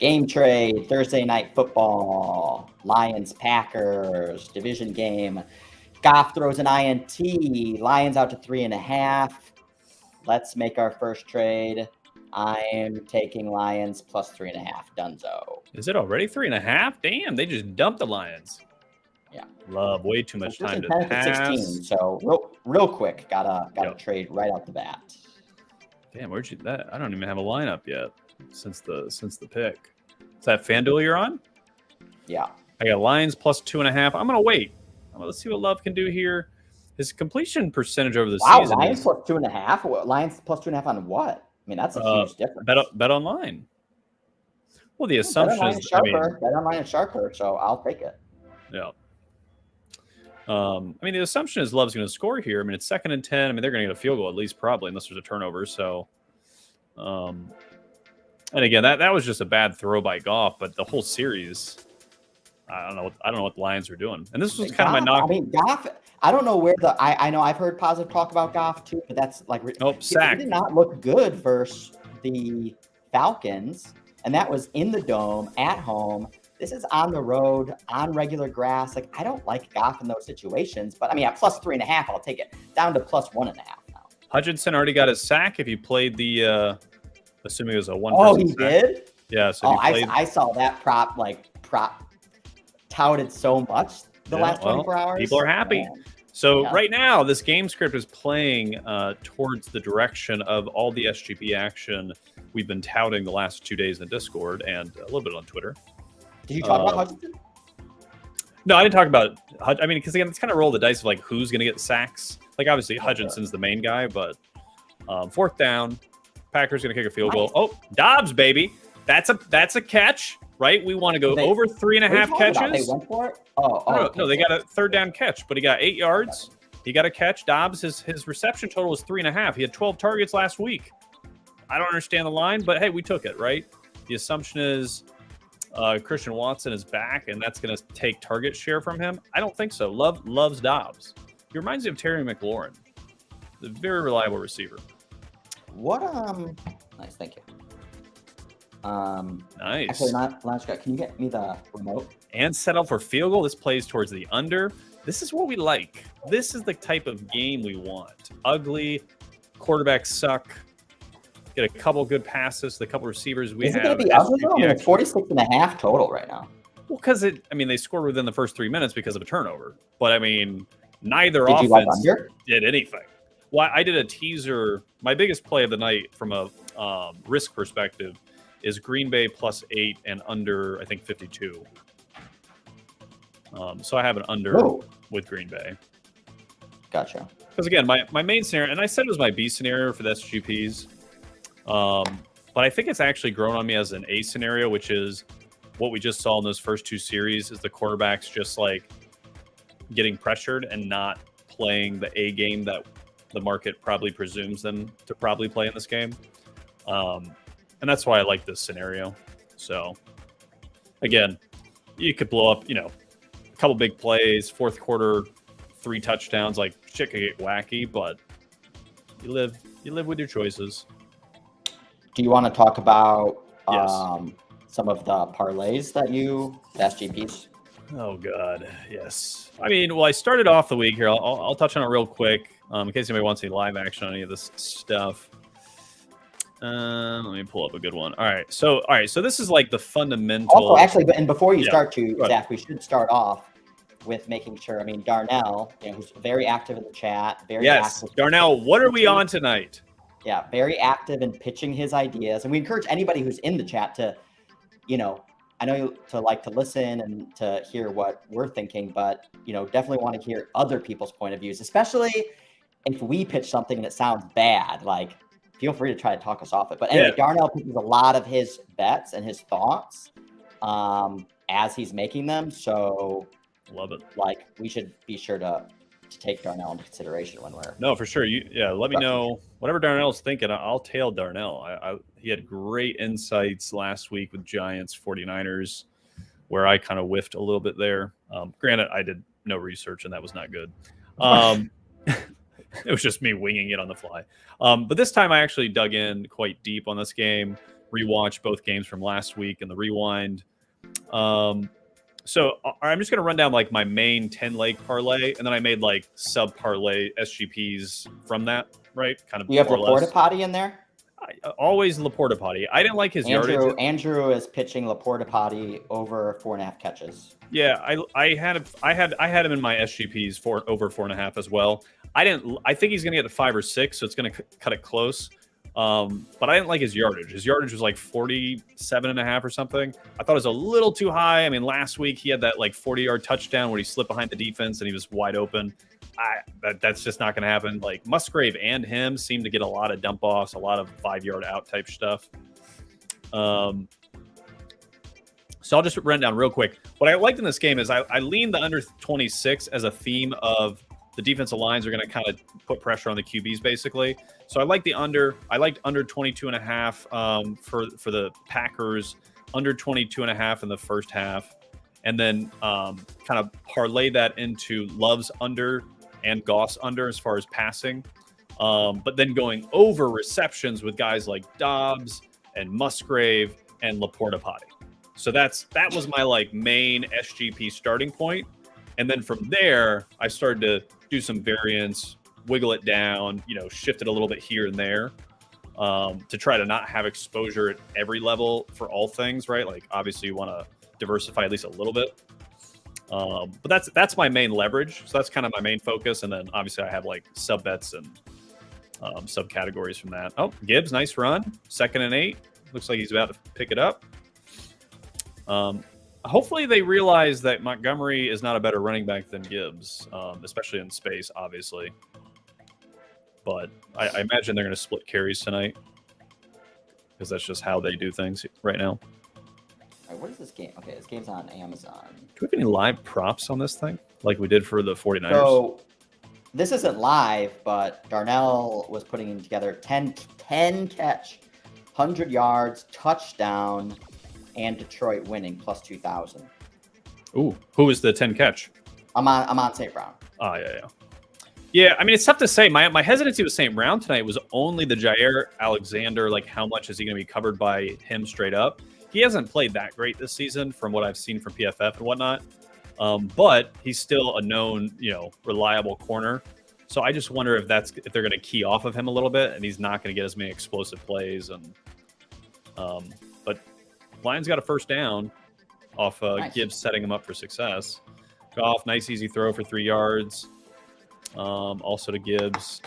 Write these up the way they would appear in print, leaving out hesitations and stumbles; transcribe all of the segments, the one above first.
Game trade, Thursday night football, Lions, Packers, division game. Goff throws an INT, Lions out to 3.5. Let's make our first trade. I am taking Lions plus 3.5. Dunzo. Is it already 3.5? Damn, they just dumped the Lions. Yeah. Love way too much time to pass. 16, so real quick, gotta trade right out the bat. Damn, where'd you that? I don't even have a lineup yet since the pick. Is that FanDuel you're on? Yeah. I got Lions plus 2.5. I'm gonna wait. Let's see what Love can do here. His completion percentage over the season. Lions plus 2.5. Lions plus 2.5 on what? I mean, that's a huge difference. Bet online. Well, the assumption is bet online is sharper, so I'll take it. Yeah. I mean, the assumption is Love's going to score here. I mean, it's 2nd and 10. I mean, they're going to get a field goal at least, probably, unless there's a turnover. So, and again, that was just a bad throw by Goff, but the whole series, I don't know what the Lions are doing. And this was kind of my knock. I mean, Goff. I don't know where I know I've heard positive talk about Goff too, but that's like sack. He did not look good versus the Falcons, and that was in the dome at home. This is on the road, on regular grass. Like, I don't like Goff in those situations, but I mean, at plus 3.5, I'll take it down to plus 1.5 now. Hutchinson already got his sack. If you played the, assuming it was a one. Oh, he did? Yeah. So I saw that prop touted so much the last 24 hours. People are happy. Man. So right now, this game script is playing towards the direction of all the SGP action we've been touting the last 2 days in Discord and a little bit on Twitter. Did you talk about Hutchinson? No, I didn't talk about Hutchinson. I mean, because again, it's kind of roll the dice of like who's going to get sacks. Like obviously Hutchinson's the main guy, but 4th down, Packers going to kick a field goal. Oh, Dobbs, baby, that's a catch, right? We want to go over 3.5 catches. They went for it. No, they got a 3rd down catch, but he got 8 yards. He got a catch. Dobbs, his reception total was 3.5. He had 12 targets last week. I don't understand the line, but hey, we took it, right? The assumption is Christian Watson is back, and that's going to take target share from him. I don't think so. Loves Dobbs. He reminds me of Terry McLaurin, a very reliable receiver. What nice, thank you. Nice. Actually, last guy, can you get me the remote? And set up for field goal. This plays towards the under. This is what we like. This is the type of game we want. Ugly, quarterbacks suck. Get a couple good passes, the couple receivers we have. Is it going to be ugly though? I mean, it's 46.5 total right now. Well, because they scored within the first 3 minutes because of a turnover. But I mean, neither offense did anything. Well, I did a teaser. My biggest play of the night from a risk perspective is Green Bay plus 8 and under, I think, 52. So I have an under with Green Bay. Gotcha. Because again, my main scenario, and I said it was my B scenario for the SGPs, but I think it's actually grown on me as an A scenario, which is what we just saw in those first 2 series is the quarterbacks just like getting pressured and not playing the A game that the market probably presumes them to probably play in this game. And that's why I like this scenario. So again, you could blow up, a couple big plays, 4th quarter, 3 touchdowns, like shit could get wacky, but you live with your choices. Do you want to talk about Yes. some of the parlays the SGPs? Oh God, yes. I mean, well, I started off the week here. I'll touch on it real quick in case anybody wants any live action on any of this stuff. Let me pull up a good one. All right, so this is like the fundamental. Also, actually, and before you start Zach, we should start off with making sure. I mean, Darnell, who's very active in the chat. Active. Darnell, what are we on tonight? Yeah, very active in pitching his ideas, and we encourage anybody who's in the chat to, I know you to like to listen and to hear what we're thinking, but definitely want to hear other people's point of views, especially if we pitch something and it sounds bad. Like, feel free to try to talk us off it. But anyway, Darnell pitches a lot of his bets and his thoughts as he's making them. So, love it. Like, we should be sure to take Darnell into consideration when we're. No, for sure. Let me know whatever Darnell's thinking. I'll tail Darnell. He had great insights last week with Giants 49ers, where I kind of whiffed a little bit there. Granted, I did no research and that was not good. It was just me winging it on the fly. But this time I actually dug in quite deep on this game. rewatch both games from last week and the rewind. So I'm just going to run down like my main 10-leg parlay, and then I made like sub parlay SGPs from that, right? Kind of. You have Laporta Potty in there? Always Laporta Potty. I didn't like his yardage. Andrew is pitching Laporta Potty over 4.5 catches. Yeah, I had him in my SGPs for over 4.5 as well. I think he's going to get to 5 or 6, so it's going to cut it close. But I didn't like his yardage. His yardage was like 47.5 or something. I thought it was a little too high. I mean, last week he had that like 40-yard touchdown where he slipped behind the defense and he was wide open. That's just not going to happen. Like Musgrave and him seem to get a lot of dump offs, a lot of 5-yard out type stuff. So I'll just run down real quick. What I liked in this game is I leaned the under 26 as a theme of the defensive lines are going to kind of put pressure on the QBs basically. So I like the under. I liked under 22.5 for the Packers, under 22.5 in the first half, and then kind of parlay that into Love's under and Goss under as far as passing. But then going over receptions with guys like Dobbs and Musgrave and Laporta Potty. So that was my like main SGP starting point. And then from there, I started to do some variance, wiggle it down, shift it a little bit here and there to try to not have exposure at every level for all things, right? Like obviously you want to diversify at least a little bit. But that's my main leverage. So that's kind of my main focus. And then obviously I have like sub bets and subcategories from that. Oh, Gibbs, nice run. 2nd and 8. Looks like he's about to pick it up. Hopefully they realize that Montgomery is not a better running back than Gibbs, especially in space, obviously. But I imagine they're going to split carries tonight because that's just how they do things right now. All right, what is this game? Okay, this game's on Amazon. Do we have any live props on this thing like we did for the 49ers? So this isn't live, but Darnell was putting together 10 catch, 100 yards, touchdown, and Detroit winning plus 2,000. Ooh, who was the 10 catch? I'm on St. Brown. Oh, yeah. Yeah, I mean, it's tough to say. My hesitancy with St. Brown tonight was only the Jair Alexander, like how much is he going to be covered by him straight up? He hasn't played that great this season from what I've seen from PFF and whatnot. But he's still a known, reliable corner. So I just wonder if they're going to key off of him a little bit and he's not going to get as many explosive plays. And but Lions got a first down off nice. Gibbs setting him up for success. Goff, nice easy throw for 3 yards. Also to Gibbs.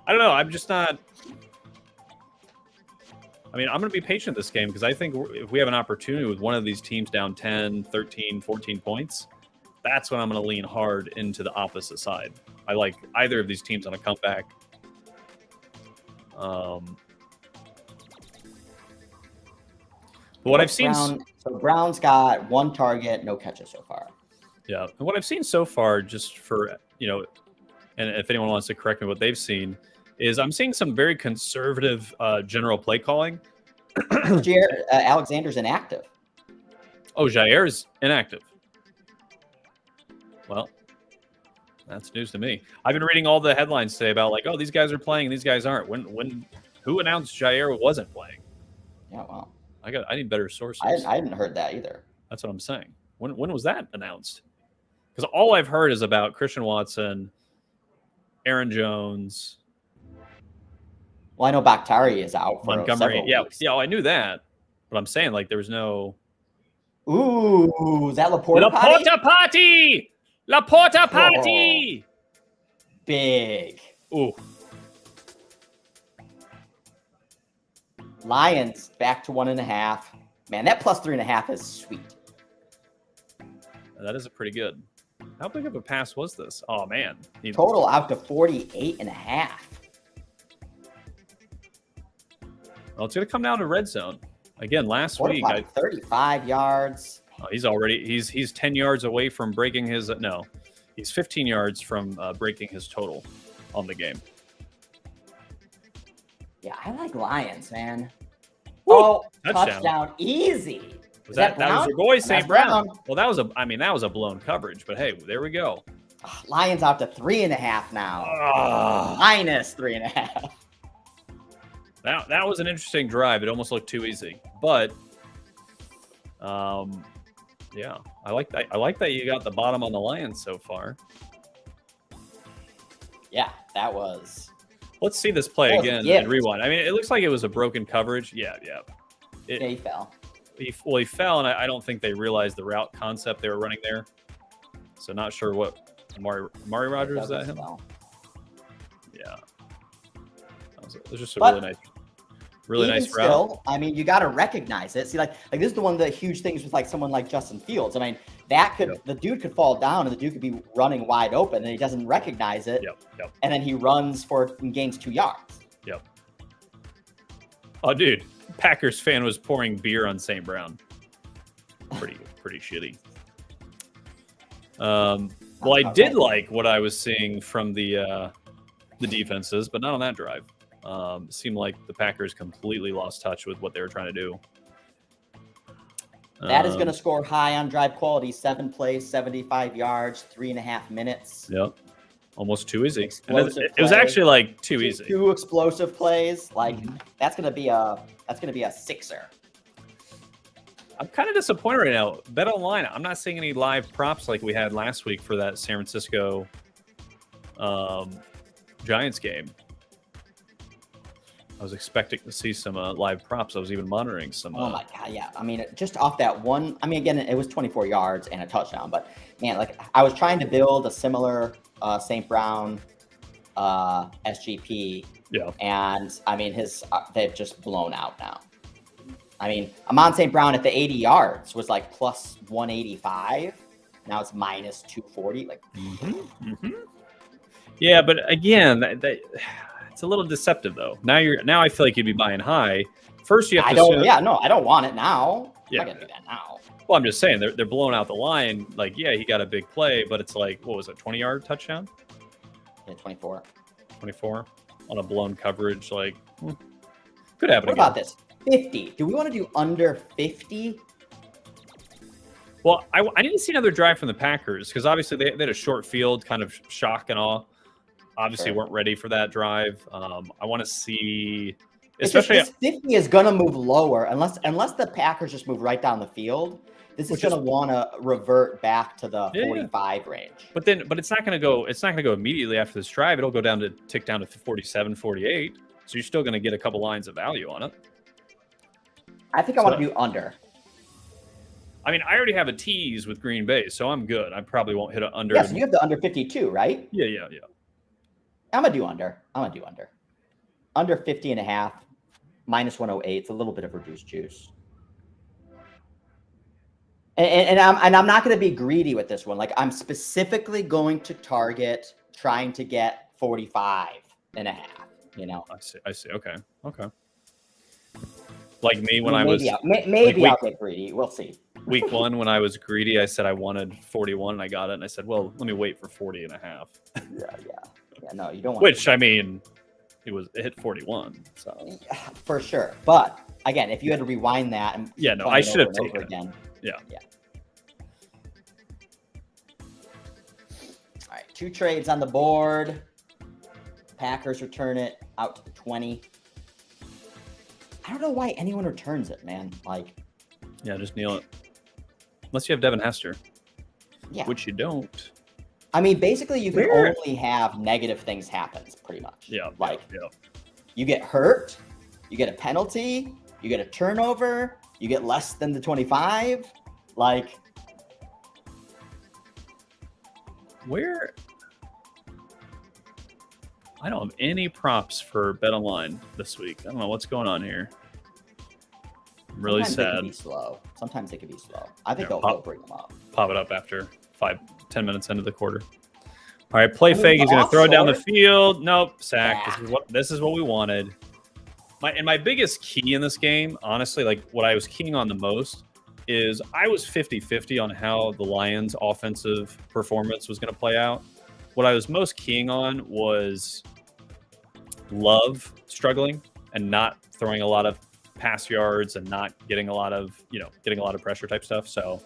I don't know. I'm just not. I mean, I'm going to be patient this game because I think if we have an opportunity with one of these teams down 10, 13, 14 points, that's when I'm going to lean hard into the opposite side. I like either of these teams on a comeback. But what I've seen... So Brown's got 1 target, no catches so far. Yeah. And what I've seen so far, just for, and if anyone wants to correct me what they've seen, is I'm seeing some very conservative general play calling. Alexander's inactive. Oh, Jair's inactive. Well, that's news to me. I've been reading all the headlines today about like, oh, these guys are playing and these guys aren't. Who announced Jair wasn't playing? Yeah, well, I need better sources. I hadn't heard that either. That's what I'm saying. When was that announced? Because all I've heard is about Christian Watson, Aaron Jones. Well, I know Bakhtari is out for Montgomery. several weeks. I knew that, but I'm saying like there was no. Ooh, is that Laporta Potty? Laporta Potty. Big. Ooh. Lions back to 1.5. Man, that plus 3.5 is sweet. That is a pretty good. How big of a pass was this? Oh man. Total out to 48.5. Well, it's going to come down to red zone. Again, last week. 35 yards. He's 10 yards away from breaking his... No, he's 15 yards from breaking his total on the game. Yeah, I like Lions, man. Woo! Oh, touchdown. Easy. That was your boy, St. Brown. Well, that was a blown coverage, but hey, there we go. Lions out to 3.5 now. Minus 3.5. That was an interesting drive. It almost looked too easy, but yeah, I like that. I like that you got the bottom on the Lions so far. Yeah, that was. Let's see this play again and rewind. I mean, it looks like it was a broken coverage. Yeah. Yeah, he fell. He fell, and I don't think they realized the route concept they were running there. So not sure what Amari Rogers, is that him? Fell. Yeah. It was just a But really nice still, route. I mean, you got to recognize it. See, like this is one of the huge things with like someone like Justin Fields. I mean, that could the dude could fall down and the dude could be running wide open and he doesn't recognize it. Yep. And then he runs and gains 2 yards. Yep. Oh, dude, Packers fan was pouring beer on St. Brown. Pretty shitty. Well, I did like what I was seeing from the defenses, but not on that drive. It seemed like the Packers completely lost touch with what they were trying to do. That is going to score high on drive quality. 7 plays, 75 yards, 3.5 minutes. Yep. Almost too easy. It was actually like too easy. 2 explosive plays. Like that's going to be a sixer. I'm kind of disappointed right now. Bet online, I'm not seeing any live props like we had last week for that San Francisco Giants game. I was expecting to see some live props. I was even monitoring some. Oh my God, yeah. I mean, just off that one. I mean, again, it was 24 yards and a touchdown. But man, like I was trying to build a similar St. Brown SGP. Yeah. And I mean, they've just blown out now. I mean, Amon St. Brown at the 80 yards was like plus 185. Now it's minus 240. Like. Yeah, but again, it's a little deceptive though. Now I feel like you'd be buying high. First, you have to. I don't want it now. Yeah, I'm not gonna do that now. Well, I'm just saying they're blowing out the line. Like, yeah, he got a big play, but it's like, what was it, 20-yard touchdown? Yeah, 24. 24 on a blown coverage. Like, could happen. What about this? 50. Do we want to do under 50? Well, I need to see another drive from the Packers because obviously they had a short field, kind of shock and awe. Obviously, weren't ready for that drive. I want to see, especially this 50 is going to move lower unless the Packers just move right down the field. This is going to want to revert back to the 45 range. But it's not going to go. It's not going to go immediately after this drive. It'll go tick down to 47, 48. So you're still going to get a couple lines of value on it. I think I want to do under. I mean, I already have a tease with Green Bay, so I'm good. I probably won't hit an under. Yes, you have the under 52, right? Yeah. I'm going to do under. Under 50.5, minus 108. It's a little bit of reduced juice. And I'm not going to be greedy with this one. Like, I'm specifically going to target trying to get 45.5, you know? I see. Okay. Like me when I'll get greedy. We'll see. Week 1, when I was greedy, I said I wanted 41 and I got it. And I said, well, let me wait for 40.5. Yeah, no, you don't want Which, I mean, it hit 41. So for sure. But again, if you had to rewind that and I should have taken it again. Yeah. All right, 2 trades on the board. Packers return it out to the 20. I don't know why anyone returns it, man. Like, yeah, just kneel it. Unless you have Devin Hester. Yeah. Which you don't. I mean, basically, you can only have negative things happen, pretty much. Yeah. Like, you get hurt, you get a penalty, you get a turnover, you get less than the 25. Like, I don't have any props for Bet Online this week. I don't know what's going on here. I'm really sad. Sometimes they can be slow. I think they'll bring them up. Pop it up after 5-10 minutes into the quarter. All right, play fake. He's going to throw it down the field. Nope, sack. This is what we wanted. My biggest key in this game, honestly, like what I was keying on the most is I was 50-50 on how the Lions' offensive performance was going to play out. What I was most keying on was Love struggling and not throwing a lot of pass yards and not getting a lot of pressure type stuff. So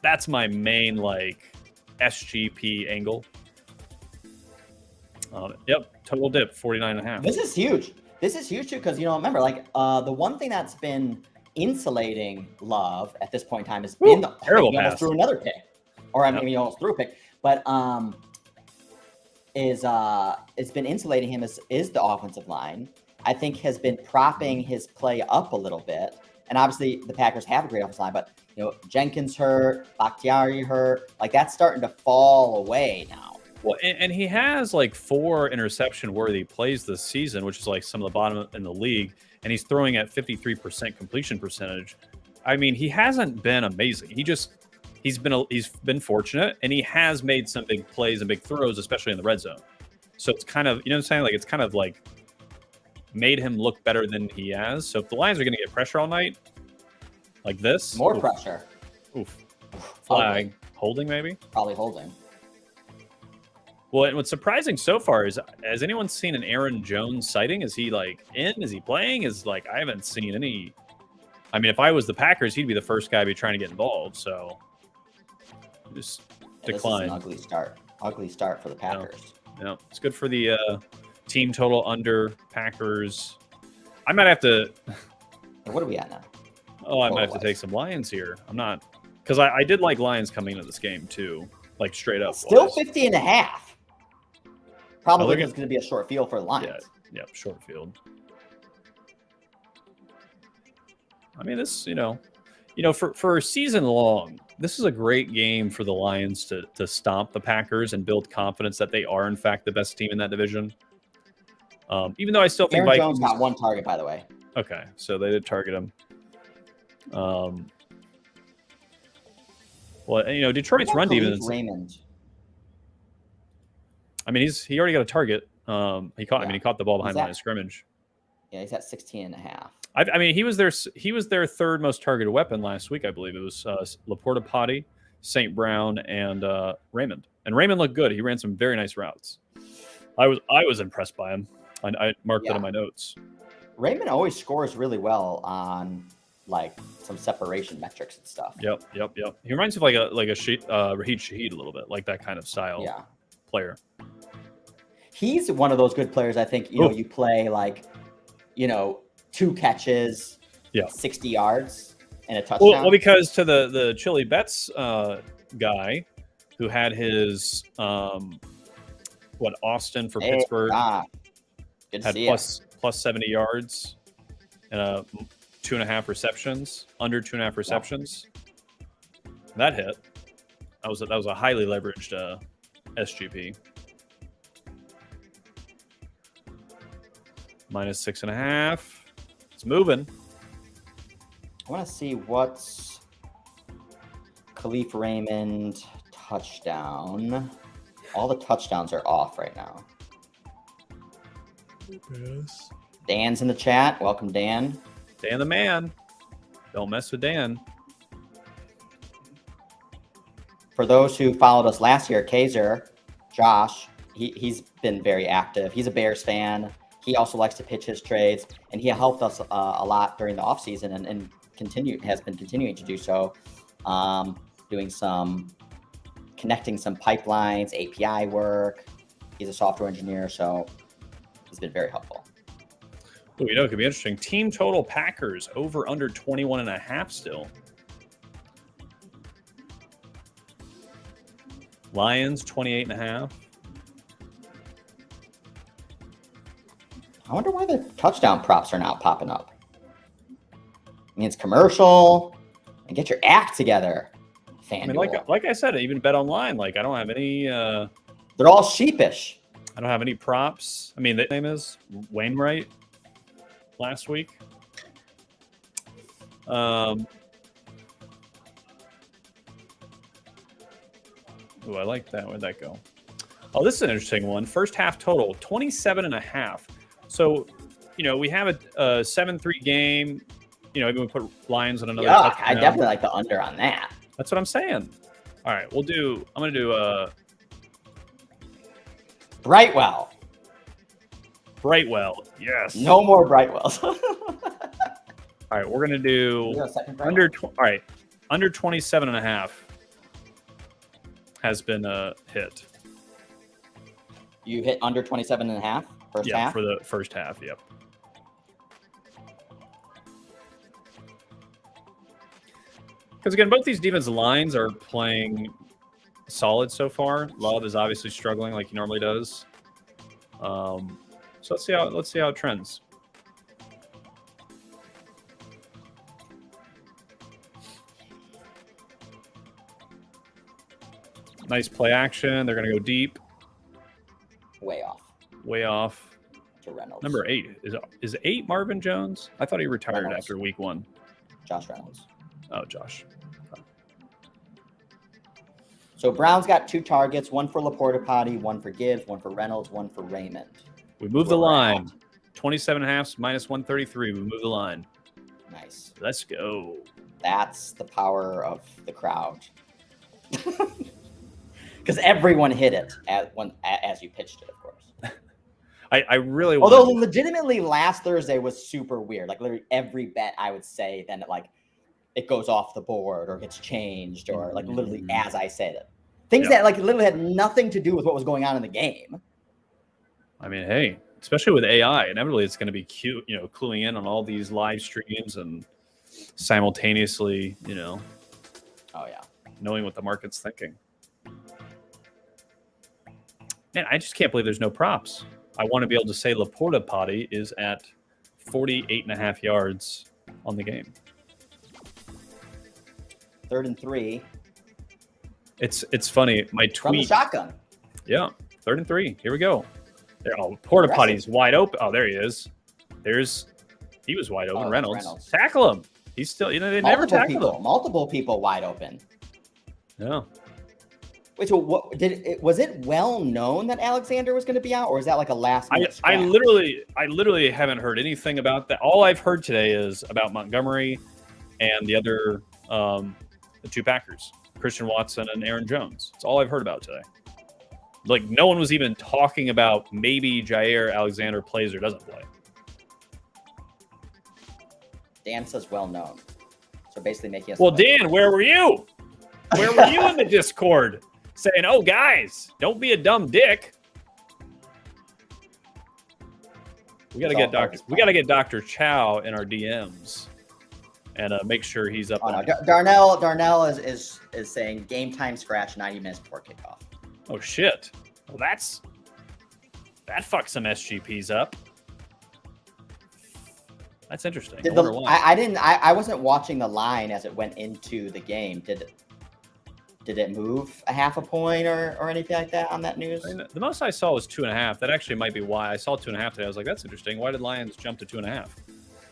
that's my main like SGP angle. Yep, total dip 49.5. This is huge. This is huge too, because remember, like the one thing that's been insulating Love at this point in time has been the terrible he almost pass. threw another pick, or I mean, he almost threw a pick, but it's been insulating him is the offensive line. I think has been propping his play up a little bit, and obviously the Packers have a great offensive line, but Jenkins hurt, Bakhtiari hurt, like that's starting to fall away now. Well, and he has like 4 interception-worthy plays this season, which is like some of the bottom in the league, and he's throwing at 53% completion percentage. I mean, he hasn't been amazing. He's been fortunate, and he has made some big plays and big throws, especially in the red zone. So it's kind of, what I'm saying? Like it's kind of like made him look better than he has. So if the Lions are going to get pressure all night, like this, more pressure. Oof. Flag, holding maybe? Probably holding. Well, and what's surprising so far is, has anyone seen an Aaron Jones sighting? Is he like in? Is he playing? I haven't seen any. I mean, if I was the Packers, he'd be the first guy to be trying to get involved. So just decline. This is an ugly start. Ugly start for the Packers. No, it's good for the team total under Packers. I might have to. What are we at now? Oh, I might have to take some Lions here. I'm not, because I did like Lions coming into this game too, like straight up. Still 50.5. Probably it's going to be a short field for the Lions. Yeah, short field. I mean, this, for season long, this is a great game for the Lions to stomp the Packers and build confidence that they are, in fact, the best team in that division. Even though I still think Aaron Jones got 1 target, by the way. Okay, so they did target him. Well, Detroit's run defense. Raymond. I mean, he already got a target. He caught the ball behind the line of scrimmage. Yeah, he's at 16.5. I mean, he was their third most targeted weapon last week, I believe. It was Laporta Potty, St. Brown, and Raymond. And Raymond looked good. He ran some very nice routes. I was impressed by him. I marked that in my notes. Raymond always scores really well on like some separation metrics and stuff. Yep. He reminds me of like a Raheed Shaheed a little bit, like that kind of style player. He's one of those good players. I think you play like 2 catches, 60 yards, and a touchdown. Well, because to the Chili Betts guy who had his Austin for Pittsburgh good had plus 70 yards and 2.5 receptions, under 2.5 receptions. That hit. That was a highly leveraged SGP. Minus 6.5. It's moving. I want to see what's Khalif Raymond touchdown. All the touchdowns are off right now. Yes. Dan's in the chat. Welcome, Dan. Dan the man. Don't mess with Dan. For those who followed us last year, Kaiser, Josh, he's been very active. He's a Bears fan. He also likes to pitch his trades, and he helped us a lot during the offseason and has been continuing to do so, doing connecting some pipelines, API work. He's a software engineer, so he's been very helpful. Oh, it could be interesting. Team total Packers over under 21.5 still. Lions 28.5. I wonder why the touchdown props are not popping up. I mean, it's commercial. And get your act together, FanDuel. I mean, like I said, even bet online. Like I don't have any. They're all sheepish. I don't have any props. I mean, the name is Wainwright. Last week. Oh, I like that. Where'd that go? Oh, this is an interesting one. First half total 27.5. So, we have a 7-3 game. Maybe we put Lions on another. Yeah, I definitely like the under on that. That's what I'm saying. All right, I'm gonna do Brightwell. Yes. No more Brightwells. All right, we're gonna do under. All right, under 27.5 has been hit. You hit under 27.5 first half? for the first half, yep. Because again, both these defensive lines are playing solid so far. Love is obviously struggling like he normally does. So let's see how it trends. Nice play action. They're going to go deep. Way off. Way off. To Reynolds. Number 8. Is 8 Marvin Jones? I thought he retired Reynolds. after week 1. Josh Reynolds. Oh, Josh. Okay. So Brown's got 2 targets, 1 for Laporta Potty, 1 for Gibbs, 1 for Reynolds, 1 for Raymond. We moved the line. 27.5 minus 133. We moved the line. Nice. Let's go. That's the power of the crowd. Because everyone hit it as you pitched it, of course. I really Although legitimately last Thursday was super weird. Like literally every bet I would say, then it goes off the board or gets changed or like literally as I said it. Things that like literally had nothing to do with what was going on in the game. I mean, hey, especially with AI, inevitably it's going to be cute, cluing in on all these live streams and simultaneously, Oh yeah, knowing what the market's thinking. Man, I just can't believe there's no props. I want to be able to say Laporta Potty is at 48.5 yards on the game. 3rd and 3. It's funny. My tweet. From the shotgun. Yeah, 3rd and 3. Here we go. There, Porta Potty's wide open. Oh, there he is. He was wide open. Reynolds. Tackle him. He's still, they never tackle him. Multiple people wide open. Yeah. Wait, so was it well known that Alexander was going to be out, or is that like a last minute I literally haven't heard anything about that. All I've heard today is about Montgomery and the other the 2 Packers, Christian Watson and Aaron Jones. That's all I've heard about today. Like no one was even talking about maybe Jair Alexander plays or doesn't play. Dan says well known. So basically making us. Well, Dan, where were you? Where were you in the Discord? Saying, "Oh, guys, don't be a dumb dick." We gotta get Dr. Chow in our DMs and make sure he's up. Darnell is saying game time scratch 90 minutes before kickoff. Oh shit! Well, that fucks some SGPs up. That's interesting. I wasn't watching the line as it went into the game. Did it move a half a point or anything like that on that news? I mean, the most I saw was 2.5. That actually might be why I saw 2.5 today. I was like, that's interesting. Why did Lions jump to 2.5?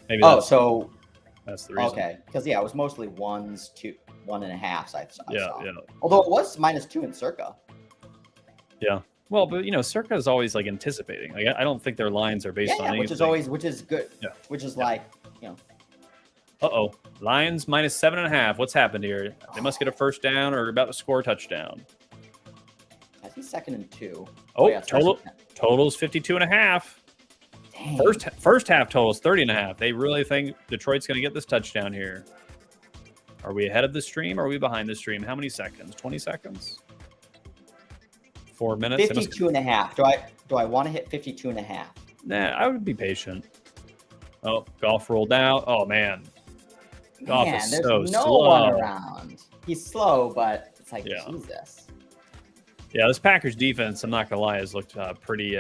Maybe. That's the reason. Okay, because it was mostly 1s, 2, 1.5. I saw. Yeah. Although it was -2 in Circa. Yeah. Well, but Circa is always like anticipating. Like I don't think their lines are based on anything. which is good. Yeah. Which is like. Uh-oh. Lions -7.5. What's happened here? They must get a first down or about to score a touchdown. I think 2nd and 2. Oh, yeah, totals 52.5. Dang. First half totals 30.5. They really think Detroit's going to get this touchdown here. Are we ahead of the stream or are we behind the stream? How many seconds? 20 seconds? 4 minutes? 52.5. Do I want to hit 52.5? Nah, I would be patient. Oh, Goff rolled out. Oh, man. Goff is so there's no slow. one around. He's slow, but it's like, Jesus. Yeah, this Packers defense, I'm not going to lie, has looked pretty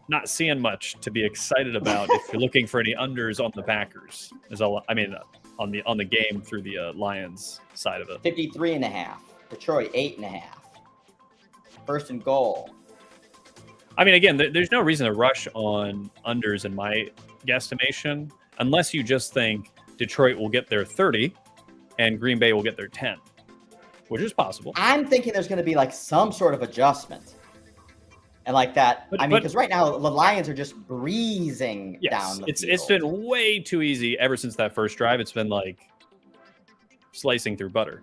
not seeing much to be excited about if you're looking for any unders on the Packers. On the game through the Lions side of it. 53.5. Detroit 8.5. 1st and goal. I mean, again, there's no reason to rush on unders in my guesstimation, unless you just think Detroit will get their 30 and Green Bay will get their 10, which is possible. I'm thinking there's going to be like some sort of adjustment. And like that, because right now the Lions are just breezing down the field. It's been way too easy ever since that first drive. It's been like slicing through butter.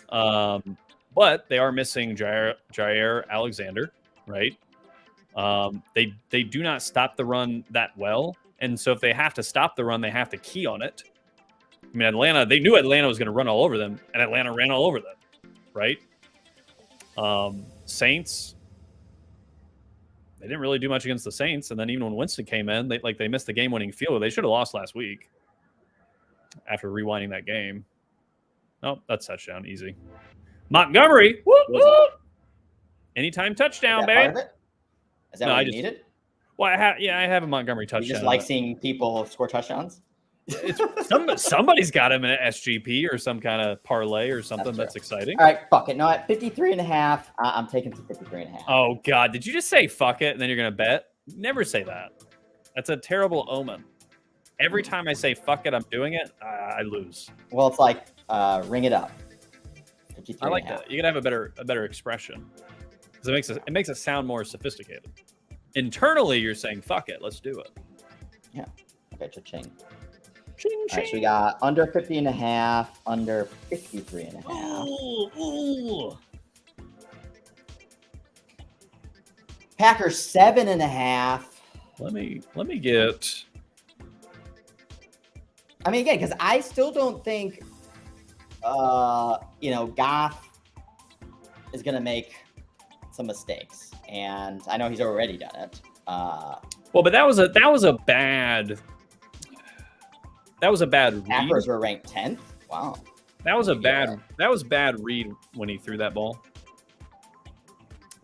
But they are missing Jair Alexander, right? They do not stop the run that well. And so if they have to stop the run, they have to key on it. I mean, they knew Atlanta was going to run all over them, and Atlanta ran all over them, right? Saints, they didn't really do much against the Saints, and then even when Winston came in, they missed the game-winning field goal. They should have lost last week after rewinding that game. Oh, that's touchdown, easy. Montgomery, whoop, whoop. Anytime touchdown, baby. Is that what you needed? Well, I have a Montgomery touchdown. You just like seeing people score touchdowns? Somebody's got him in an SGP or some kind of parlay or something that's exciting. All right, fuck it. No, at 53.5, I'm taking to 53.5. Oh, God. Did you just say fuck it and then you're going to bet? Never say that. That's a terrible omen. Every time I say fuck it, I'm doing it, I lose. Well, it's like ring it up. I like that. You got to have a better expression. Because it makes it sound more sophisticated. Internally, you're saying fuck it, let's do it. Yeah. Okay, cha-ching. Ching, ching. All right, so we got under 50.5, under 53.5. Ooh. Packers 7.5. Let me get. I mean, again, because I still don't think, Goff is gonna make some mistakes, and I know he's already done it. Well, but that was a bad. That was a bad read. Packers were ranked 10th. Wow. That was bad read when he threw that ball.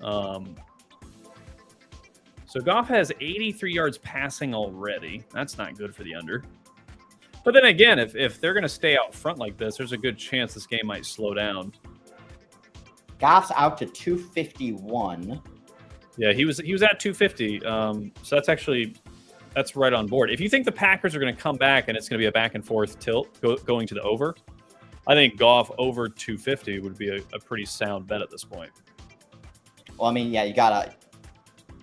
So Goff has 83 yards passing already. That's not good for the under. But then again, if they're going to stay out front like this, there's a good chance this game might slow down. Goff's out to 251. Yeah, he was at 250. So that's right on board. If you think the Packers are going to come back and it's going to be a back and forth tilt going to the over, I think Goff over 250 would be a pretty sound bet at this point. Well, I mean, yeah, you gotta.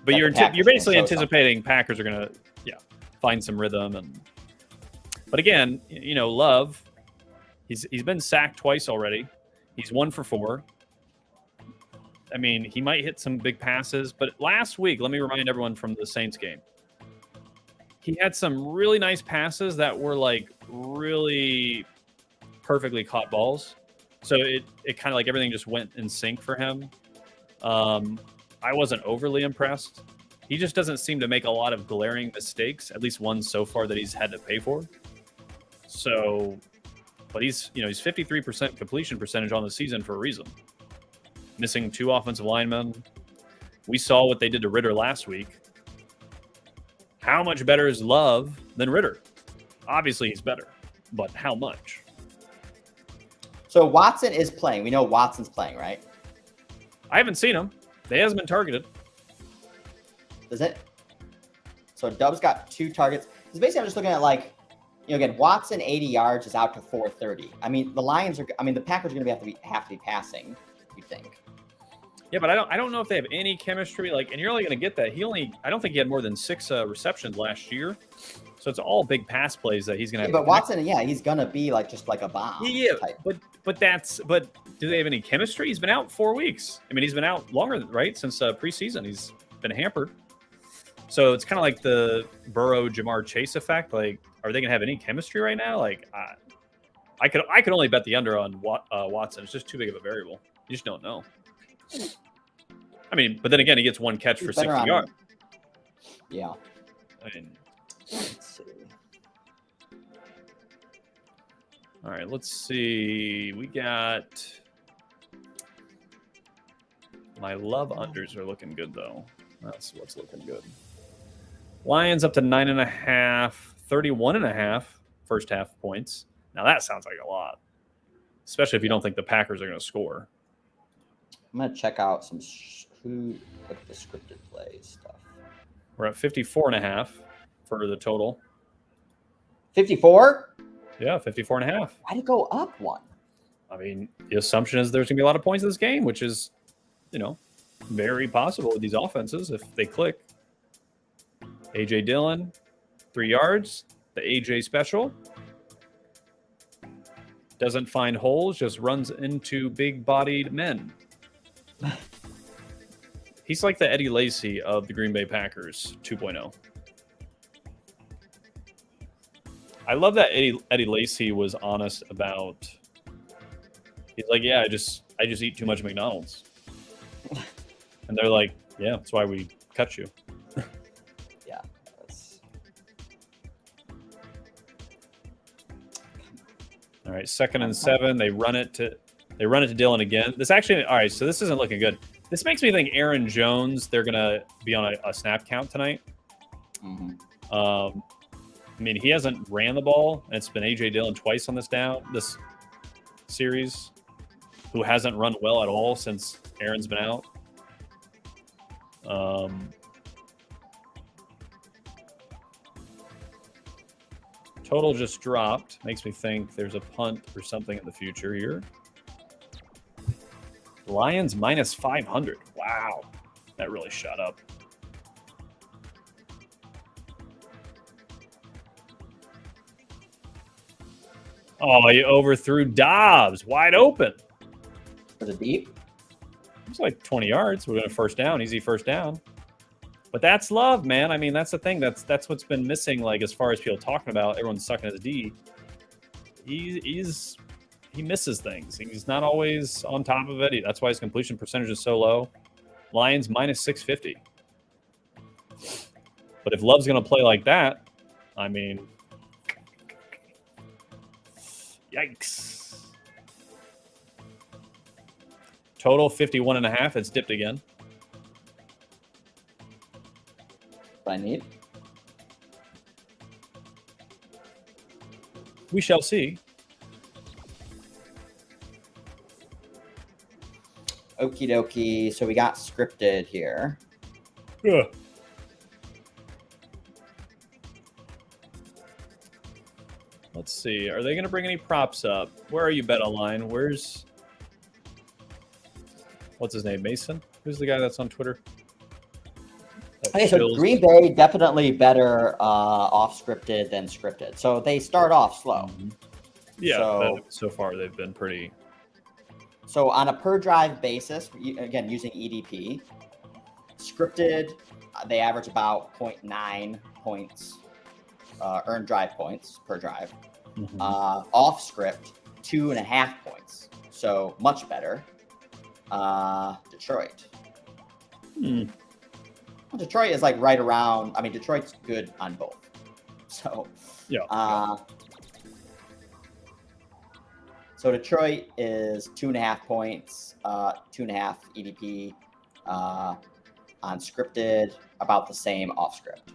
But you're basically anticipating Packers are going to find some rhythm But again, Love, he's been sacked twice already. He's 1 for 4. I mean, he might hit some big passes, but last week, let me remind everyone from the Saints game, he had some really nice passes that were like really perfectly caught balls. So it kind of like everything just went in sync for him. I wasn't overly impressed. He just doesn't seem to make a lot of glaring mistakes, at least one so far that he's had to pay for. So, but he's 53% completion percentage on the season for a reason. Missing 2 offensive linemen. We saw what they did to Ritter last week. How much better is Love than Ritter? Obviously, he's better, but how much? So Watson is playing. We know Watson's playing, right? I haven't seen him. He hasn't been targeted. Does it? So Dub's got 2 targets. Because basically, I'm just looking at again, Watson 80 yards is out to 430. I mean, the Packers are going to have to be passing. You think? Yeah, but I don't know if they have any chemistry. And you're only going to get that. I don't think he had more than 6 receptions last year. So it's all big pass plays that he's going to have. But Watson, he's going to be just like a bomb. Yeah, but do they have any chemistry? He's been out 4 weeks. I mean, he's been out longer, right? Since preseason, he's been hampered. So it's kind of like the Burrow Jamar Chase effect. Are they going to have any chemistry right now? I could only bet the under on Watson. It's just too big of a variable. You just don't know. I mean, but then again, he gets 1 catch for 60 yards. Yeah. I mean, let's see. All right, let's see. We got my love unders are looking good though. That's what's looking good. Lions up to 9.5, 31.5 first half points. Now that sounds like a lot, especially if you don't think the Packers are going to score. I'm going to check out some look at the scripted play stuff. We're at 54.5 for the total. 54? Yeah, 54.5. Why'd it go up 1? I mean, the assumption is there's going to be a lot of points in this game, which is, very possible with these offenses if they click. A.J. Dillon, 3 yards. The A.J. special. Doesn't find holes, just runs into big-bodied men. He's like the Eddie Lacy of the Green Bay Packers 2.0. I love that Eddie Lacy was honest about. He's like, yeah, I just eat too much McDonald's. And they're like, yeah, that's why we cut you. Yeah. That's... All right, 2nd and 7. They run it to Dylan again. This actually, all right, so this isn't looking good. This makes me think Aaron Jones, they're going to be on a snap count tonight. Mm-hmm. I mean, he hasn't ran the ball, and it's been A.J. Dillon twice on this series, who hasn't run well at all since Aaron's been out. Total just dropped. Makes me think there's a punt or something in the future here. Lions minus 500. Wow. That really shot up. Oh, he overthrew Dobbs. Wide open. Was it deep? It's like 20 yards. We're going to first down. Easy first down. But that's love, man. I mean, that's the thing. That's what's been missing, like, as far as people talking about everyone's sucking his D. He misses things. He's not always on top of it. That's why his completion percentage is so low. Lions minus 650. But if Love's going to play like that, I mean, yikes. Total 51.5. It's dipped again. What I need. We shall see. Okie dokie. So we got scripted here. Yeah. Let's see. Are they going to bring any props up? Where are you, BetOnline? What's his name? Mason? Who's the guy that's on Twitter? Okay, so Green Bay definitely better off scripted than scripted. So they start off slow. Mm-hmm. Yeah, so far they've been pretty. So on a per drive basis, again, using EDP, scripted, they average about 0.9 points, earned drive points per drive. Mm-hmm. Off script, 2.5 points. So much better. Detroit. Well, Detroit is like right around. I mean, Detroit's good on both. So, yeah. So Detroit is 2.5 points, 2.5 EDP on scripted, about the same off script.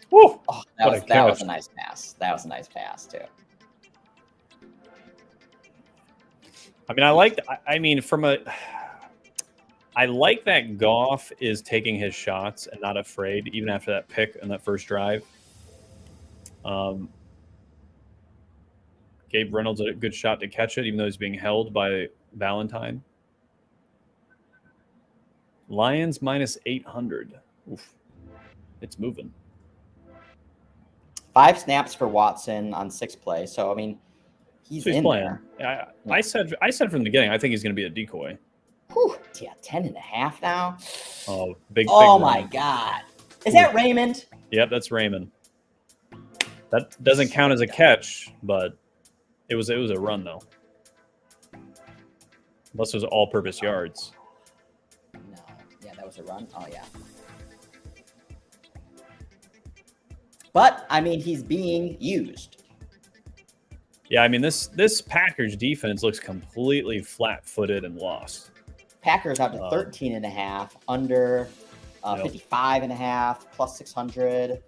Woo! Oh, that was a nice pass. That was a nice pass too. I mean, I like that Goff is taking his shots and not afraid, even after that pick in that first drive. Gabe Reynolds a good shot to catch it, even though he's being held by Valentine. Lions minus 800. Oof. It's moving. 5 snaps for Watson on 6 plays. So, I mean, he's in playing. There. I said from the beginning, I think he's going to be a decoy. Whew. Yeah, 10.5 now. Oh, big. Oh, my God. Is that Raymond? Yep, that's Raymond. That doesn't count as a catch, but it was a run, though. Unless it was all-purpose yards. No. Yeah, that was a run. Oh, yeah. But, I mean, he's being used. Yeah, I mean, this Packers defense looks completely flat-footed and lost. Packers out to 13.5, under 55.5, plus 600.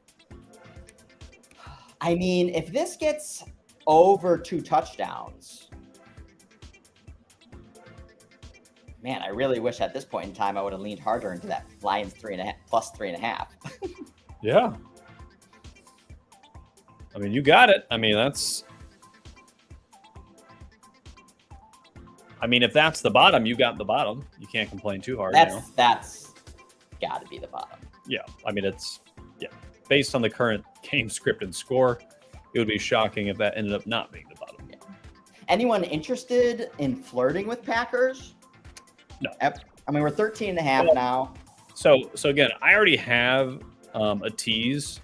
I mean, if this gets over 2 touchdowns, man, I really wish at this point in time I would have leaned harder into that Lions 3.5 plus 3.5. Yeah. I mean, you got it. I mean, if that's the bottom, you got the bottom. You can't complain too hard. That's got to be the bottom. Yeah. I mean, based on the current game script and score, it would be shocking if that ended up not being the bottom. Yeah. Anyone interested in flirting with Packers? No. I mean, we're 13.5 now. So again, I already have a tease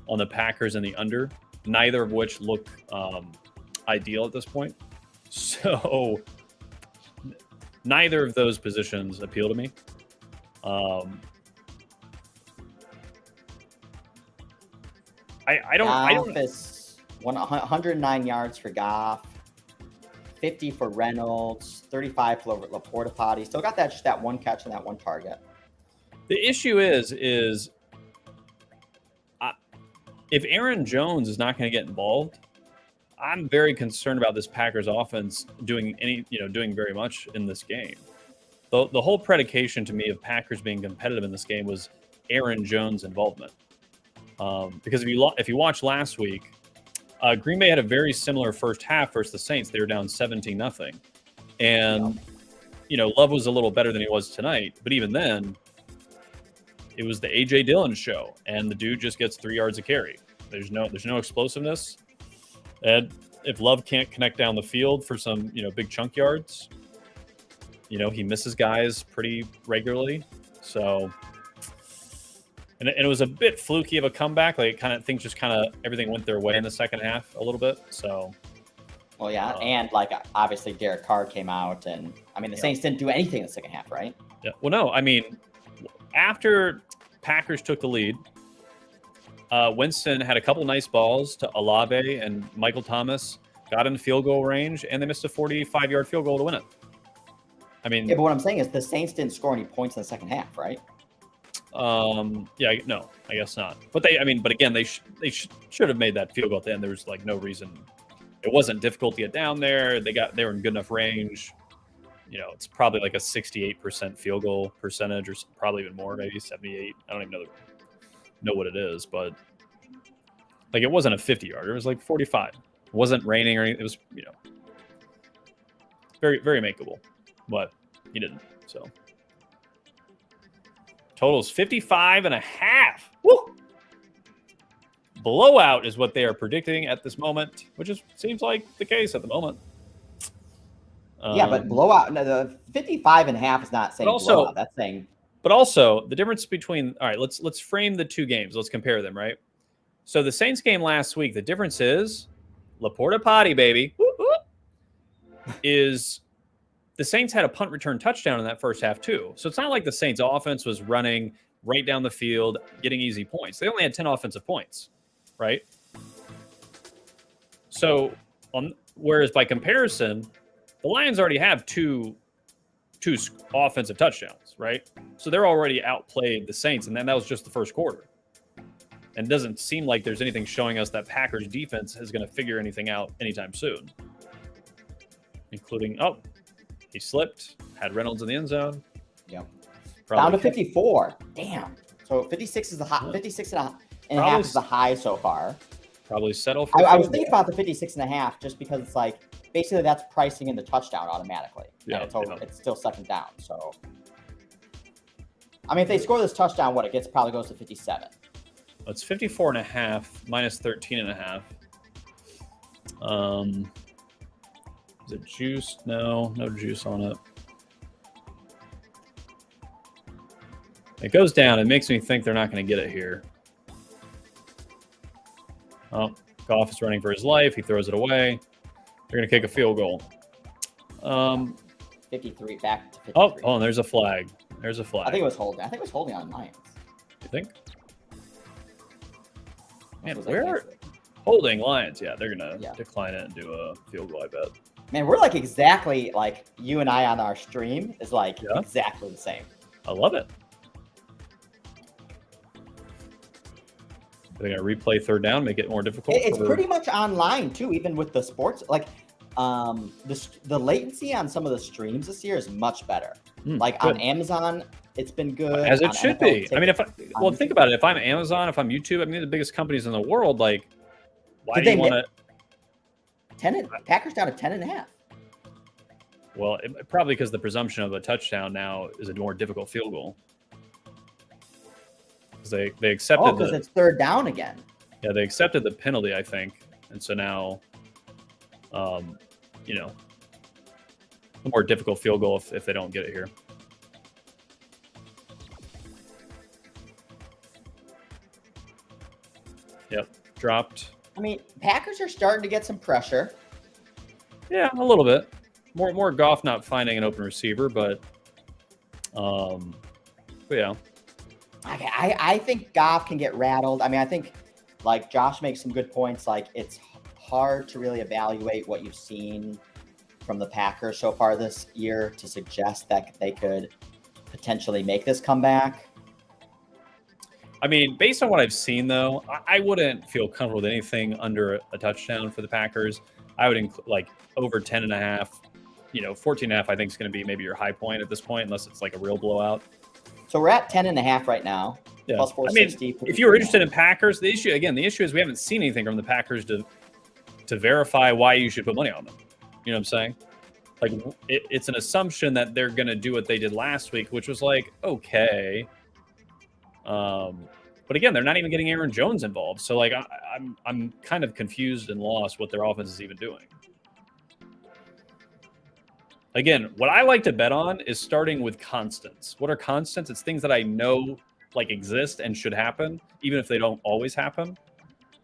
on the Packers and the under, neither of which look ideal at this point. So neither of those positions appeal to me. I don't. Goff is 109 yards for Goff, 50 for Reynolds, 35 for Laporta Potty. Still got that just that one catch and that one target. The issue is if Aaron Jones is not going to get involved, I'm very concerned about this Packers offense doing very much in this game. The whole predication to me of Packers being competitive in this game was Aaron Jones' involvement. Because if you watch last week, Green Bay had a very similar first half versus the Saints. They were down 17-0, and Love was a little better than he was tonight. But even then, it was the AJ Dillon show, and the dude just gets 3 yards a carry. There's no explosiveness. And if Love can't connect down the field for some big chunk yards, he misses guys pretty regularly. So. And it was a bit fluky of a comeback. Like everything went their way in the second half a little bit. So, well, yeah, and obviously Derek Carr came out, and the Saints didn't do anything in the second half, right? Yeah. Well, no, after Packers took the lead, Winston had a couple nice balls to Olave, and Michael Thomas got in field goal range, and they missed a 45-yard field goal to win it. Yeah, but what I'm saying is the Saints didn't score any points in the second half, right? No, I guess not. But they should have made that field goal at the end. There was no reason. It wasn't difficult to get down there. They were in good enough range. It's probably like a 68% field goal percentage, or probably even more, maybe 78. I don't even know what it is, but it wasn't a 50-yarder. It was 45. It wasn't raining or anything. It was very, very makeable, but he didn't. So. Totals 55.5. Woo! Blowout is what they are predicting at this moment, which seems like the case at the moment. Yeah, but blowout. No, the 55.5 is not saying blowout. That's saying. But also the difference between. All right, let's frame the two games. Let's compare them. Right. So the Saints game last week, the difference is Laporta Potty, baby, is. The Saints had a punt return touchdown in that first half too. So it's not like the Saints offense was running right down the field, getting easy points. They only had 10 offensive points, right? So, whereas by comparison, the Lions already have two offensive touchdowns, right? So they're already outplayed the Saints, and then that was just the first quarter. And it doesn't seem like there's anything showing us that Packers defense is going to figure anything out anytime soon, including he slipped, had Reynolds in the end zone. Yep. Down to 54. Damn. So 56 is the high. 56 and a half is the high so far. Probably settle for. I was thinking about the 56.5 just because it's basically that's pricing in the touchdown automatically. Yeah. And it's still second down. So if they score this touchdown, it probably goes to 57. It's 54.5 minus 13.5. Is it juice? No juice on it. It goes down. It makes me think they're not going to get it here. Oh, Goff is running for his life. He throws it away. They're going to kick a field goal. 53, back to 53. Oh, and there's a flag. There's a flag. I think it was holding on Lions. You think? Man, where? Holding Lions. Yeah, they're going to decline it and do a field goal, I bet. Man, we're exactly you and I on our stream is exactly the same. I love it. They're going to replay third down, make it more difficult. It's pretty much online too, even with the sports. The latency on some of the streams this year is much better. On Amazon, it's been good. As it should be. Think about it. If I'm Amazon, if I'm YouTube, the biggest companies in the world, why do you want to? Packers down to 10.5. Well, probably because the presumption of a touchdown now is a more difficult field goal. Because they accepted because it's third down again. Yeah, they accepted the penalty, I think, and so now, a more difficult field goal if they don't get it here. Yep, dropped. Packers are starting to get some pressure. Yeah, a little bit. More Goff not finding an open receiver, but yeah. I think Goff can get rattled. I mean, I think like Josh makes some good points. Like it's hard to really evaluate what you've seen from the Packers so far this year to suggest that they could potentially make this comeback. I mean, based on what I've seen, though, I wouldn't feel comfortable with anything under a touchdown for the Packers. I would like over 10.5, 14.5, I think is going to be maybe your high point at this point, unless it's like a real blowout. So we're at 10.5 right now. Yeah. Plus 460. I mean, if you were interested in Packers, the issue is we haven't seen anything from the Packers to verify why you should put money on them. You know what I'm saying? Like, it's an assumption that they're going to do what they did last week, which was like, okay. But again, they're not even getting Aaron Jones involved. So like, I'm kind of confused and lost what their offense is even doing. Again, what I like to bet on is starting with constants. What are constants? It's things that I know like exist and should happen, even if they don't always happen.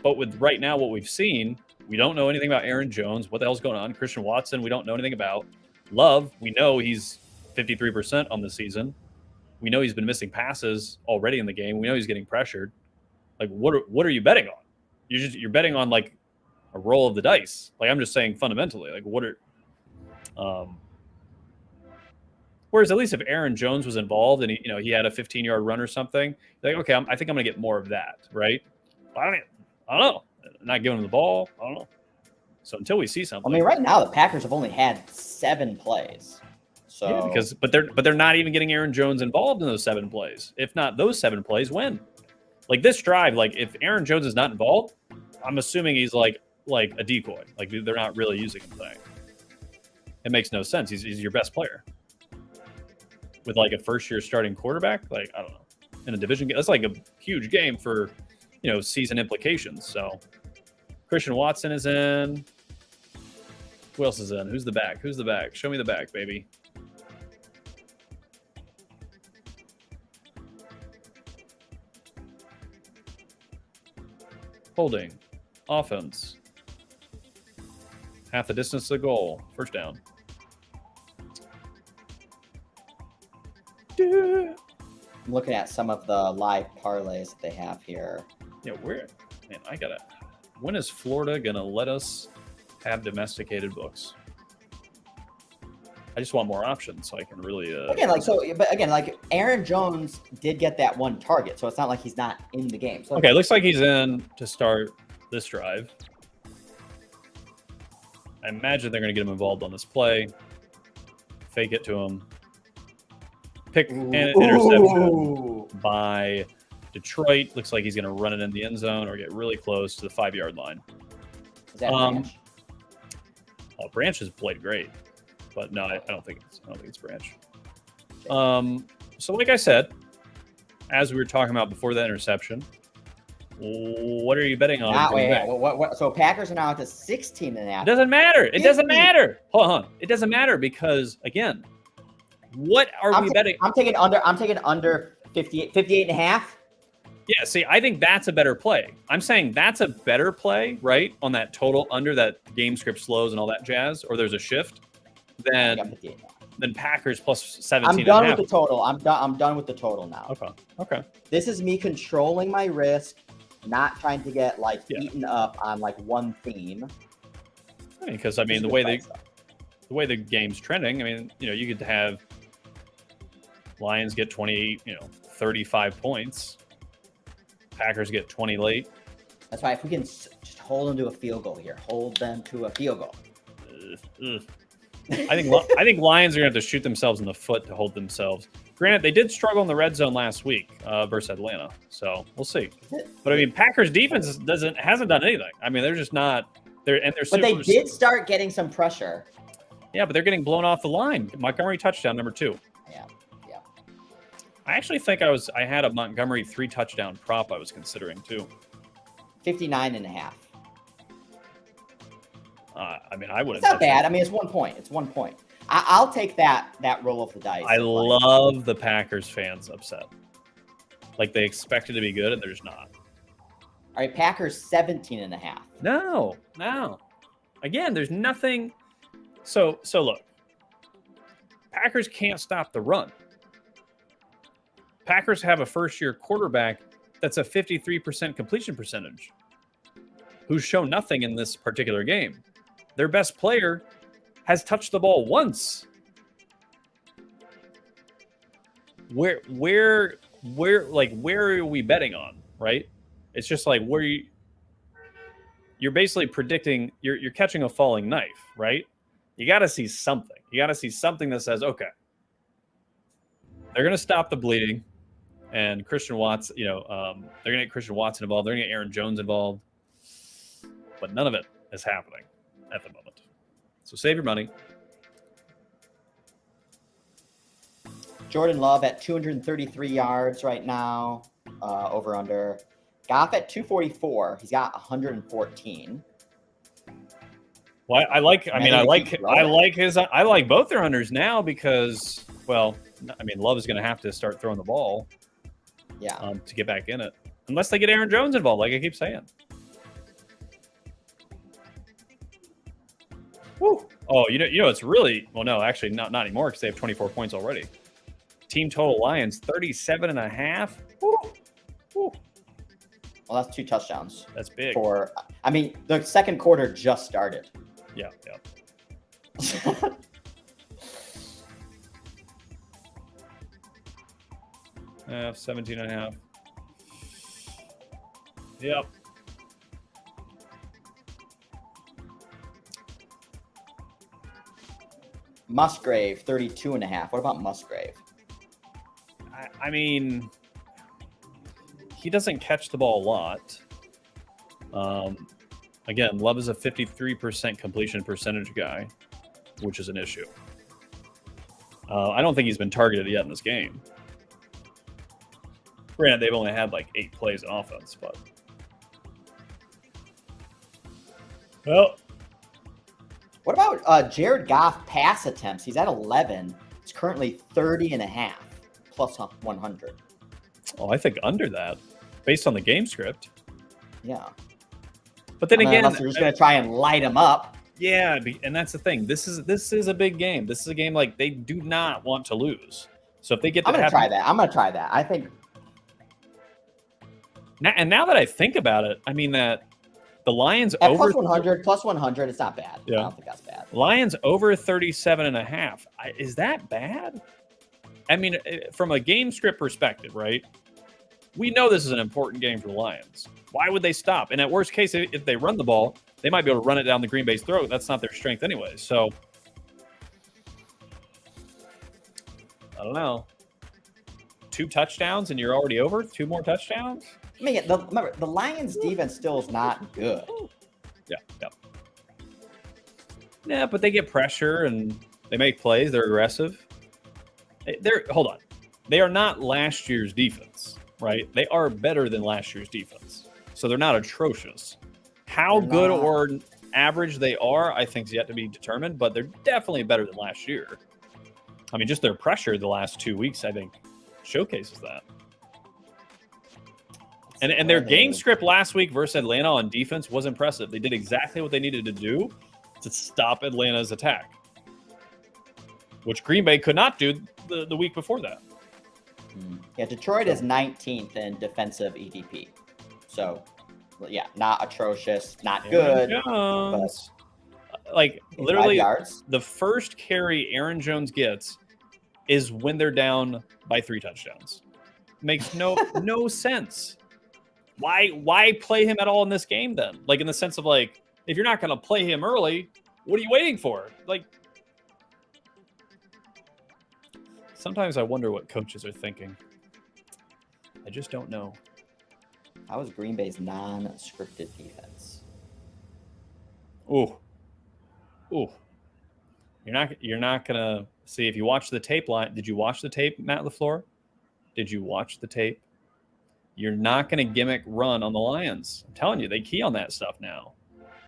But with right now, what we've seen, we don't know anything about Aaron Jones. What the hell's going on? Christian Watson, we don't know anything about. Love, we know he's 53% on the season. We know he's been missing passes already in the game. We know he's getting pressured. Like, what are you betting on? You're betting on like a roll of the dice. Like, I'm just saying fundamentally, like what are whereas at least if Aaron Jones was involved and he had a 15-yard run or something, like okay, I think I'm gonna get more of that, right? I don't know. Not giving him the ball. I don't know. So until we see something, I mean, right now the Packers have only had 7 plays. So yeah, but they're not even getting Aaron Jones involved in those 7 plays. If not those 7 plays, when? Like this drive, like if Aaron Jones is not involved, I'm assuming he's like a decoy. Like they're not really using him today. It makes no sense. He's your best player. With like a first-year starting quarterback, like I don't know, in a division game, that's like a huge game for season implications. So Christian Watson is in. Who else is in? Who's the back? Who's the back? Show me the back, baby. Holding. Offense. Half the distance to the goal. First down. I'm looking at some of the live parlays that they have here. Yeah, when is Florida gonna let us have domesticated books? I just want more options so I can really like Aaron Jones did get that 1 target, so it's not like he's not in the game. So okay, looks like he's in to start this drive. I imagine they're gonna get him involved on this play. Fake it to him. Pick an interception by Detroit. Looks like he's going to run it in the end zone or get really close to the 5-yard line. Is that Branch? Branch has played great, but no, I don't think it's Branch. So like I said, as we were talking about before that interception, what are you betting on? So Packers are now at the 16.5. It doesn't matter. It doesn't matter. Hold on. It doesn't matter because again, what are we betting? I'm taking under 58.5. Yeah, see, I think that's a better play. I'm saying that's a better play, right? On that total under that game script slows and all that jazz, or there's a shift, than Packers plus 17. I'm done with the total. I'm done with the total now. Okay. This is me controlling my risk, not trying to get eaten up on like one theme. Because I mean the way the game's trending, I mean, you could have Lions get 28, 35 points. Packers get 20 late. That's why if we can just hold them to a field goal here, hold them to a field goal. I think Lions are gonna have to shoot themselves in the foot to hold themselves. Granted, they did struggle in the red zone last week versus Atlanta, so we'll see. But I mean, Packers defense hasn't done anything. I mean, they're just not. But they did start getting some pressure. Yeah, but they're getting blown off the line. Montgomery touchdown number 2. Yeah. I actually think I had a Montgomery 3 touchdown prop I was considering too. 59.5. I mean, I wouldn't. It's not bad. I mean, it's 1 point. It's 1 point. I'll take that roll of the dice. I love the Packers fans upset. Like they expect it to be good and they're just not. All right, Packers 17.5. No. Again, there's nothing. So look, Packers can't stop the run. Packers have a first-year quarterback that's a 53% completion percentage, who's shown nothing in this particular game. Their best player has touched the ball once. Where are we betting on, right? It's just like you're basically predicting, you're catching a falling knife, right? You got to see something. You got to see something that says, okay, they're going to stop the bleeding, and Christian Watts, they're going to get Christian Watson involved. They're going to get Aaron Jones involved, but none of it is happening at the moment. So save your money. Jordan Love at 233 yards right now, over under. Goff at 244. He's got 114. Well, I like both their unders now because, well, I mean, Love is going to have to start throwing the ball, to get back in it, unless they get Aaron Jones involved, like I keep saying. Woo. Oh, it's really, well, no, actually not anymore because they have 24 points already. Team total Lions 37.5. Woo. Woo. Well, that's 2 touchdowns. That's big. The second quarter just started. Yeah. 17.5. Yep. Musgrave, 32.5. What about Musgrave? I mean, he doesn't catch the ball a lot. Again, Love is a 53% completion percentage guy, which is an issue. I don't think he's been targeted yet in this game. Granted, they've only had like 8 plays in offense, but... Well... What about Jared Goff pass attempts? He's at 11. It's currently 30.5, plus 100. Oh, I think under that, based on the game script. Yeah. But then again... Unless you're just going to try and light him up. Yeah, and that's the thing. This is a big game. This is a game like they do not want to lose. So if they get... I'm going to try that. I think... Now that I think about it, I mean that... The Lions at over plus 100, it's not bad. Yeah. I don't think that's bad. Lions over 37.5. Is that bad? I mean, from a game script perspective, right? We know this is an important game for the Lions. Why would they stop? And at worst case, if they run the ball, they might be able to run it down the Green Bay's throat. That's not their strength anyway. So, I don't know. 2 touchdowns and you're already over? 2 more touchdowns? I mean, remember, the Lions' defense still is not good. Yeah. Yeah, but they get pressure and they make plays. They're aggressive. Hold on. They are not last year's defense, right? They are better than last year's defense. So they're not atrocious. How good or average they are, I think, is yet to be determined, but they're definitely better than last year. I mean, just their pressure the last 2 weeks, I think, showcases that. And their game script last week versus Atlanta on defense was impressive. They did exactly what they needed to do to stop Atlanta's attack, which Green Bay could not do the week before that. Yeah, Detroit is 19th in defensive EDP. So, yeah, not atrocious, not good. But like, literally, the first carry Aaron Jones gets is when they're down by 3 touchdowns. Makes no sense. Why play him at all in this game then? Like, in the sense of, like, if you're not going to play him early, what are you waiting for? Like, sometimes I wonder what coaches are thinking. I just don't know. How was Green Bay's non-scripted defense? Ooh. You're not gonna see if you watch the tape line. Did you watch the tape, Matt LaFleur? Did you watch the tape? You're not going to gimmick run on the Lions. I'm telling you, they key on that stuff now.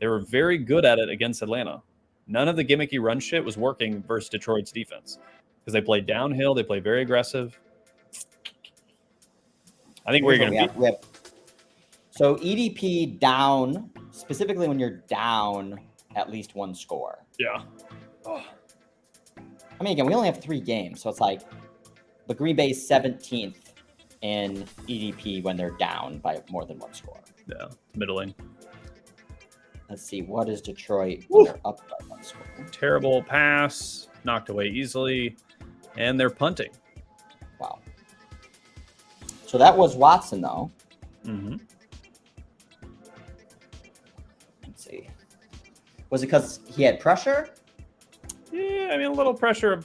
They were very good at it against Atlanta. None of the gimmicky run shit was working versus Detroit's defense because they played downhill. They played very aggressive. I think we're going to be. So EDP down, specifically when you're down at least 1 score. Yeah. Oh. I mean, again, we only have 3 games, so it's like, but Green Bay's 17th in EDP when they're down by more than 1 score. Yeah, middling. Let's see, what is Detroit when they're up by 1 score? Terrible pass, knocked away easily, and they're punting. Wow. So that was Watson, though. Mm-hmm. Let's see. Was it because he had pressure? Yeah, I mean, a little pressure.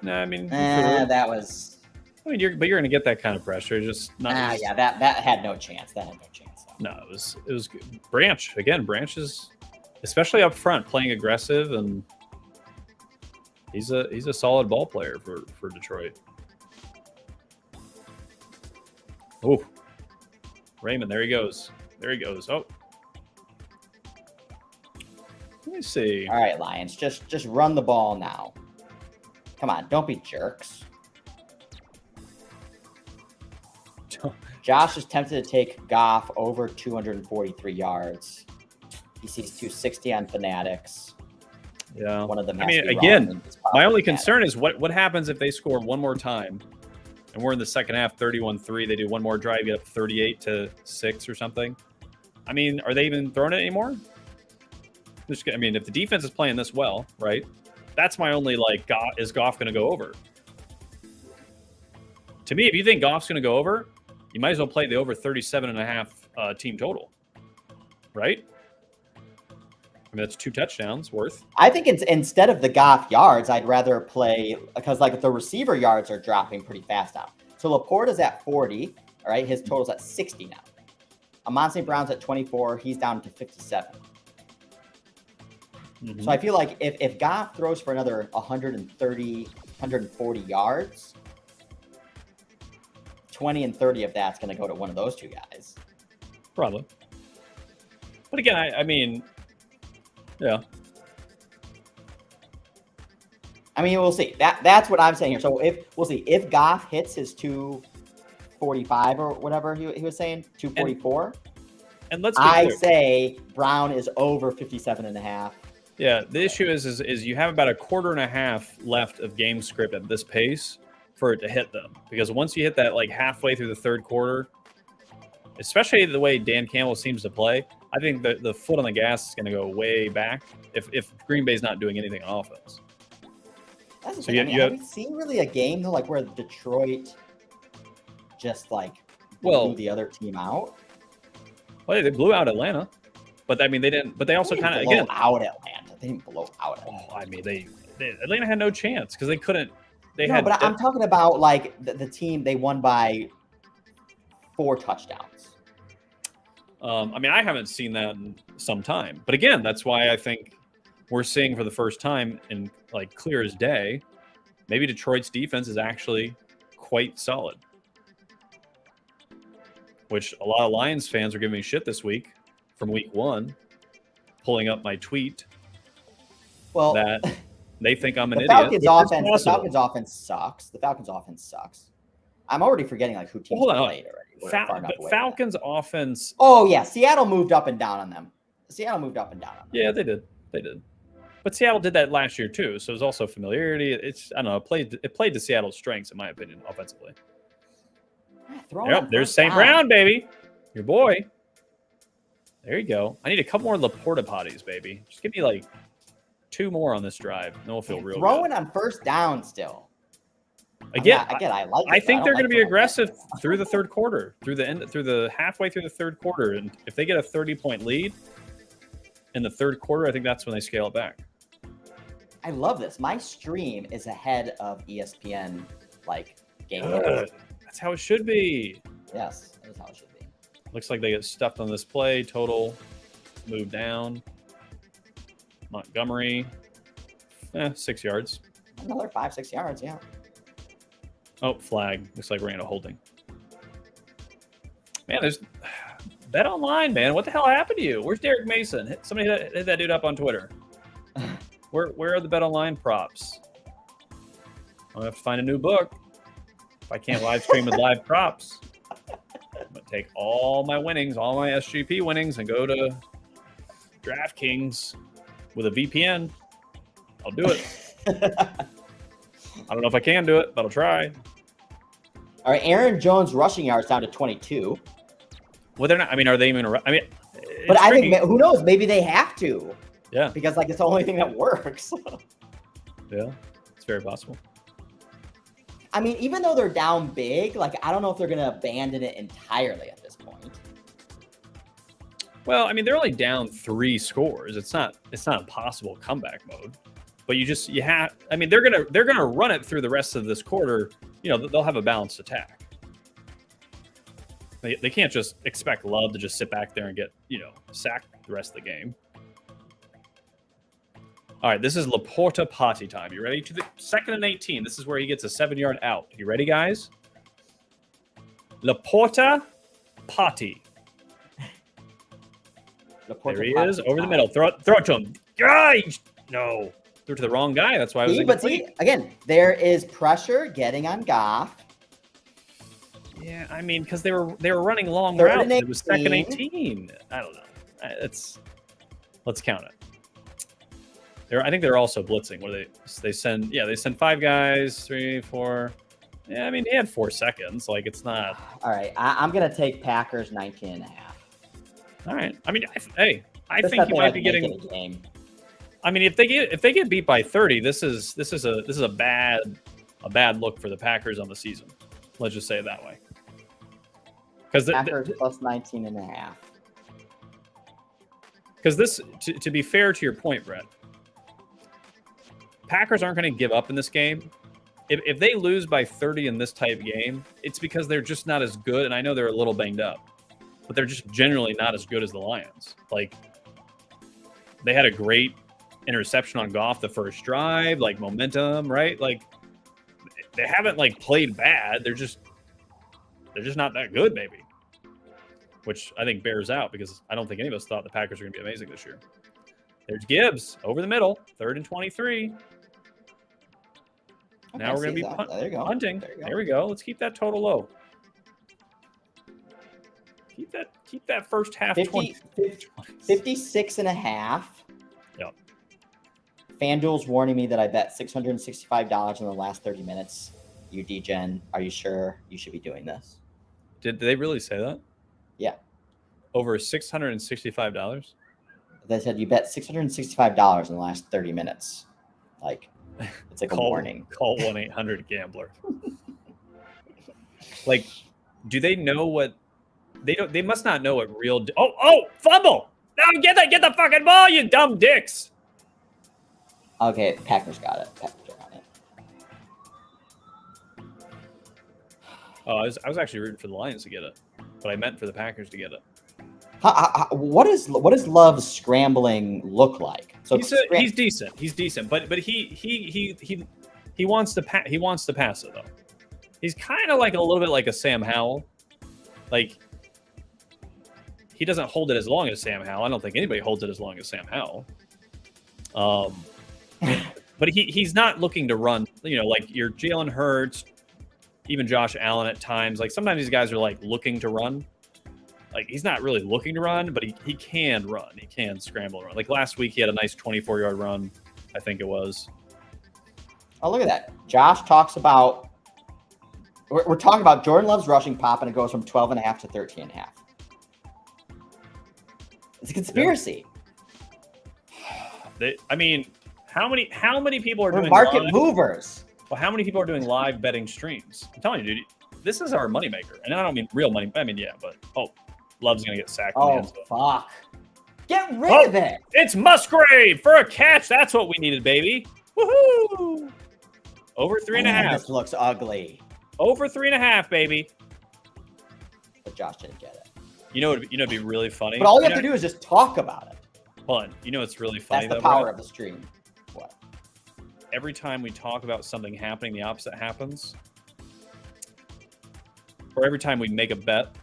Nah, I mean, that was. I mean, you're going to get that kind of pressure. Just not. Yeah, that had no chance. That had no chance. No, it was good. Branch again. Branch is, especially up front, playing aggressive, and he's a solid ball player for Detroit. Oh, Raymond, there he goes. Oh, let me see. All right, Lions, just run the ball now. Come on, don't be jerks. Josh is tempted to take Goff over 243 yards. He sees 260 on Fanatics. Yeah. One of the. I mean, again, my only concern is what happens if they score one more time, and we're in the second half, 31-3. They do one more drive, get up 38-6 or something. I mean, are they even throwing it anymore? I mean, if the defense is playing this well, right? That's my only is Goff going to go over? To me, if you think Goff's going to go over, you might as well play the over 37.5 team total, right? I mean, that's 2 touchdowns worth. I think instead of the Goff yards, I'd rather play because the receiver yards are dropping pretty fast now. So Laporte is at 40. All right, his total's at 60 now. Amon St. Brown's at 24. He's down to 57. Mm-hmm. So I feel like if Goff throws for another 130, 140 yards, 20 and 30 of that's going to go to one of those 2 guys. Probably. But again, I mean, yeah. I mean, we'll see. That's what I'm saying here. So we'll see if Goff hits his 245 or whatever he was saying, 244. And let's be clear. I say Brown is over 57.5. Yeah, the issue is you have about a quarter and a half left of game script at this pace for it to hit them. Because once you hit that halfway through the third quarter, especially the way Dan Campbell seems to play, I think the foot on the gas is going to go way back if Green Bay's not doing anything on offense. That's the thing. Have we seen really a game though, where Detroit just blew the other team out? Well, they blew out Atlanta, but I mean they didn't. But they also kind of blow out Atlanta. They didn't blow out Atlanta. Oh, I mean they Atlanta had no chance because they couldn't. I'm talking about the team they won by 4 touchdowns. I mean, I haven't seen that in some time. But again, that's why I think we're seeing for the first time in clear as day, maybe Detroit's defense is actually quite solid. Which a lot of Lions fans are giving me shit this week from week 1, pulling up my tweet that they think I'm an idiot. The Falcons offense sucks. The Falcons offense sucks. I'm already forgetting who teams played already. But Falcons offense. Oh yeah, Seattle moved up and down on them. Yeah, they did. But Seattle did that last year too, so there's also familiarity. I don't know. It played to Seattle's strengths, in my opinion, offensively. Yep, there's St. Brown, baby, your boy. There you go. I need a couple more Laporta potties, baby. Just give me 2 more on this drive, and we'll feel real throwing good. on first down still. Again, I like it. I think they're going to be aggressive through the third quarter, through the halfway through the third quarter, and if they get a 30-point lead in the third quarter, I think that's when they scale it back. I love this. My stream is ahead of ESPN game. That's how it should be. Yes, that is how it should be. Looks like they get stuffed on this play. Total move down. Montgomery, 6 yards. Another 5-6 yards, yeah. Oh, flag. Looks like we're in a holding. Man, there's Bet Online, man. What the hell happened to you? Where's Derek Mason? Somebody hit that dude up on Twitter. Where are the Bet Online props? I'll have to find a new book. If I can't live stream with live props, I'm going to take all my winnings, all my SGP winnings, and go to DraftKings with a VPN. I'll do it. I don't know if I can do it, but I'll try. All right, Aaron Jones rushing yards down to 22. Well, they're not. I mean, are they even? I mean, But I think who knows? Maybe they have to. Yeah. Because like it's the only thing that works. Yeah, it's very possible. I mean, even though they're down big, like I don't know if they're gonna abandon it entirely at this point. Well, I mean, they're only down 3 scores. It's not impossible comeback mode. But you have. I mean, they're gonna run it through the rest of this quarter. You know, they'll have a balanced attack. They can't just expect Love to just sit back there and get, sacked the rest of the game. All right, this is Laporta potty time. You ready? To the 2nd and 18. This is where he gets a 7-yard out. You ready, guys? Laporta potty. There he is, over the middle. Throw it to him. Guys! No. Threw it to the wrong guy. That's why I was again, there is pressure getting on Goff. Yeah, I mean, because they were running long routes. It was 2nd and 18. I don't know. Let's count it. I think they're also blitzing. Where they send 5 guys, 3, 4. Yeah, I mean, he had 4 seconds. Like, it's not. All right, I'm gonna take Packers 19.5. All right. I mean, I think you might be getting a game. I mean, if they get beat by 30, this is a bad look for the Packers on the season. Let's just say it that way. Because Packers plus 19.5. Because this, to be fair to your point, Brett, Packers aren't going to give up in this game. If they lose by 30 in this type of game, it's because they're just not as good. And I know they're a little banged up, but they're just generally not as good as the Lions. Like, they had a great interception on Goff the first drive, like momentum, right? Like, they haven't like played bad. They're just not that good, maybe. Which I think bears out because I don't think any of us thought the Packers were going to be amazing this year. There's Gibbs over the middle, 3rd and 23. Okay, now we're going to be punting. There we go. Let's keep that total low. Keep that first half 56.5. Yep. FanDuel's warning me that I bet $665 in the last 30 minutes. You DGen, are you sure you should be doing this? Did they really say that? Yeah. Over $665? They said you bet $665 in the last 30 minutes. Like, it's like a warning. Call 1-800-GAMBLER. Like, do they know what they don't? They must not know what real. Fumble! No, get the fucking ball, you dumb dicks. Okay, Packers got it. Packers are on it. Oh, I was actually rooting for the Lions to get it, but I meant for the Packers to get it. What does Love's scrambling look like? So he's decent. He's decent, but he wants to pass it though. He's kind of like a little bit like a Sam Howell. Like, he doesn't hold it as long as Sam Howell. I don't think anybody holds it as long as Sam Howell. But he's not looking to run. Like your Jalen Hurts, even Josh Allen at times. Like sometimes these guys are like looking to run. Like he's not really looking to run, but he can run. He can scramble and run. Like last week, he had a nice 24-yard run, I think it was. Oh, look at that. Josh talks about. We're talking about Jordan Love's rushing pop, and it goes from 12.5 to 13.5. It's a conspiracy. I mean, how many people are doing market live? Movers? Well, how many people are doing live betting streams? I'm telling you, dude, this is our moneymaker. And I don't mean real money. I mean, yeah, but Love's gonna get sacked. Oh, fuck! Get rid of it. It's Musgrave for a catch. That's what we needed, baby. Woohoo! Over 3.5. This looks ugly. Over 3.5, baby. But Josh didn't get it. It'd be really funny. But all you have to do is just talk about it. Hold on. It's really funny. That's the power of the stream. What? Every time we talk about something happening, the opposite happens. Or every time we make a bet,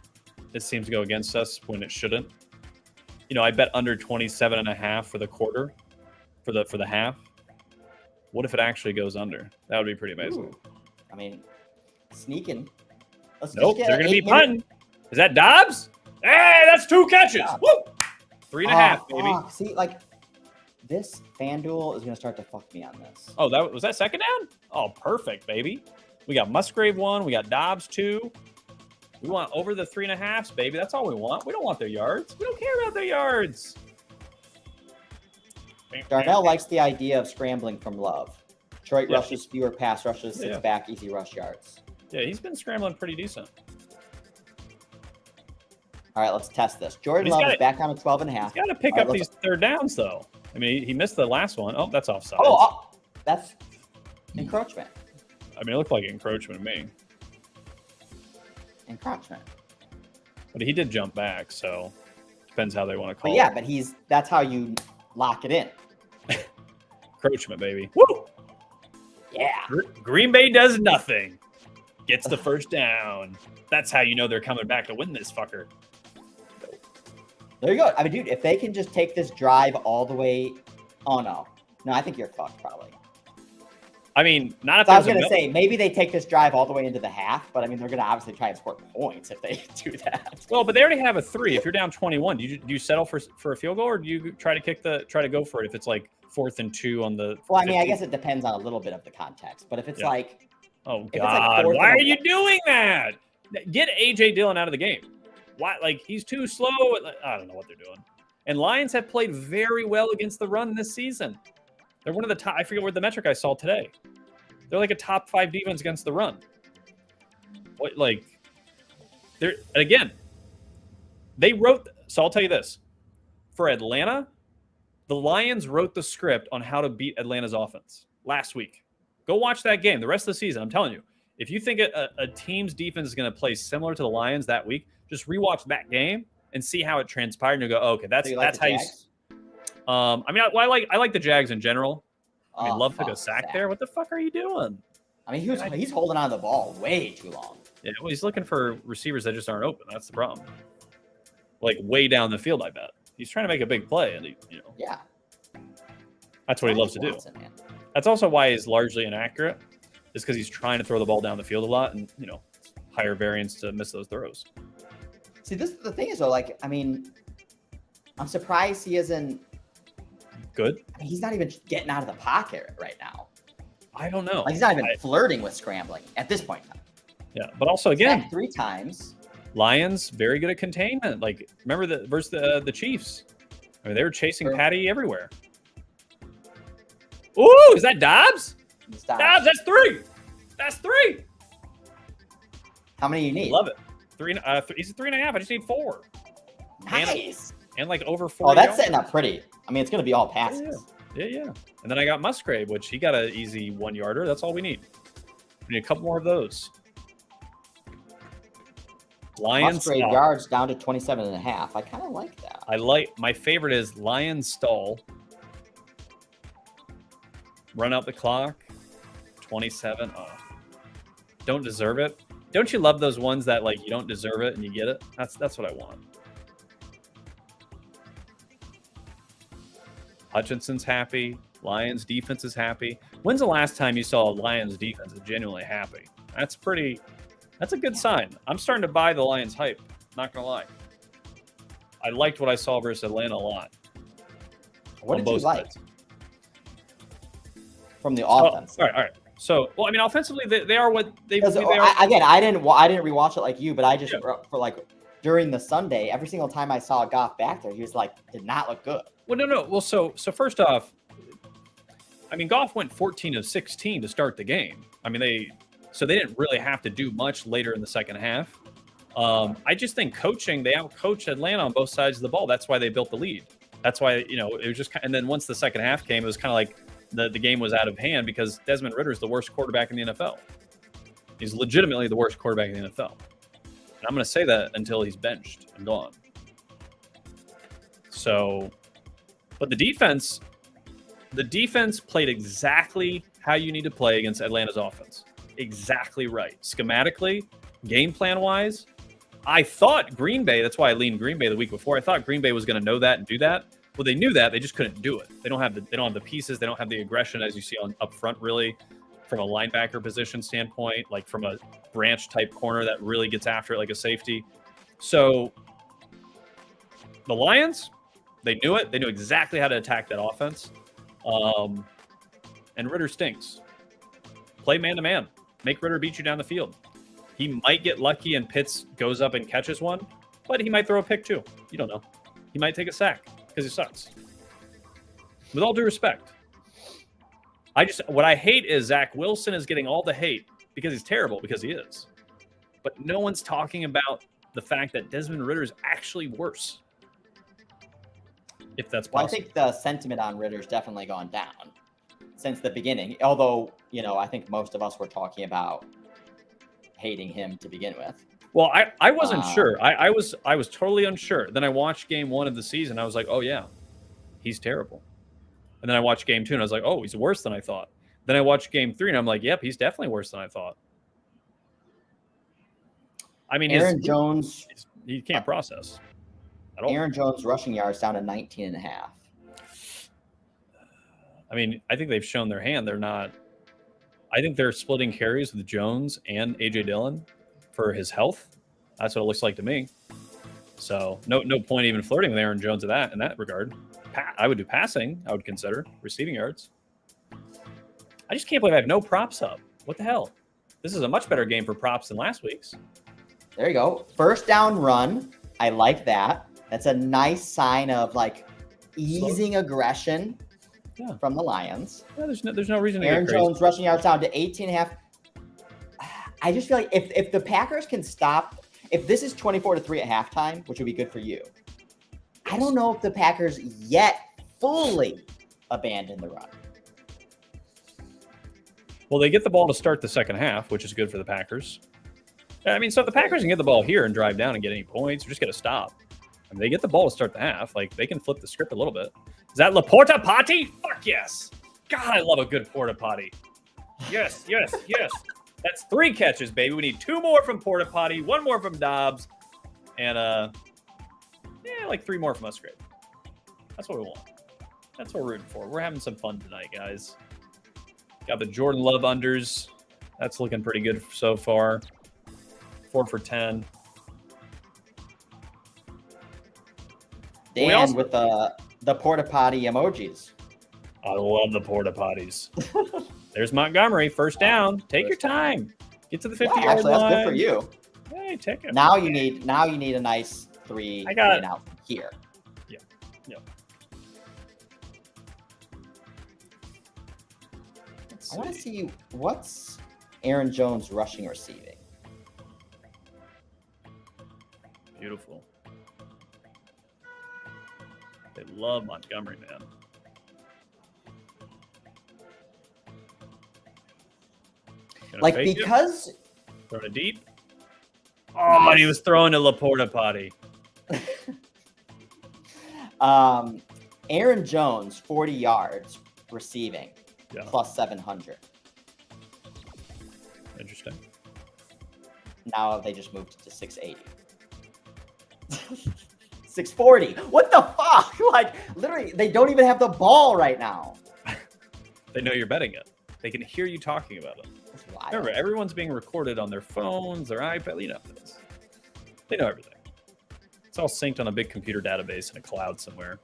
it seems to go against us when it shouldn't. I bet under 27.5 for the quarter, for the half. What if it actually goes under? That would be pretty amazing. Ooh. I mean, sneaking. Nope, they're going to be punting. Is that Dobbs? Hey, that's 2 catches. Woo! 3.5, baby. See, like, this FanDuel is going to start to fuck me on this. Oh, that was that second down? Oh, perfect, baby. We got Musgrave 1. We got Dobbs 2. We want over the 3.5s, baby. That's all we want. We don't want their yards. We don't care about their yards. Darnell likes the idea of scrambling from Love. Detroit Yeah. rushes fewer pass rushes, sits back, easy rush yards. Yeah, he's been scrambling pretty decent. All right, let's test this. Jordan He's Love gotta- is back down to 12.5. He's got to pick All right, up these third downs, though. I mean, he missed the last one. Oh, that's offside. Oh, that's encroachment. I mean, it looked like encroachment to me. Encroachment. But he did jump back, so depends how they want to call But yeah, it. but that's how you lock it in. Encroachment, baby. Woo! Yeah. Green Bay does nothing. Gets the first down. That's how you know they're coming back to win this fucker. There you go. I mean, dude, if they can just take this drive all the way. Oh, no. No, I think you're fucked, probably. I mean, not if So I was there's going to say, maybe they take this drive all the way into the half, but I mean, they're going to obviously try and score points if they do that. Well, but they already have a 3. If you're down 21, do you settle for a field goal, or do you try to go for it if it's like 4th and 2 on the? Well, I mean, 50? I guess it depends on a little bit of the context, but if it's like, oh it's like God, 4th why and are you doing that? Get AJ Dillon out of the game. Why? Like, he's too slow. I don't know what they're doing. And Lions have played very well against the run this season. They're one of the top. I forget what the metric I saw today. They're like a top 5 defense against the run. What, like, they're again. They wrote. So I'll tell you this: for Atlanta, the Lions wrote the script on how to beat Atlanta's offense last week. Go watch that game. The rest of the season, I'm telling you, if you think a team's defense is going to play similar to the Lions that week, just rewatch that game and see how it transpired, and you go, oh, okay, that's how Jags? you. I mean, I like the Jags in general. I mean, Love took a fuck sack there. What the fuck are you doing? I mean, he's holding on to the ball way too long. Yeah, well, he's looking for receivers that just aren't open. That's the problem. Like way down the field, I bet. He's trying to make a big play, and Yeah. that's what he loves to do. Watson, man. That's also why he's largely inaccurate, is because he's trying to throw the ball down the field a lot, and higher variance to miss those throws. See, the thing is though, like, I mean, I'm surprised he isn't Good. I mean, he's not even getting out of the pocket right now. I don't know. Like, he's not even flirting with scrambling at this point in time. Yeah, but also again, 3 times. Lions very good at containment. Like, remember versus the Chiefs. I mean, they were chasing Patty everywhere. Ooh, is that Dobbs? Dobbs, that's 3. That's 3. How many you need? Love it. 3. He's a 3.5. I just need 4. Nice. And like over 4. Oh, that's setting up pretty. I mean, it's going to be all passes. Yeah. And then I got Musgrave, which he got an easy 1-yarder. That's all we need. We need a couple more of those. Lions Musgrave yards down to 27.5. I kind of like that. My favorite is Lions stall. Run out the clock. 27. Oh. Don't deserve it. Don't you love those ones that like you don't deserve it and you get it? That's what I want. Hutchinson's happy. Lions defense is happy. When's the last time you saw a Lions defense is genuinely happy? That's a good sign. I'm starting to buy the Lions hype. Not gonna lie. I liked what I saw versus Atlanta a lot. What did you like sides. from the offense? All right. So, well, I mean, offensively, they are what they are. Again, I didn't rewatch it like you, but I just for like during the Sunday, every single time I saw Goff back there, he was like, did not look good. Well, no. Well, so first off, I mean, Goff went 14 of 16 to start the game. I mean, they didn't really have to do much later in the second half. I just think coaching, they outcoached Atlanta on both sides of the ball. That's why they built the lead. That's why, it was just, and then once the second half came, it was kind of like the game was out of hand because Desmond Ridder is the worst quarterback in the NFL. He's legitimately the worst quarterback in the NFL. And I'm going to say that until he's benched and gone. So, but the defense played exactly how you need to play against Atlanta's offense. Exactly right. Schematically, game plan wise, I thought Green Bay, that's why I leaned Green Bay the week before. I thought Green Bay was going to know that and do that. Well, they knew that, they just couldn't do it. They don't have the pieces, they don't have the aggression as you see on up front really from a linebacker position standpoint, like from a branch type corner that really gets after it like a safety. So the Lions, they knew it. They knew exactly how to attack that offense. And Ritter stinks. Play man-to-man. Make Ritter beat you down the field. He might get lucky and Pitts goes up and catches one, but he might throw a pick too. You don't know. He might take a sack because he sucks. With all due respect. What I hate is Zach Wilson is getting all the hate because he's terrible, because he is. But no one's talking about the fact that Desmond Ritter is actually worse. If that's possible. Well, I think the sentiment on Ritter's definitely gone down since the beginning. Although, I think most of us were talking about hating him to begin with. Well, I wasn't sure. I was totally unsure. Then I watched game 1 of the season. I was like, oh yeah, he's terrible. And then I watched game 2 and I was like, oh, he's worse than I thought. Then I watched game 3 and I'm like, yep, he's definitely worse than I thought. I mean, Aaron Jones, he can't process at all. Aaron Jones rushing yards down to 19.5. I mean, I think they've shown their hand. They're not. I think they're splitting carries with Jones and AJ Dillon for his health. That's what it looks like to me. So no point even flirting with Aaron Jones in that regard. I would do passing. I would consider receiving yards. I just can't believe I have no props up. What the hell? This is a much better game for props than last week's. There you go. First down run. I like that. That's a nice sign of easing aggression from the Lions. Yeah, there's no reason to Aaron get crazy. Jones rushing yards down to 18.5. I just feel like if the Packers can stop, if this is 24-3 at halftime, which would be good for you, I don't know if the Packers yet fully abandon the run. Well, they get the ball to start the second half, which is good for the Packers. I mean, so if the Packers can get the ball here and drive down and get any points, or just get a stop. I mean, they get the ball to start the half. They can flip the script a little bit. Is that Laporta Potty? Fuck yes. God, I love a good Porta Potty. Yes. That's 3 catches, baby. We need 2 more from Porta Potty, 1 more from Dobbs, and 3 more from Musgrave. That's what we want. That's what we're rooting for. We're having some fun tonight, guys. Got the Jordan Love unders. That's looking pretty good so far. 4 for 10. Dan with the porta potty emojis. I love the porta potties. There's Montgomery, first down. Take your time. Get to the 50-yard line. Actually, that's good for you. Hey, take it. Now you need a nice 3 out here. Yeah. I want to see what's Aaron Jones rushing or receiving. Beautiful. They love Montgomery, man. Because throwing it deep. Oh, and he was throwing to Laporta Potty. Aaron Jones 40 yards receiving plus 700. Interesting. Now they just moved it to 680. 640. What the fuck? Literally, they don't even have the ball right now. They know you're betting it. They can hear you talking about it. Remember, everyone's being recorded on their phones, their iPad. You know this. They know everything. It's all synced on a big computer database in a cloud somewhere.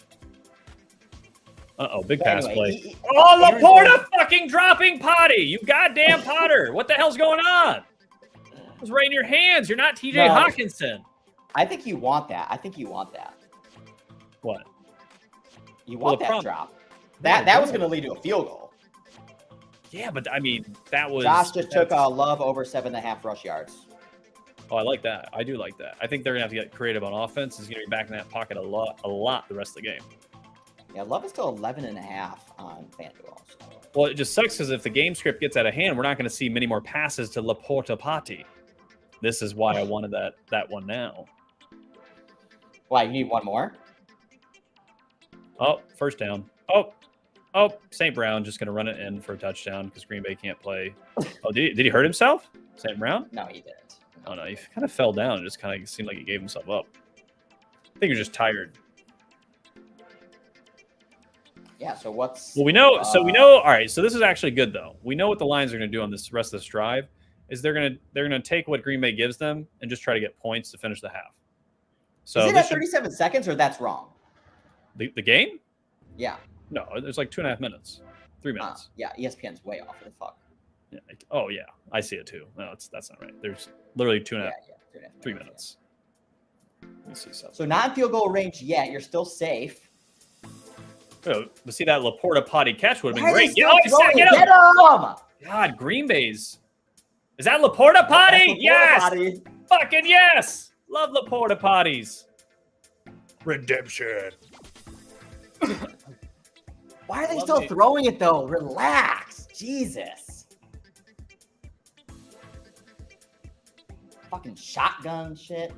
Big pass play. Laporta fucking dropping Potty. You goddamn Potter. What the hell's going on? It was right in your hands. You're not TJ Hawkinson. I think you want that. What? You want that drop. That was going to lead to a field goal. Yeah, but I mean, that was... Josh just took Love over 7.5 rush yards. Oh, I like that. I do like that. I think they're going to have to get creative on offense. He's going to be back in that pocket a lot the rest of the game. Yeah, Love is still 11.5 on FanDuel. So. Well, it just sucks because if the game script gets out of hand, we're not going to see many more passes to Laporta Potty. This is why I wanted that one now. Why, you need one more? Oh, first down. Oh, St. Brown just going to run it in for a touchdown because Green Bay can't play. Oh, did he hurt himself? St. Brown? No, he didn't. Oh, no, he kind of fell down. It just kind of seemed like he gave himself up. I think he was just tired. Yeah, so what's... Well, we know. So we know. All right, so this is actually good, though. We know what the Lions are going to do on this rest of this drive. Is they're gonna take what Green Bay gives them and just try to get points to finish the half. So is it at 37 seconds or that's wrong? The game? Yeah. No, there's like 2.5 minutes, 3 minutes. Yeah, ESPN's way off. What the fuck? Yeah. Oh yeah, I see it too. No, that's not right. There's literally 2.5, Yeah, 3 minutes. Let me see something. So not in field goal range yet. You're still safe. Oh, to see that Laporta potty catch would have Why been are they great. still Oh, throwing get it? him! Get him! God, Green Bay's. Is that Laporta potty? That's Laporta Yes! potty. Fucking yes! Love Laporta potties. Redemption. Why are they Love still it. throwing it though? Relax. Jesus. Fucking shotgun shit.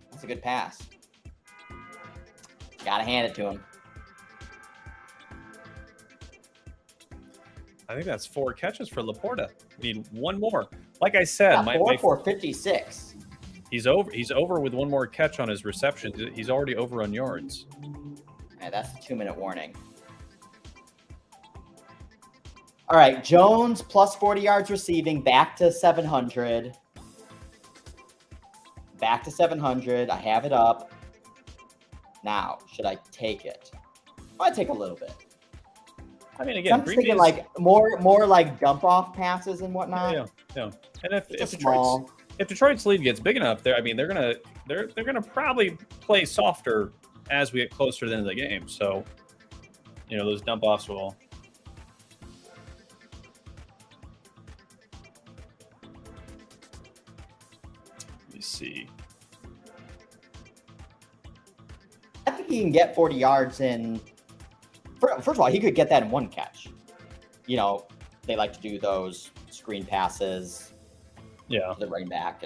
That's a good pass. Gotta hand it to him. I think that's 4 catches for Laporta. Need one more. Like I said, Yeah, 4 for 56. he's over with one more catch on his reception. He's already over on yards. Yeah, that's a 2-minute warning. All right, Jones plus 40 yards receiving, back to 700. Back to 700. I have it up. Now, should I take it? I'll take a little bit. I mean, again, I'm just thinking like more like dump off passes and whatnot. Yeah. And if It's Detroit's lead gets big enough, they're gonna probably play softer as we get closer to the end of the game. So, those dump offs will. Let me see. I think he can get 40 yards in. First of all, he could get that in one catch. They like to do those screen passes. Yeah. To the running back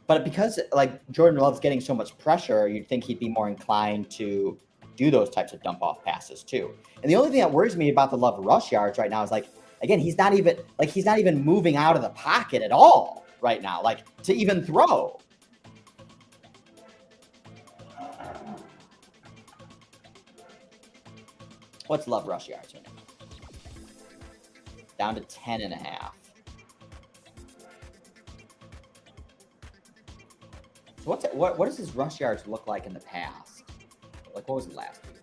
but because like Jordan Love's getting so much pressure, you'd think he'd be more inclined to do those types of dump off passes too. And the only thing that worries me about the Love rush yards right now is like, again, he's not even moving out of the pocket at all right now, like to even throw. What's Love rush yards right now? Down to 10.5. So what does his rush yards look like in the past? Like what was it last week?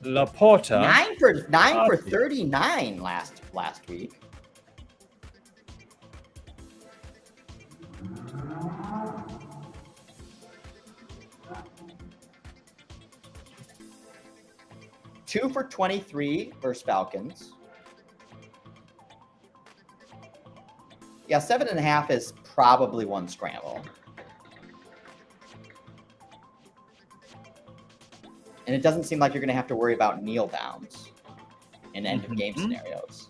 Laporta. 9 for 39 last week. Two for 23 versus Falcons. Yeah, 7.5 is probably one scramble. And it doesn't seem like you're going to have to worry about kneel downs in end of game scenarios.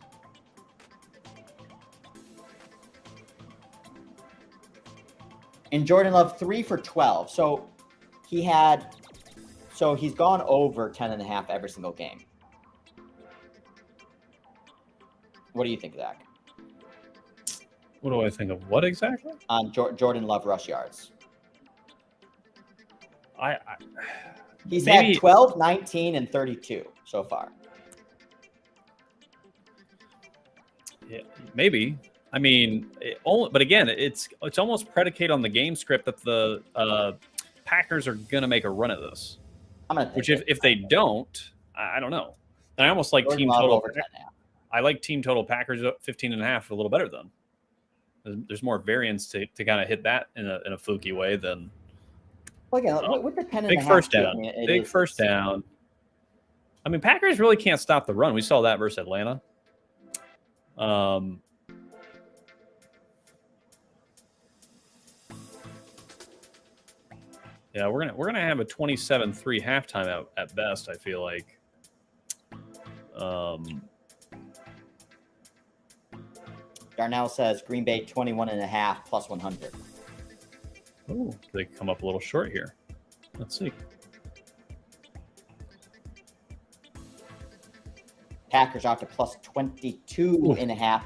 And Jordan Love 3 for 12. So he's gone over 10.5 every single game. What do you think, Zach? What do I think of what exactly? Jordan Love rush yards. He's maybe, had 12, 19, and 32 so far. Yeah, maybe. I mean, but again, it's almost predicated on the game script that the Packers are going to make a run at this. Which if they don't, I don't know. And I almost like team total. I like team total Packers 15.5 a little better than. There's more variance to kind of hit that in a fluky way than. Well, again, with the 10.5. Big first down. Big first down. I mean, Packers really can't stop the run. We saw that versus Atlanta. Yeah, we're gonna have a 27-3 halftime at best. I feel like. Darnell says Green Bay 21.5 plus 100. Oh, they come up a little short here. Let's see. Packers out to plus 22.5.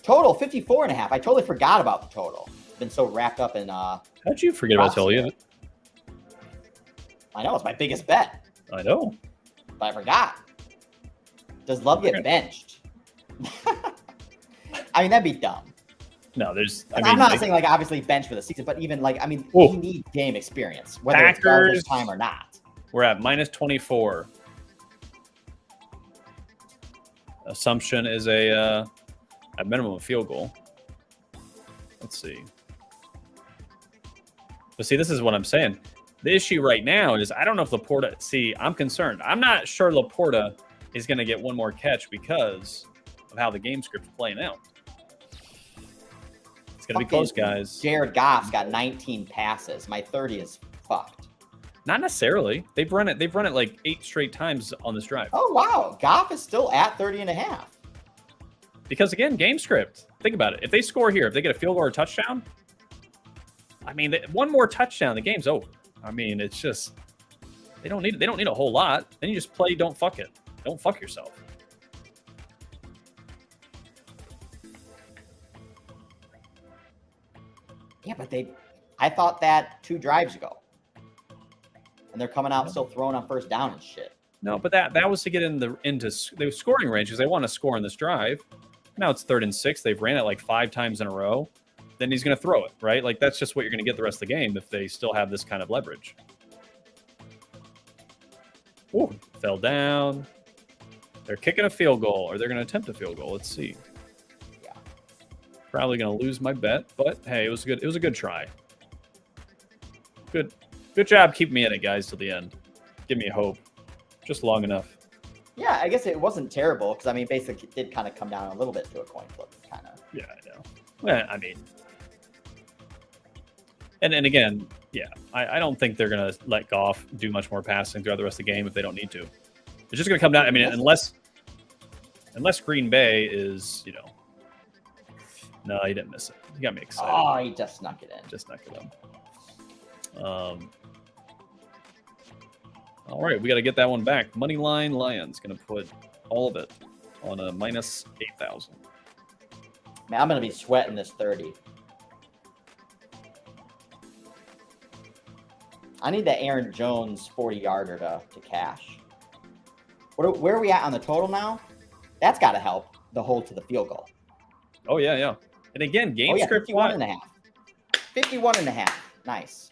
Total 54.5. I totally forgot about the total. Been so wrapped up in. How'd you forget about Tully? I know, it's my biggest bet. I know. But I forgot. Does Love get benched? I mean, that'd be dumb. No, there's. I And mean, I'm not saying like obviously bench for the season, but even like he needs game experience, whether it's garbage time or not. We're at -24. Assumption is a at minimum a field goal. Let's see. But see, this is what I'm saying. The issue right now is I don't know if Laporta. See, I'm concerned. I'm not sure Laporta is going to get one more catch because of how the game script's playing out. It's going to be close, guys. Jared Goff's got 19 passes. My 30 is fucked. Not necessarily. They've run it like 8 straight times on this drive. Oh, wow. Goff is still at 30.5. Because, again, game script. Think about it. If they score here, if they get a field goal or a touchdown, I mean, one more touchdown, the game's over. I mean, it's just they don't need a whole lot. Then you just play don't fuck it. Don't fuck yourself. Yeah, but I thought that 2 drives ago. And they're coming out still throwing on first down and shit. No, but that was to get into the scoring range because they want to score in this drive. Now it's 3rd and 6. They've ran it like 5 times in a row. Then he's going to throw it, right? Like that's just what you're going to get the rest of the game if they still have this kind of leverage. Ooh, fell down. They're kicking a field goal, or they're going to attempt a field goal. Let's see. Yeah. Probably going to lose my bet, but hey, it was good. It was a good try. Good job keeping me in it, guys, till the end. Give me hope. Just long enough. Yeah, I guess it wasn't terrible because I mean, basically, it did kind of come down a little bit to a coin flip, kind of. Yeah, I know. Well, I mean, and again, yeah, I don't think they're gonna let Goff do much more passing throughout the rest of the game if they don't need to. It's just gonna come down. I mean, unless Green Bay is, no, he didn't miss it. He got me excited. Oh, he just snuck it in. Just snuck it in. All right, we got to get that one back. Moneyline Lions gonna put all of it on a -8,000. Man, I'm gonna be sweating this 30. I need the Aaron Jones 40-yarder to cash. Where are we at on the total now? That's got to help the hold to the field goal. Oh yeah. And again, game script 51.5. 51.5. Nice.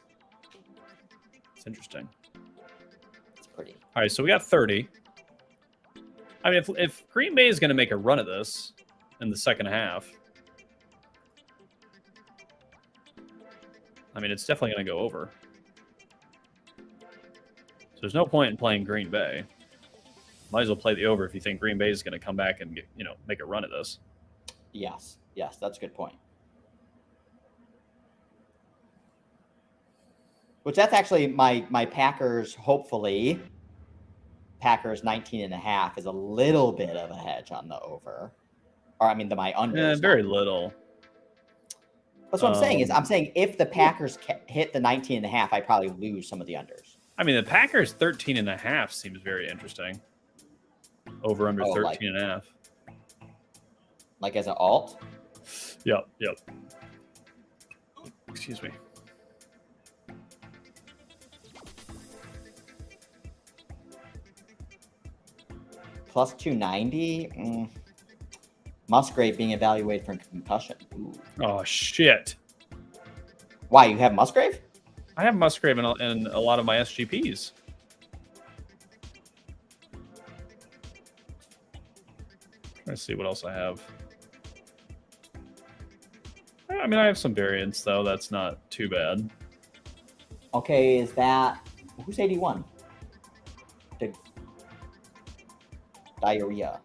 It's interesting. It's pretty. All right, so we got 30. I mean, if Green Bay is going to make a run of this in the second half, I mean, it's definitely going to go over. So there's no point in playing Green Bay. Might as well play the over if you think Green Bay is going to come back and make a run of this. Yes, that's a good point. Which that's actually my Packers, hopefully. Packers 19.5 is a little bit of a hedge on the over. Or I mean my under. Yeah, very little. That's what I'm saying is I'm saying if the Packers hit the 19.5, I probably lose some of the unders. I mean, the Packers 13.5 seems very interesting. Over under 13.5. Like as an alt? Yep. Excuse me. Plus 290? Musgrave being evaluated for concussion. Ooh. Oh, shit. Why, you have Musgrave? I have Musgrave in a lot of my SGPs. Trying to see what else I have. I mean, I have some variants, though. That's not too bad. Okay, is that... Who's 81? Diarrhea.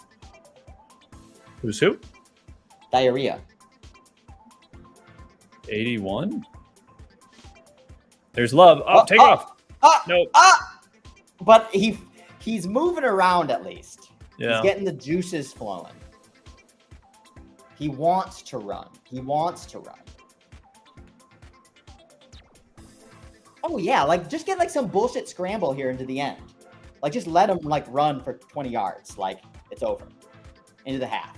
Who's who? Diarrhea. 81? There's love. Oh, take off. Nope. But he's moving around at least. Yeah. He's getting the juices flowing. He wants to run. Oh, yeah. Like, just get, like, some bullshit scramble here into the end. Like, just let him, like, run for 20 yards. Like, it's over. Into the half.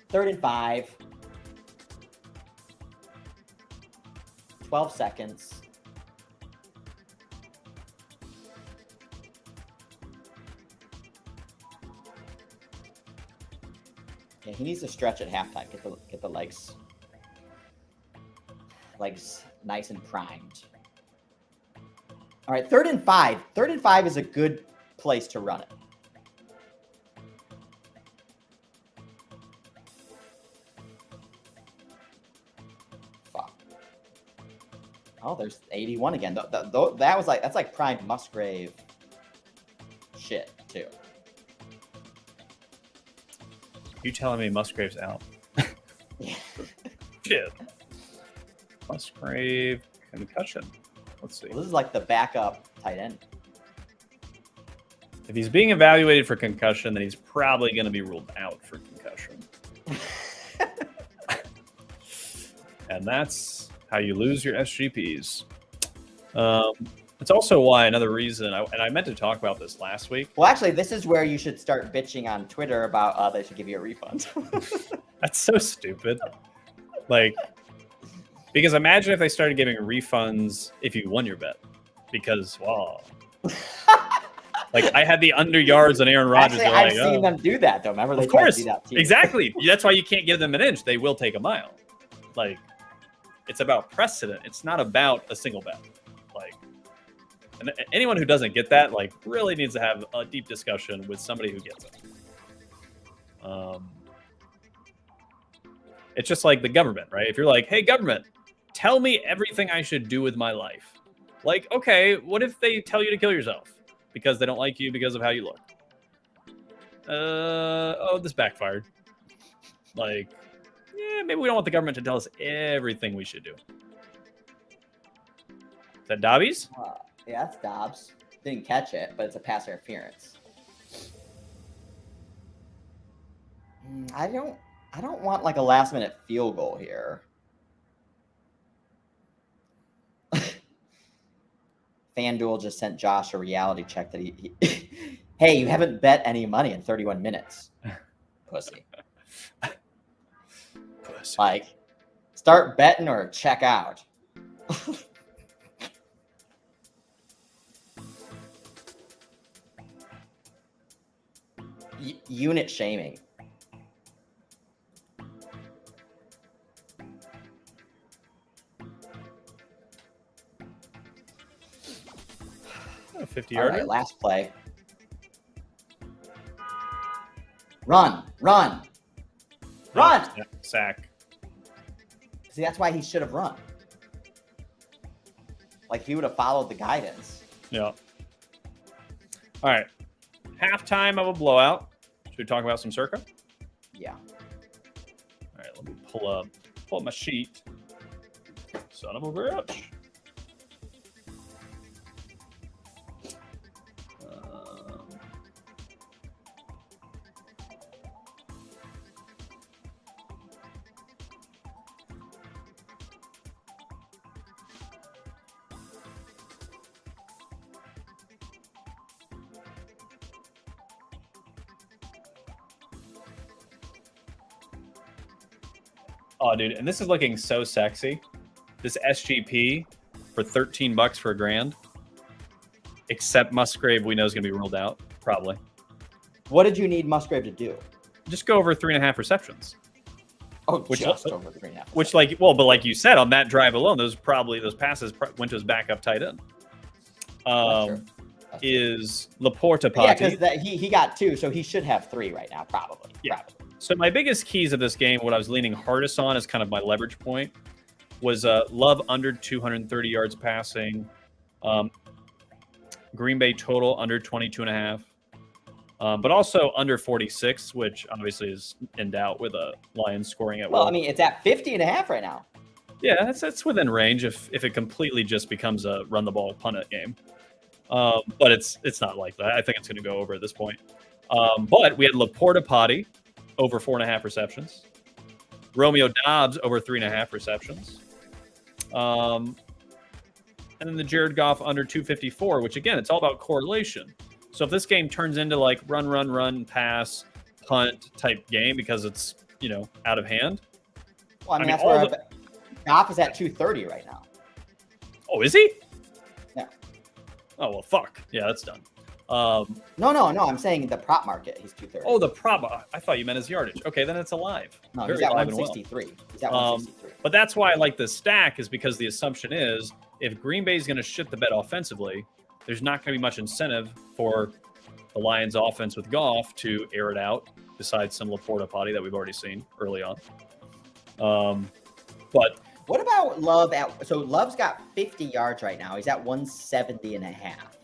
3rd and 5. 12 seconds. he needs to stretch at halftime. Get the legs nice and primed. All right, 3rd and 5. 3rd and 5 is a good place to run it. Fuck. Oh, there's 81 again. That's like prime Musgrave shit too. You telling me Musgrave's out? Shit. Musgrave concussion. Let's see. Well, this is like the backup tight end. If he's being evaluated for concussion, then he's probably going to be ruled out for concussion. And that's how you lose your SGPs. It's also why another reason, and I meant to talk about this last week. Well, actually, this is where you should start bitching on Twitter about they should give you a refund. That's so stupid. Like, because imagine if they started giving refunds if you won your bet. Because, wow. Like, I had the under yards on Aaron Rodgers. Actually, I've seen them do that, though. Remember, they of course. tried to do that too. Exactly. That's why you can't give them an inch. They will take a mile. Like, it's about precedent. It's not about a single bet. Like, and anyone who doesn't get that, like, really needs to have a deep discussion with somebody who gets it. It's just like the government, right? If you're like, hey, government, tell me everything I should do with my life. Like, okay, what if they tell you to kill yourself because they don't like you because of how you look? Oh, this backfired. Like, yeah, maybe we don't want the government to tell us everything we should do. Is that Dobbies? Yeah, that's Dobbs. Didn't catch it, but it's a pass interference. I don't want like a last minute field goal here. FanDuel just sent Josh a reality check that he hey, you haven't bet any money in 31 minutes. Pussy. Like, start betting or check out. Unit shaming. A 50-yarder. All right, last play. Run. Yeah, sack. See, that's why he should have run. Like, if he would have followed the guidance. Yeah. All right. Halftime of a blowout. Should we talk about some Circa? Yeah. All right, let me pull up my sheet. Son of a bitch. Oh, dude, and this is looking so sexy. This SGP for $13 for $1,000. Except Musgrave, we know is going to be ruled out, probably. What did you need Musgrave to do? Just go over 3.5 receptions. Oh, just over 3.5. Which, like, well, but like you said, on that drive alone, those passes went to his backup tight end. Is Laporta Potty. Yeah, because he got 2, so he should have 3 right now, probably. Yeah. Probably. So my biggest keys of this game, what I was leaning hardest on as kind of my leverage point, was Love under 230 yards passing, Green Bay total under 22.5, but also under 46, which obviously is in doubt with a Lions scoring at will. Well, I mean, it's at 50.5 right now. Yeah, that's within range if it completely just becomes a run the ball punt it game. But it's not like that. I think it's going to go over at this point. But we had Laporta Potty over 4.5 receptions. Romeo Dobbs over 3.5 receptions. And then the Jared Goff under 254, which again, it's all about correlation. So if this game turns into like run, pass, punt type game because it's, out of hand. Well, I mean that's where Goff is at 230 right now. Oh, is he? Yeah. Oh, well, fuck. Yeah, that's done. No, I'm saying the prop market. He's 230. Oh, the prop. I thought you meant his yardage. Okay, then it's alive. No, Very he's at alive and well. 163. He's at 163. But that's why I like the stack, is because the assumption is if Green Bay is going to shit the bed offensively, there's not going to be much incentive for the Lions offense with Goff to air it out, besides some Laporta potty that we've already seen early on. But what about Love? So Love's got 50 yards right now. He's at 170 and a half.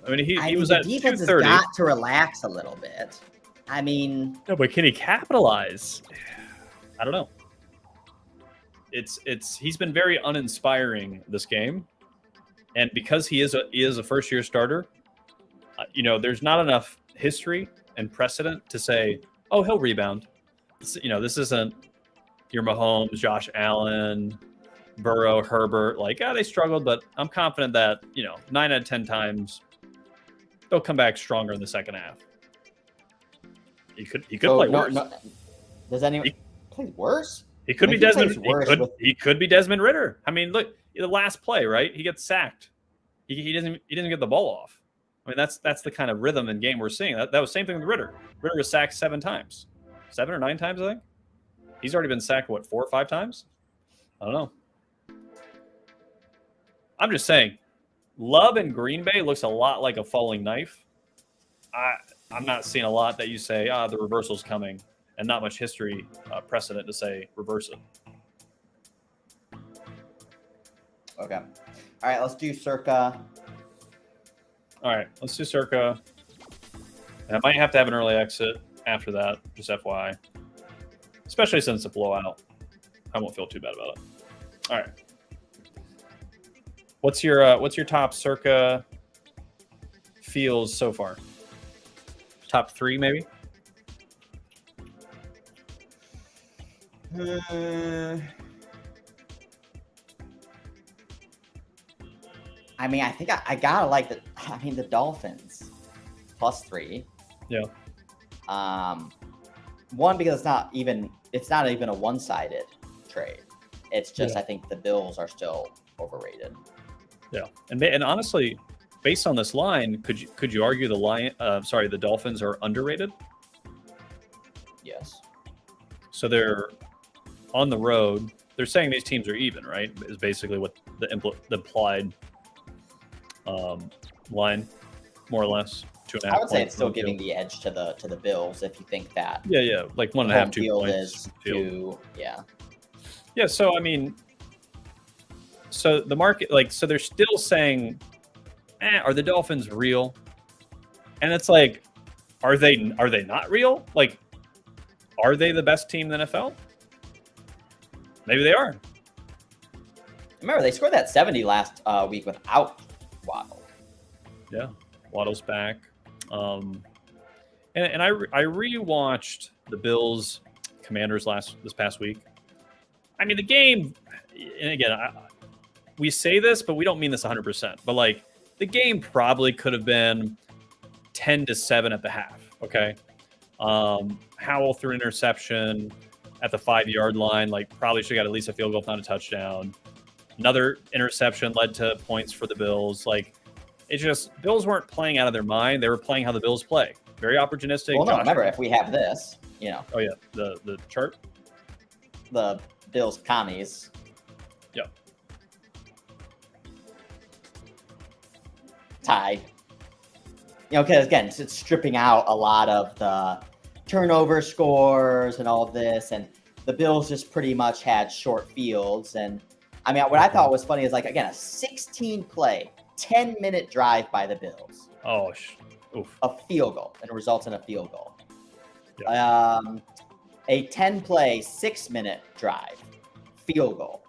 I mean, he was the at defense 230. has got to relax a little bit. I mean, no, but can he capitalize? I don't know. He's been very uninspiring this game, and because he is a first year starter, there's not enough history and precedent to say, oh, he'll rebound. This isn't your Mahomes, Josh Allen, Burrow, Herbert. Like, they struggled, but I'm confident that 9 out of 10 times they'll come back stronger in the second half. He could play worse. Does anyone play worse? He could be Desmond. He could be Desmond Ridder. I mean, look, the last play, right? He gets sacked. He doesn't get the ball off. I mean, that's the kind of rhythm and game we're seeing. That was the same thing with Ridder. Ridder was sacked 7 times, 7 or 9 times, I think. He's already been sacked 4 or 5 times. I don't know. I'm just saying, Love in Green Bay looks a lot like a falling knife. I'm not seeing a lot that you say, the reversal's coming, and not much history precedent to say reverse it. Okay. All right, let's do Circa. All right, let's do Circa. I might have to have an early exit after that, just FYI. Especially since it's a blowout. I won't feel too bad about it. All right. What's your top Circa feels so far? Top 3, maybe? I mean, I think I gotta like the Dolphins +3. Yeah. One, because it's not even a one-sided trade. It's just I think the Bills are still overrated. Yeah, and honestly, based on this line, could you argue the Dolphins are underrated? Yes. So they're on the road. They're saying these teams are even, right? Is basically what the implied line, more or less. 2.5. I would say it's still giving the edge to the Bills if you think that. Yeah, like 1.5, 2 points. Yeah. So I mean, so the market, so they're still saying, are the Dolphins real? And it's like, are they not real? Like, are they the best team in the NFL? Maybe they are. Remember, they scored that 70 last week without Waddle. Yeah, Waddle's back. And I rewatched the Bills Commanders this past week. I mean, the game, and again, we say this, but we don't mean this 100%. But like, the game probably could have been 10-7 at the half. Okay, Howell threw an interception at the 5-yard line. Like, probably should have got at least a field goal, if not a touchdown. Another interception led to points for the Bills. Like, it's just Bills weren't playing out of their mind. They were playing how the Bills play. Very opportunistic. Well, no, remember, if we have this, Oh, yeah, the chart. The Bills commies. Yep. Tied. Because again, it's stripping out a lot of the turnover scores and all of this, and the Bills just pretty much had short fields. And I mean, what I thought was funny is, like, again, a 16-play, 10-minute drive by the Bills. Oh, oof. A field goal, and it results in a field goal. Yeah. A 10-play, 6-minute drive, field goal.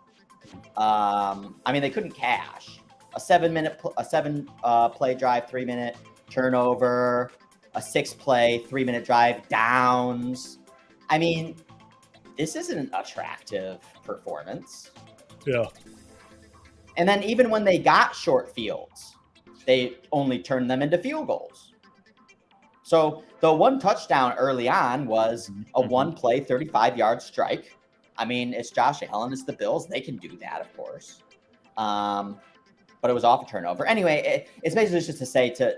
I mean, they couldn't cash. A 7-play drive, 3-minute turnover. A 6-play, 3-minute drive, downs. I mean, this isn't an attractive performance. Yeah. And then even when they got short fields, they only turned them into field goals. So the one touchdown early on was a 1-play, 35-yard strike. I mean, it's Josh Allen, it's the Bills. They can do that, of course. But but it was off a turnover. Anyway, it's basically just to say to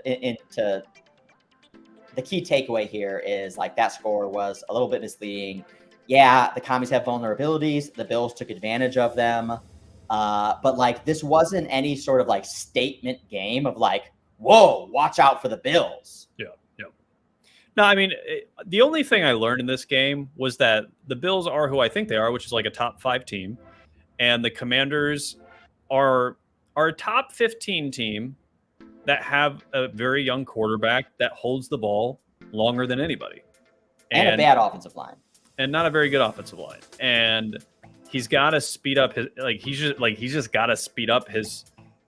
the key takeaway here is like that score was a little bit misleading. Yeah, the Commies have vulnerabilities. The Bills took advantage of them. But like this wasn't any sort of like statement game of like, whoa, watch out for the Bills. Yeah. No, I mean, the only thing I learned in this game was that the Bills are who I think they are, which is like a top 5 team. And the Commanders are a top 15 team that have a very young quarterback that holds the ball longer than anybody. And a bad offensive line. And not a very good offensive line. And he's got to speed up his he's just got to speed up his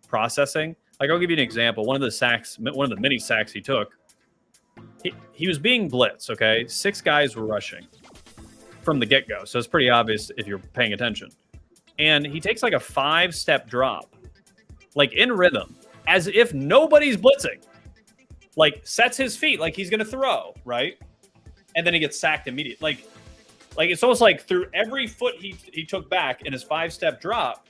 processing. Like I'll give you an example. One of the many sacks he took, he was being blitzed, okay? 6 guys were rushing from the get-go. So it's pretty obvious if you're paying attention. And he takes like a 5-step drop, like in rhythm, as if nobody's blitzing. Like sets his feet like he's going to throw, right? And then he gets sacked immediately. Like it's almost like through every foot he took back in his 5-step drop,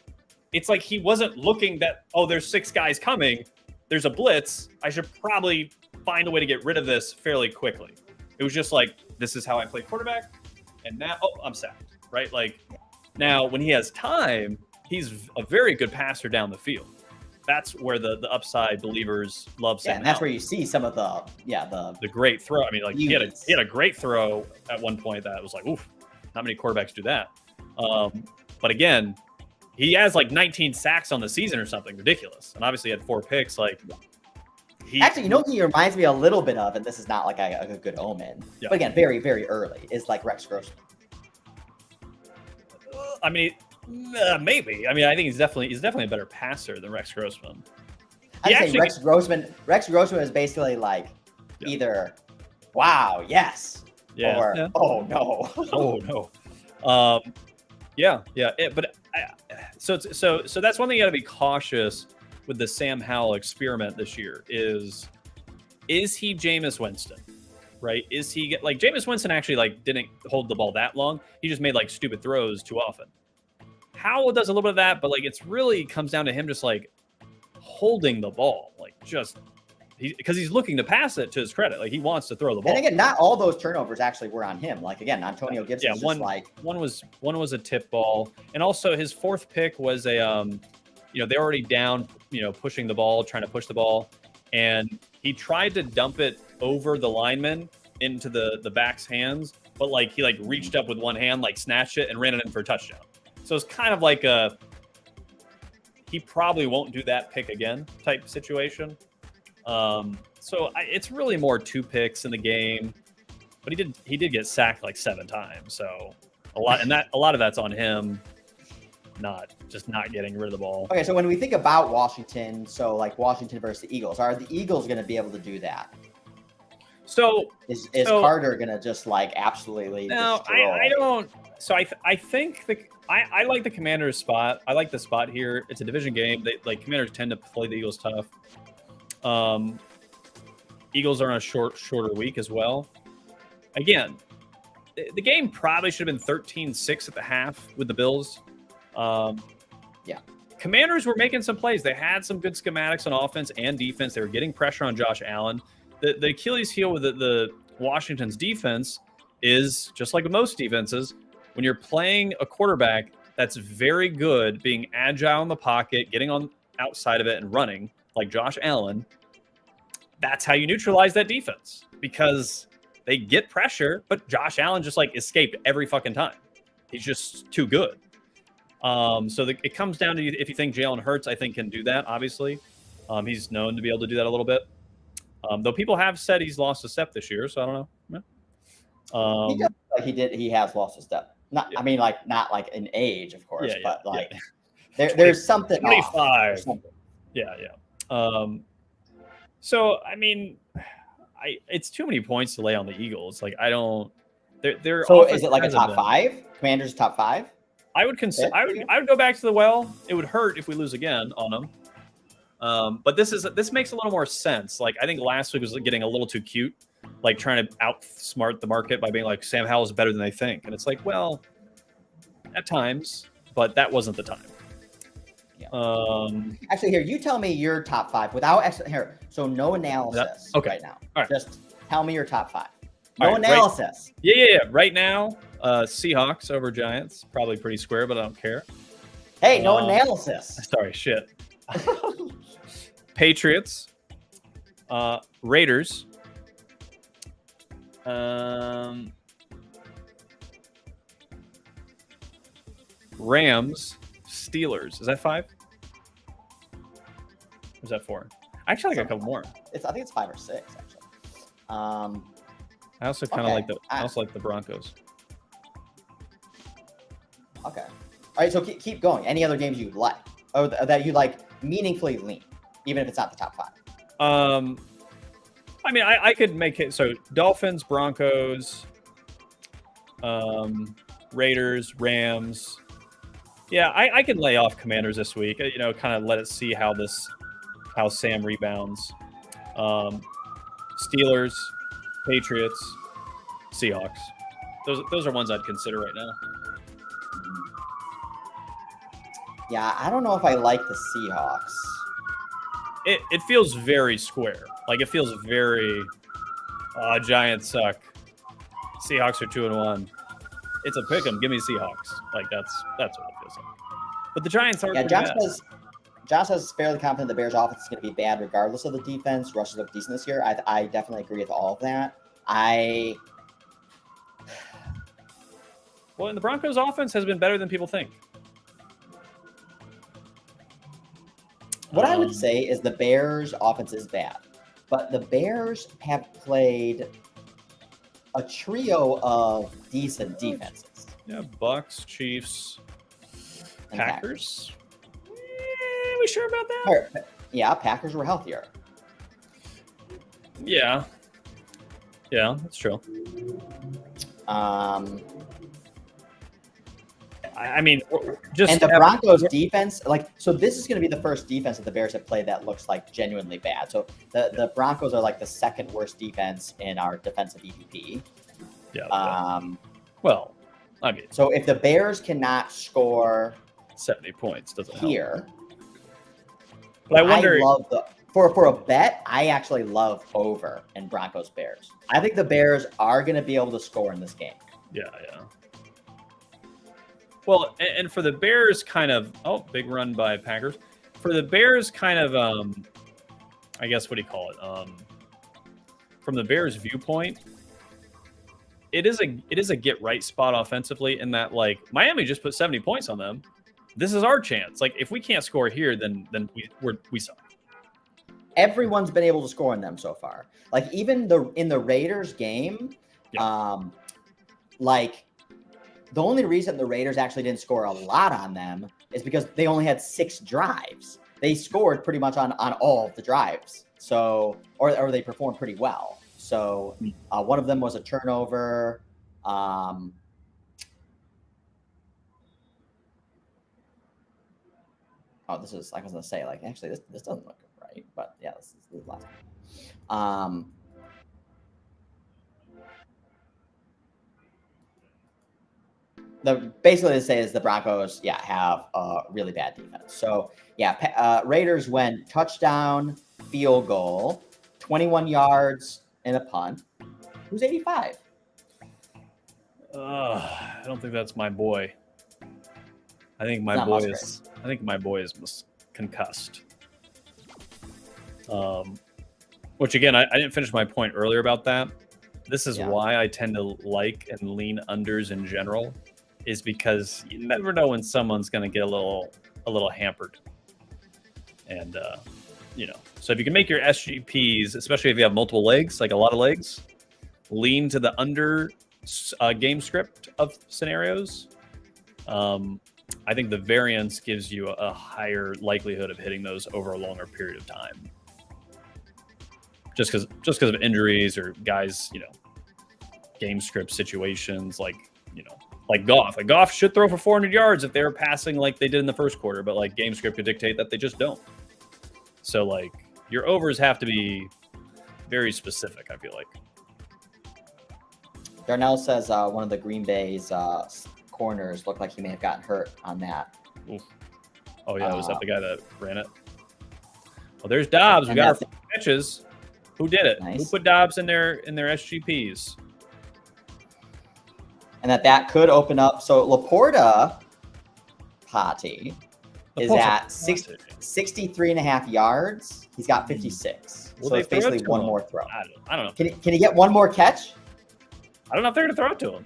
it's like he wasn't looking that, oh, there's 6 guys coming. There's a blitz. I should probably find a way to get rid of this fairly quickly. It was just like, this is how I play quarterback. And now, I'm sacked, right? Like now when he has time, he's a very good passer down the field. That's where the upside believers love Sam. Yeah, and that's where you see some of the great throw. I mean, like he had a great throw at one point that was like, oof, not many quarterbacks do that. But again, he has like 19 sacks on the season or something ridiculous, and obviously had 4 picks. Like actually, you know, he reminds me a little bit of, and this is not like a good omen, but again, very very early is like Rex Grossman. I mean. Maybe. I mean, I think he's definitely a better passer than Rex Grossman. I'd say Rex Grossman is basically like either wow, yes, or oh no, oh no. So that's one thing you got to be cautious with the Sam Howell experiment this year. Is he Jameis Winston? Right? Is he like Jameis Winston actually like didn't hold the ball that long? He just made like stupid throws too often. Howell does a little bit of that, but like it's really comes down to him just like holding the ball, like just because he's looking to pass it to his credit, like he wants to throw the ball. And again, not all those turnovers actually were on him. Like again, Antonio Gibson. Yeah, one was a tip ball, and also his 4th pick was a they're already down, pushing the ball, trying to push the ball, and he tried to dump it over the lineman into the back's hands, but like he like reached up with one hand, like snatched it and ran it in for a touchdown. So it's kind of like he probably won't do that pick again type situation. It's really more 2 picks in the game, but he did get sacked like 7 times. So a lot of that's on him, not getting rid of the ball. Okay, so when we think about Washington, so like Washington versus the Eagles, are the Eagles going to be able to do that? So is Carter going to just like absolutely? No, destroy? I don't. So I think I like the Commanders spot. I like the spot here. It's a division game. Commanders tend to play the Eagles tough. Eagles are on a shorter week as well. Again, the game probably should have been 13-6 at the half with the Bills. Commanders were making some plays. They had some good schematics on offense and defense. They were getting pressure on Josh Allen. The Achilles heel with the Washington's defense is just like with most defenses. When you're playing a quarterback that's very good, being agile in the pocket, getting on outside of it and running like Josh Allen, that's how you neutralize that defense because they get pressure, but Josh Allen just like escaped every fucking time. He's just too good. It comes down to if you think Jalen Hurts, I think, can do that, obviously. He's known to be able to do that a little bit. Though people have said he's lost a step this year, so I don't know. He does, like he has lost a step. I mean, like not like in age, of course, but like there's something 25. Yeah. So I mean, it's too many points to lay on the Eagles. Like I don't. They're so is it like a top 5? Commanders top 5? I would consider. I would go back to the well. It would hurt if we lose again on them. But this makes a little more sense. Like I think last week was getting a little too cute, like trying to outsmart the market by being like Sam Howell is better than they think, and it's like, well, at times, but that wasn't the time. Actually, here, you tell me your top 5 without here. So no analysis right now. All right. Just tell me your top 5. No right, analysis. Yeah. Right now, Seahawks over Giants. Probably pretty square, but I don't care. Hey, no analysis. Sorry, shit. Patriots. Raiders. Rams. Steelers. Is that 5? Or is that 4? Actually, I got a couple more. I think it's 5 or 6, actually. I also kind of like the Broncos. Okay. All right, so keep going. Any other games you like, or that you like meaningfully lean, even if it's not the top 5? I mean, I could make it so Dolphins, Broncos, Raiders, Rams. Yeah, I can lay off Commanders this week. You know, kind of let it see how Sam rebounds. Steelers, Patriots, Seahawks. Those are ones I'd consider right now. Yeah, I don't know if I like the Seahawks. It feels very square. Like, it feels very Giants suck. Seahawks are 2-1. It's a pick 'em. Give me Seahawks. Like, that's what it feels like. But the Giants are Josh says fairly confident the Bears' offense is going to be bad regardless of the defense. Rush look decent this year. I definitely agree with all of that. Well, and the Broncos' offense has been better than people think. What I would say is the Bears' offense is bad, but the Bears have played a trio of decent defenses. Yeah, Bucks, Chiefs, Packers. We sure about that? Yeah, Packers were healthier. Yeah, that's true. I mean, and the Broncos defense, so this is going to be the first defense that the Bears have played that looks like genuinely bad. So the Broncos are like the second worst defense in our defensive EVP. Yeah. Well, I mean, so if the Bears cannot score 70 points, doesn't here. Help. But I wonder. For a bet, I actually love over in Broncos Bears. I think the Bears are going to be able to score in this game. Yeah. Well, and for the Bears, kind of big run by Packers. For the Bears, kind of I guess what do you call it? From the Bears' viewpoint, it is a get right spot offensively in that, like, Miami just put 70 points on them. This is our chance. Like, if we can't score here, then we suck. Everyone's been able to score on them so far. Like, even in the Raiders game, like, the only reason the Raiders actually didn't score a lot on them is because they only had 6 drives. They scored pretty much on all of the drives. So, or they performed pretty well. So, one of them was a turnover. This is, I was going to say, like, actually, this doesn't look right. But, yeah, this is the last one. Basically to say is the Broncos, have a really bad defense. So, Raiders went touchdown, field goal, 21 yards, and a punt. Who's 85? I don't think that's my boy. I think my boy is concussed. Which, again, I didn't finish my point earlier about that. This is why I tend to like and lean unders in general, is because you never know when someone's going to get a little hampered. And, so if you can make your SGPs, especially if you have multiple legs, like a lot of legs, lean to the under game script of scenarios. I think the variance gives you a higher likelihood of hitting those over a longer period of time. Just because of injuries or guys, game script situations, like Goff. Like, Goff should throw for 400 yards if they were passing like they did in the first quarter, but like game script could dictate that they just don't. So like your overs have to be very specific, I feel like. Darnell says one of the Green Bay's corners looked like he may have gotten hurt on that. Oof. Oh yeah, was that the guy that ran it? Well, there's Dobbs. We got our 4 catches. Who did it? Nice. Who put Dobbs in their SGPs? And that could open up. So Laporta Potty is at 63.5 yards. He's got 56. Will so they it's throw it basically to one him? more throw. I don't know. Can he get one more catch? I don't know if they're going to throw it to him.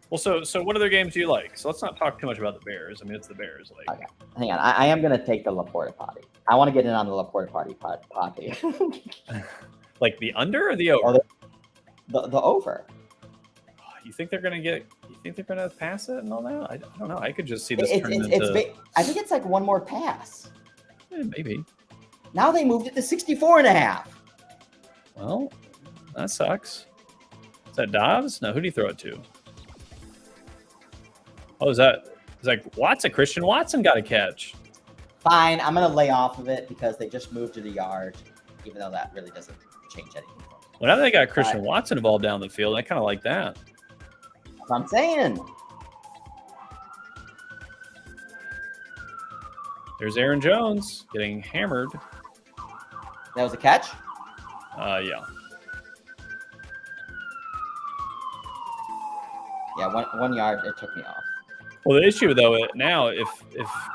Well, so what other games do you like? So let's not talk too much about the Bears. I mean, it's the Bears. Like, Okay, hang on. I am going to take the Laporta Potty. I want to get in on the Laporta Potty. like the under or the over? The over. You think they're going to You think they're going to pass it and all that? I don't know. I could just see this turning I think it's like one more pass. Maybe. Now they moved it to 64.5. Well, that sucks. Is that Dobbs? No, who did he throw it to? Oh, is that Watson? Christian Watson got a catch. Fine, I'm going to lay off of it because they just moved to the yard, even though that really doesn't change anything. Well, now they got Christian Watson involved down the field. I kind of like that. That's what I'm saying. There's Aaron Jones getting hammered. That was a catch? Yeah. Yeah, 1 yard, it took me off. Well, the issue though now, if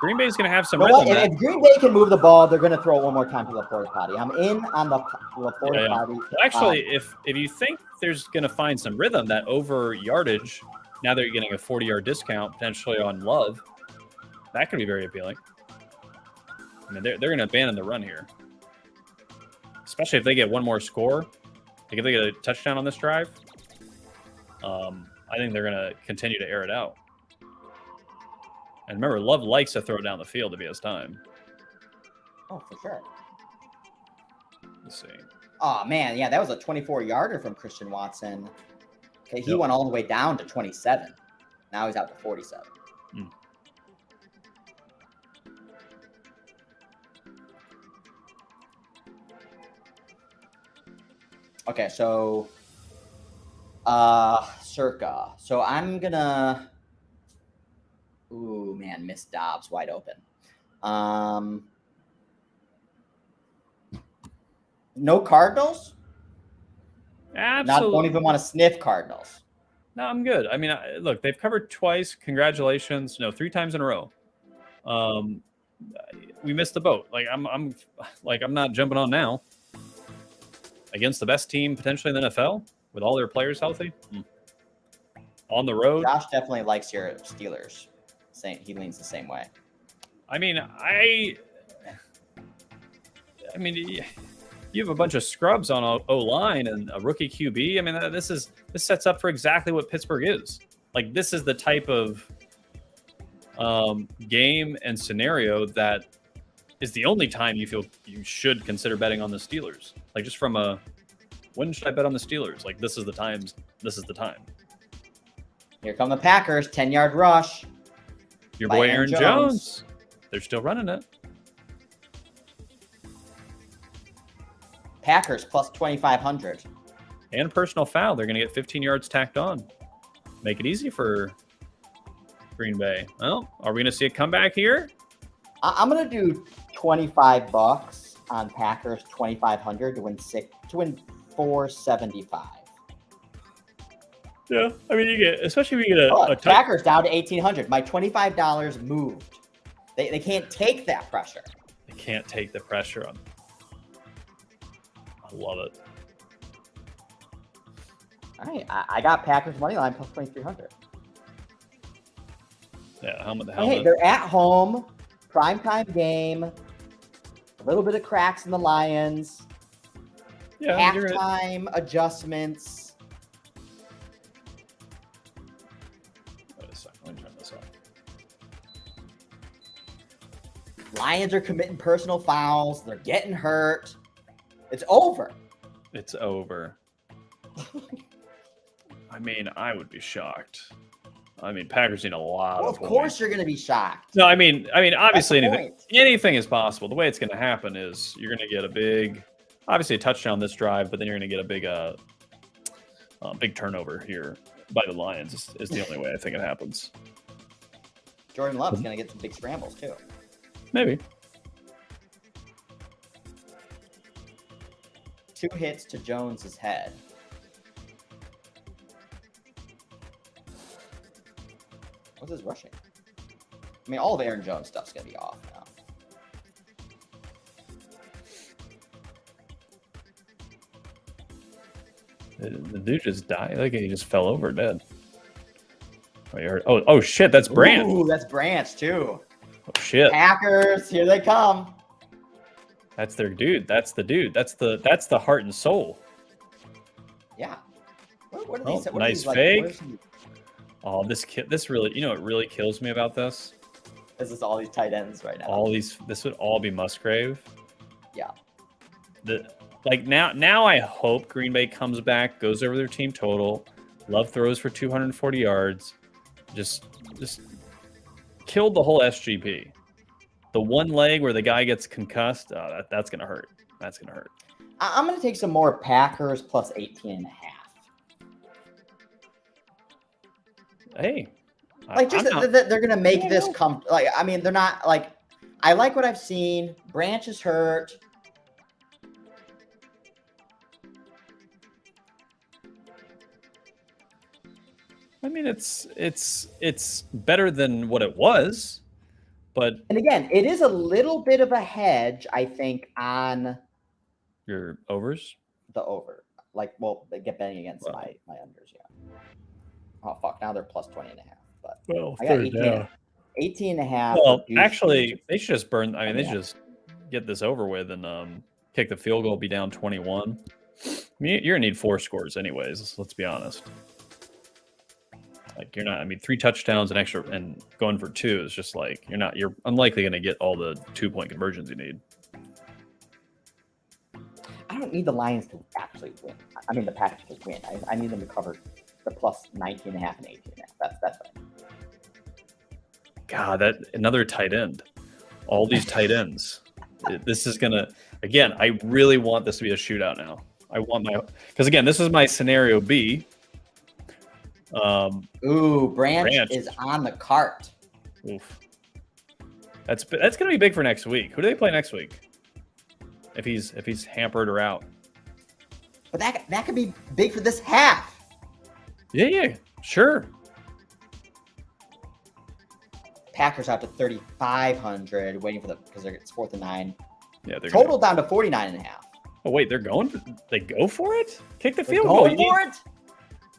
Green Bay's going to have some You know rhythm, if Green Bay can move the ball, they're going to throw it one more time to Laporta Potty. I'm in on the Laporta Potty. Well, actually, if you think there's going to find some rhythm, that over yardage, now that you're getting a 40-yard discount potentially on Love, that could be very appealing. I mean, they're going to abandon the run here, especially if they get one more score. Like if they get a touchdown on this drive, I think they're going to continue to air it out. And remember, Love likes to throw down the field if he has time. Oh, for sure. Let's see. Oh, man. Yeah, that was a 24-yarder from Christian Watson. Okay, he went all the way down to 27. Now he's out to 47. Mm. Okay, so Circa. So I'm going to... Ooh, man, missed Dobbs wide open. No Cardinals? Absolutely. Don't even want to sniff Cardinals. No, I'm good. I mean, look, they've covered twice. Congratulations. No, 3 times in a row. We missed the boat. Like I'm not jumping on now. Against the best team potentially in the NFL with all their players healthy. On the road. Josh definitely likes your Steelers. He leans the same way. I mean, you have a bunch of scrubs on O-line and a rookie QB. I mean, this sets up for exactly what Pittsburgh is. Like, this is the type of game and scenario that is the only time you feel you should consider betting on the Steelers. Like, just from when should I bet on the Steelers? Like, this is the time. Here come the Packers, 10-yard rush. Your boy Aaron Jones. They're still running it. Packers plus 2,500. And personal foul. They're going to get 15 yards tacked on. Make it easy for Green Bay. Well, are we going to see a comeback here? I'm going to do $25 on Packers 2,500 to win 475. Yeah, I mean, especially if you get a Packers down to 1,800. My $25 moved. They can't take that pressure. They can't take the pressure on. I love it. All right, I got Packers money line plus 2,300. Yeah, helmet to Hey, helmet. they're at home, primetime game. A little bit of cracks in the Lions. Yeah, halftime adjustments. Wait a second. Let me turn this off. Lions are committing personal fouls. They're getting hurt. It's over. It's over. I mean, I would be shocked. I mean, Packers need a lot Well, of of course you're going to be shocked. No, I mean, obviously That's the anything is possible. The way it's going to happen is you're going to get obviously a touchdown this drive, but then you're going to get a big turnover here by the Lions is the only way I think it happens. Jordan Love's going to get some big scrambles, too. Maybe. 2 hits to Jones's head. What's his rushing? I mean, all of Aaron Jones' stuff's going to be off now. The dude just died. Like he just fell over dead. Oh shit, that's Branch. Ooh, that's Branch, too. Oh shit. Packers, here they come. That's their dude. That's the dude. That's the heart and soul. Yeah. What are these? What Nice are these, fake. Oh, this really, you know what really kills me about this? This is all these tight ends right now. This would all be Musgrave. Yeah. Now I hope Green Bay comes back, goes over their team total. Love throws for 240 yards. Just killed the whole SGP. The one leg where the guy gets concussed, that's gonna hurt. That's gonna hurt. I'm gonna take some more Packers plus 18.5. Hey, like they're gonna make this come. Like, I mean, they're not like. I like what I've seen. Branch is hurt. I mean, it's better than what it was, but and again, it is a little bit of a hedge, I think, on your overs. The over, like, well, they get betting against my unders, yeah. Oh fuck! Now they're plus 20.5. But well, I got 18.5. Well, actually, they should just burn. I mean, they should just get this over with and kick the field goal, be down 21. I mean, you're gonna need 4 scores anyways. Let's be honest. Like, you're not. I mean, 3 touchdowns and extra and going for 2 is just like you're unlikely gonna get all the 2-point conversions you need. I don't need the Lions to actually win. I mean, the Packers to win. I need them to cover the plus 19.5 and 18.5. That's right. God, that another tight end. All these tight ends. This is gonna again. I really want this to be a shootout now. I want because again, this is my scenario B. Ooh, Branch is on the cart. Oof. That's gonna be big for next week. Who do they play next week? If he's hampered or out. But that could be big for this half. Yeah, sure. Packers out to 3,500, waiting for because it's 4th and 9. Yeah, they're total down to 49.5. Oh wait, they go for it? Kick the They're field goal. Going for it?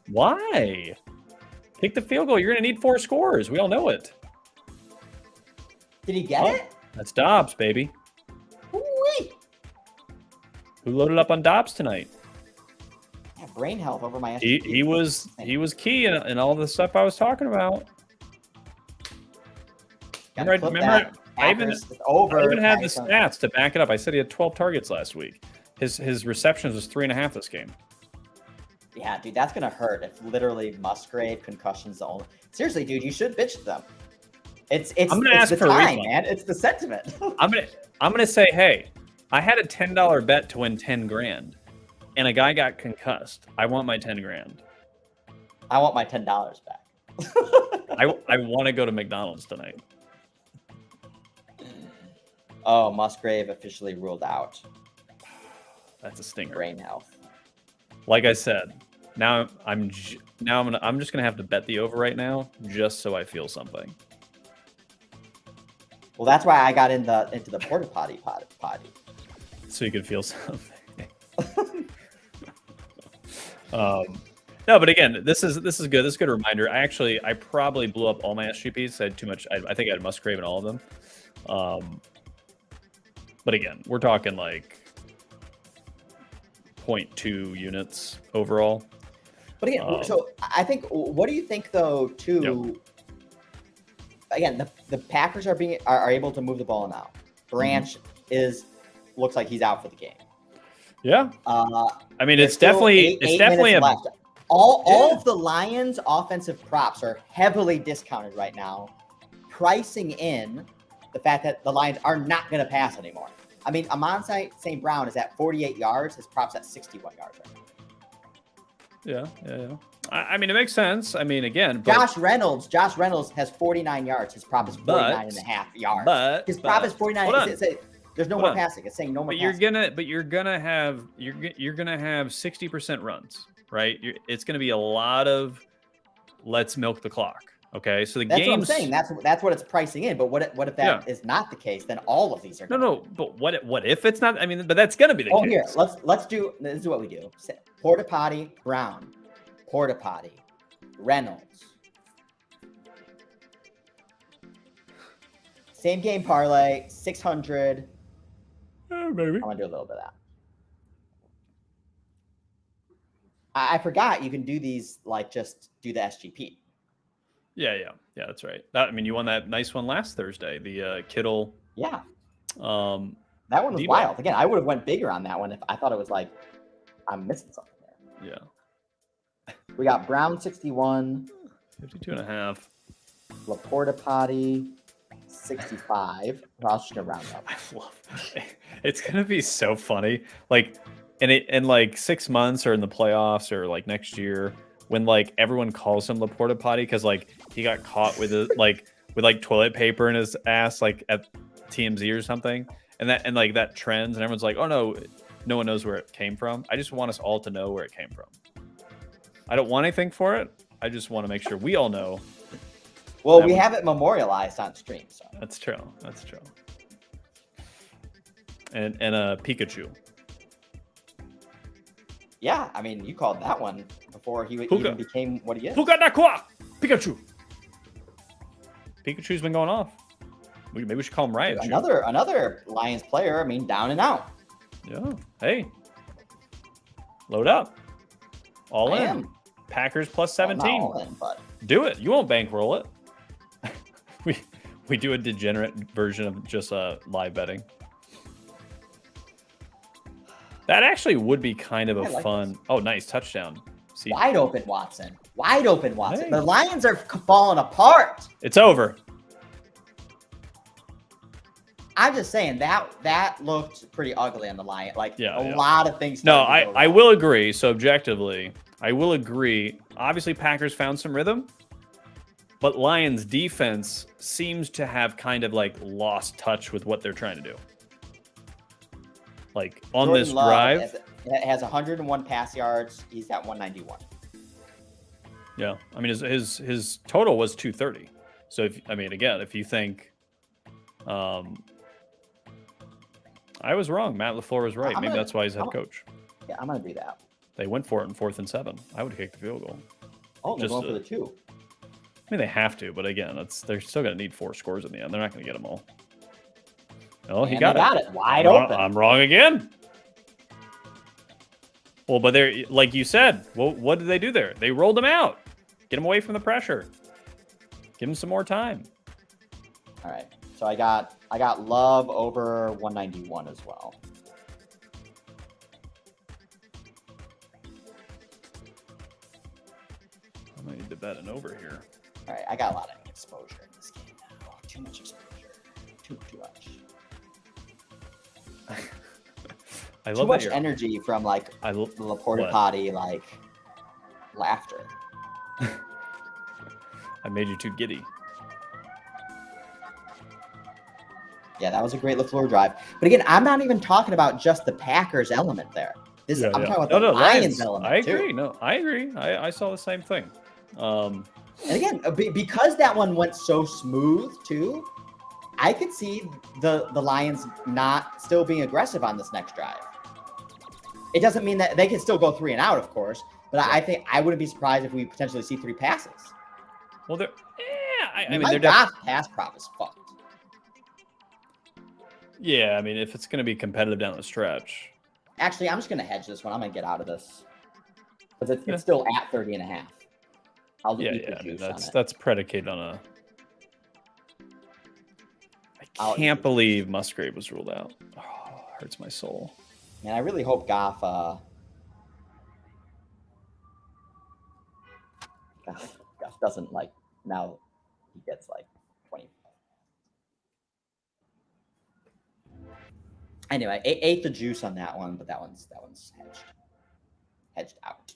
Why? Kick the field goal. You're gonna need 4 scores. We all know it. Did he get it? That's Dobbs, baby. Ooh-wee. Who loaded up on Dobbs tonight? Yeah, brain health over my. He was key in all the stuff I was talking about. Remember I even had the stats to back it up. I said he had 12 targets last week. His receptions was 3.5 this game. Yeah, dude, that's gonna hurt if literally Musgrave concussions the only. Seriously, dude, you should bitch them. It's I'm gonna ask the for time, a refund. man. It's the sentiment. I'm gonna say, hey, I had a $10 bet to win 10 grand, and a guy got concussed. I want my 10 grand. I want my $10 back. I want to go to McDonald's tonight. Oh, Musgrave officially ruled out. That's a stinger. Brain health. Like I said, now I'm just gonna have to bet the over right now, just so I feel something. Well, that's why I got into the porta potty. So you could feel something. No, but again, this is good. This is a good reminder. I probably blew up all my SGPs. I had too much. I think I had Musgrave in all of them. But again, we're talking like 0.2 units overall. But again, so I think, what do you think though? Too. Yep. Again, the Packers are able to move the ball now. Branch looks like he's out for the game. Yeah. I mean, it's definitely left. All of the Lions' offensive props are heavily discounted right now, pricing in the fact that the Lions are not going to pass anymore. I mean, Amon-Ra St. Brown is at 48 yards. His prop's at 61 yards right now. Yeah. I mean, it makes sense. I mean, again, but, Josh Reynolds has 49 yards. His prop is 49 and a half yards. His prop is 49. There's no more passing. It's saying no more. But you're gonna have 60% runs, right? It's gonna be a lot of let's milk the clock. Okay, so that's what I'm saying. That's what it's pricing in. But what if that is not the case? Then all of these are no. But what if it's not? I mean, but that's gonna be the case. Here, let's do. This is what we do. Porta potty Brown, porta potty Reynolds. Same game parlay 600. Maybe I'm gonna do a little bit of that. I forgot you can do these like just do the SGP. Yeah, that's right. I mean, you won that nice one last Thursday, the Kittle. Yeah. That one was wild. Again, I would have went bigger on that one if I thought it was like I'm missing something there. Yeah. We got Brown 61, 52.5. Laporta Potty 65. I was just gonna round up. I love it. It's gonna be so funny. Like in like 6 months or in the playoffs or like next year, when like everyone calls him Laporta Potty because like he got caught with with toilet paper in his ass like at TMZ or something, and that trends, and everyone's like, oh no one knows where it came from. I just want us all to know where it came from. I don't want anything for it. I just want to make sure we all know. Well, we have it memorialized on stream, so that's true. And a Pikachu. Yeah, I mean, you called that one before he even became what he is. Puka Nakua! Pikachu! Pikachu's been going off. Maybe we should call him Riot. Another Lions player, I mean, down and out. Yeah. Hey. Load up. All in. Packers plus 17. Well, not all in, but... Do it. You won't bankroll it. we do a degenerate version of just live betting. That actually would be kind of a fun. This. Oh, nice touchdown! See? Wide open, Watson. Wide open, Watson. Hey. The Lions are falling apart. It's over. I'm just saying that looked pretty ugly on the Lion. Like a lot of things. No, I will agree. So objectively, I will agree. Obviously, Packers found some rhythm, but Lions defense seems to have kind of like lost touch with what they're trying to do. Like on Jordan this Love drive, has 101 pass yards. He's at 191. Yeah, I mean his total was 230. So if you think, I was wrong. Matt LaFleur was right. Maybe that's why he's head coach. Yeah, I'm gonna do that. They went for it in 4th and 7. I would kick the field goal. Oh, they're going for the 2. I mean, they have to, but again, they're still gonna need 4 scores in the end. They're not gonna get them all. Oh, he got it. Wide open. I'm wrong again. Well, but they're like you said. Well, what did they do there? They rolled him out. Get him away from the pressure. Give him some more time. All right. So I got Love over 191 as well. I might need to bet an over here. All right. I got a lot of exposure in this game now. Too much exposure. Too much. I love too much energy from like the Laporta Potty like laughter. I made you too giddy. Yeah, that was a great LaFleur drive. But again, I'm not even talking about just the Packers element there. I'm talking about the Lions element. I agree. Too. No, I agree. I saw the same thing. And again, because that one went so smooth too, I could see the Lions not still being aggressive on this next drive. It doesn't mean that they can still go 3 and out, of course, but I think I wouldn't be surprised if we potentially see 3 passes. Well, I mean, their pass prop is fucked. Yeah, I mean, if it's going to be competitive down the stretch. Actually, I'm just going to hedge this one. I'm going to get out of this because it's still at 30 and a half. I'll do I mean, that's predicated on a. I can't believe Musgrave was ruled out. Oh, hurts my soul. Man, I really hope Goff doesn't like now he gets like 20. Anyway, ate the juice on that one, but that one's hedged out.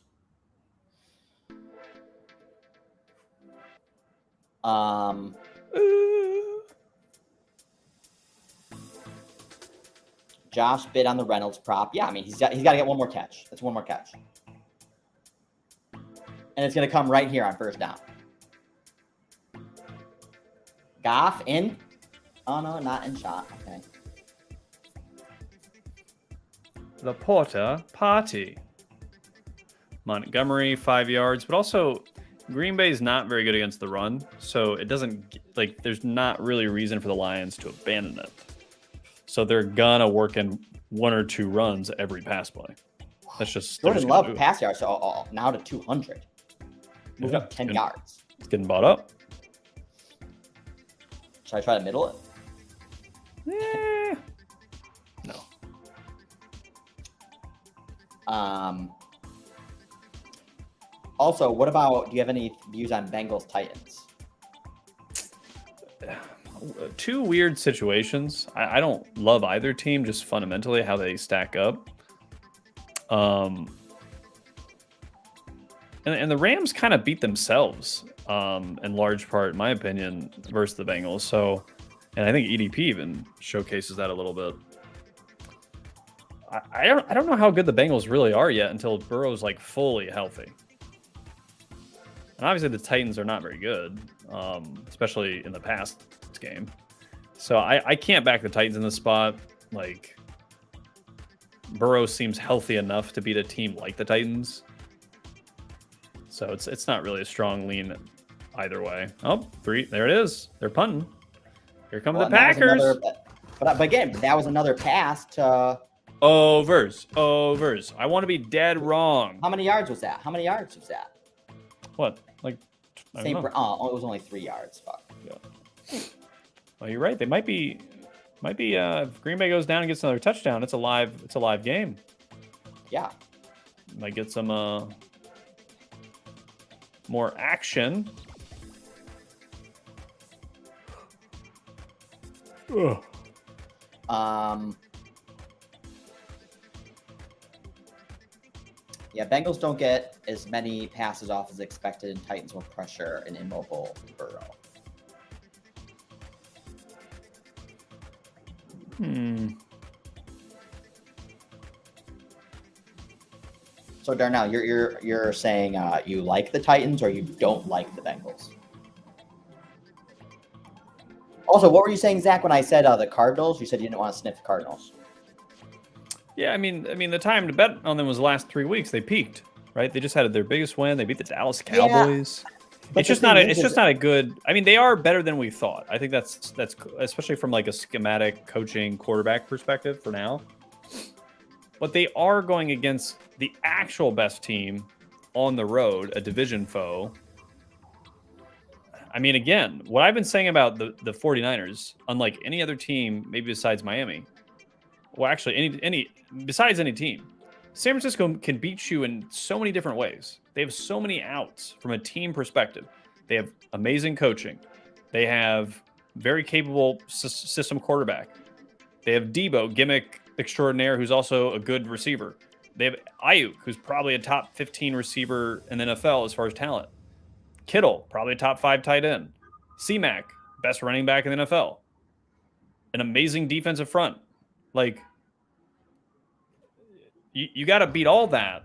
Josh bid on the Reynolds prop. Yeah, I mean, he's got to get one more catch. That's one more catch. And it's going to come right here on first down. Goff in. Oh, no, not in shot. Okay. Laporta party. Montgomery, 5 yards. But also, Green Bay is not very good against the run. So it doesn't, like, there's not really a reason for the Lions to abandon it. So they're going to work in 1 or 2 runs every pass play. That's just Jordan Love pass yards so now to 200. Moved up 10 yards. It's getting bought up. Should I try to middle it? No. Also, what about, do you have any views on Bengals Titans? 2 weird situations. I don't love either team, just fundamentally how they stack up. And the Rams kind of beat themselves in large part, in my opinion, versus the Bengals. So, and I think EDP even showcases that a little bit. I don't know how good the Bengals really are yet until Burrow's like fully healthy. And obviously the Titans are not very good, especially in the past game. So I can't back the Titans in this spot. Like, Burrow seems healthy enough to beat a team like the Titans. So it's not really a strong lean either way. Oh, 3. There it is. They're punting. Here come the Packers. But again, that was another pass to... Overs. I want to be dead wrong. How many yards was that? What? Like, it was only 3 yards. Fuck. Yeah. Well, you're right. They might be. If Green Bay goes down and gets another touchdown, it's a live game. Yeah. Might get some more action. Ugh. Yeah, Bengals don't get as many passes off as expected, and Titans will pressure an immobile Burrow. So Darnell, you're saying you like the Titans or you don't like the Bengals? Also, what were you saying, Zach, when I said the Cardinals? You said you didn't want to sniff the Cardinals. Yeah, I mean, the time to bet on them was the last 3 weeks. They peaked, right? They just had their biggest win. They beat the Dallas Cowboys. Yeah, it's just not a good. I mean, they are better than we thought. I think that's especially from like a schematic coaching quarterback perspective for now. But they are going against the actual best team on the road, a division foe. I mean, again, what I've been saying about the 49ers, unlike any other team, maybe besides Miami, well, actually, besides any team, San Francisco can beat you in so many different ways. They have so many outs from a team perspective. They have amazing coaching. They have very capable system quarterback. They have Debo, gimmick extraordinaire, who's also a good receiver. They have Ayuk, who's probably a top 15 receiver in the NFL as far as talent. Kittle, probably a top 5 tight end. C-Mac, best running back in the NFL. An amazing defensive front. Like, you got to beat all that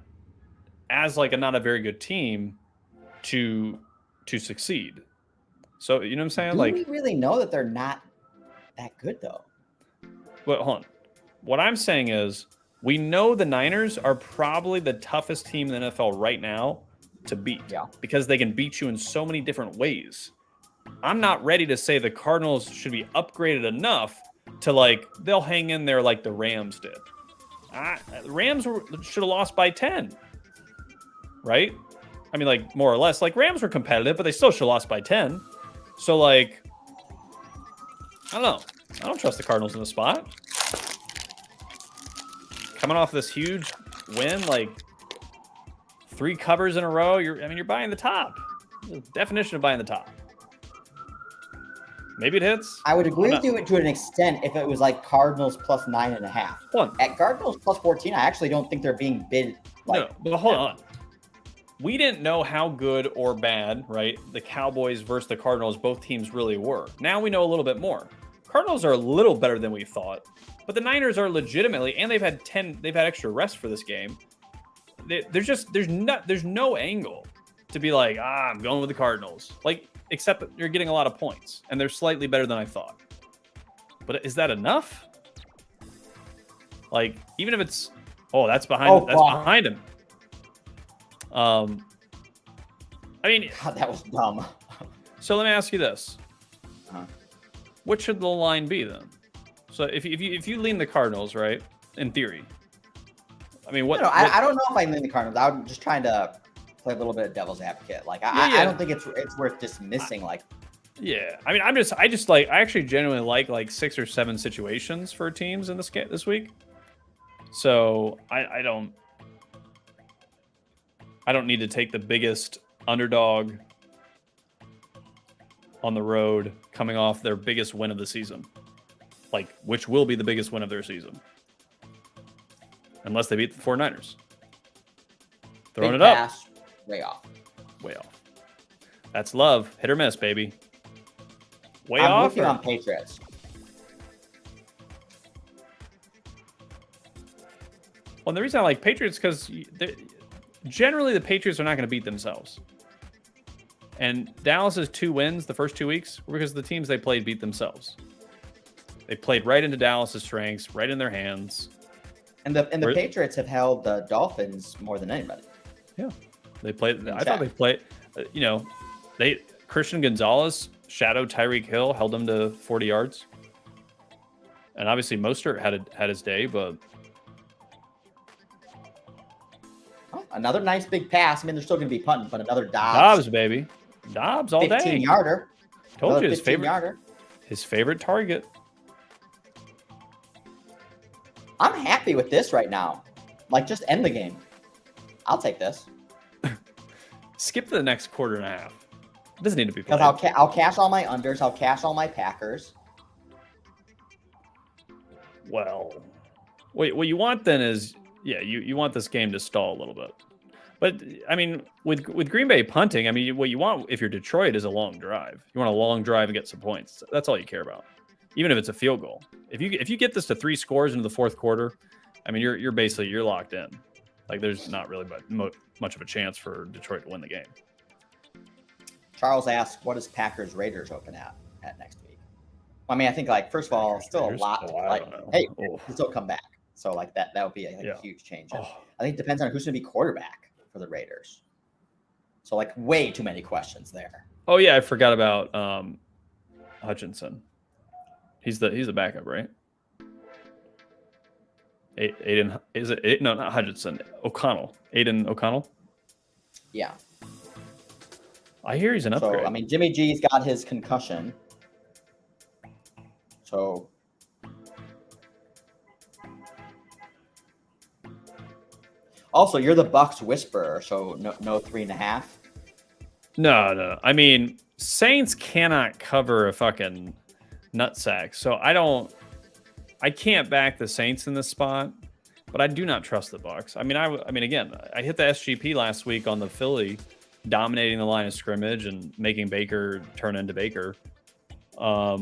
as like not a very good team to succeed. So, you know what I'm saying? Do like, we really know that they're not that good though? Well, hold on. What I'm saying is we know the Niners are probably the toughest team in the NFL right now to beat. Yeah. Because they can beat you in so many different ways. I'm not ready to say the Cardinals should be upgraded enough to like they'll hang in there like the Rams did. The Rams should have lost by 10, right? I mean, like more or less. Like Rams were competitive, but they still should have lost by 10. So like, I don't know. I don't trust the Cardinals in the spot. Coming off this huge win, like 3 covers in a row, you're buying the top. The definition of buying the top. Maybe it hits. I would agree with you to an extent if it was like Cardinals plus 9.5. At Cardinals plus 14, I actually don't think they're being bid. Like, no, but hold on. we didn't know how good or bad, right, the Cowboys versus the Cardinals, both teams really were. Now we know a little bit more. Cardinals are a little better than we thought, but the Niners are legitimately, and they've had extra rest for this game. There's no angle to be like, I'm going with the Cardinals. Like, except that you're getting a lot of points, and they're slightly better than I thought. But is that enough? Like, even if it's, that's behind him. I mean, God, that was dumb. So let me ask you this: what should the line be then? So if you lean the Cardinals, right? In theory, I mean, I don't know if I lean the Cardinals. I'm just trying to play a little bit of devil's advocate. Like, I don't think it's worth dismissing. Yeah, I mean, I actually genuinely like 6 or 7 situations for teams in this week. So I don't need to take the biggest underdog on the road coming off their biggest win of the season, like, which will be the biggest win of their season, unless they beat the 49ers. Throwing it up. Way off. That's love. Hit or miss, baby. I'm with you on Patriots. Well, the reason I like Patriots because generally the Patriots are not going to beat themselves. And Dallas's 2 wins the first 2 weeks were because the teams they played beat themselves. They played right into Dallas's strengths, right in their hands. And the Patriots have held the Dolphins more than anybody. Yeah, they played. I thought they played. Christian Gonzalez shadowed Tyreek Hill, held him to 40 yards. And obviously Mostert had his day, but another nice big pass. I mean, they're still going to be punting, but another Dobbs, baby. Dobbs all day. 15-yarder. Told you his favorite target. I'm happy with this right now. Like, just end the game. I'll take this. Skip to the next quarter and a half. It doesn't need to be played. Because I'll cash all my unders. I'll cash all my Packers. Well, what you want then is, you want this game to stall a little bit. But, I mean, with Green Bay punting, I mean, what you want if you're Detroit is a long drive. You want a long drive and get some points. That's all you care about, even if it's a field goal. If you get this to 3 scores into the fourth quarter, I mean, you're basically locked in. Like, there's not really much of a chance for Detroit to win the game. Charles asked, what is Packers Raiders open at next week? I mean, I think, like, first of all, still a lot. Hey, still come back. So, like, that would be a huge change. I think it depends on who's going to be quarterback for the Raiders. So, like, way too many questions there. Oh yeah, I forgot about Hutchinson. He's the backup, right? Aiden, is it? No, not Hutchinson. O'Connell. Aiden O'Connell. Yeah. I hear he's an upgrade. So, I mean, Jimmy G's got his concussion. So, also, you're the Bucks whisperer, so no 3.5. No. I mean, Saints cannot cover a fucking nutsack. So I can't back the Saints in this spot, but I do not trust the Bucks. I mean, again, I hit the SGP last week on the Philly dominating the line of scrimmage and making Baker turn into Baker. I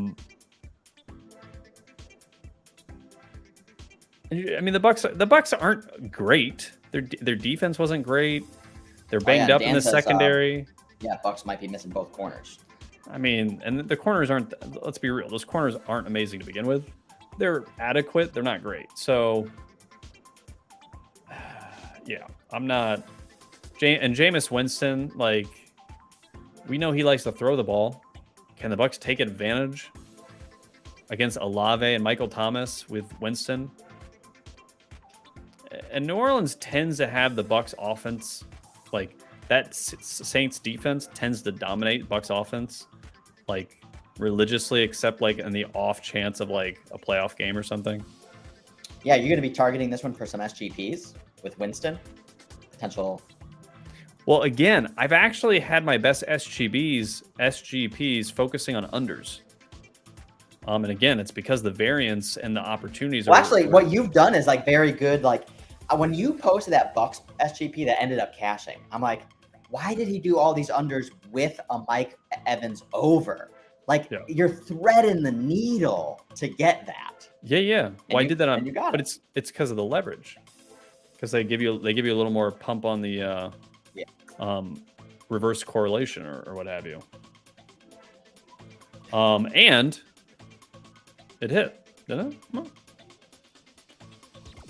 mean, the Bucks aren't great. Their defense wasn't great. They're banged up in the secondary. Bucks might be missing both corners. I mean, and the corners aren't. Let's be real; those corners aren't amazing to begin with. They're adequate. They're not great. So, I'm not. And Jameis Winston, like, we know he likes to throw the ball. Can the Bucks take advantage against Olave and Michael Thomas with Winston? And New Orleans tends to have the Bucks offense, like, that Saints defense tends to dominate Bucks offense, like, religiously, except, like, in the off chance of, like, a playoff game or something. Yeah, you're going to be targeting this one for some SGPs with Winston? Potential. Well, again, I've actually had my best SGPs focusing on unders. And again, it's because the variance and the opportunities are... actually, what you've done is, like, very good. Like, when you posted that Bucks SGP that ended up cashing, I'm like, why did he do all these unders with a Mike Evans over? Like, Yeah. you're threading the needle to get that. Yeah. Well, I did that on, but it. it's because of the leverage. Because they give you a little more pump on the reverse correlation or what have you. And it hit, didn't it? Well,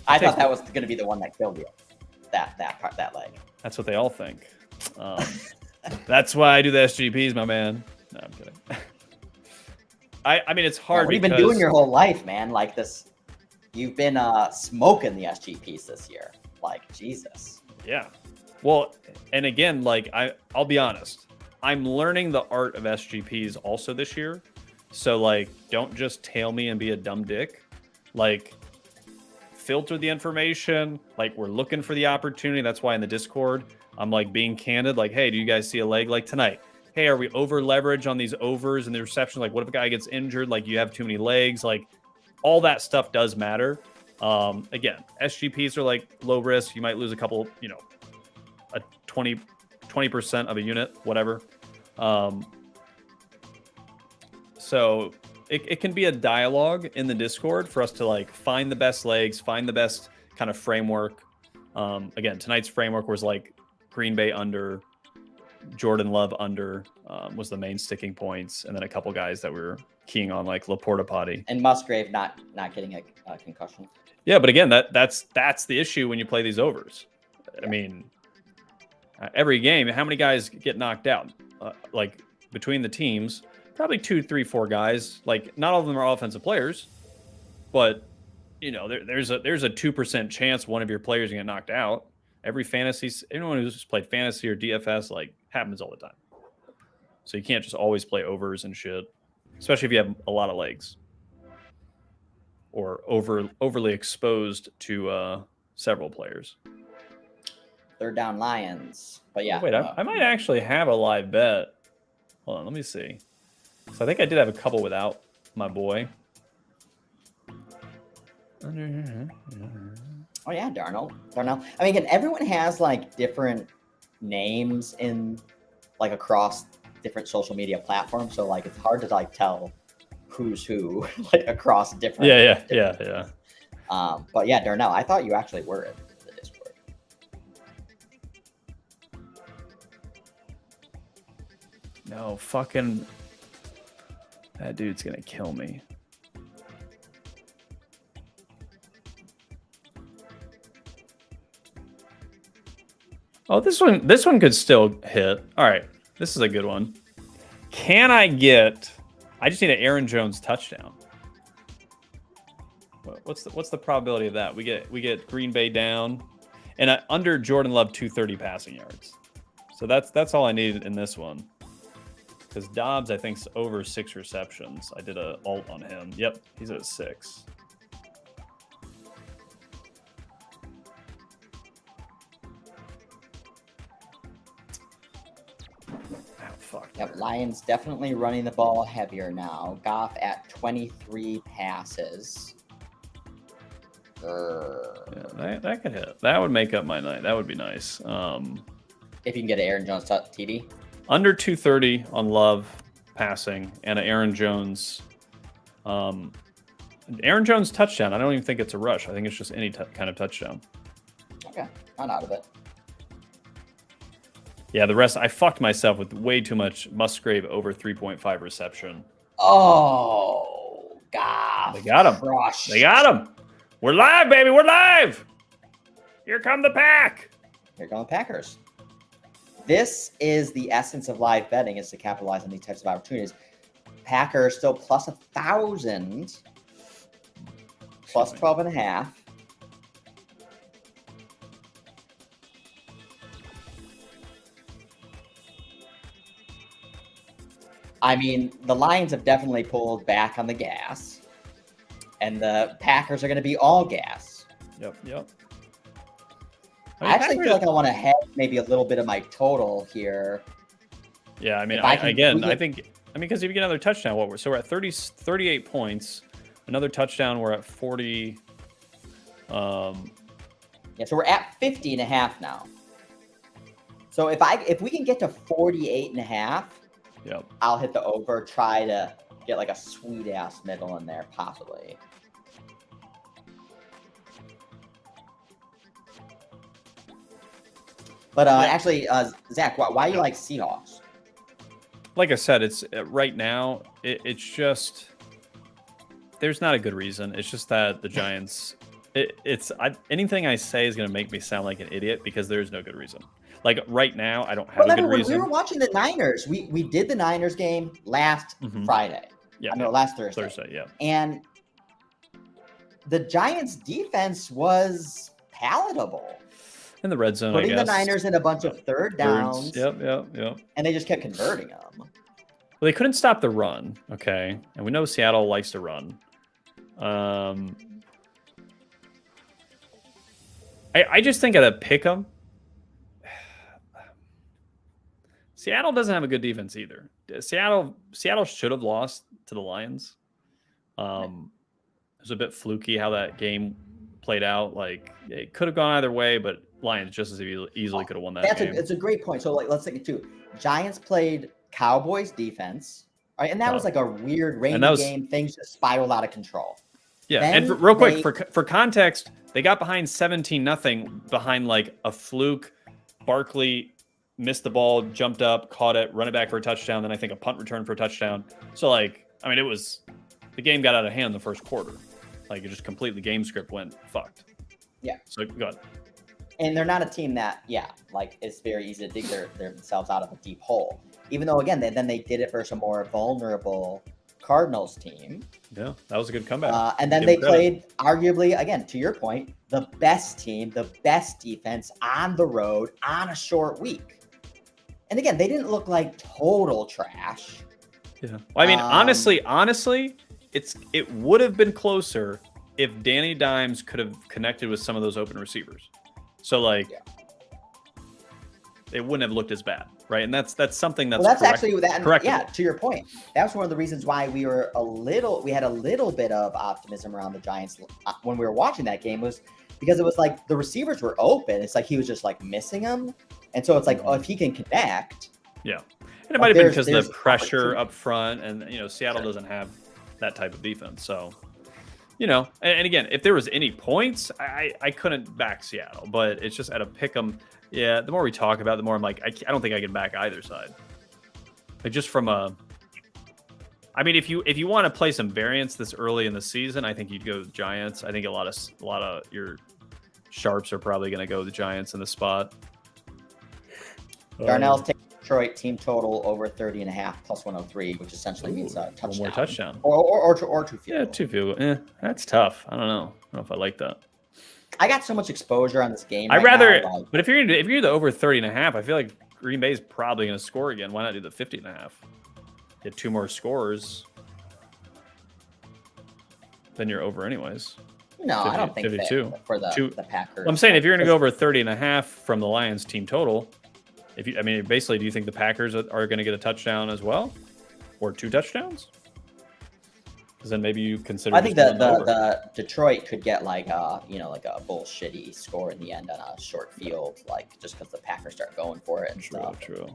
I thought that was going to be the one that killed you. That leg. That's what they all think. That's why I do the SGPs, my man. No, I'm kidding. I mean, it's hard. What have you been doing your whole life, man? Like this, you've been smoking the SGPs this year. Like, Jesus. Yeah. Well, and again, like I'll be honest, I'm learning the art of SGPs also this year. So like, don't just tail me and be a dumb dick. Like, filter the information. Like, we're looking for the opportunity. That's why in the Discord, I'm like being candid. Like, hey, do you guys see a leg like tonight? Hey, are we over leverage on these overs and the reception? Like, what if a guy gets injured? Like, you have too many legs. Like, all that stuff does matter. Again, SGPs are like low risk. You might lose a couple, a 20% of a unit, whatever. So it can be a dialogue in the Discord for us to like find the best legs, find the best kind of framework. Again, tonight's framework was like Green Bay under, Jordan Love under was the main sticking points, and then a couple guys that we were keying on, like Laporta Potty and Musgrave not getting a concussion. Yeah, but again, that's the issue when you play these overs. I mean, every game, how many guys get knocked out? Like between the teams, probably 2, 3, 4 guys. Like, not all of them are offensive players, but there's a 2% chance one of your players can get knocked out. Anyone who's played fantasy or DFS, like, happens all the time. So you can't just always play overs and shit, especially if you have a lot of legs or overly exposed to several players. Third down Lions. But yeah. Oh, wait, I might actually have a live bet. Hold on, let me see. So I think I did have a couple without my boy. Oh yeah, Darnold. I mean, again, everyone has like different names in like across different social media platforms, so like it's hard to like tell who's who like across different. Yeah. But yeah, Darnell, I thought you actually were in the Discord. No, fucking that dude's gonna kill me. Oh, this one could still hit. All right, this is a good one. Can I get? I just need an Aaron Jones touchdown. What's the probability of that? We get Green Bay down, and under Jordan Love 230 passing yards. So that's all I needed in this one. Because Dobbs, I think, is over 6 receptions. I did a alt on him. Yep, he's at 6. Yep, Lions definitely running the ball heavier now. Goff at 23 passes. Yeah, that could hit. That would make up my night. That would be nice. If you can get an Aaron Jones TD. Under 230 on Love passing and an Aaron Jones. Aaron Jones touchdown. I don't even think it's a rush. I think it's just any kind of touchdown. Okay, not out of it. Yeah, the rest, I fucked myself with way too much Musgrave over 3.5 reception. Oh, God. They got him. Crushed. They got him. We're live, baby. We're live. Here come the pack. Here come the Packers. This is the essence of live betting, is to capitalize on these types of opportunities. Packers still plus 1,000, plus 12.5. I mean, the Lions have definitely pulled back on the gas, and the Packers are going to be all gas. Yep. I actually feel like I want to hedge maybe a little bit of my total here. Yeah, I mean, I think because if you get another touchdown, we're at 38 points. Another touchdown, we're at 40. Yeah, so we're at 50.5 now. So if we can get to 48.5, Yep. I'll hit the over. Try to get like a sweet ass middle in there, possibly. But actually, Zach, why you like Seahawks? Like I said, it's right now. It's just there's not a good reason. It's just that the Giants. Anything I say is going to make me sound like an idiot because there's no good reason. Like right now, I don't have a good reason. We were watching the Niners. We did the Niners game last Friday. Yeah, I mean, last Thursday. Thursday, yeah. And the Giants' defense was palatable. In the red zone, putting the Niners in a bunch of third downs. Yep. And they just kept converting them. Well, they couldn't stop the run, okay? And we know Seattle likes to run. I just think at a pick 'em, Seattle doesn't have a good defense either. Seattle should have lost to the Lions. It was a bit fluky how that game played out. Like it could have gone either way, but Lions just as easily could have won that game. It's a great point. So like, let's think it too. Giants played Cowboys defense, right? And that was like a weird rainy game. Things just spiraled out of control. Yeah, then and real quick for context, they got behind 17-0 behind like a fluke. Barkley missed the ball, jumped up, caught it, run it back for a touchdown. Then I think a punt return for a touchdown. So like, I mean, the game got out of hand in the first quarter. Like it just completely game script went fucked. Yeah. So go ahead. And they're not a team that, like it's very easy to dig themselves out of a deep hole. Even though again, they did it versus a more vulnerable Cardinals team. Yeah, that was a good comeback. And then they played arguably, again, to your point, the best team, the best defense on the road on a short week. And again, they didn't look like total trash. Yeah. Well, I mean, honestly, it would have been closer if Danny Dimes could have connected with some of those open receivers. So like, it wouldn't have looked as bad, right? And that's something that's actually that. Yeah, to your point, that's one of the reasons why we had a little bit of optimism around the Giants when we were watching that game, was because it was like the receivers were open. It's like he was just like missing them, and so it's like, if he can connect. Yeah, and it might have been because of the pressure up front, and Seattle doesn't have that type of defense, so. And again, if there was any points, I couldn't back Seattle, but it's just at a pick 'em. Yeah, the more we talk about it, the more I'm like, I don't think I can back either side. Like just from I mean, if you want to play some variance this early in the season, I think you'd go with Giants. I think a lot of your sharps are probably going to go with the Giants in the spot. Darnell's taking Detroit team total over 30.5 plus 103, which essentially means a touchdown. One more touchdown. Or two field goals. Yeah, two field goals. That's tough. I don't know if I like that. I got so much exposure on this game. I'd rather, but if you're the over 30.5, I feel like Green Bay's probably going to score again. Why not do the 50.5? Get two more scores, then you're over anyways. No, 50, I don't think 52 for the Packers. Well, I'm saying if you're going to go over 30.5 from the Lions team total, basically, do you think the Packers are going to get a touchdown as well, or two touchdowns? Because then maybe you consider. I think the Detroit could get like a bullshitty score in the end on a short field, like just because the Packers start going for it and stuff. True.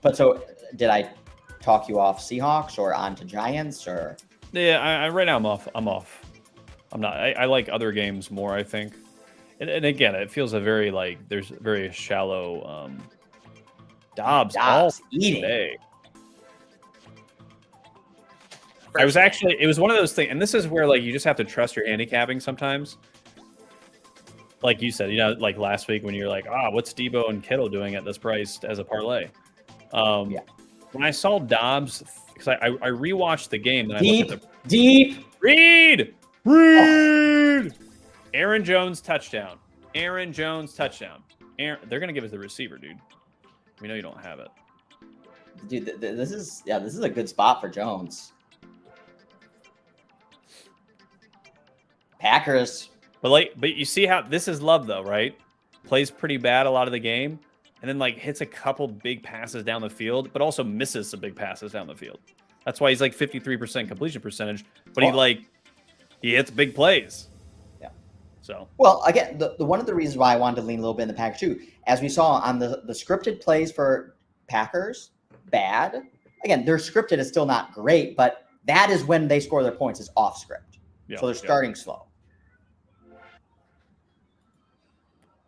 But so, did I talk you off Seahawks or on to Giants or? Yeah, right now I'm off. I'm not. I like other games more, I think. And again, it feels there's very shallow Dobbs all eating. Day. It was one of those things, and this is where you just have to trust your handicapping sometimes. Like you said, like last week when you're like, what's Debo and Kittle doing at this price as a parlay? When I saw Dobbs, because I rewatched the game, and I looked at the Reed. Aaron Jones touchdown. They're gonna give us the receiver, dude. We know you don't have it, dude. This is a good spot for Jones. Packers, but you see how this is Love though, right? Plays pretty bad a lot of the game, and then hits a couple big passes down the field, but also misses some big passes down the field. That's why he's 53% completion percentage, but he hits big plays. Yeah. So well, again, the one of the reasons why I wanted to lean a little bit in the Packers too, as we saw on the scripted plays for Packers, bad. Again, their scripted is still not great, but that is when they score their points is off script. yeah, So they're starting slow.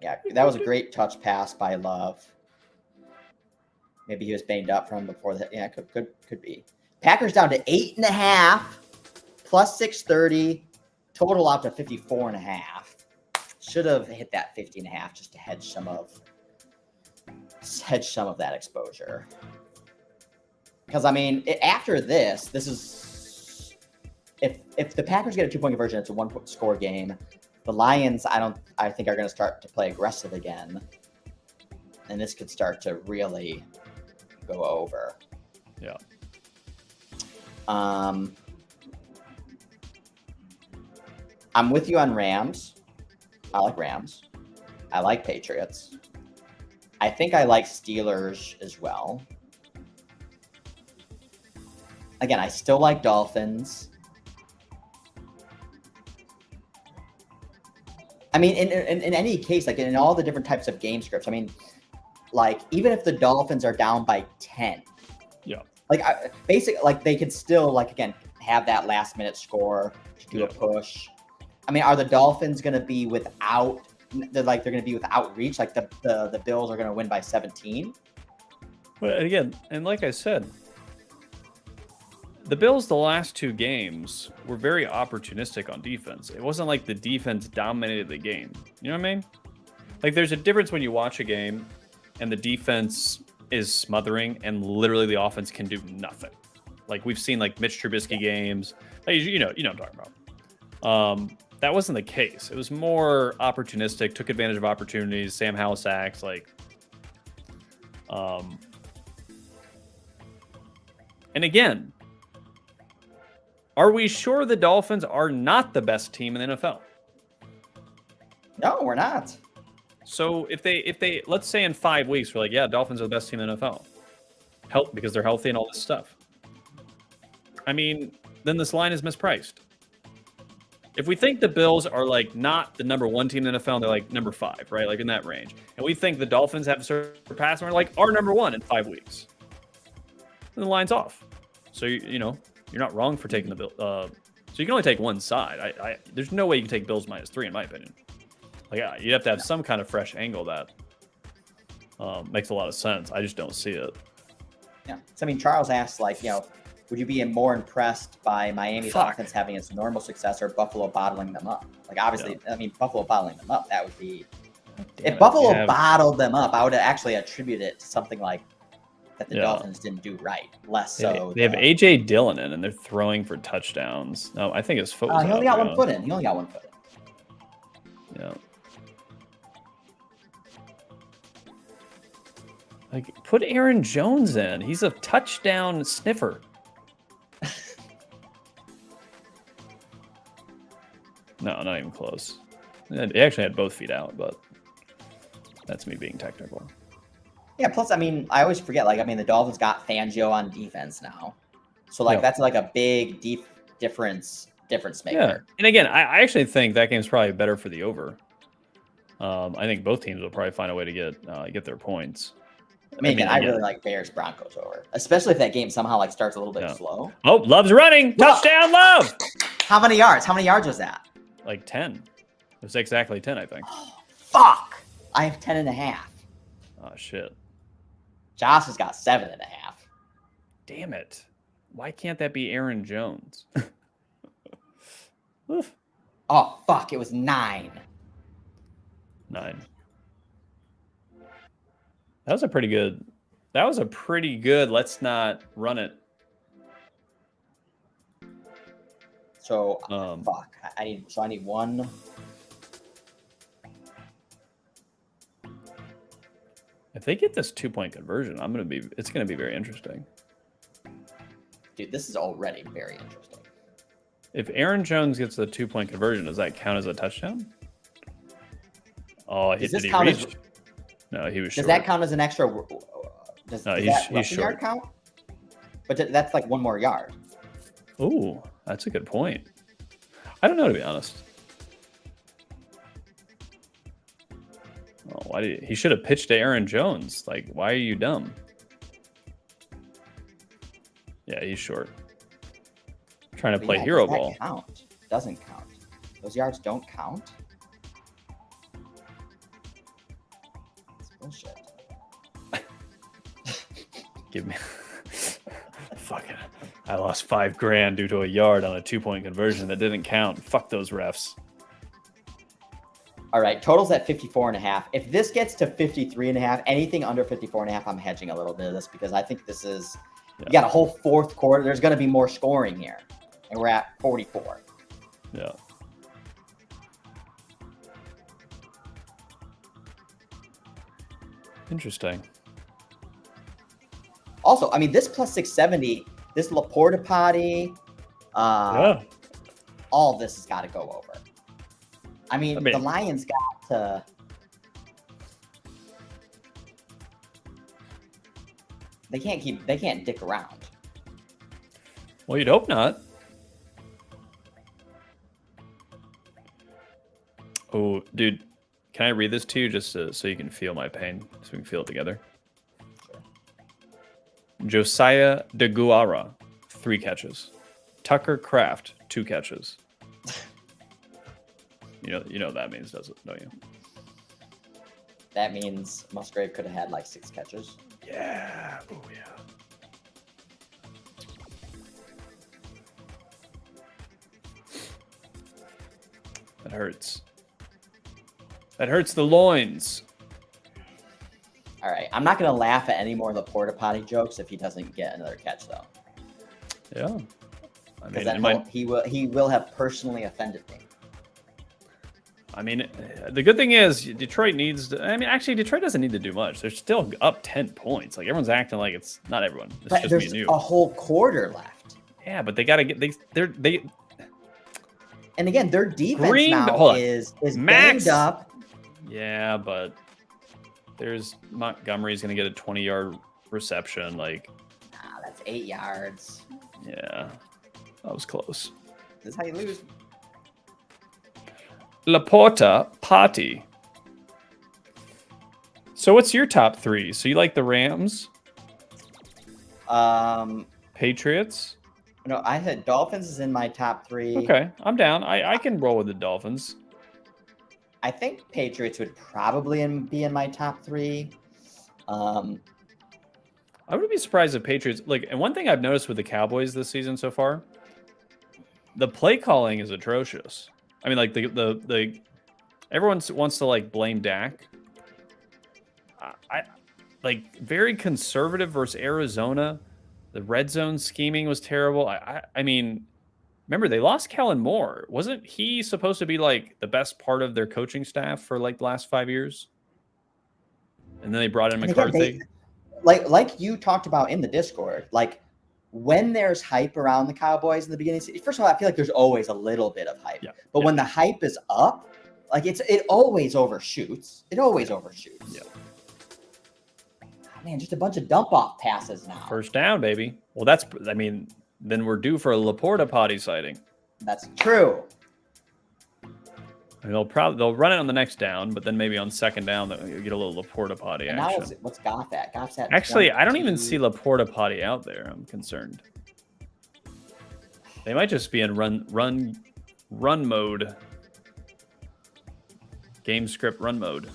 Yeah, that was a great touch pass by Love. Maybe he was banged up from before that. Yeah, could be. Packers down to 8.5, plus 630, total out to 54.5. Should have hit that 50.5 just to hedge some of that exposure. Because I mean, after this is if the Packers get a 2-point conversion, it's a 1-score game. The Lions, I think are going to start to play aggressive again, and this could start to really go over. Yeah. I'm with you on Rams. I like Rams. I like Patriots. I think I like Steelers as well. Again, I still like Dolphins. I mean, in any case, like in all the different types of game scripts, I mean, like even if the Dolphins are down by 10, yeah, like basically, like they could still like again have that last minute score to do a push. I mean, are the Dolphins going to be without? They're going to be without reach. Like the Bills are going to win by 17. But again, and like I said, the Bills the last 2 games were very opportunistic on defense. It wasn't like the defense dominated the game. You know what I mean? Like there's a difference when you watch a game and the defense is smothering and literally the offense can do nothing. Like we've seen like Mitch Trubisky games. Like, you know what I'm talking about. That wasn't the case. It was more opportunistic, took advantage of opportunities. Sam Howell sacks, like, and again, are we sure the Dolphins are not the best team in the NFL? No, we're not. So if they let's say in 5 weeks we're like, yeah, Dolphins are the best team in the NFL, because they're healthy and all this stuff. I mean, then this line is mispriced. If we think the Bills are like not the number 1 team in the NFL, they're like number 5, right? Like in that range. And we think the Dolphins have surpassed them, we're like our number 1 in 5 weeks. And the line's off. So you know, you're not wrong for taking the Bill. So you can only take one side. There's no way you can take Bills -3 in my opinion. Like you'd have to have some kind of fresh angle that makes a lot of sense. I just don't see it. Yeah. So I mean, Charles asked, like, you know, would you be more impressed by Miami's offense having its normal success or Buffalo bottling them up? Like, obviously, I mean, Buffalo bottling them up, that would be... If Buffalo bottled them up, I would actually attribute it to something like that the Dolphins didn't do right. Less so. They have A.J. Dillon in, and they're throwing for touchdowns. No, I think his foot was he only got one foot in. Yeah. Like, put Aaron Jones in. He's a touchdown sniffer. No, not even close. He actually had both feet out, but that's me being technical. Yeah, plus, I mean, I always forget, like, I mean, the Dolphins got Fangio on defense now. So, like, that's like a big difference maker. Yeah. And again, I actually think that game's probably better for the over. I think both teams will probably find a way to get their points. I mean, I really like Bears-Broncos over, especially if that game somehow, like, starts a little bit slow. Oh, Love's running. Touchdown, Love! How many yards? How many yards was that? Like 10. It was exactly 10, I think. Oh, fuck! I have 10.5. Oh, shit. Josh has got 7.5. Damn it. Why can't that be Aaron Jones? Oh, fuck. It was 9. 9. That was a pretty good, let's not run it. So, fuck. I need one. If they get this 2-point conversion, it's gonna be very interesting. Dude, this is already very interesting. If Aaron Jones gets the 2-point conversion, does that count as a touchdown? Oh, did he reach? No, he was short. Does that count as an extra? Does he's short. Yard count? But that's like one more yard. Ooh, that's a good point. I don't know, to be honest. Oh, why did he should have pitched to Aaron Jones? Like, why are you dumb? Yeah, he's short. Trying to play hero ball. Count? Doesn't count. Those yards don't count. It's bullshit. Give me. Fuck it. I lost $5,000 due to a yard on a 2-point conversion that didn't count. Fuck those refs. All right, total's at 54.5. If this gets to 53.5, anything under 54.5, I'm hedging a little bit of this because I think this is, you got a whole fourth quarter. There's going to be more scoring here. And we're at 44. Yeah. Interesting. Also, I mean, this plus 670, this Laporta potty, all this has got to go over. I mean, the Lions got to. They can't dick around. Well, you'd hope not. Oh, dude, can I read this to you just so you can feel my pain, so we can feel it together? Sure. Josiah DeGuara, 3 catches. Tucker Kraft, 2 catches. You know what that means, don't you? That means Musgrave could have had like 6 catches. Yeah. Oh, yeah. That hurts. That hurts the loins. All right. I'm not going to laugh at any more Laporta potty jokes if he doesn't get another catch, though. Yeah. Because he will have personally offended me. I mean, the good thing is Detroit needs to, I mean, actually, Detroit doesn't need to do much. They're still up 10 points. Like, everyone's acting like it's not everyone. It's but just there's me and you. A whole quarter left. Yeah, but they got to get, they. And again, their defense now is banged up. Yeah, but there's Montgomery's going to get a 20-yard reception. Like, nah, that's 8 yards. Yeah, that was close. This is how you lose. Laporta Potty. So what's your top 3? So you like the Rams? Patriots? No, I had Dolphins is in my top 3. Okay, I'm down. I can roll with the Dolphins. I think Patriots would probably be in my top 3. I wouldn't be surprised if Patriots and one thing I've noticed with the Cowboys this season so far, the play calling is atrocious. I mean, like the everyone wants to blame Dak. I very conservative versus Arizona. The red zone scheming was terrible. I mean, remember they lost Kellen Moore. Wasn't he supposed to be the best part of their coaching staff for the last 5 years? And then they brought in McCarthy. Like you talked about in the Discord, when there's hype around the Cowboys in the beginning, first of all, I feel like there's always a little bit of hype. Yeah. But when the hype is up, it always overshoots. It always overshoots. Yeah. Oh, man, just a bunch of dump off passes now. First down, baby. Well, then we're due for a Laporta potty sighting. That's true. And they'll run it on the next down, but then maybe on second down they'll get a little Laporta potty action. Now what's Goff at? Goff's at Actually, I don't even see Laporta potty out there. I'm concerned. They might just be in run mode. Game script run mode.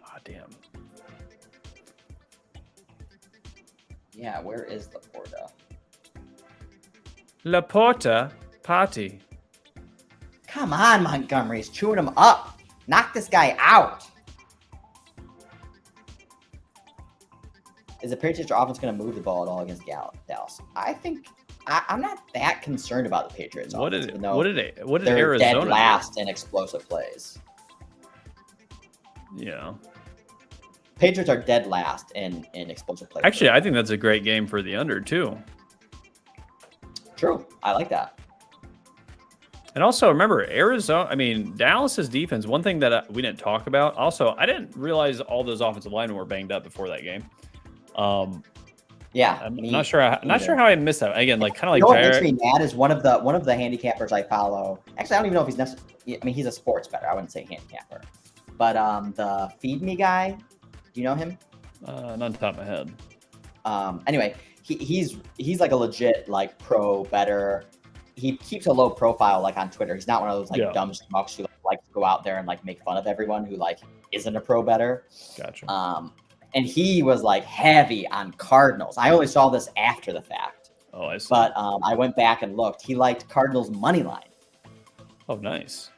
Ah, damn. Yeah, where is Laporta? Laporta potty. Come on, Montgomery's chewing him up. Knock this guy out. Is the Patriots offense going to move the ball at all against Dallas? I think I'm not that concerned about the Patriots. What did they're Arizona dead last in explosive plays? Yeah. Patriots are dead last in explosive plays. Actually, I think that's a great game for the under too. True. I like that. And also remember Dallas's defense, one thing that we didn't talk about. Also, I didn't realize all those offensive linemen were banged up before that game. Yeah, I'm me not sure. Not either. sure how I missed that. Again, like kind of You like know what makes Jared. me mad is one of the handicappers I follow. Actually, I don't even know if he's necessarily. I mean, he's a sports bettor. I wouldn't say handicapper, but the Feed Me guy. Do you know him? Not on the top of my head. Anyway, he's like a legit like pro bettor. He keeps a low profile like on Twitter. He's not one of those like dumb schmucks who like to go out there and like make fun of everyone who like isn't a pro bettor. Gotcha. And he was like heavy on Cardinals. I only saw this after the fact. Oh, I see. But I went back and looked. He liked Cardinals money line. Oh, nice.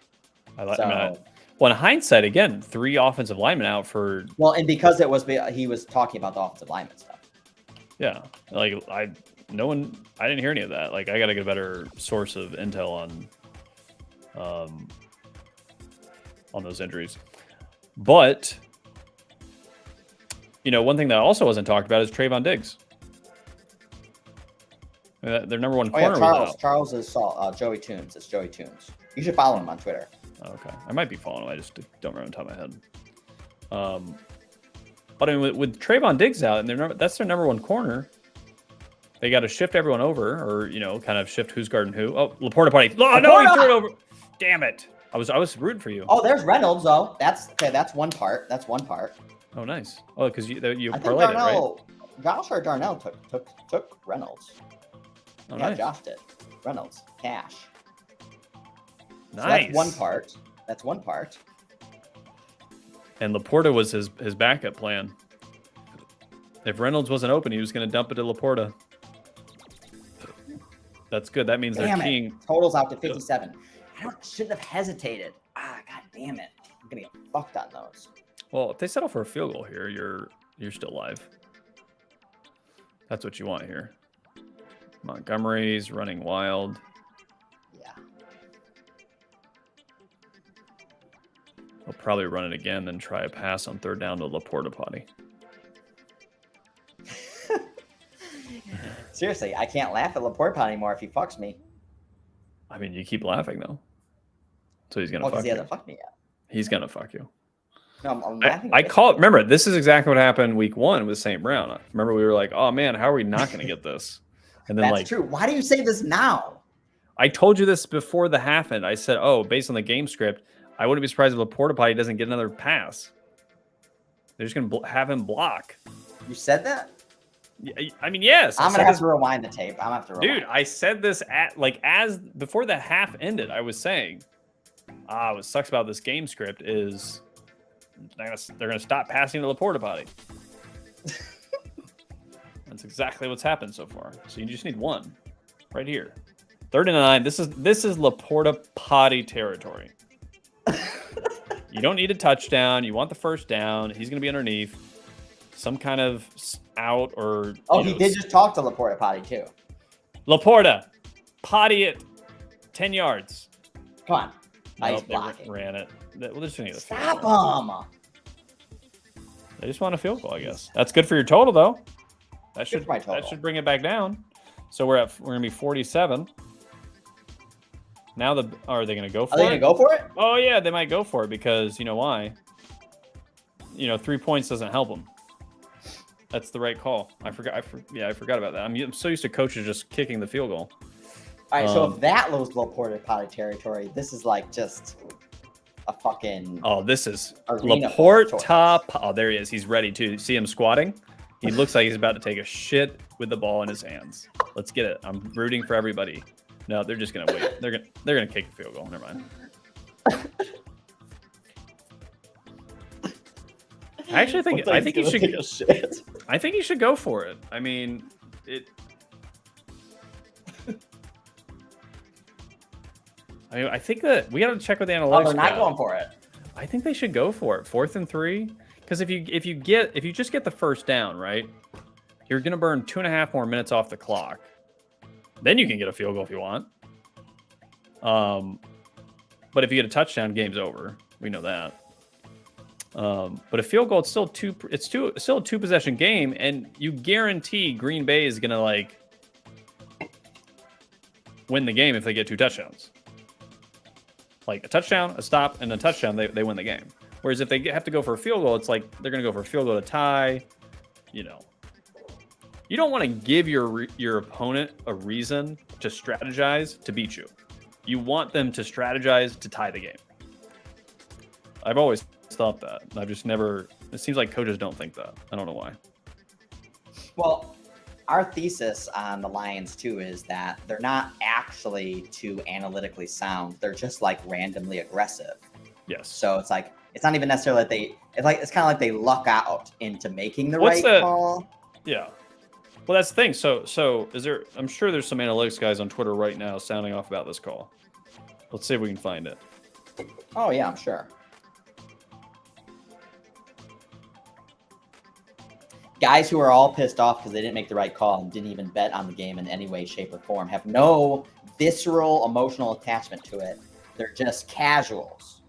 Well, in hindsight, again, 3 offensive linemen out for. Well, and because he was talking about the offensive lineman stuff. Yeah, like I didn't hear any of that. Like I got to get a better source of intel on those injuries. But one thing that also wasn't talked about is Trayvon Diggs. Their number one corner was out. Charles is Joey Tunes. It's Joey Tunes. You should follow him on Twitter. Okay, I might be following him. I just don't remember on top of my head. But I mean, with Trayvon Diggs out, and that's their number one corner, they got to shift everyone over, or kind of shift who's guarding who. Oh, Laporta party! Oh no, he threw it over. Damn it! I was rooting for you. Oh, there's Reynolds though. That's okay. That's one part. Oh, nice. Oh, because you parlayed it, right? Josh or Darnell took Reynolds. Oh, yeah, nice. Josh did. Reynolds cash. Nice. So that's one part. And Laporta was his backup plan. If Reynolds wasn't open, he was going to dump it to Laporta. That's good. That means they're keying. Totals out to 57. Shouldn't have hesitated. God damn it. I'm going to get fucked on those. Well, if they settle for a field goal here, you're still live. That's what you want here. Montgomery's running wild. Yeah. He'll probably run it again, then try a pass on third down to Laporta potty. Seriously, I can't laugh at Laporta anymore if he fucks me. I mean, you keep laughing though. So he's gonna fuck you. He hasn't fucked me yet. He's gonna fuck you. No, I'm laughing. I call it. Remember, this is exactly what happened week 1 with St. Brown. Remember, we were like, "Oh man, how are we not gonna get this?" And then That's true. Why do you say this now? I told you this before the half end. I said, "Oh, based on the game script, I wouldn't be surprised if Laporta potty doesn't get another pass. They're just gonna have him block." You said that? I mean, yes. I'm gonna have to rewind the tape. I'm gonna have to rewind. Dude, I said this as before the half ended. I was saying, what sucks about this game script is they're gonna stop passing to Laporta potty. That's exactly what's happened so far. So you just need one, right here. 3rd and 9. This is Laporta potty territory. You don't need a touchdown. You want the first down. He's gonna be underneath. Some kind of out or... Oh, he did just talk to Laporta potty, too. Laporta, potty it 10 yards. Come on. Nice blocking. They ran it. Well, just need a Stop them. They just want a field goal, I guess. That's good for your total, though. That should bring it back down. So we're going to be 47. Now are they going to go for it? Are they going to go for it? Oh, yeah, they might go for it because you know why? 3 points doesn't help them. That's the right call. I forgot about that. I'm so used to coaches just kicking the field goal. All right, so if that was Laporta potty territory, this is like just a fucking... Oh, this is Laporta. Oh, there he is. He's ready to see him squatting. He looks like he's about to take a shit with the ball in his hands. Let's get it. I'm rooting for everybody. No, they're just gonna wait. They're gonna kick the field goal. Never mind. I think he should. I think he should go for it. I mean, I think that we got to check with the analytics. Oh, they're not going for it. I think they should go for it. 4th and 3, because if you just get the first down, right, you're gonna burn 2.5 more minutes off the clock. Then you can get a field goal if you want. But if you get a touchdown, game's over. We know that. But a field goal, it's still a 2-possession game, and you guarantee Green Bay is gonna win the game if they get 2 touchdowns. Like a touchdown, a stop, and a touchdown, they win the game. Whereas if they have to go for a field goal, it's like they're gonna go for a field goal to tie. You don't want to give your opponent a reason to strategize to beat you. You want them to strategize to tie the game. I've always thought that. I've just never. It seems like coaches don't think that. I don't know why. Well, our thesis on the Lions too is that they're not actually too analytically sound. They're just like randomly aggressive. Yes. So it's like it's not even necessarily that it's kind of like they luck out into making the What's right call. Yeah. Well, that's the thing. So is there? I'm sure there's some analytics guys on Twitter right now sounding off about this call. Let's see if we can find it. Oh yeah, I'm sure. Guys who are all pissed off because they didn't make the right call and didn't even bet on the game in any way, shape, or form have no visceral emotional attachment to it. They're just casuals.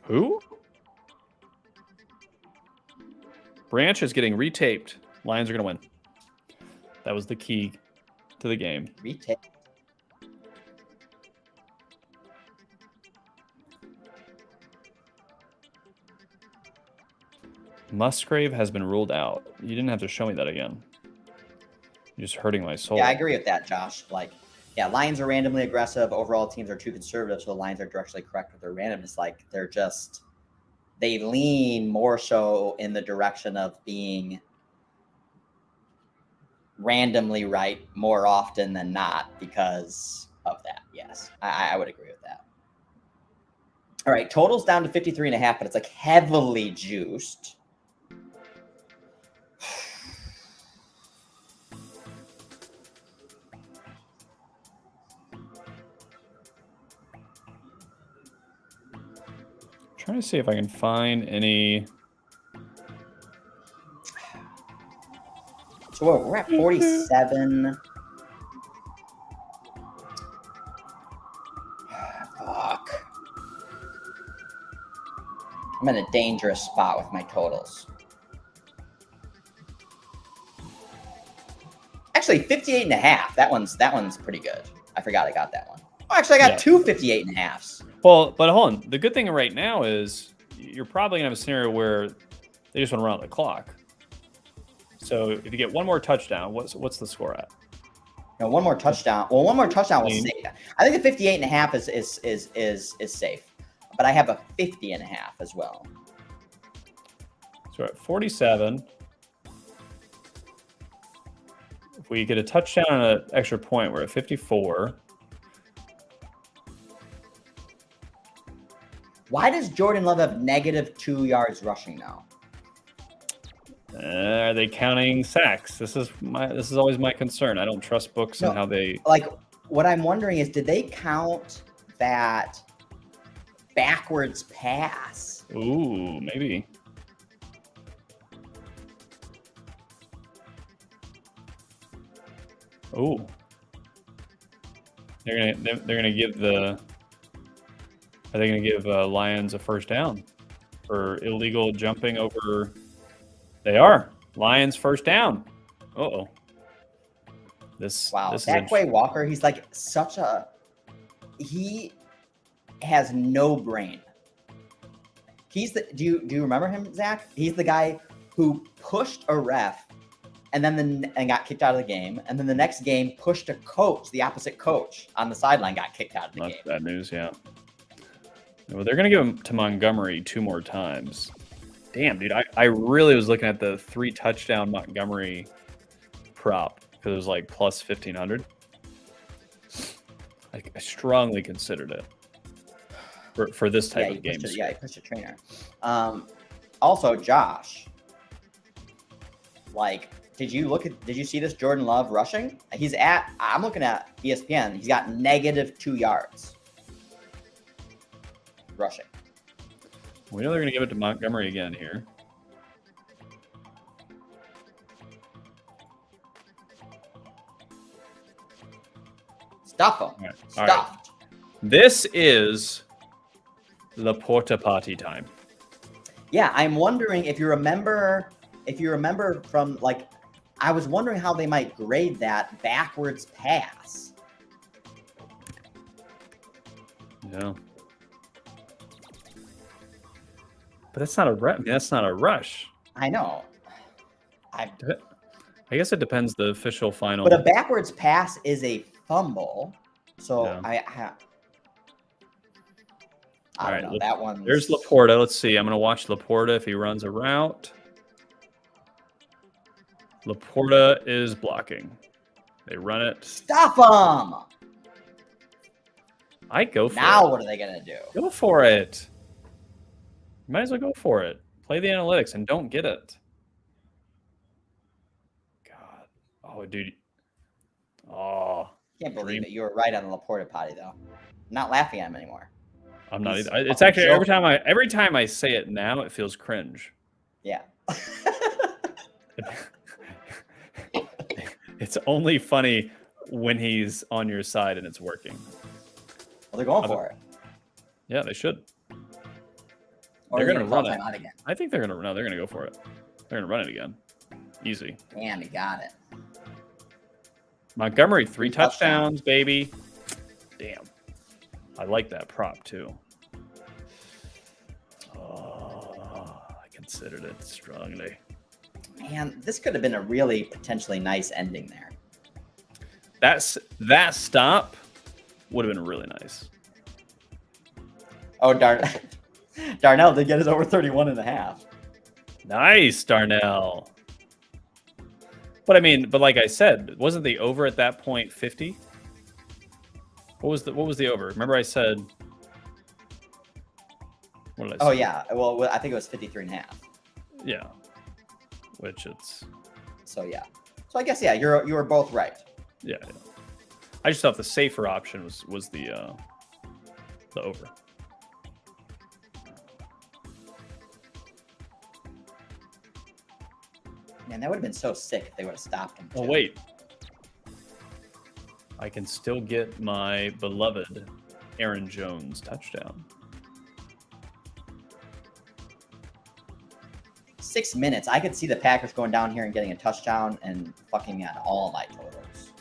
Who? Branch is getting retaped. Lions are going to win. That was the key to the game. Retake. Musgrave has been ruled out. You didn't have to show me that again. You're just hurting my soul. Yeah, I agree with that, Josh. Like, yeah, Lions are randomly aggressive. Overall, teams are too conservative, so the Lions are directionally correct with their randomness. Like, they lean more so in the direction of being randomly right more often than not because of that. Yes, I would agree with that. All right, total's down to 53.5, but it's like heavily juiced. Trying to see if I can find any. So we're at 47. Fuck. I'm in a dangerous spot with my totals. Actually, 58.5. That one's pretty good. I forgot I got that one. Oh, actually, I got two 58.5s. Well, but hold on. The good thing right now is you're probably gonna have a scenario where they just want to run out the clock. So if you get one more touchdown, what's the score at? No, one more touchdown. Well, one more touchdown will save. I think the 58.5 is safe, but I have a 50.5 as well. So we're at 47. If we get a touchdown and an extra point, we're at 54. Why does Jordan Love have -2 yards rushing now? Are they counting sacks? This is always my concern. I don't trust books and how they like. What I'm wondering is, did they count that backwards pass? Ooh, maybe. Ooh. They're gonna give the. Are they going to give Lions a first down for illegal jumping over? They are. Lions first down. Uh-oh. Wow. This That Quay Walker, he's like he has no brain. He's the. Do you remember him, Zach? He's the guy who pushed a ref and got kicked out of the game, and then the next game pushed a coach, the opposite coach on the sideline, got kicked out of the game. That's bad news, yeah. Well, they're going to give him to Montgomery 2 more times. Damn, dude. I really was looking at the 3 touchdown Montgomery prop because it was like plus 1,500. I strongly considered it for this type of game. Yeah, he pushed a trainer. Also, Josh, like, did you see this Jordan Love rushing? I'm looking at ESPN. He's got -2 yards. Rushing. We know they're going to give it to Montgomery again here. Stuff him. All right. Stuffed. This is the porta potty time. Yeah, I'm wondering if you remember from, like, I was wondering how they might grade that backwards pass. Yeah. But that's not a rush. I know. I guess it depends the official final. But a backwards pass is a fumble. So Yeah. I don't know. That one. There's Laporta. Let's see. I'm going to watch Laporta if he runs a route. Laporta is blocking. They run it. Stop him! I go for it. Now what are they going to do? Go for it. You might as well go for it. Play the analytics and don't get it. God. Oh, dude. Oh. Can't believe it. You were right on the Laporta potty, though. I'm not laughing at him anymore. I'm not either. It's actually every time I say it now, it feels cringe. Yeah. It's only funny when he's on your side and it's working. Well, they're going for it. Yeah, they should. Or they're going to run it again. I think they're going to run. They're going to go for it. They're going to run it again. Easy. Damn, he got it. Montgomery, 3 touchdowns, baby. Damn. I like that prop, too. Oh, I considered it strongly. Man, this could have been a really potentially nice ending there. That stop would have been really nice. Oh, Darnell did get his over 31.5. Nice, Darnell. But I mean, like I said, wasn't the over at that point 50? What was the over? Remember I said, what did I say? Oh yeah. Well, I think it was 53.5. Yeah. Which it's. So yeah. So I guess yeah, you were both right. Yeah. I just thought the safer option was the over. Man, that would have been so sick if they would have stopped him. Oh wait. I can still get my beloved Aaron Jones touchdown. 6 minutes. I could see the Packers going down here and getting a touchdown and fucking on all my totals.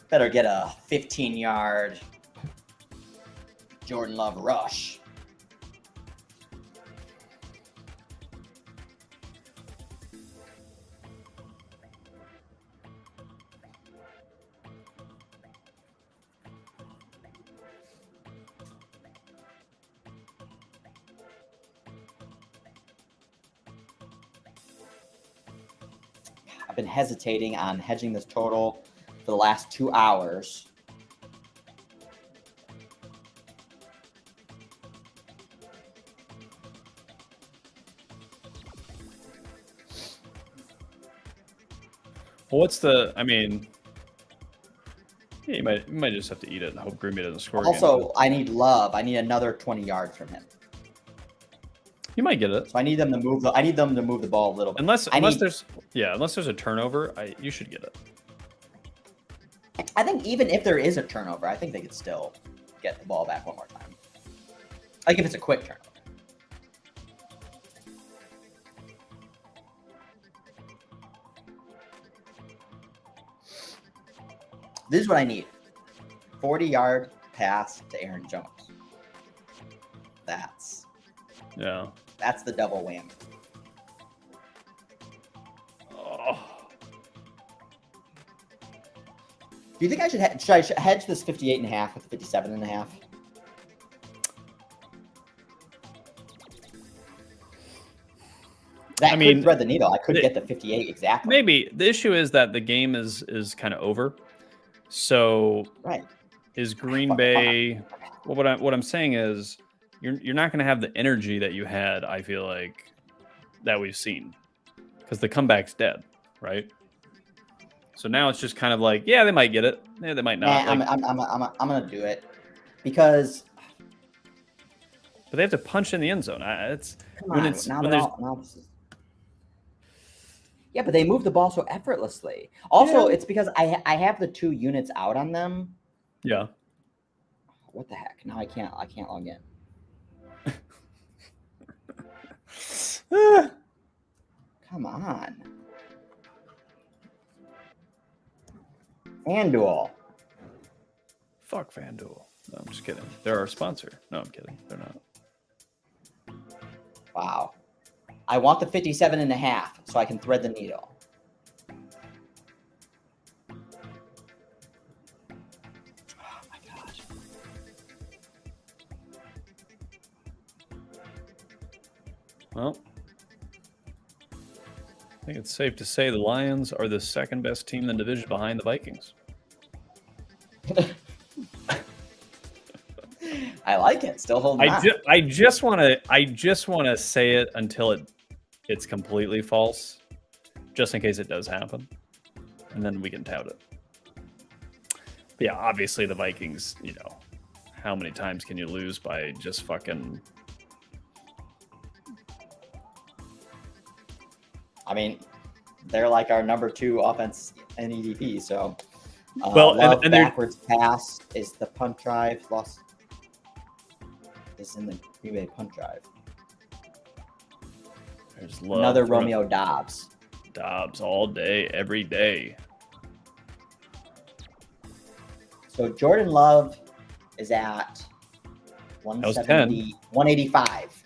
Better get a 15-yard Jordan Love rush. I've been hesitating on hedging this total for the last 2 hours. Well, what's the? I mean, yeah, you might just have to eat it and hope Green Bay doesn't score. Also, again. I need Love. I need another 20 yards from him. You might get it. So I need them to move. I need them to move the ball a little bit. Unless there's a turnover, you should get it. I think even if there is a turnover, I think they could still get the ball back one more time. Like if it's a quick turnover. This is what I need. 40-yard pass to Aaron Jones. That's the double whammy. Oh. Do you think I should hedge this 58.5 with 57.5? That could thread the needle. I could get the 58 exactly. Maybe the issue is that the game is kind of over. So right. Is Green Bay? Well, what I'm saying is you're not going to have the energy that you had. I feel like that we've seen because the comeback's dead, right? So now it's just kind of like, yeah, they might get it, yeah, they might not. I'm gonna do it because. But they have to punch in the end zone. Yeah, but they move the ball so effortlessly. Also, it's because I have the 2 units out on them. Yeah. What the heck? Now I can't log in. Come on. FanDuel. Fuck FanDuel. No, I'm just kidding. They're our sponsor. No, I'm kidding. They're not. Wow. I want the 57.5 so I can thread the needle. Oh my gosh. Well, I think it's safe to say the Lions are the second best team in the division behind the Vikings. I like it. Still holding on. I just want to say it until it's completely false, just in case it does happen, and then we can tout it. But yeah, obviously the Vikings. You know, how many times can you lose by just fucking? I mean, they're like our number 2 offense in EDP. So, well, Love and backwards pass is the punt drive. Lost is in the Green Bay punt drive. There's Love. Another Romeo Dobbs. Dobbs all day, every day. So Jordan Love is at 170, 185.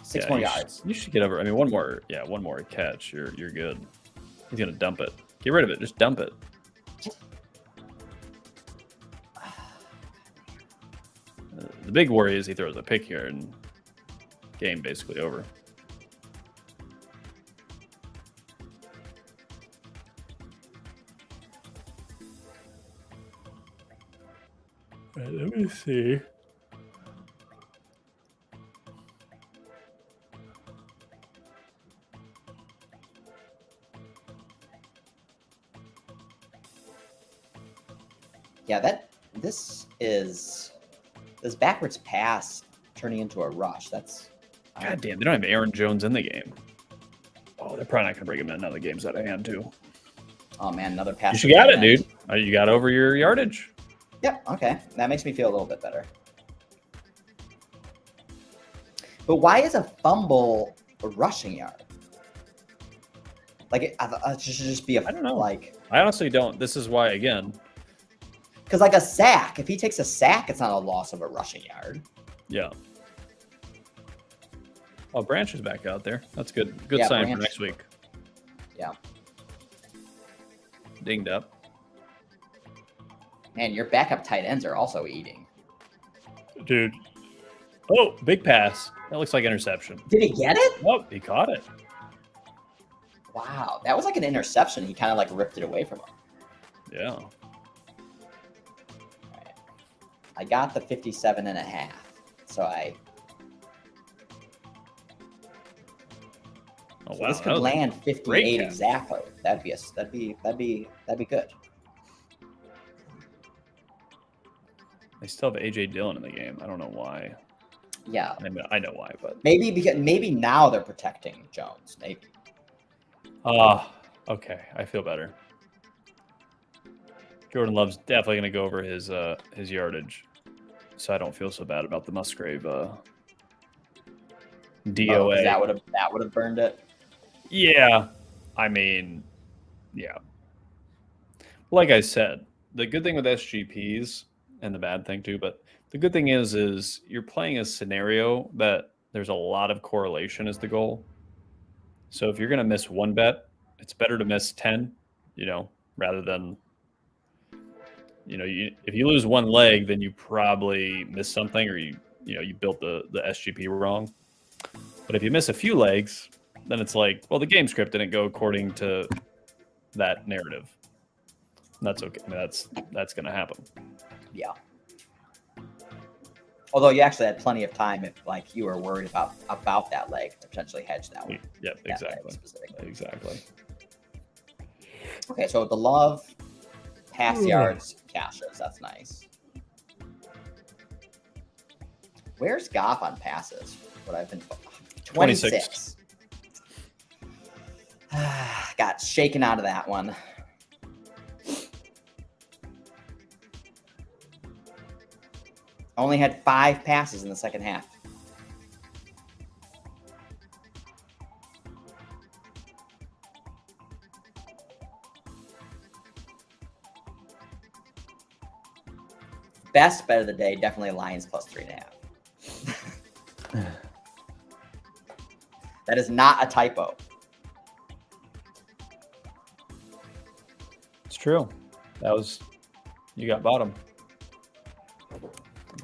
6 more yards. You should get over. I mean, one more catch. You're good. He's gonna dump it. Get rid of it. Just dump it. The big worry is he throws a pick here and game basically over. All right, let me see. Yeah, this backwards pass turning into a rush. That's God damn, they don't have Aaron Jones in the game. Oh, they're probably not gonna bring him in. Now the game's out of hand too. Oh man, another pass. You got it, dude. You got over your yardage. Yep. Okay, that makes me feel a little bit better. But why is a fumble a rushing yard? Like it should just be a. I don't know. Like I honestly don't. This is why again. Because like a sack, if he takes a sack, it's not a loss of a rushing yard. Yeah. Oh, Branch is back out there. That's good. Good sign for next week. Yeah. Dinged up. Man, your backup tight ends are also eating. Dude. Oh, big pass. That looks like interception. Did he get it? Oh, he caught it. Wow, that was like an interception. He kind of like ripped it away from him. Yeah. I got the 57.5, so I. Oh, so wow. this could land 58 exactly. That'd be good. They still have AJ Dillon in the game. I don't know why. Yeah. I know why, but maybe now they're protecting Jones. Maybe. Okay. I feel better. Jordan Love's definitely going to go over his yardage, so I don't feel so bad about the Musgrave DOA. That would have burned it. Yeah, I mean, yeah. Like I said, the good thing with SGPs, and the bad thing too, but the good thing is you're playing a scenario that there's a lot of correlation is the goal. So if you're going to miss one bet, it's better to miss 10, rather than. If you lose one leg, then you probably missed something, or you built the SGP wrong. But if you miss a few legs, then it's like, well, the game script didn't go according to that narrative. And that's okay. I mean, that's going to happen. Yeah. Although you actually had plenty of time if like you were worried about that leg to potentially hedge that one. Yeah, exactly. Exactly. Okay, so the Love pass yards caches. That's nice. Where's Goff on passes? What I've been 26. Got shaken out of that one. Only had 5 passes in the second half. Best bet of the day, definitely Lions plus 3.5. That is not a typo. It's true. You got bottom.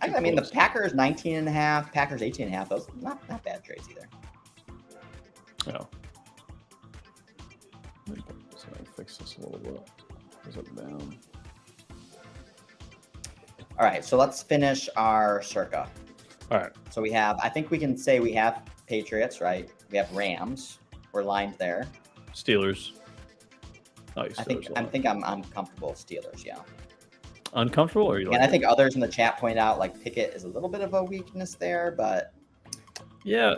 I mean, the Packers 19.5, Packers 18.5. Those not bad trades either. No. Let me fix this a little bit. Goes up and down. All right, so let's finish our Circa. All right. So we have, I think we can say we have Patriots, right? We have Rams. We're lined there. Steelers. Oh, I think I'm comfortable with Steelers, yeah. Uncomfortable, or you? And I think others in the chat point out like Pickett is a little bit of a weakness there, but yeah.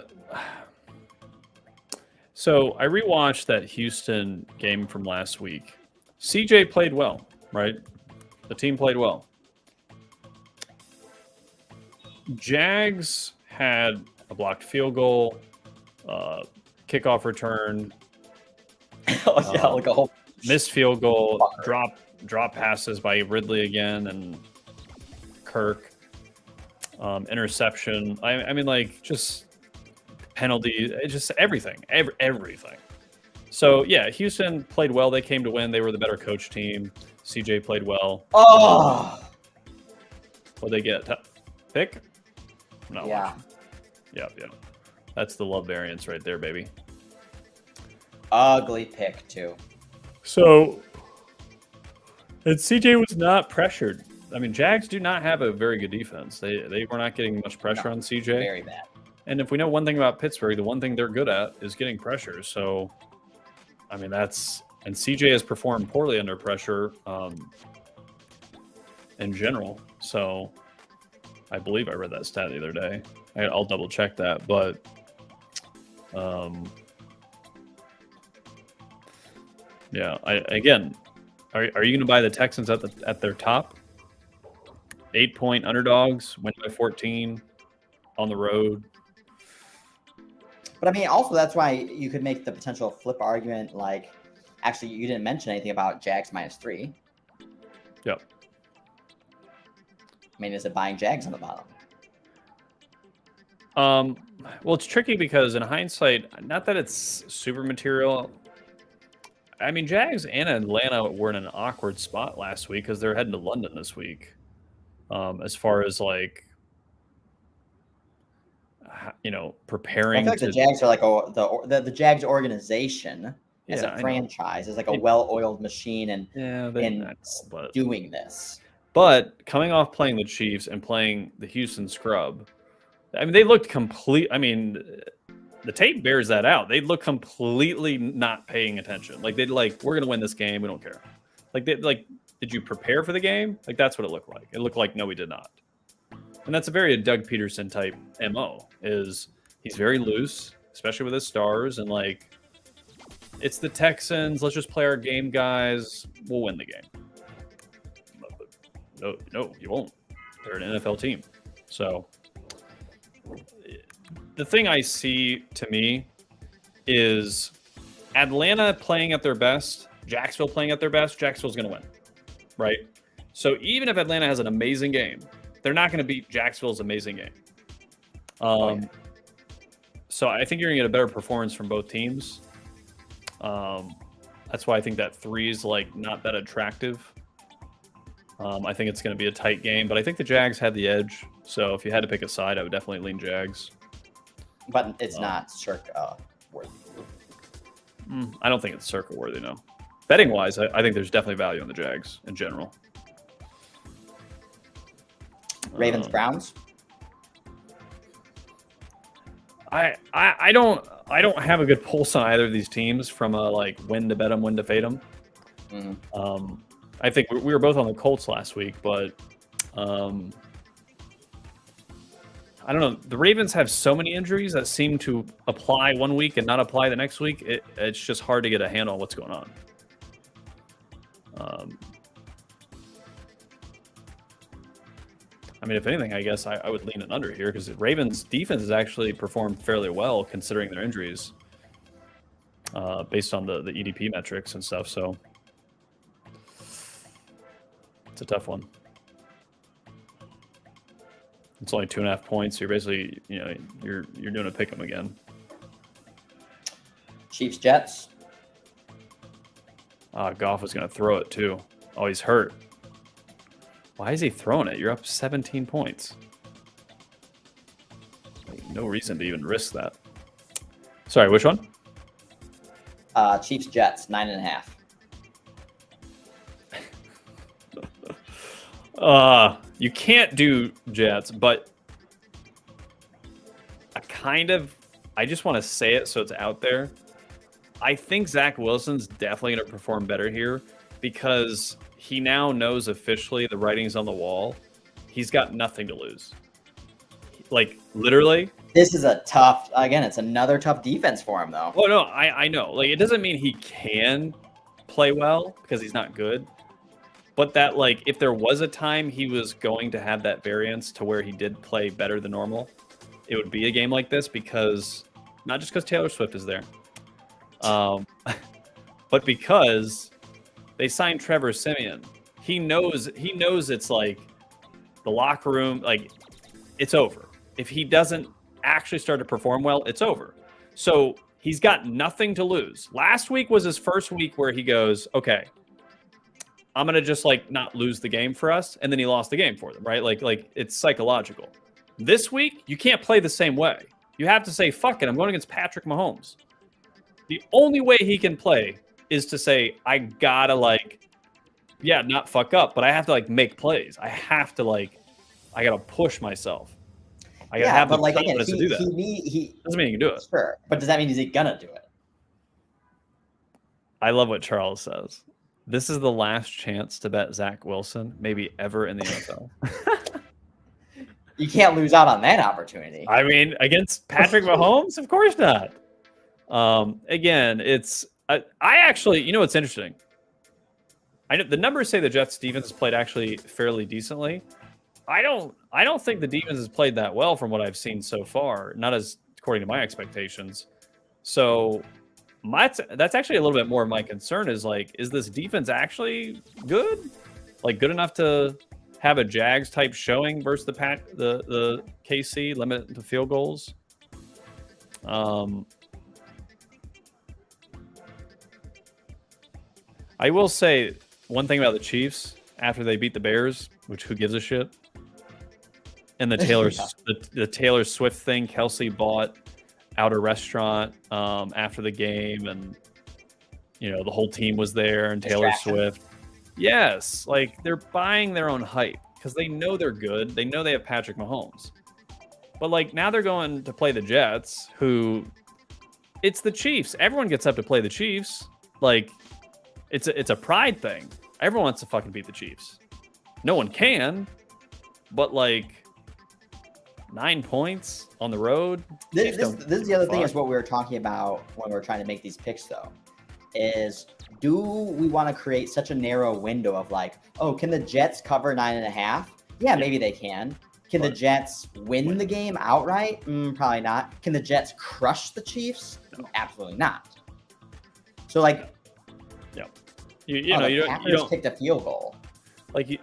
So I rewatched that Houston game from last week. CJ played well, right? The team played well. Jags had a blocked field goal, kickoff return, like a whole missed field goal, drop passes by Ridley again, and Kirk, interception. I mean, like, just penalty, just everything. So yeah, Houston played well. They came to win. They were the better coach team. CJ played well. Oh, What'd they get? Pick? No. Yeah. Yeah. That's the love variance right there, baby. Ugly pick too. So, and CJ was not pressured. I mean, Jags do not have a very good defense. They were not getting much pressure on CJ. Very bad. And if we know one thing about Pittsburgh, the one thing they're good at is getting pressure. So, I mean, and CJ has performed poorly under pressure in general. So, I believe I read that stat the other day. I'll double check that, but yeah. Again, are you going to buy the Texans at their top? 8-point underdogs, win by 14 on the road. But I mean, also that's why you could make the potential flip argument. Like, actually, you didn't mention anything about Jags -3. Yep. I mean, is it buying Jags on the bottom? Well, it's tricky because in hindsight, not that it's super material. I mean, Jags and Atlanta were in an awkward spot last week because they're heading to London this week. As far as like, preparing. I feel like the Jags are like the Jags organization as a franchise is like a well-oiled machine in doing this. But coming off playing the Chiefs and playing the Houston scrub, I mean, they looked complete. I mean, the tape bears that out. They look completely not paying attention. Like, we're going to win this game. We don't care. Did you prepare for the game? Like, that's what it looked like. It looked like, no, we did not. And that's a very Doug Peterson type MO, is he's very loose, especially with his stars. And like, it's the Texans. Let's just play our game, guys. We'll win the game. No, you won't. They're an NFL team. So the thing I see, to me, is Atlanta playing at their best, Jacksonville playing at their best. Jacksonville's going to win, right? So even if Atlanta has an amazing game, they're not going to beat Jacksonville's amazing game. So I think you're going to get a better performance from both teams. That's why I think that 3 is like not that attractive. I think it's going to be a tight game, but I think the Jags had the edge. So if you had to pick a side, I would definitely lean Jags. But it's not Circa worthy. I don't think it's Circa worthy, no. Betting wise, I think there's definitely value on the Jags in general. Ravens Browns. I don't have a good pulse on either of these teams from a like when to bet them, when to fade them. I think we were both on the Colts last week, but I don't know. The Ravens have so many injuries that seem to apply one week and not apply the next week. It's just hard to get a handle on what's going on. I mean, if anything, I guess I would lean it under here because the Ravens' defense has actually performed fairly well considering their injuries, based on the EDP metrics and stuff. So it's a tough one. It's only 2.5 points. So you're basically, you're doing a pick 'em again. Chiefs, Jets. Goff was going to throw it too. Oh, he's hurt. Why is he throwing it? You're up 17 points. No reason to even risk that. Sorry, which one? Chiefs, Jets, 9.5. You can't do Jets, but I just want to say it so it's out there. I think Zach Wilson's definitely going to perform better here because he now knows officially the writing's on the wall. He's got nothing to lose. Like, literally. This is a tough, again, it's another tough defense for him, though. Oh, no, I know. Like, it doesn't mean he can play well because he's not good. But that, like, if there was a time he was going to have that variance to where he did play better than normal, it would be a game like this because, not just because Taylor Swift is there, but because they signed Trevor Siemian. He knows it's like the locker room, like, it's over. If he doesn't actually start to perform well, it's over. So he's got nothing to lose. Last week was his first week where he goes, okay, I'm going to just like not lose the game for us. And then he lost the game for them, right? Like it's psychological. This week, you can't play the same way. You have to say, fuck it, I'm going against Patrick Mahomes. The only way he can play is to say, I gotta not fuck up, but I have to like make plays. I gotta push myself. I gotta have the confidence to do that. He doesn't mean he can do it. Sure, but does that mean he's gonna do it? I love what Charles says. This is the last chance to bet Zach Wilson, maybe ever in the NFL. You can't lose out on that opportunity. I mean, against Patrick Mahomes? Of course not. Again, it's I actually, you know what's interesting? I know the numbers say the Jets defense has played actually fairly decently. I don't think the defense has played that well from what I've seen so far, not as according to my expectations. So that's actually a little bit more of my concern is like, is this defense actually good? Like good enough to have a Jags type showing versus the KC, limit it to field goals? I will say one thing about the Chiefs after they beat the Bears, which who gives a shit? And the the Taylor Swift thing, Kelsey bought out a restaurant after the game, and you know the whole team was there, and Taylor Swift. Yes, like they're buying their own hype because they know they're good. They know they have Patrick Mahomes, but like now they're going to play the Jets, who it's the Chiefs. Everyone gets up to play the Chiefs. Like it's a pride thing. Everyone wants to fucking beat the Chiefs. No one can, but like 9 points on the road. This is the other thing is what we were talking about when we were trying to make these picks, though, is do we want to create such a narrow window of like, oh, can the Jets cover 9.5? Yeah, maybe they can. Can the Jets win the game outright? Probably not. Can the Jets crush the Chiefs? No. Absolutely not. So like, yeah, you don't picked a field goal. Like you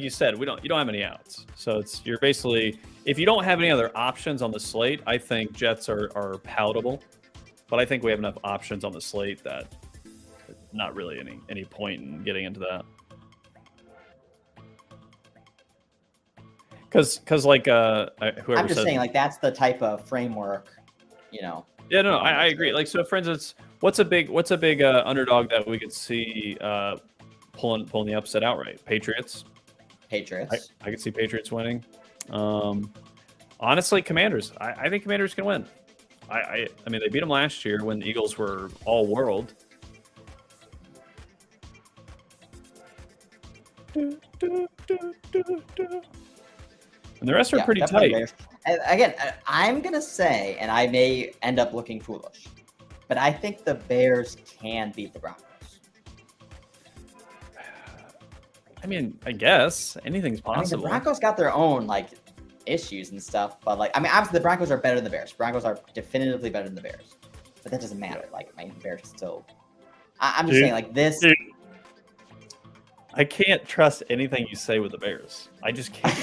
said, you don't have any outs. So you're basically, if you don't have any other options on the slate, I think Jets are palatable. But I think we have enough options on the slate that not really any point in getting into that. Because like whoever I'm just saying like that's the type of framework, you know. Yeah, no, I agree. Like so, for instance, what's a big underdog that we could see pulling the upset outright? Patriots. I could see Patriots winning. Honestly, Commanders. I think Commanders can win. I mean, they beat them last year when the Eagles were all world. And the rest are pretty tight. Again, I'm going to say, and I may end up looking foolish, but I think the Bears can beat the Broncos. I mean, I guess anything's possible. I mean, the Broncos got their own like issues and stuff, but like, I mean, obviously the Broncos are better than the Bears. Broncos are definitively better than the Bears, but that doesn't matter. Like, I mean, the Bears still. I'm just saying, like this. I can't trust anything you say with the Bears. I just can't.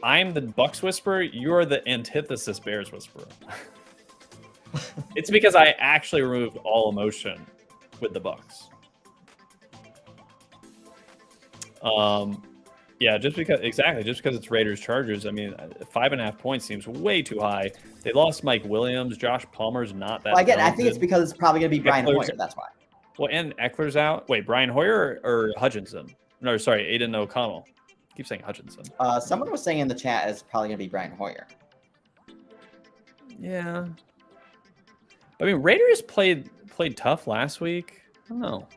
I'm the Bucks whisperer. You're the antithesis Bears whisperer. It's because I actually removed all emotion with the Bucks. Yeah, just because it's Raiders Chargers. I mean, 5.5 points seems way too high. They lost Mike Williams. Josh Palmer's not that. Well, again, I talented. think it's because it's probably going to be Brian Eckler's- Hoyer. That's why. Well, and Eckler's out. Wait, Brian Hoyer or Hutchinson? No, sorry, Aiden O'Connell. I keep saying Hutchinson. Someone was saying in the chat it's probably going to be Brian Hoyer. Yeah. I mean, Raiders played tough last week. I don't know.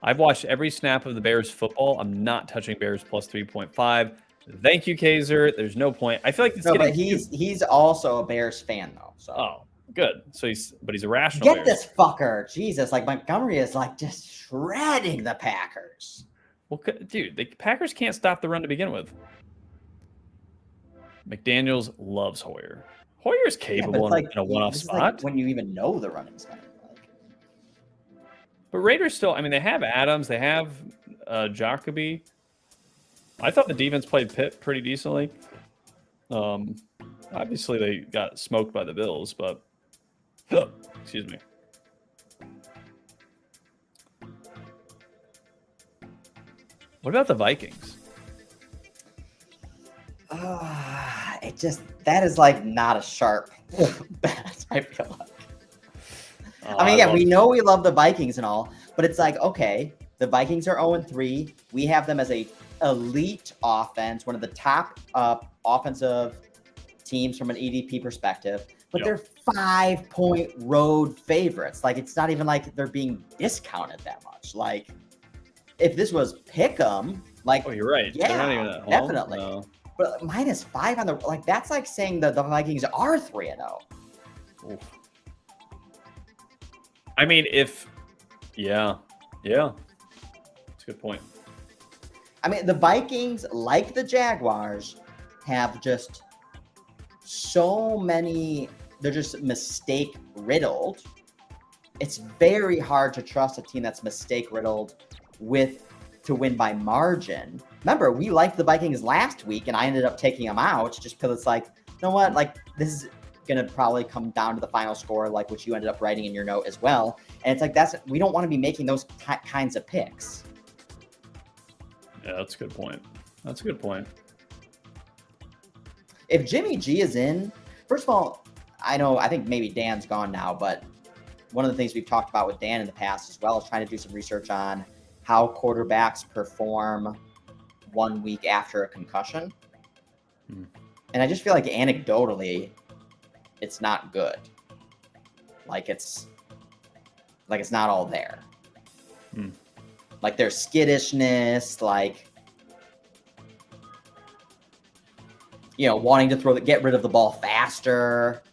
I've watched every snap of the Bears football. I'm not touching Bears plus 3.5. Thank you, Kaiser. There's no point. I feel like it's but he's also a Bears fan though. So good. So he's a rational. Get Bears. This fucker, Jesus! Like Montgomery is like just shredding the Packers. Well, dude, the Packers can't stop the run to begin with. McDaniels loves Hoyer. Hoyer's capable in a one-off spot. Like when you even know the running's coming. But Raiders still, I mean, they have Adams, they have Jacoby. I thought the defense played Pitt pretty decently. Obviously, they got smoked by the Bills, but excuse me. What about the Vikings? That is like not a sharp bet, I feel like. I mean, yeah, we know we love the Vikings and all, but it's like, okay, the Vikings are 0-3. We have them as a elite offense, one of the top offensive teams from an EDP perspective, but they're 5-point road favorites. Like, it's not even like they're being discounted that much. Like, if this was Pick'em, like, oh, you're right. Yeah, they're not even at home. definitely. No. But -5 on the, like, that's like saying that the Vikings are 3-0. Oof. I mean, yeah, that's a good point. I mean, the Vikings, like the Jaguars, have just so many, they're just mistake riddled. It's very hard to trust a team that's mistake riddled to win by margin. Remember, we liked the Vikings last week and I ended up taking them out just because it's like, you know what, like this is going to probably come down to the final score, like what you ended up writing in your note as well. And it's like, we don't want to be making those kinds of picks. Yeah, that's a good point. That's a good point. If Jimmy G is in, first of all, I think maybe Dan's gone now, but one of the things we've talked about with Dan in the past as well is trying to do some research on how quarterbacks perform 1 week after a concussion. And I just feel like anecdotally, it's not good. Like it's not all there. Like there's skittishness, like, you know, wanting to get rid of the ball faster.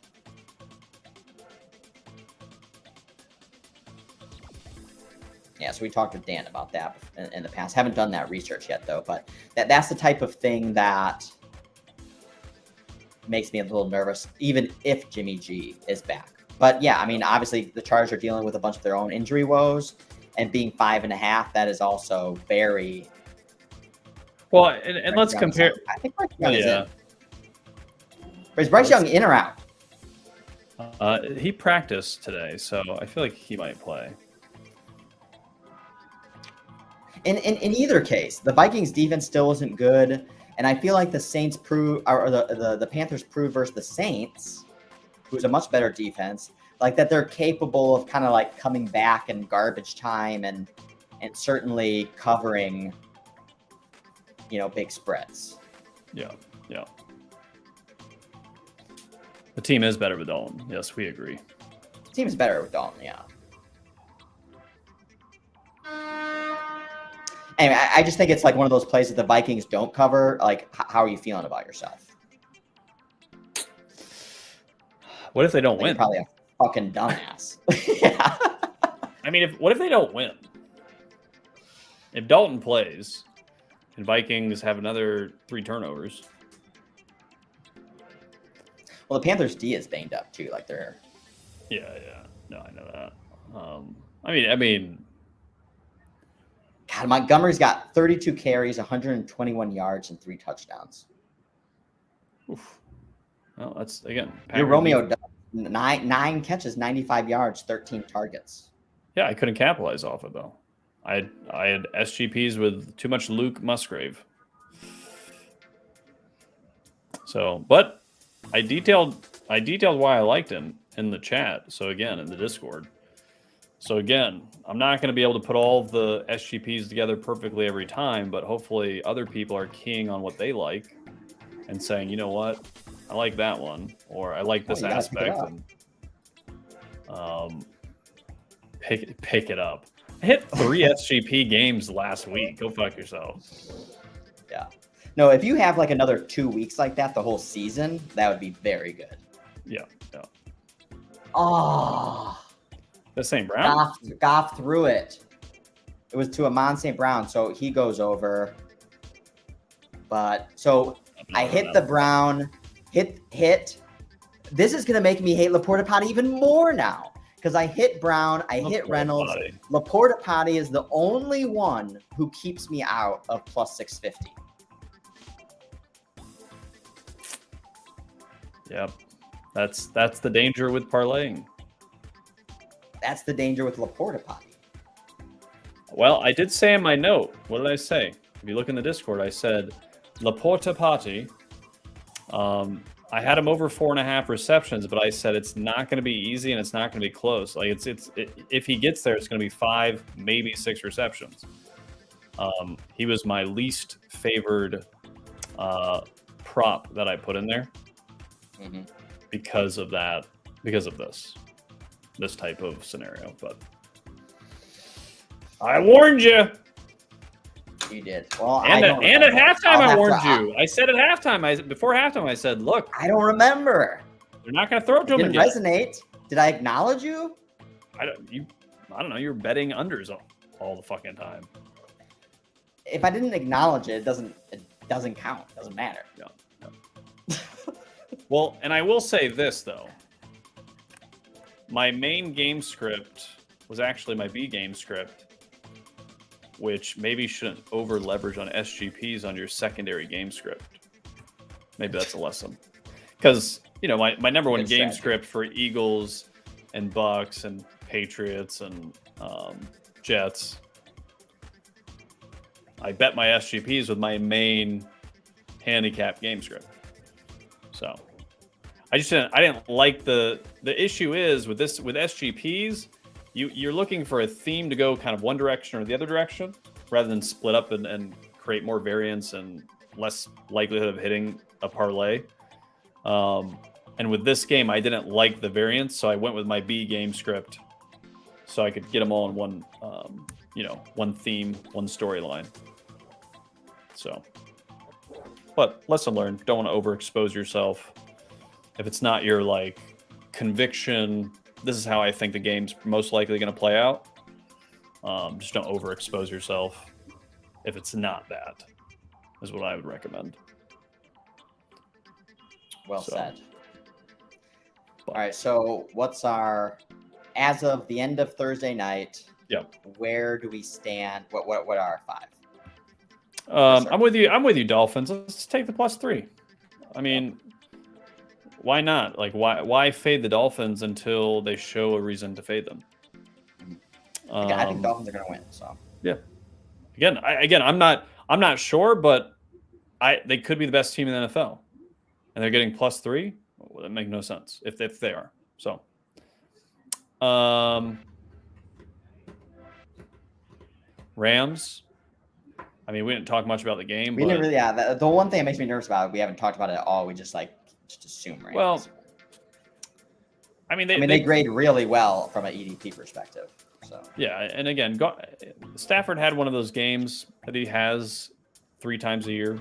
Yeah, so we talked with Dan about that in the past. Haven't done that research yet though, but that's the type of thing that makes me a little nervous, even if Jimmy G is back. But yeah, I mean, obviously the Chargers are dealing with a bunch of their own injury woes, and being 5.5, that is also very well. And let's compare. I think Bryce Young is in. But is Bryce Young in or out? He practiced today, so I feel like he might play. In either case, the Vikings defense still isn't good. And I feel like the Saints the Panthers proved versus the Saints, who's a much better defense, like that they're capable of kind of like coming back in garbage time and certainly covering, you know, big spreads. Yeah. The team is better with Dalton. Yes, we agree. The team is better with Dalton, yeah. Anyway, I just think it's like one of those plays that the Vikings don't cover. Like, how are you feeling about yourself? What if they don't Like, win? you're probably a fucking dumbass. Yeah. I mean, what if they don't win? If Dalton plays and Vikings have another 3 turnovers. Well, the Panthers D is banged up too. Like they're. Yeah. No, I know that. I mean. God, Montgomery's got 32 carries, 121 yards, and 3 touchdowns. Oof. Well, that's again. You're Romeo Doubs. nine catches, 95 yards, 13 targets. Yeah, I couldn't capitalize off it though. I had SGPs with too much Luke Musgrave. So, but I detailed why I liked him in the chat. So again, in the Discord. So again, I'm not going to be able to put all the SGPs together perfectly every time, but hopefully other people are keying on what they like and saying, you know what, I like that one, or I like this aspect, and pick it up. I hit 3 SGP games last week. Go fuck yourself. Yeah. No, if you have like another 2 weeks like that the whole season, that would be very good. Yeah. Yeah. Oh. The St. Brown? Goff threw it. It was to Amon St. Brown, so he goes over. But so I hit the Brown, hit. This is gonna make me hate Laporta Potty even more now. Because I hit Brown, I hit Reynolds. Laporta Potty is the only one who keeps me out of plus 650. Yep. That's the danger with parlaying. That's the danger with Laporta Potty. Well, I did say in my note, what did I say? If you look in the Discord, I said Laporta Potty. I had him over 4.5 receptions, but I said it's not going to be easy and it's not going to be close. Like if he gets there, it's going to be 5, maybe 6 receptions. He was my least favored prop that I put in there because of that, because of this type of scenario. But I warned you. You did. Well, and at halftime, I warned you. I said at halftime, before halftime, I said, look. I don't remember. They're not going to throw it to him again. Didn't resonate. Did I acknowledge you? I don't know. You're betting unders all the fucking time. If I didn't acknowledge it, it doesn't count. It doesn't matter. No. Well, and I will say this, though. My main game script was actually my B game script, which maybe shouldn't over leverage on SGPs on your secondary game script. Maybe that's a lesson. Because, my number one game script for Eagles and Bucks and Patriots and Jets, I bet my SGPs with my main handicap game script. So I didn't like the issue is with SGPs, you're looking for a theme to go kind of one direction or the other direction rather than split up and create more variance and less likelihood of hitting a parlay. And with this game, I didn't like the variance, so I went with my B game script so I could get them all in one, one theme, one storyline. So, but lesson learned, don't want to overexpose yourself. If it's not your conviction, this is how I think the game's most likely going to play out. Just don't overexpose yourself. If it's not that, is what I would recommend. Well said. All right, so what's as of the end of Thursday night? Yep. Where do we stand? What are our 5? I'm with you, Dolphins. Let's take the +3. I mean, why not? Why fade the Dolphins until they show a reason to fade them? I think the Dolphins are going to win. So yeah. Again, I'm not sure, but they could be the best team in the NFL, and they're getting +3. Well, that makes no sense if they are. So, Rams. I mean, we didn't talk much about the game. We didn't really. Yeah, the one thing that makes me nervous about it, we haven't talked about it at all. We just assume Rams. Well, I mean, they grade really well from an EDP perspective. So yeah, and again, Stafford had one of those games that he has 3 times a year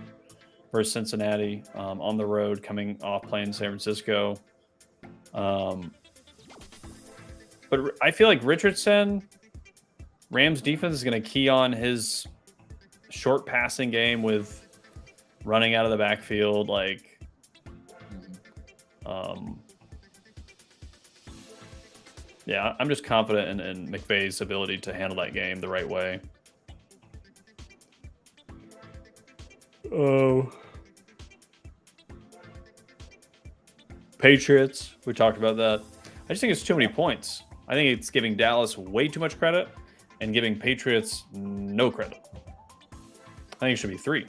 versus Cincinnati on the road, coming off playing San Francisco. But I feel like Richardson, Rams defense is going to key on his short passing game with running out of the backfield, yeah, I'm just confident in McVay's ability to handle that game the right way. Oh. Patriots, we talked about that. I just think it's too many points. I think it's giving Dallas way too much credit and giving Patriots no credit. I think it should be 3.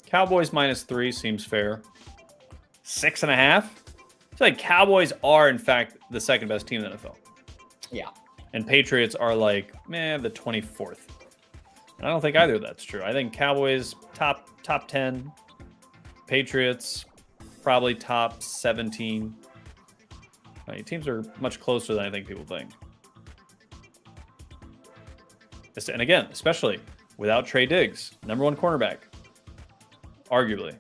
Cowboys -3 seems fair. 6.5. It's like Cowboys are, in fact, the second best team in the NFL. Yeah. And Patriots are like, the 24th. And I don't think either of that's true. I think Cowboys top 10. Patriots probably top 17. Teams are much closer than I think people think. And again, especially without Trey Diggs, #1 cornerback, arguably.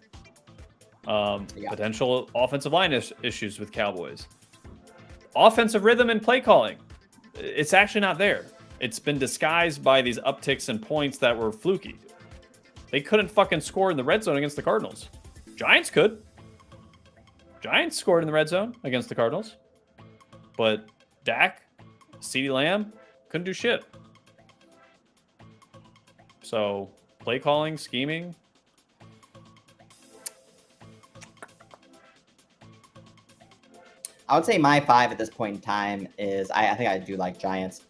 Potential offensive line issues with Cowboys. Offensive rhythm and play calling. It's actually not there. It's been disguised by these upticks and points that were fluky. They couldn't fucking score in the red zone against the Cardinals. Giants could. Giants scored in the red zone against the Cardinals. But Dak, CeeDee Lamb, couldn't do shit. So, play calling, scheming. I would say my 5 at this point in time is I think I do like Giants,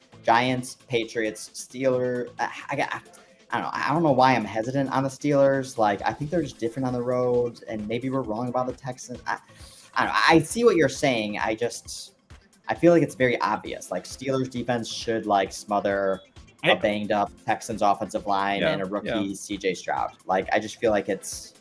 Patriots, Steelers. I don't know why I'm hesitant on the Steelers. Like, I think they're just different on the road, and maybe we're wrong about the Texans. I don't know. I see what you're saying. I feel like it's very obvious. Like, Steelers defense should like smother a banged up Texans offensive line and a rookie CJ Stroud. Like, I just feel like it's.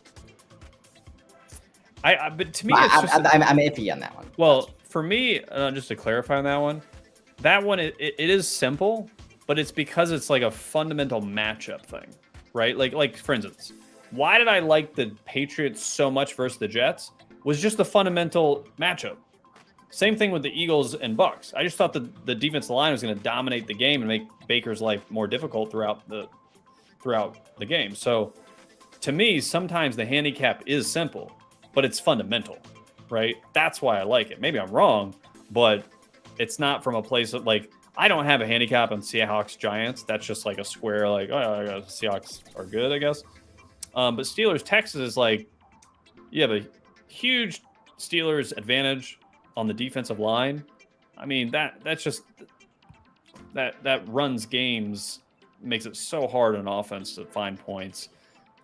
But to me, I'm iffy on that one. Well, for me, just to clarify on that one, it is simple, but it's because it's like a fundamental matchup thing, right? Like for instance, why did I like the Patriots so much versus the Jets? Was just the fundamental matchup. Same thing with the Eagles and Bucks. I just thought the defensive line was going to dominate the game and make Baker's life more difficult throughout the game. So, to me, sometimes the handicap is simple, but it's fundamental, right? That's why I like it. Maybe I'm wrong, but it's not from a place of like, I don't have a handicap on Seahawks Giants. That's just like a square, like, oh, Seahawks are good, I guess. But Steelers Texas is like, you have a huge Steelers advantage on the defensive line. I mean, that's just that runs games, makes it so hard on offense to find points,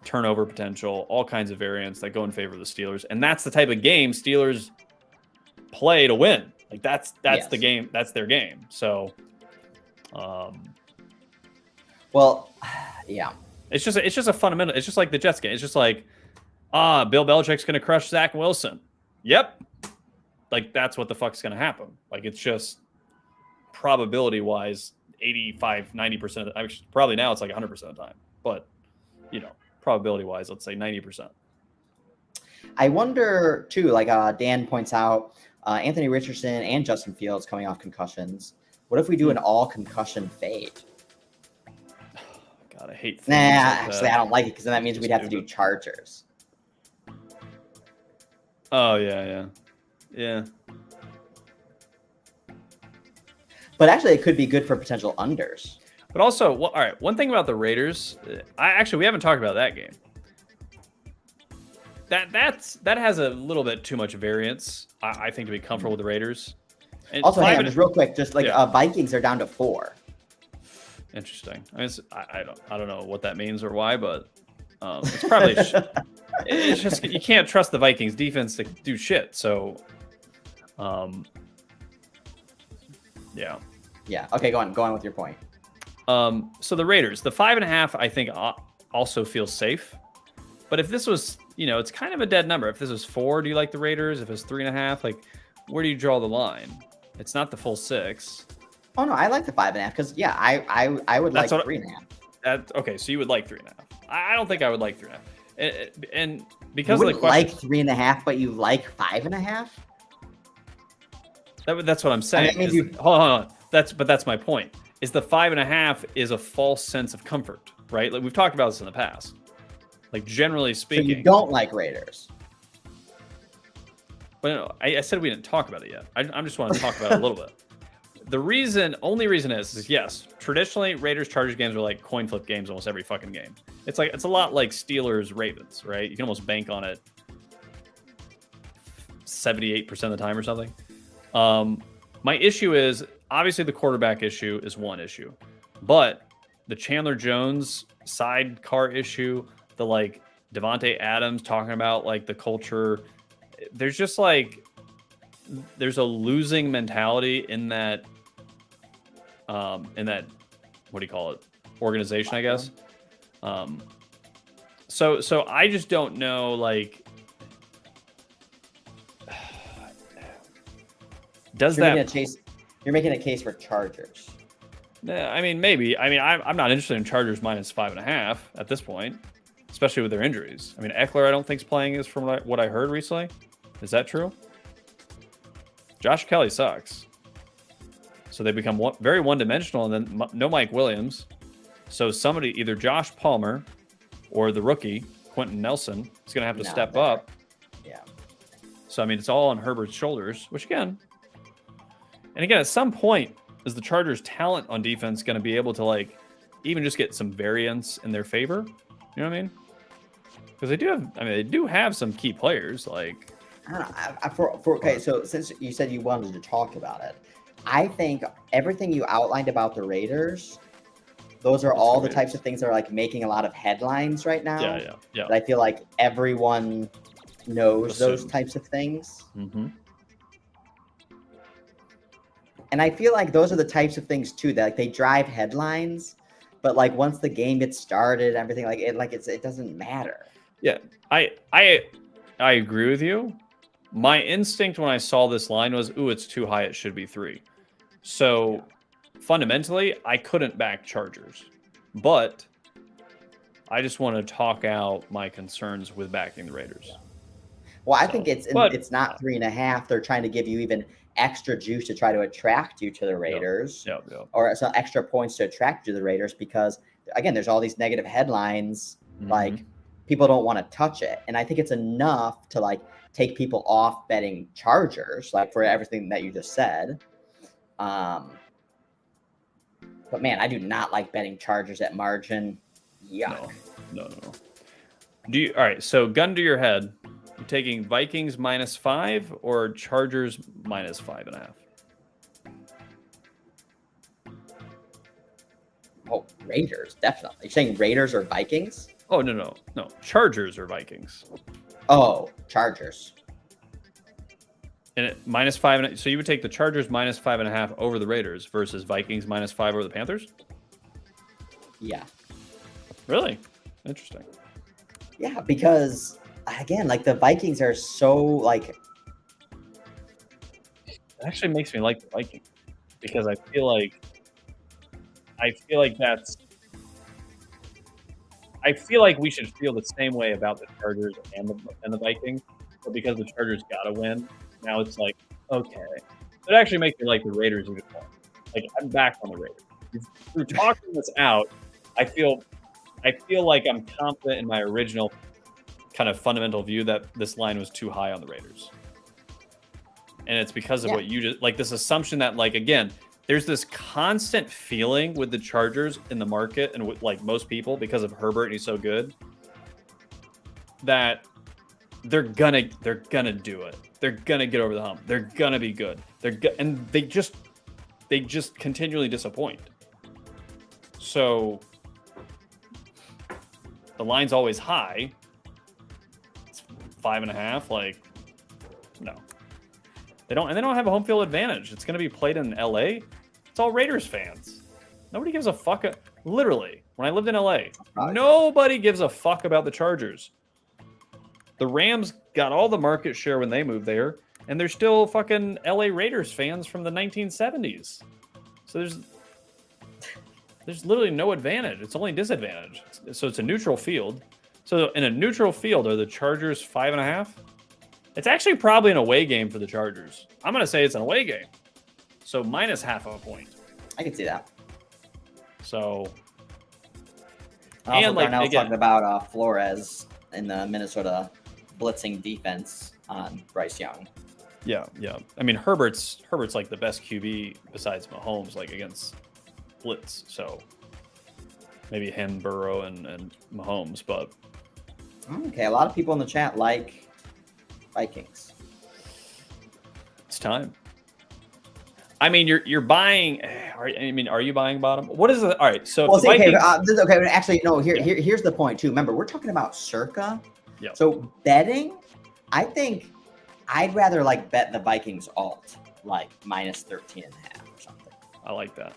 turnover potential, all kinds of variants that go in favor of the Steelers. And that's the type of game Steelers play to win. Like that's the game, that's their game. So well, yeah. It's just a fundamental. It's just like the Jets game. It's just like, Bill Belichick's going to crush Zach Wilson. Yep. Like that's what the fuck's going to happen. Like it's just probability wise, 85, 90%. I mean, probably now it's like 100% of the time, but probability wise, let's say 90%. I wonder too, like Dan points out, Anthony Richardson and Justin Fields coming off concussions. What if we do an all concussion fade? God, I hate. Actually, I don't like it because then that means we'd have to do Chargers. Oh yeah. But actually, it could be good for potential unders. But also, all right. One thing about the Raiders, we haven't talked about that game. That has a little bit too much variance, I think, to be comfortable with the Raiders. And also, just real quick, just like Vikings are down to 4. Interesting. I mean, I don't know what that means or why, but it's probably it's just you can't trust the Vikings defense to do shit. So, yeah. Okay, go on with your point. So the Raiders, the 5.5, I think also feels safe. But if this was, it's kind of a dead number. If this was 4, do you like the Raiders? If it's 3.5, like, where do you draw the line? It's not the full 6. Oh no, I like the 5.5 because I would like 3.5. Okay, so you would like 3.5. I don't think I would like 3.5. And because you of the question, like 3.5, but you like 5.5. That's what I'm saying. I mean, hold on. That's my point. Is the 5.5 is a false sense of comfort, right? Like we've talked about this in the past. Like generally speaking, so you don't like Raiders. But no, I said we didn't talk about it yet. I just want to talk about it a little bit. The only reason is yes, traditionally Raiders Chargers games are like coin flip games almost every fucking game. It's a lot like Steelers Ravens, right? You can almost bank on it 78% of the time or something. My issue is obviously the quarterback issue is one issue, but the Chandler Jones sidecar issue, the like Devontae Adams talking about like the culture, there's just like there's a losing mentality in that what do you call it, organization, I guess. So I just don't know, like, does you're that you're making a case for Chargers? I mean, maybe. I mean, I'm not interested in Chargers minus 5.5 at this point, especially with their injuries. I mean, Eckler, I don't think is playing, is from what I heard recently. Is that true? Josh Kelly sucks. So they become very one-dimensional, and then no Mike Williams. So somebody, either Josh Palmer or the rookie, Quentin Nelson, is going to have to step up. Yeah. So, I mean, it's all on Herbert's shoulders, which again, at some point, is the Chargers' talent on defense going to be able to, like, even just get some variance in their favor? You know what I mean? Because they do have some key players, like... I don't know. Okay, so since you said you wanted to talk about it, I think everything you outlined about the Raiders, those are all the types of things that are like making a lot of headlines right now. Yeah. But I feel like everyone knows those types of things. Mm-hmm. And I feel like those are the types of things too that like they drive headlines, but like once the game gets started, everything it doesn't matter. Yeah, I agree with you. My instinct when I saw this line was, ooh, it's too high. It should be 3. So fundamentally, I couldn't back Chargers, but I just want to talk out my concerns with backing the Raiders. Well, I think it's not 3.5. They're trying to give you even extra juice to try to attract you to the Raiders, or some extra points to attract you to the Raiders, because again, there's all these negative headlines, like people don't want to touch it. And I think it's enough to like take people off betting Chargers, like for everything that you just said. But man, I do not like betting Chargers at margin. Yuck. No. All right, so gun to your head, you taking Vikings minus 5 or Chargers minus 5.5? Oh, Raiders, definitely. You're saying Raiders or Vikings? Oh, no. Chargers or Vikings. Oh, Chargers. And minus 5. So you would take the Chargers minus 5.5 over the Raiders versus Vikings minus 5 over the Panthers? Yeah. Really? Interesting. Yeah, because again, like the Vikings are so like. It actually makes me like the Vikings because I feel like that's. I feel like we should feel the same way about the Chargers and the Vikings, but because the Chargers got to win, now it's like, okay. It actually makes me like the Raiders even more. Like, I'm back on the Raiders. Through talking this out, I feel like I'm confident in my original kind of fundamental view that this line was too high on the Raiders. And it's because of what you just, like, this assumption that, like, again, there's this constant feeling with the Chargers in the market and with like most people because of Herbert and he's so good that they're gonna do it. They're gonna get over the hump. They're gonna be good. And they just continually disappoint. So the line's always high. It's 5.5. Like, no, they don't have a home field advantage. It's gonna be played in LA. It's all Raiders fans. Nobody gives a fuck. Literally, when I lived in LA, nobody gives a fuck about the Chargers. The Rams got all the market share when they moved there, and they're still fucking LA Raiders fans from the 1970s. So there's literally no advantage. It's only disadvantage. So it's a neutral field. So in a neutral field, are the Chargers 5.5? It's actually probably an away game for the Chargers. I'm going to say it's an away game. So minus half of a point. I can see that. So, and like again, talking about Flores in the Minnesota blitzing defense on Bryce Young. Yeah. I mean, Herbert's like the best QB besides Mahomes, like against blitz. So maybe him, Burrow, and Mahomes. But okay, a lot of people in the chat like Vikings. It's time. I mean, you're buying. Are you buying bottom? What is it? All right. So Well, see, okay, Vikings, okay. Actually, no. Here's the point too. Remember, we're talking about Circa. Yeah. So betting, I think I'd rather like bet the Vikings alt like minus 13.5 or something. I like that.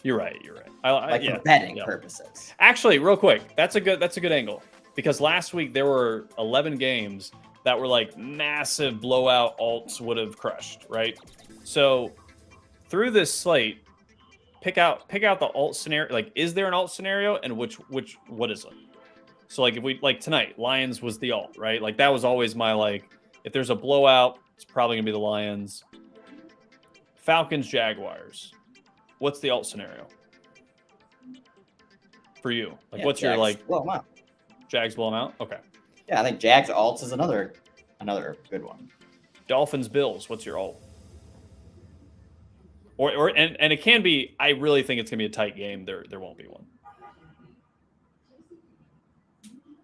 You're right. Like for betting purposes. Actually, real quick, that's a good angle because last week there were 11 games that were like massive blowout alts would have crushed, right? So through this slate, pick out the alt scenario. Like, is there an alt scenario, and what is it? So like if we like tonight, Lions was the alt, right? Like that was always my like. If there's a blowout, it's probably gonna be the Lions. Falcons, Jaguars. What's the alt scenario for you? Like, what's Jags your like? blow them out. Jags blow them out. Okay. Yeah, I think Jags alts is another good one. Dolphins, Bills. What's your alt? And it can be. I really think it's gonna be a tight game. There won't be one.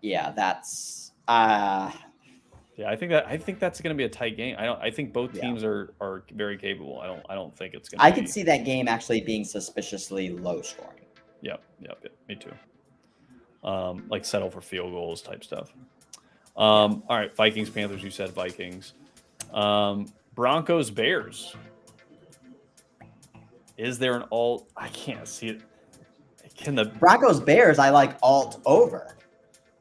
Yeah, that's. Yeah, I think that's going to be a tight game. I think both teams are very capable. I don't think it's going to. I could see that game actually being suspiciously low scoring. Yep, me too. Like settle for field goals type stuff. All right, Vikings, Panthers. You said Vikings. Broncos, Bears. Is there an alt? I can't see it. Can the Broncos, Bears? I like alt over.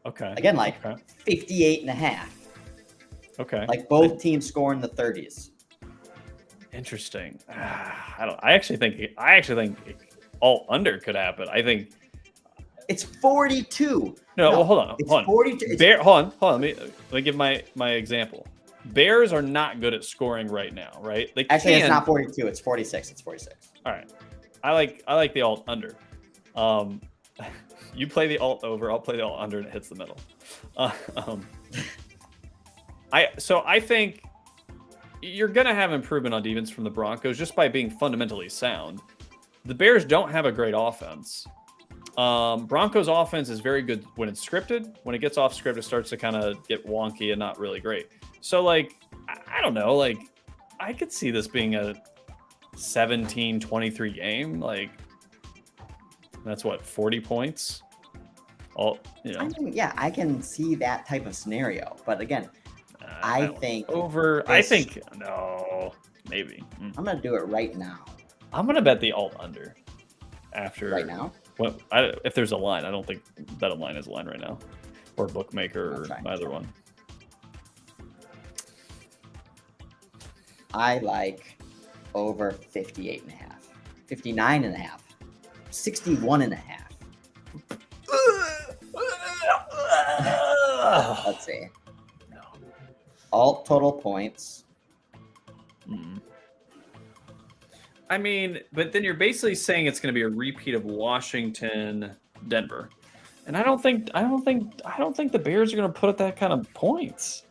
Okay. Again, like 58.5. Okay. Like both teams score in the 30s. Interesting. I actually think alt under could happen. I think it's 42. No, well, hold on. It's hold on. 42. Hold on. Let me give my example. Bears are not good at scoring right now, right? They Actually, it's not 42. It's 46. It's 46. All right. I like the alt under. You play the alt over. I'll play the alt under, and it hits the middle. I think you're gonna have improvement on defense from the Broncos just by being fundamentally sound. The Bears don't have a great offense. Broncos offense is very good when it's scripted. When it gets off script, it starts to kind of get wonky and not really great. So like, I don't know, like I could see this being a 17-23 game. Like that's what, 40 points. All, you know. I mean, yeah, I can see that type of scenario, but again, I think over. I think no, maybe. I'm gonna do it right now. I'm gonna bet the alt under. After right now. Well, if there's a line, I don't think that a line is a line right now, or bookmaker, or either one. I like over 58.5, 59.5, 61.5. Let's see. No. Alt total points. I mean, but then you're basically saying it's going to be a repeat of Washington, Denver, and I don't think the Bears are going to put up that kind of points.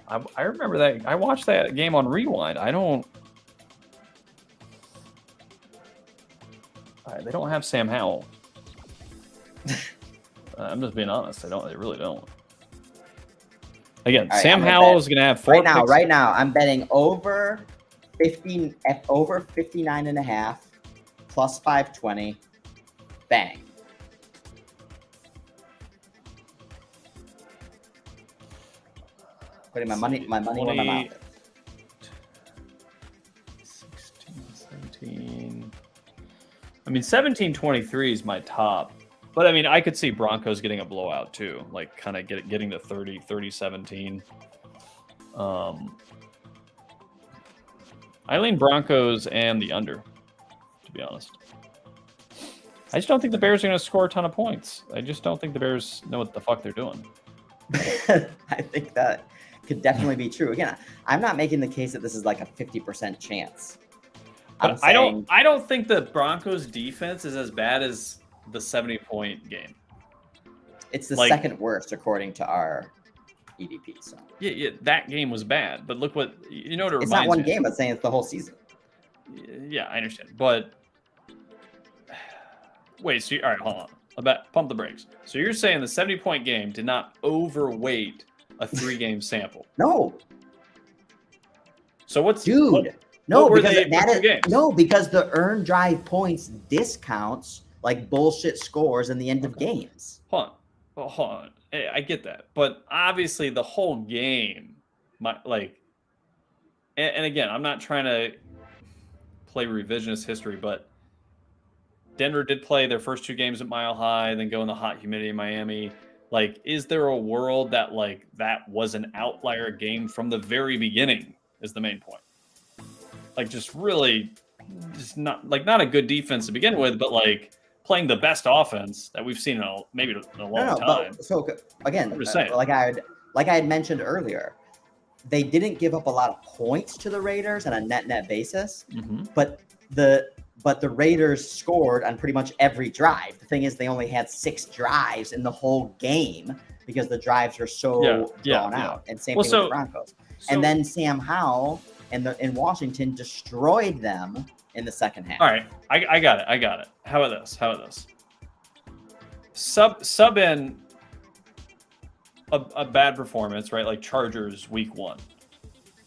I remember that. I watched that game on Rewind. They don't have Sam Howell. I'm just being honest. They really don't. Again, Sam Howell is going to have 4 picks. Right now, I'm betting over 59.5 plus 520. Bang. Putting my money where my mouth is. 16, 17. I mean, 17-23 is my top. But I mean, I could see Broncos getting a blowout too, like kind of getting to 30-17. I lean Broncos and the under, to be honest. I just don't think the Bears are going to score a ton of points. I just don't think the Bears know what the fuck they're doing. I think that could definitely be true. Again, I'm not making the case that this is like a 50% chance. But I don't think the Broncos defense is as bad as the 70-point game. It's the second worst according to our EDP. So yeah, that game was bad. But look what it reminds It's not one game. I'm saying it's the whole season. Yeah, I understand. But wait, so all right, hold on. Pump the brakes. So you're saying the 70-point game did not overweight a 3-game sample? No. So what's dude? No, what were because they that for is 2 games? no, because the earned drive points discounts like bullshit scores in the end of games. Hold on. Well, hold on. I get that, but obviously the whole game, and again, I'm not trying to play revisionist history, but Denver did play their first 2 games at Mile High, then go in the hot humidity in Miami. Like, is there a world that like that was an outlier game from the very beginning? Is the main point. Like, just really, just not a good defense to begin with, but like playing the best offense that we've seen in maybe in a long time. But so again, I'm just saying. like I had mentioned earlier, they didn't give up a lot of points to the Raiders on a net basis, but the Raiders scored on pretty much every drive. The thing is, they only had 6 drives in the whole game because the drives were so drawn out. And same thing with the Broncos. And then Sam Howell in Washington destroyed them in the second half. All right, I got it. How about this? Sub in a bad performance, right? Like Chargers week 1.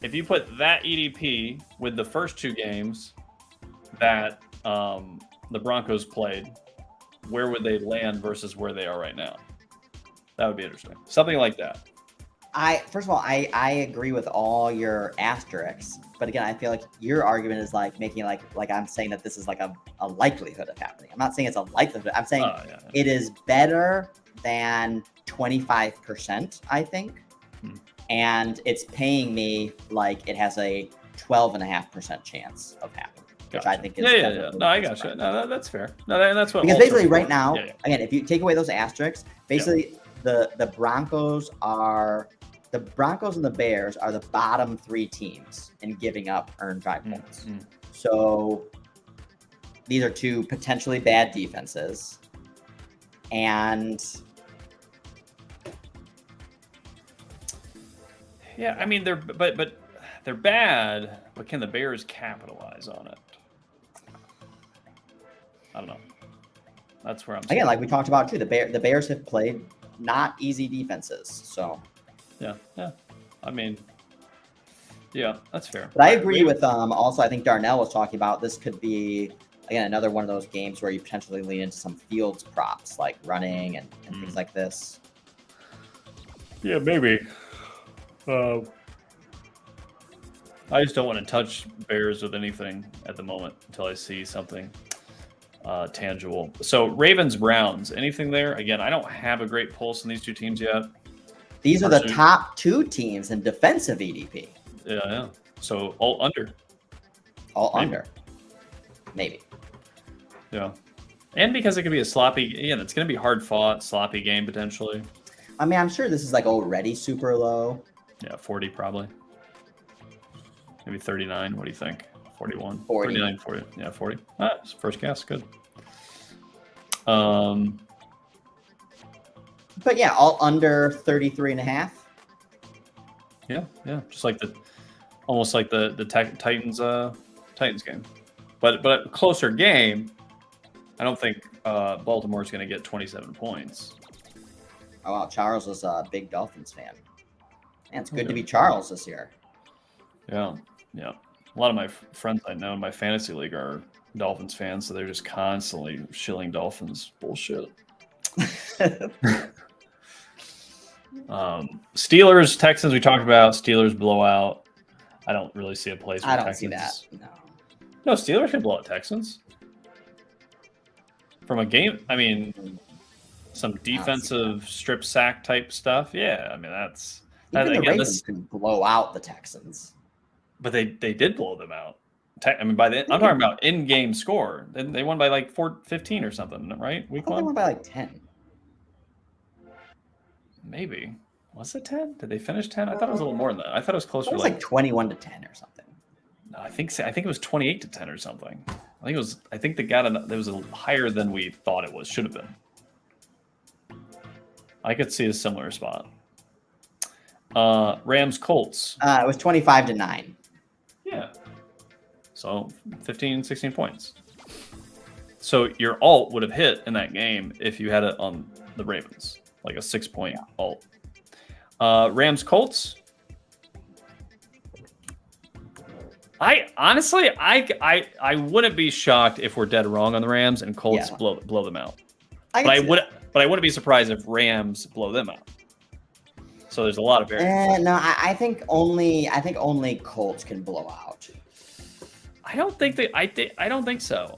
If you put that EDP with the first 2 games that the Broncos played, where would they land versus where they are right now? That would be interesting. Something like that. First of all, I agree with all your asterisks, but again, I feel like your argument is like making like I'm saying that this is like a likelihood of happening. I'm not saying it's a likelihood. I'm saying it is better than 25%, I think. And it's paying me like it has a 12.5% chance of happening. Which I think is No, I got you. No, that's fair. No, that's what. Because basically, right now, again, if you take away those asterisks, basically the Broncos and the Bears are the bottom 3 teams in giving up earned drive points. So these are 2 potentially bad defenses, and I mean they're bad, but can the Bears capitalize on it? I don't know. That's where I'm again, like we talked about too. The Bears have played not easy defenses, so yeah. I mean, yeah, that's fair. But I agree with also I think Darnell was talking about this could be again another one of those games where you potentially lean into some Fields props like running and things like this. Yeah, maybe. I just don't want to touch Bears with anything at the moment until I see something tangible. So Ravens Browns, anything there? Again, I don't have a great pulse in these 2 teams yet. These are the top 2 teams in defensive EDP. Yeah. So all under. Under. Maybe. Yeah. And because it could be a sloppy, it's going to be hard fought, sloppy game potentially. I mean, I'm sure this is like already super low. Yeah, 40 probably. Maybe 39. What do you think? 41. 40. 39, 40. Yeah, 40. First guess. Good. But yeah, all under 33.5. Yeah. Just like almost like the Titans game, but a closer game. I don't think Baltimore's going to get 27 points. Oh wow, Charles is a big Dolphins fan. Man, it's good to be Charles this year. Yeah. A lot of my friends I know in my fantasy league are Dolphins fans, so they're just constantly shilling Dolphins bullshit. Steelers, Texans, we talked about. Steelers blowout. I don't really see a place where Texans. See that. No, Steelers can blow out Texans. From a game, I mean, some defensive strip sack type stuff. Yeah, I mean, that's... Even the Ravens can blow out the Texans. But they did blow them out. I mean, I'm talking about in-game score. They won by like 15 or something, right? Week 1? They won by like 10. Maybe. Was it 10? Did they finish 10? I thought it was a little more than that. I thought it was closer to like 21-10 or something. No, I think it was 28-10 or something. I think they got it was a higher than we thought it was. Should have been. I could see a similar spot. Rams Colts. It was 25-9. Yeah. So 15, 16 points. So your alt would have hit in that game if you had it on the Ravens, like a 6-point alt. Rams Colts. I honestly, I wouldn't be shocked if we're dead wrong on the Rams and Colts blow them out. But I wouldn't be surprised if Rams blow them out. So there's a lot of variance. No, I think only Colts can blow out. I don't think I don't think so.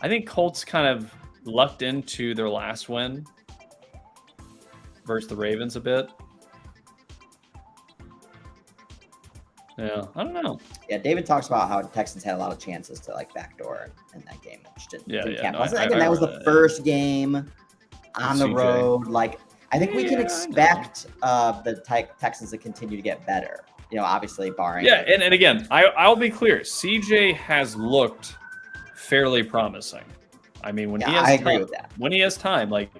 I think Colts kind of lucked into their last win versus the Ravens a bit. Yeah, I don't know. Yeah, David talks about how the Texans had a lot of chances to like backdoor in that game, which didn't count. That was the first game on the road. Like, I think we can expect the Texans to continue to get better. You know, obviously barring. Yeah, and again, I'll be clear. CJ has looked fairly promising. I mean, when he has I agree with that. When he has time, like,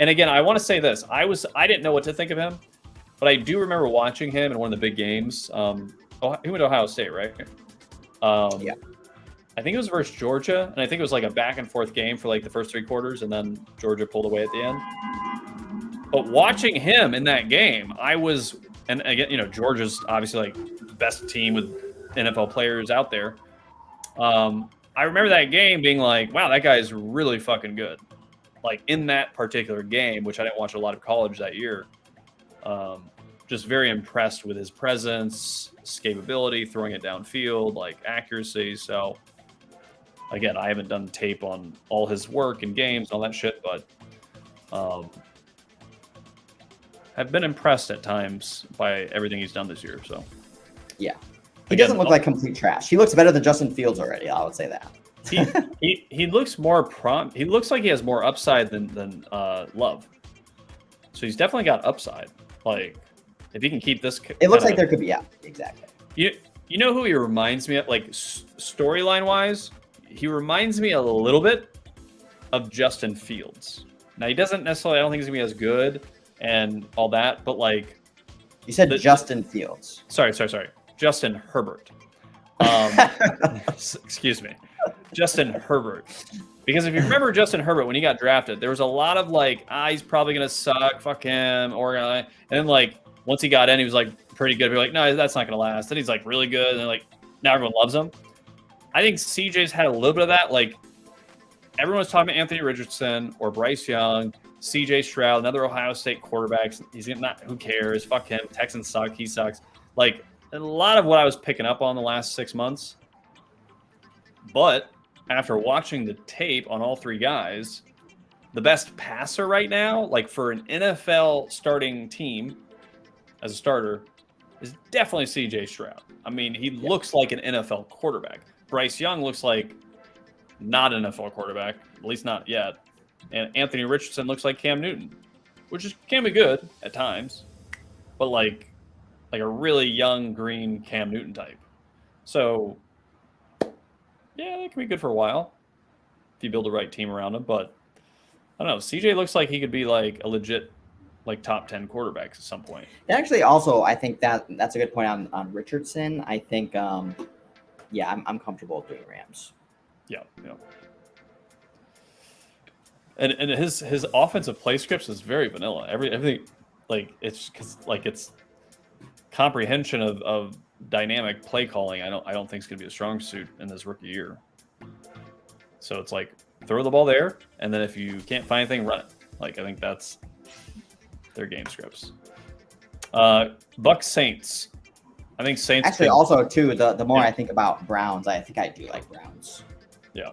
and again, I want to say this: I didn't know what to think of him, but I do remember watching him in one of the big games. He went to Ohio State, right? Yeah. I think it was versus Georgia, and I think it was like a back and forth game for like the first 3 quarters, and then Georgia pulled away at the end. But watching him in that game, and again, you know, Georgia's obviously like the best team with NFL players out there. I remember that game being like, wow, that guy is really fucking good. Like in that particular game, which I didn't watch a lot of college that year. Just very impressed with his presence, escapability, throwing it downfield, like accuracy. So again, I haven't done tape on all his work and games and all that shit, but I've been impressed at times by everything he's done this year. So yeah, he doesn't look like complete trash. He looks better than Justin Fields already. I would say that. he looks more he looks like he has more upside than Love. So he's definitely got upside. Like, if he can keep this, it looks like there could be, yeah, exactly. You know who he reminds me of, like storyline wise? He reminds me a little bit of Justin Fields. Now he doesn't necessarily. I don't think he's gonna be as good and all that, but like you said, Justin Fields. Sorry, Justin Herbert. Excuse me, Justin Herbert. Because if you remember Justin Herbert when he got drafted, there was a lot of like, he's probably gonna suck, fuck him, and then like once he got in, he was like pretty good. We're like, no, that's not gonna last. Then he's like really good, and like now everyone loves him. I think CJ's had a little bit of that. Like everyone's talking about Anthony Richardson or Bryce Young, CJ Stroud, another Ohio State quarterback. He's not. Who cares? Fuck him. Texans suck. He sucks. Like a lot of what I was picking up on the last 6 months, but after watching the tape on all 3 guys, the best passer right now, like for an NFL starting team as a starter, is definitely CJ Stroud. I mean, he looks like an NFL quarterback. Bryce Young looks like not an NFL quarterback, at least not yet. And Anthony Richardson looks like Cam Newton, which can be good at times, but like a really young green Cam Newton type. So yeah, that can be good for a while if you build the right team around him. But I don't know. CJ looks like he could be like a legit, like top 10 quarterback at some point. Actually, also, I think that's a good point on Richardson. I think, yeah, I'm comfortable with doing Rams. Yeah. And his offensive play scripts is very vanilla. Everything, like it's comprehension of dynamic play calling. I don't think it's going to be a strong suit in this rookie year. So it's like throw the ball there, and then if you can't find anything, run it. Like I think that's their game scripts. Bucks Saints. I think Saints. Actually, also too, the more I think about Browns, I think I do like Browns. Yeah.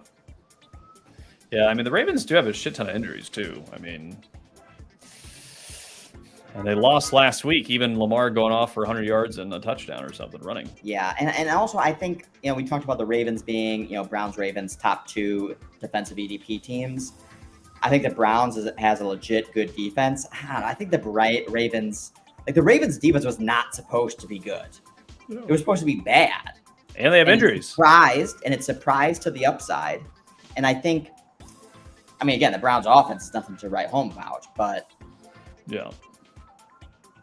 Yeah, I mean the Ravens do have a shit ton of injuries too. I mean, and they lost last week, even Lamar going off for 100 yards and a touchdown or something running. Yeah, and also I think, we talked about the Ravens being, Browns, Ravens, top 2 defensive EDP teams. I think the Browns has a legit good defense. I think the Ravens, the Ravens defense was not supposed to be good. It was supposed to be bad. And they have injuries. It's surprised to the upside. And I think, again, the Browns offense is nothing to write home about, but yeah.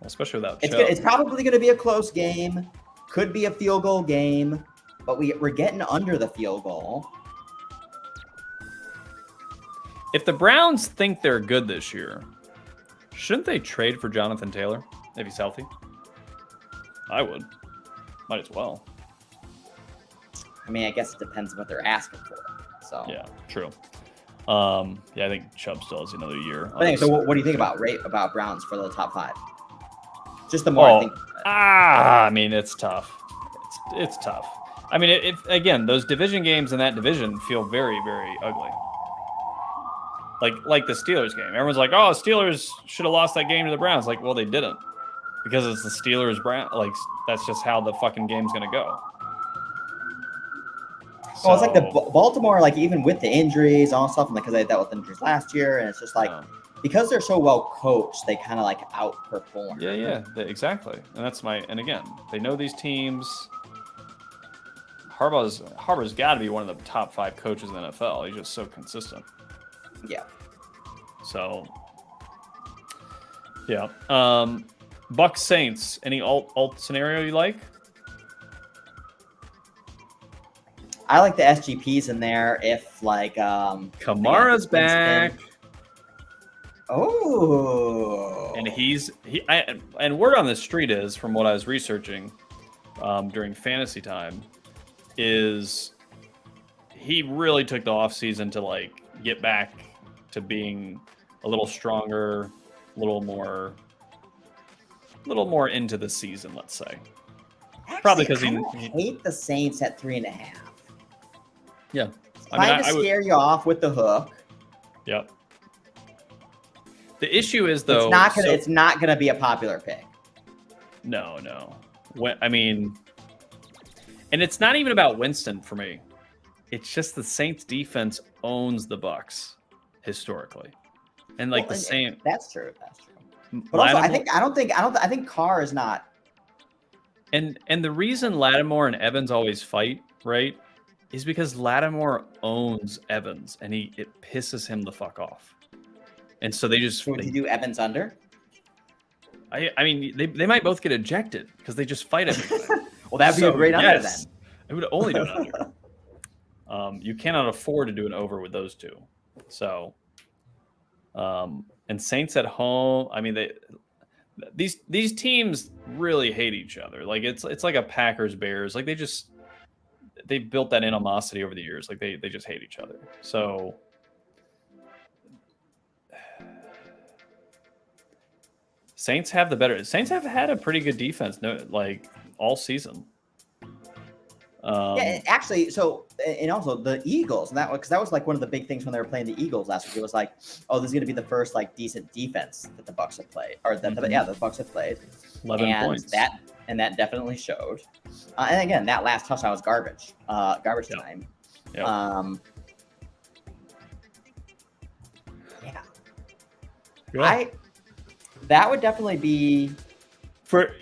Especially without it's probably going to be a close game. Could be a field goal game, but we're getting under the field goal. If the Browns think they're good this year, shouldn't they trade for Jonathan Taylor if he's healthy? I would. Might as well. I mean, I guess it depends on what they're asking for. So Yeah, true. Yeah, I think Chubb still has another year. But anyway, so what do you think about Browns for the top 5? Just the more I think. I mean, it's tough. It's tough. I mean, again, those division games in that division feel very, very ugly. Like the Steelers game. Everyone's like, "Oh, Steelers should have lost that game to the Browns." Like, well, they didn't, because it's the Steelers Brown. Like, that's just how the fucking game's gonna go. Well, it's like the Baltimore, like even with the injuries, all stuff, and because they dealt with injuries last year, and it's just like because they're so well coached, they kind of like outperform. Yeah, exactly. And that's and again, they know these teams. Harbaugh's got to be one of the top 5 coaches in the NFL. He's just so consistent. Yeah. So, yeah. Bucks Saints. Any alt scenario you like? I like the SGPs in there. If like Kamara's back. Oh. And and word on the street is, from what I was researching during fantasy time, is he really took the offseason to like get back to being a little stronger, a little more into the season, let's say. Actually, probably because he hate the Saints at 3.5. Yeah, Trying to scare you off with the hook. Yep. The issue is though, it's not gonna be a popular pick. No. And it's not even about Winston for me. It's just the Saints defense owns the Bucks historically, and like the same. That's true. But also, I think Carr is not. And the reason Lattimore and Evans always fight, right, is because Lattimore owns Evans, and it pisses him the fuck off. And so they just. Would you do Evans under? I mean, they might both get ejected because they just fight every time. Well, that'd be a great under then. It would only do an under. You cannot afford to do an over with those two. So, and Saints at home. I mean, these teams really hate each other. Like it's like a Packers Bears. Like they built that animosity over the years. Like they just hate each other. So. Saints have had a pretty good defense, like all season. Yeah, actually. So, and also the Eagles, and because that was like one of the big things when they were playing the Eagles last week. It was like, oh, this is going to be the first like decent defense that the Bucks have played, or that the Bucks have played. 11 points. That definitely showed. And again, that last touchdown was garbage time. Yep. Yeah. That would definitely be.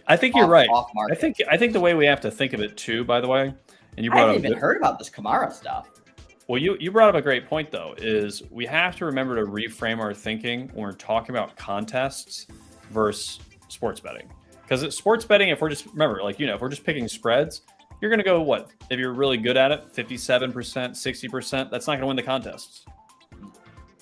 I think you're right. Off market. I think the way we have to think of it too, by the way, and you I haven't even heard about this Kamara stuff. Well, you brought up a great point though. Is we have to remember to reframe our thinking when we're talking about contests versus sports betting. Because sports betting, if we're just if we're just picking spreads, you're going to go what? If you're really good at it, 57%, 60%. That's not going to win the contests.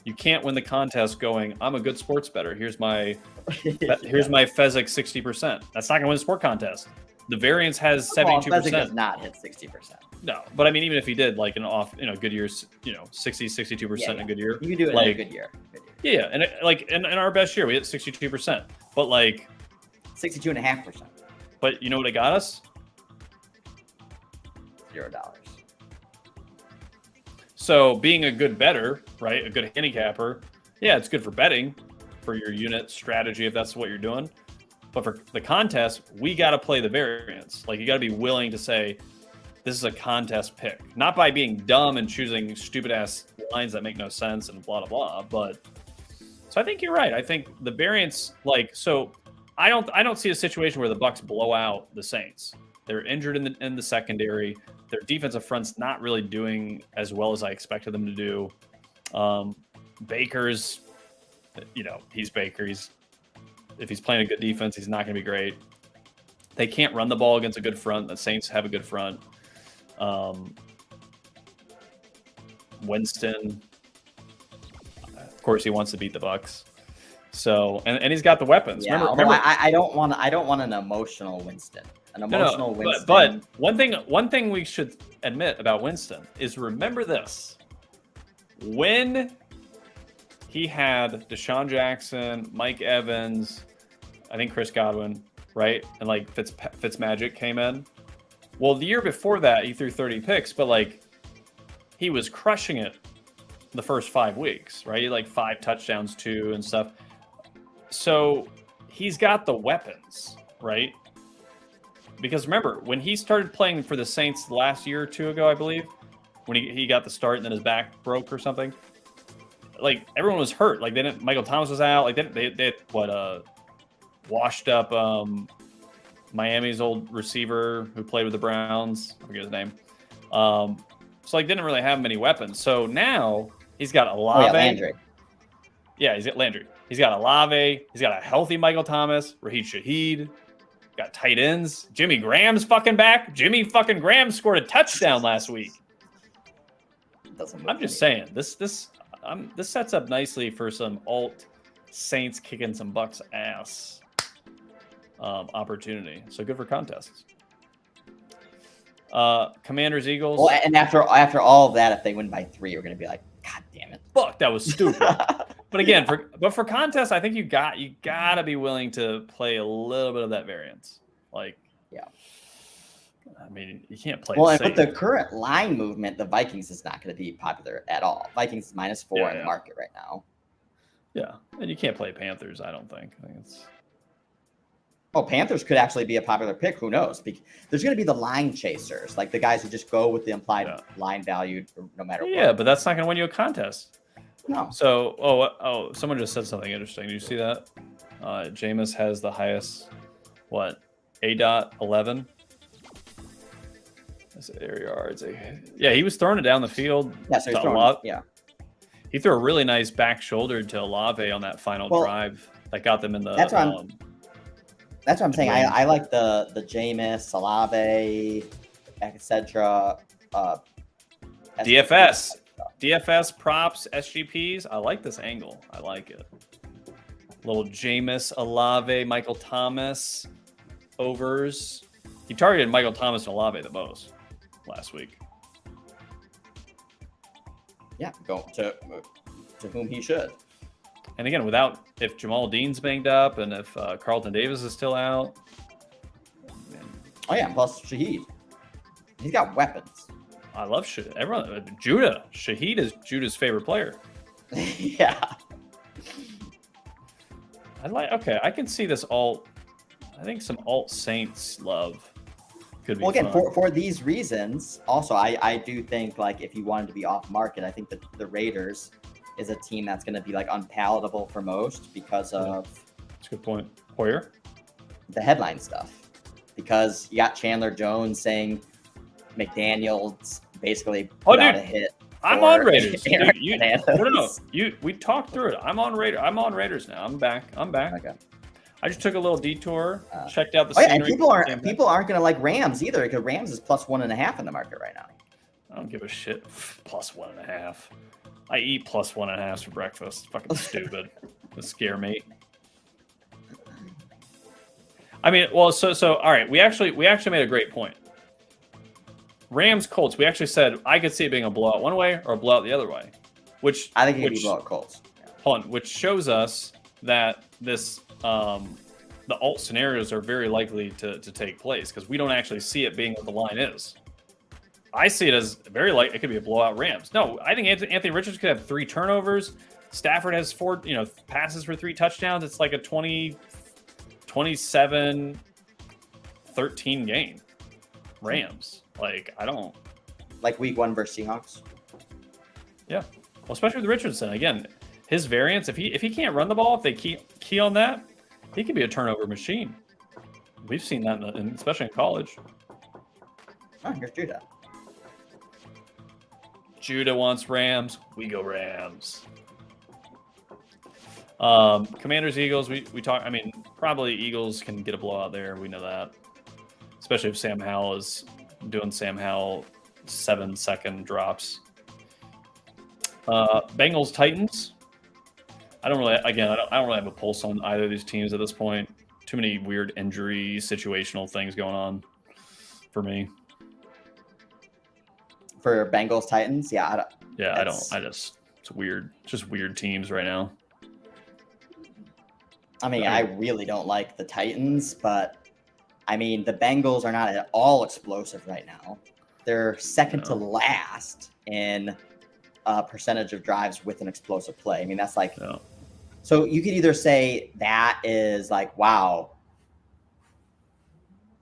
You can't win the contest going, I'm a good sports bettor. Here's my Fezzik 60%. That's not going to win the sport contest. The variance has 72%. Fezzik does not hit 60%. No, but I mean, even if he did, like good years, 60, 62% in a good year. You can do it in a good year. Yeah, and in our best year, we hit 62%. But like 62.5%. But you know what it got us? $0. So being a good bettor, right, a good handicapper, yeah, it's good for betting, for your unit strategy if that's what you're doing. But for the contest, we got to play the variance. Like you got to be willing to say, this is a contest pick, not by being dumb and choosing stupid ass lines that make no sense and blah blah blah. But so I think you're right. I think the variance, I don't see a situation where the Bucks blow out the Saints. They're injured in the secondary. Their defensive front's not really doing as well as I expected them to do. Baker's, he's Baker. If he's playing a good defense, he's not going to be great. They can't run the ball against a good front. The Saints have a good front. Winston, of course, he wants to beat the Bucks. So, and he's got the weapons. Yeah, remember I don't want an emotional Winston. An emotional No, Winston. but one thing we should admit about Winston is remember this. When he had Deshaun Jackson, Mike Evans, I think Chris Godwin, right? And like Fitzmagic came in. Well, the year before that, he threw 30 picks, but like he was crushing it the first 5 weeks, right? He had like 5 touchdowns too and stuff. So he's got the weapons, right? Because remember, when he started playing for the Saints the last year or two ago, I believe, when he got the start and then his back broke or something, like everyone was hurt. Like Michael Thomas was out. Like they washed up Miami's old receiver who played with the Browns. I forget his name. So like didn't really have many weapons. So now he's got Olave. Landry. Yeah, he's got Landry. He's got Olave. He's got a healthy Michael Thomas. Raheem Shaheed. Got tight ends. Jimmy Graham's fucking back. Jimmy fucking Graham scored a touchdown last week. I'm just saying this sets up nicely for some alt Saints kicking some Bucks ass opportunity. So good for contests. Commanders Eagles. Well, and after all of that, if they win by 3, we're gonna be like, God damn it! Fuck, that was stupid. But again, for contests, I think you gotta be willing to play a little bit of that variance. Like, yeah. I mean, you can't play. Well, and with the current line movement, the Vikings is not going to be popular at all. Vikings is -4 in the market right now. Yeah, and you can't play Panthers. I don't think. I think it's. Oh, Panthers could actually be a popular pick. Who knows? There's going to be the line chasers, like the guys who just go with the implied line value no matter what. Yeah, but that's not going to win you a contest. No. So, someone just said something interesting. Did you see that? Jameis has the highest, A.11? That's air yards. Yeah, he was throwing it down the field. Yeah, so he's throwing, yeah. He threw a really nice back shoulder to Olave on that final drive that got them in the. That's what I'm saying. I like the Jameis, Olave, etc. DFS props, SGPs. I like this angle. I like it. Little Jameis, Olave, Michael Thomas overs. He targeted Michael Thomas and Olave the most last week. Yeah, go to whom he should. And again, if Jamal Dean's banged up and if Carlton Davis is still out. Oh yeah, plus Shaheed. He's got weapons. I love Shaheed. Everyone, Judah. Shaheed is Judah's favorite player. Yeah. I can see this alt. I think some alt Saints love could be again, fun. for these reasons, also I do think like if you wanted to be off market, I think that the Raiders is a team that's going to be like unpalatable for most because of. That's a good point. Hoyer? The headline stuff. Because you got Chandler Jones saying McDaniels basically put out a hit. I'm on Raiders. No. We talked through it. I'm on Raiders now. I'm back. Okay. I just took a little detour, checked out the scenery. And people aren't going to like Rams either because Rams is +1.5 in the market right now. I don't give a shit. +1.5. I eat +1.5 for breakfast. Fucking stupid. It scare me. I mean, well, so all right. We actually made a great point. Rams Colts. We actually said I could see it being a blowout one way or a blowout the other way, which I think it could be blowout Colts. Yeah. Hold on, which shows us that this the alt scenarios are very likely to take place because we don't actually see it being what the line is. I see it as very likely it could be a blowout Rams. No, I think Anthony Richards could have 3 turnovers. Stafford has 4, passes for 3 touchdowns. It's like a 27-13 game. Rams. Like, I don't like week 1 versus Seahawks. Yeah. Well, especially with Richardson. Again, his variance, if he can't run the ball, if they key on that, he could be a turnover machine. We've seen that especially in college. Oh, here's Judah. Judah wants Rams. We go Rams. Commanders, Eagles. We talk. I mean, probably Eagles can get a blowout there. We know that, especially if Sam Howell is doing Sam Howell 7-second drops. Bengals, Titans. I don't really have a pulse on either of these teams at this point. too many weird injury situational things going on for me. For Bengals Titans, yeah, It's weird. Just weird teams right now. I mean, I really don't like the Titans, but I mean, the Bengals are not at all explosive right now. They're second to last in percentage of drives with an explosive play. I mean, that's like, so you could either say that is like, wow,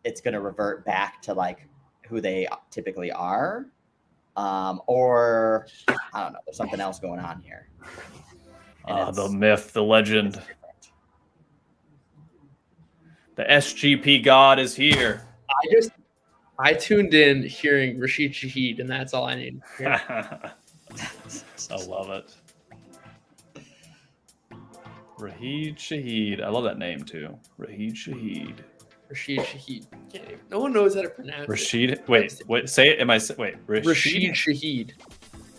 it's going to revert back to like who they typically are, or I don't know, there's something else going on here. The myth, the legend. The SGP god is here. I tuned in hearing Rashid Shaheed, and that's all I need. I love it. Rashid Shaheed. I love that name too. Rashid Shaheed. Rashid Shaheed. No one knows how to pronounce Rashid. it. Wait. Say it. Rashid Shaheed.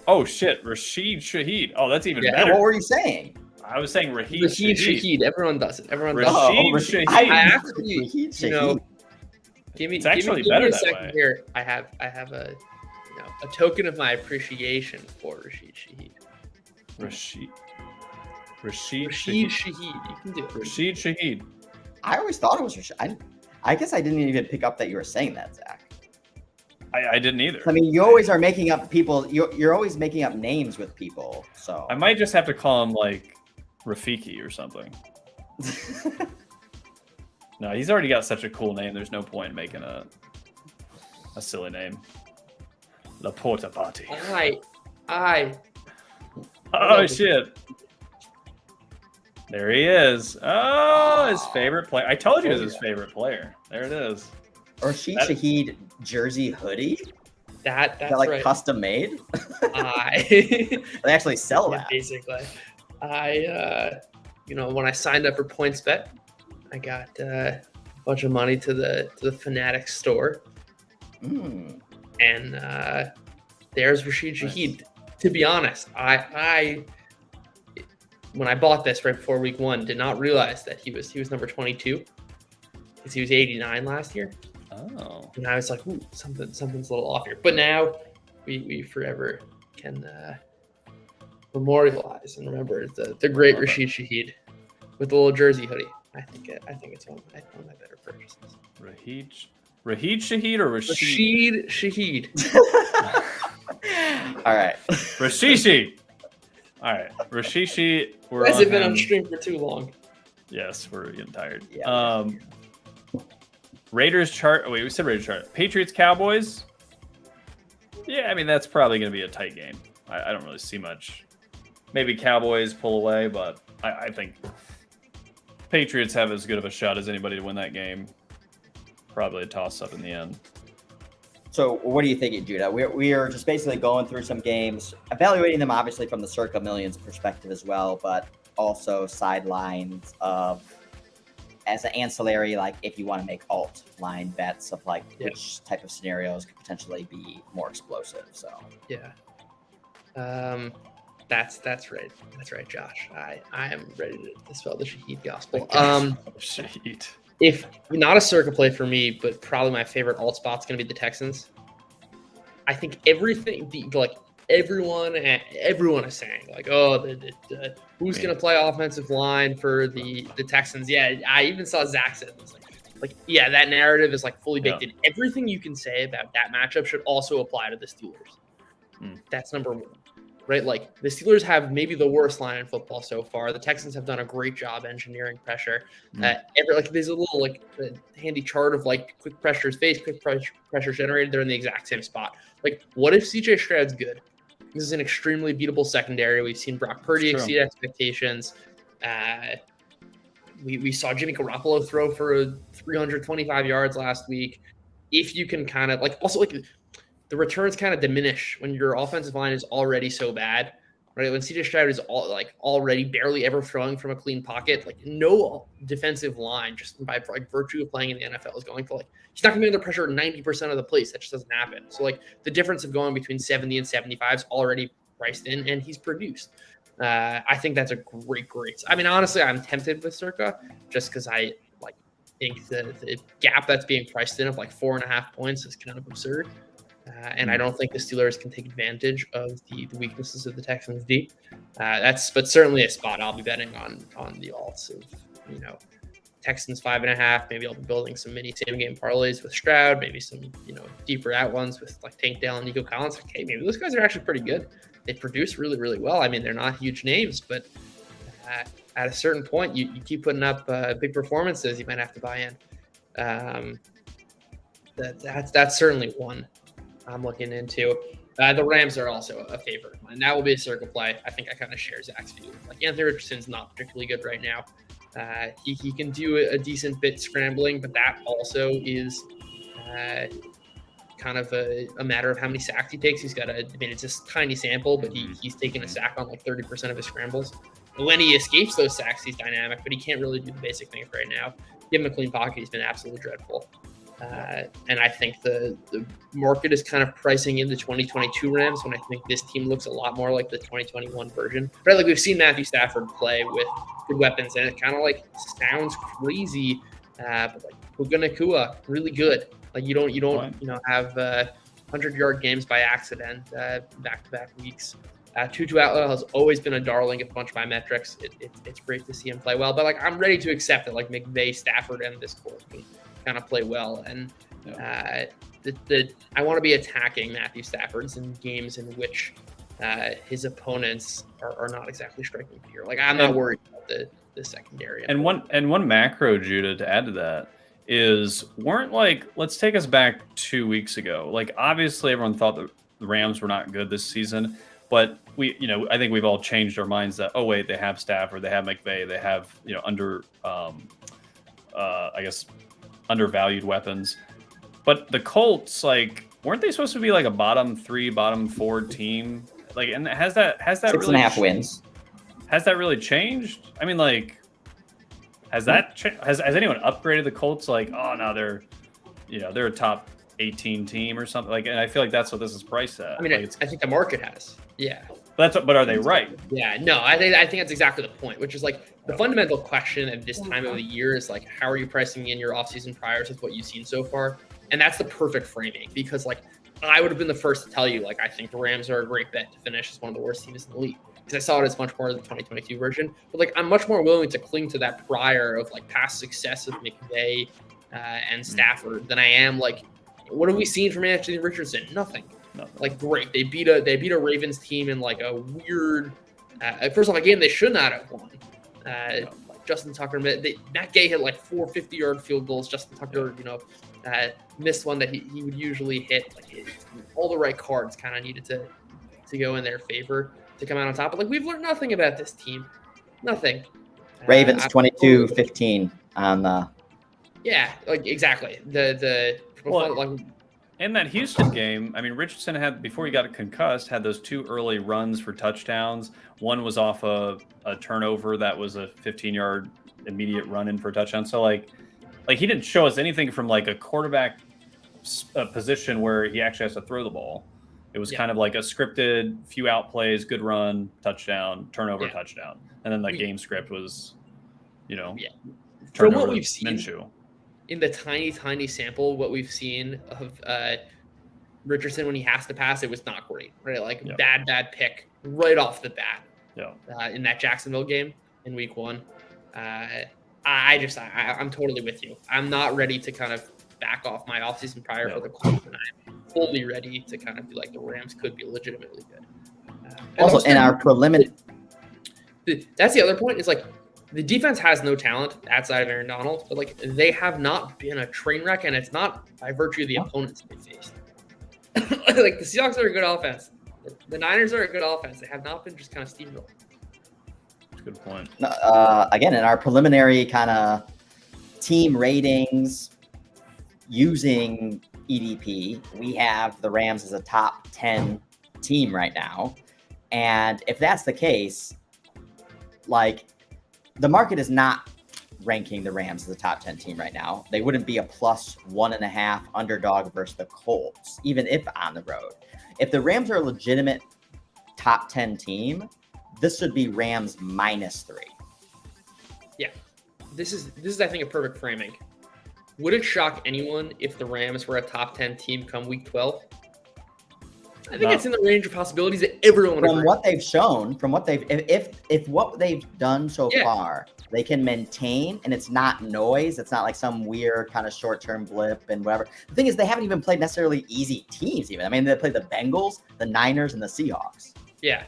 Oh shit, Rashid Shaheed. Oh, that's even better. What were you saying? I was saying Rashid Shaheed. Everyone does it. Rashid Shaheed. I actually, give me a second here. I have a token of my appreciation for Rashid Shaheed. Rashid Shaheed. You can do it. Rashid Shaheed. I always thought it was Rashid. I guess I didn't even pick up that you were saying that, Zach. I didn't either. I mean, you always are making up people. You're always making up names with people. So I might just have to call him like Rafiki or something. No, he's already got such a cool name. There's no point in making a silly name. La Porta Party. Oh shit! There he is. Oh, his favorite player. I told you it was his favorite player. There it is. Rashid Shaheed jersey hoodie. That's like right. Custom made. They actually sell that. Basically, when I signed up for PointsBet, I got a bunch of money to the Fanatics store, and there's Rashid Shaheed. To be honest, I when I bought this right before week 1, did not realize that he was number 22 because he was 89 last year. Oh, and I was like, ooh, something's a little off here. But now we forever can memorialize and remember the great Rashid Shaheed with the little jersey hoodie. I think it's one of my better purchases. Rahid Shaheed or Rashid Shaheed. All right. Rashishi. All right. Rashishi. Has it been on stream for too long? Yes, we're getting tired. Yeah. Raiders chart. Oh, wait, we said Raiders chart. Patriots Cowboys. Yeah, I mean, that's probably going to be a tight game. I don't really see much. Maybe Cowboys pull away, but I think Patriots have as good of a shot as anybody to win that game. Probably a toss-up in the end. So what are you thinking, Judah? We are just basically going through some games, evaluating them obviously from the Circa Millions perspective as well, but also sidelines of as an ancillary, like if you want to make alt line bets of like which type of scenarios could potentially be more explosive. So that's right. That's right, Josh. I am ready to dispel the Shaheed gospel. Shaheed. If not a Circa play for me, but probably my favorite alt spot's going to be the Texans. I think everyone is saying like, oh, who's going to play offensive line for the Texans? Yeah, I even saw Zach said this. Like, yeah, that narrative is like fully baked in. Everything you can say about that matchup should also apply to the Steelers. That's number one. Right, like the Steelers have maybe the worst line in football so far. The Texans have done a great job engineering pressure. There's a little handy chart of like quick pressures faced, quick pressures generated. They're in the exact same spot. Like, what if CJ Stroud's good? This is an extremely beatable secondary. We've seen Brock Purdy exceed expectations. We saw Jimmy Garoppolo throw for 325 yards last week. If you can kind of the returns kind of diminish when your offensive line is already so bad, right? When CJ Stroud is already barely ever throwing from a clean pocket, like no defensive line just by virtue of playing in the NFL is going to he's not going to be under pressure 90% of the plays. That just doesn't happen. So the difference of going between 70 and 75 is already priced in, and he's produced. I think that's a great. I mean, honestly, I'm tempted with Circa just because think the gap that's being priced in of like 4.5 points is kind of absurd. And I don't think the Steelers can take advantage of the weaknesses of the Texans D. But certainly a spot I'll be betting on the alts of, Texans 5.5. Maybe I'll be building some mini same game parlays with Stroud, maybe some, deeper out ones with like Tank Dell and Nico Collins. Like, hey, maybe those guys are actually pretty good. They produce really, really well. I mean, they're not huge names, but at a certain point, you keep putting up big performances, you might have to buy in. That's certainly one I'm looking into. The Rams are also a favorite, and that will be a Circa play. I think I kind of share Zach's view. Like, Anthony Richardson's not particularly good right now. He can do a decent bit scrambling, but that also is kind of a matter of how many sacks he takes. It's just a tiny sample, but he's taking a sack on like 30% of his scrambles. And when he escapes those sacks, he's dynamic, but he can't really do the basic things right now. Give him a clean pocket, he's been absolutely dreadful. And I think the market is kind of pricing in the 2022 Rams when I think this team looks a lot more like the 2021 version. Right, like we've seen Matthew Stafford play with good weapons, and it kind of like sounds crazy, but like Puka Nacua, really good. Like you don't have 100-yard games by accident back-to-back weeks. Tutu Atwell has always been a darling of a bunch of my metrics. It's great to see him play well, but like I'm ready to accept that like McVay, Stafford, and this court can kind of play well, and I want to be attacking Matthew Stafford's in games in which his opponents are not exactly striking fear. Like I'm not worried about the secondary. And one macro, Judah, to add to that is let's take us back 2 weeks ago. Like obviously everyone thought the Rams were not good this season, but I think we've all changed our minds that, oh wait, they have Stafford, they have McVay, they have undervalued weapons. But the Colts, like, weren't they supposed to be like a bottom 3, bottom 4 team? Like, and has that 6.5 wins? Has that really changed? I mean, like, has anyone upgraded the Colts? Like, oh no, they're a top 18 team or something. Like, and I feel like that's what this is priced at. I mean, like, I think the market has. Yeah. But are they right? Yeah, no, I think that's exactly the point, which is like the fundamental question at this time of the year is like, how are you pricing in your offseason priors with what you've seen so far? And that's the perfect framing, because like I would have been the first to tell you, like, I think the Rams are a great bet to finish as one of the worst teams in the league, because I saw it as much more of the 2022 version. But like, I'm much more willing to cling to that prior of like past success of McVay and Stafford than I am like, what have we seen from Anthony Richardson? Nothing. Like, great. They beat a Ravens team in like a weird, first of all, a game they should not have won. Like Justin Tucker, Matt Gay hit like 4 50-yard field goals. Justin Tucker, missed one that he would usually hit. Like, all the right cards kind of needed to go in their favor to come out on top. But like, we've learned nothing about this team. Nothing. Ravens 22-15 on the. Yeah, like exactly. In that Houston game, I mean, Richardson had, before he got concussed, had those 2 early runs for touchdowns. One was off a turnover that was a 15-yard immediate run in for a touchdown. So like he didn't show us anything from like a quarterback position where he actually has to throw the ball. It was kind of like a scripted few out plays, good run, touchdown, turnover, touchdown, and then the game script was, from what we've seen. Minshew. In the tiny sample, what we've seen of Richardson when he has to pass, it was not great, right? Like bad pick right off the bat. In that Jacksonville game in week 1. I'm totally with you. I'm not ready to kind of back off my offseason prior for the Colts, and I'm fully ready to kind of be like, the Rams could be legitimately good. Also, in our preliminary. That's the other point, is like, the defense has no talent outside of Aaron Donald, but like, they have not been a train wreck, and it's not by virtue of the opponents they faced. Like, the Seahawks are a good offense. The Niners are a good offense. They have not been just kind of steamrolled. That's a good point. Again, in our preliminary kind of team ratings using EDP, we have the Rams as a top 10 team right now. And if that's the case, like, the market is not ranking the Rams as a top 10 team right now. They wouldn't be a +1.5 underdog versus the Colts, even if on the road. If the Rams are a legitimate top 10 team, this should be Rams -3. Yeah. This is I think, a perfect framing. would it shock anyone if the Rams were a top 10 team come week 12? I think it's in the range of possibilities that everyone would From agree. what they've shown, from what they've, if what they've done so far, they can maintain, and it's not noise. It's not like some weird kind of short-term blip and whatever. The thing is, they haven't even played necessarily easy teams. Even I mean, they played the Bengals, the Niners, and the Seahawks. Yeah,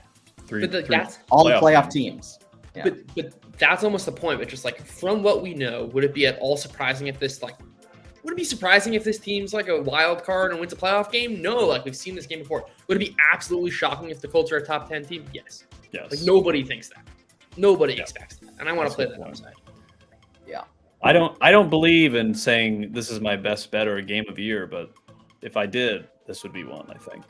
that's all the playoff teams. Yeah. But that's almost the point. But just like from what we know, would it be at all surprising if this would it be surprising if this team's like a wild card and wins a playoff game? No, like we've seen this game before. Would it be absolutely shocking if the Colts are a top 10 team? Yes. Like nobody thinks that. Nobody expects that. And I want to play that outside. Yeah. I don't believe in saying this is my best bet or a game of the year, but if I did, this would be one, I think.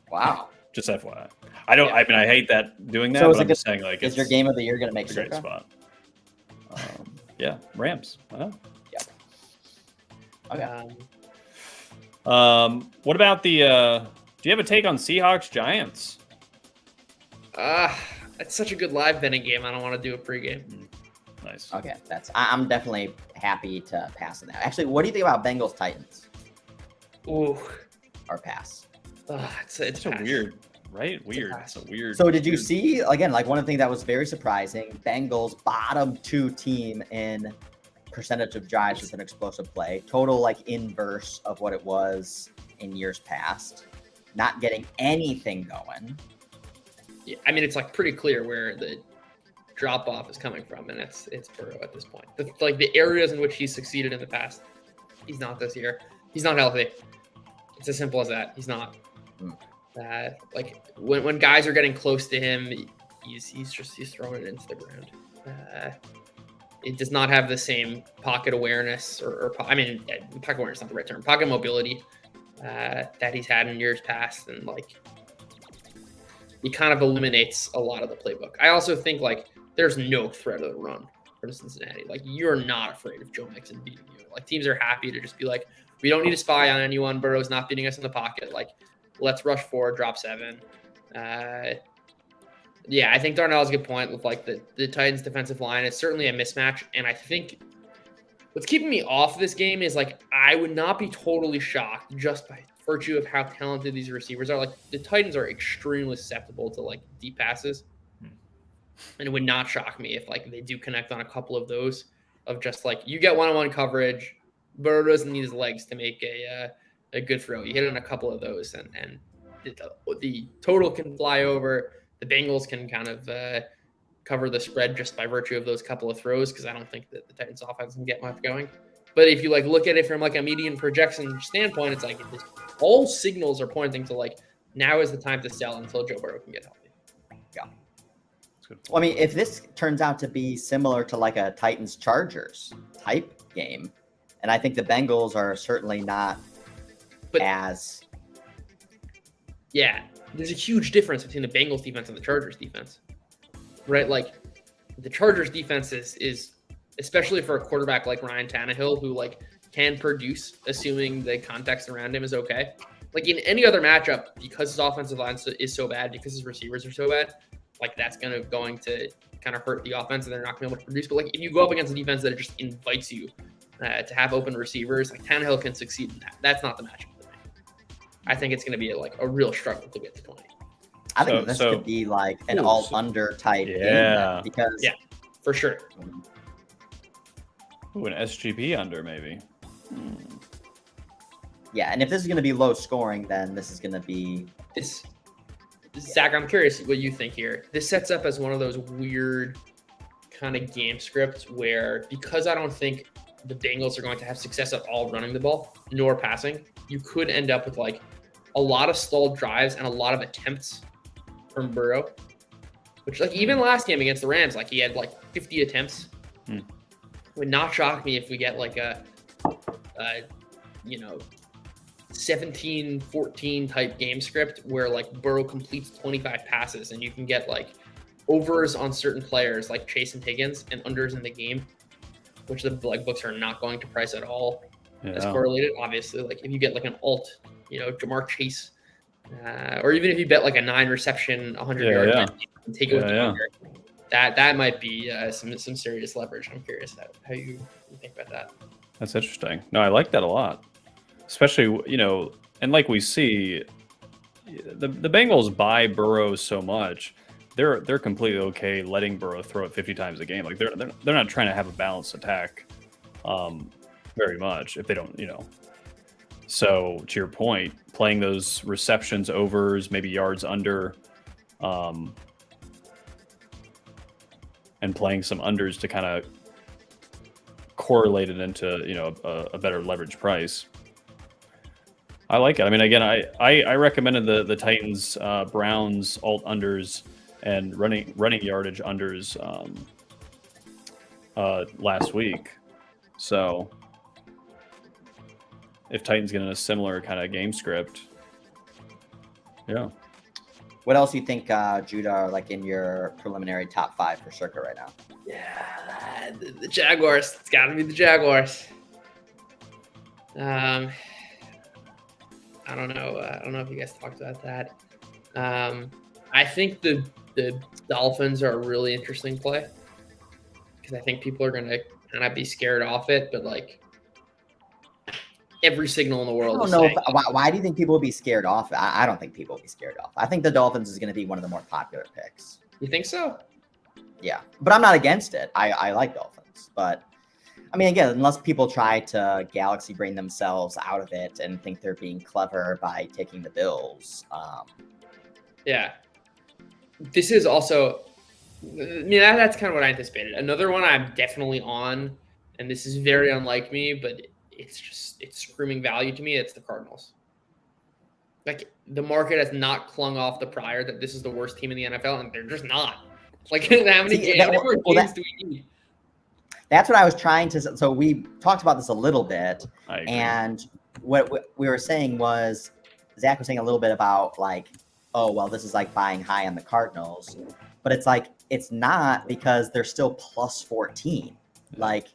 Wow. Just FYI. I don't. I mean, I hate doing that. So but I'm just saying, like, is your game of the year going to make a great spot? Yeah, Rams. Yeah. Okay. What about the? Do you have a take on Seahawks Giants? It's such a good live betting game. I don't want to do a pregame. Nice. Okay, I'm definitely happy to pass on that. Actually, what do you think about Bengals Titans? Ooh. Or pass? It's so weird, right? Weird. It's a weird. So did you see again? Like one of the things that was very surprising: Bengals bottom 2 team in percentage of drives with an explosive play. Total like inverse of what it was in years past. Not getting anything going. Yeah, I mean it's like pretty clear where the drop off is coming from, and it's Burrow at this point. The areas in which he's succeeded in the past, he's not this year. He's not healthy. It's as simple as that. He's not. Like when guys are getting close to him, he's throwing it into the ground. It does not have the same pocket awareness pocket awareness is not the right term. Pocket mobility that he's had in years past, and like he kind of eliminates a lot of the playbook. I also think like there's no threat of the run for Cincinnati. Like you're not afraid of Joe Mixon beating you. Like teams are happy to just be like, we don't need to spy on anyone. Burrow's not beating us in the pocket. Like let's rush 4, drop 7. Yeah, I think Darnell's a good point with like the Titans defensive line. It's certainly a mismatch. And I think what's keeping me off this game is like, I would not be totally shocked just by virtue of how talented these receivers are. Like the Titans are extremely susceptible to like deep passes. And it would not shock me if like they do connect on a couple of those of just like, you get one-on-one coverage. Burrow doesn't need his legs to make a good throw. You hit on a couple of those and the total can fly over. The Bengals can kind of cover the spread just by virtue of those couple of throws because I don't think that the Titans offense can get much going. But if you like look at it from like a median projection standpoint, it's like all signals are pointing to like now is the time to sell until Joe Burrow can get healthy. Yeah. Well, I mean, if this turns out to be similar to like a Titans-Chargers type game, and I think the Bengals are certainly not as... Yeah, there's a huge difference between the Bengals defense and the Chargers defense, right? Like the Chargers defense is especially for a quarterback like Ryan Tannehill, who like can produce, assuming the context around him is okay. Like in any other matchup, because his offensive line is so bad, because his receivers are so bad, like that's going to kind of hurt the offense and they're not going to be able to produce. But like if you go up against a defense that just invites you to have open receivers, like Tannehill can succeed in that. That's not the matchup. I think it's going to be like a real struggle to get to 20. I think this could be like an all-under type game because for sure. Ooh, an SGP under maybe. Yeah, and if this is going to be low scoring, then this is going to be Zach, I'm curious what you think here. This sets up as one of those weird kind of game scripts where, because I don't think the Bengals are going to have success at all running the ball nor passing, you could end up with like a lot of stalled drives and a lot of attempts from Burrow, which like even last game against the Rams, like he had like 50 attempts. Would not shock me if we get like a 17-14 type game script where like Burrow completes 25 passes and you can get like overs on certain players like Chase and Higgins and unders in the game, which the like books are not going to price at all as correlated. Obviously, like if you get like an alt, Jamar Chase, or even if you bet like a 9 reception, 100 yard, take it with the under, that might be some serious leverage. I'm curious how you you think about that. That's interesting. No, I like that a lot. Especially, and like we see, the Bengals buy Burrow so much, they're completely okay letting Burrow throw it 50 times a game. Like they're not trying to have a balanced attack very much if they don't, So to your point, playing those receptions overs, maybe yards under, and playing some unders to kind of correlate it into a better leverage price. I like it. I mean, again, I recommended the Titans Browns alt unders and running yardage unders last week. So if Titans get in a similar kind of game script, yeah. What else do you think, Judah, are like in your preliminary top 5 for Circa right now? Yeah, the Jaguars. It's got to be the Jaguars. I don't know. I don't know if you guys talked about that. I think the Dolphins are a really interesting play because I think people are going to kind of be scared off it, but like every signal in the world. I don't know. Why do you think people will be scared off? I don't think people will be scared off. I think the Dolphins is going to be one of the more popular picks. You think so? Yeah, but I'm not against it. I like Dolphins, but I mean, again, unless people try to galaxy brain themselves out of it and think they're being clever by taking the Bills. Yeah, this is also. I mean, that's kind of what I anticipated. Another one I'm definitely on, and this is very unlike me, but it's screaming value to me. It's the Cardinals. Like the market has not clung off the prior that this is the worst team in the NFL, and they're just not. Like how many games do we need? That's what I was trying to. So we talked about this a little bit, and what we were saying was Zach was saying a little bit about like, oh well, this is like buying high on the Cardinals, but it's like it's not because they're still plus 14. Like,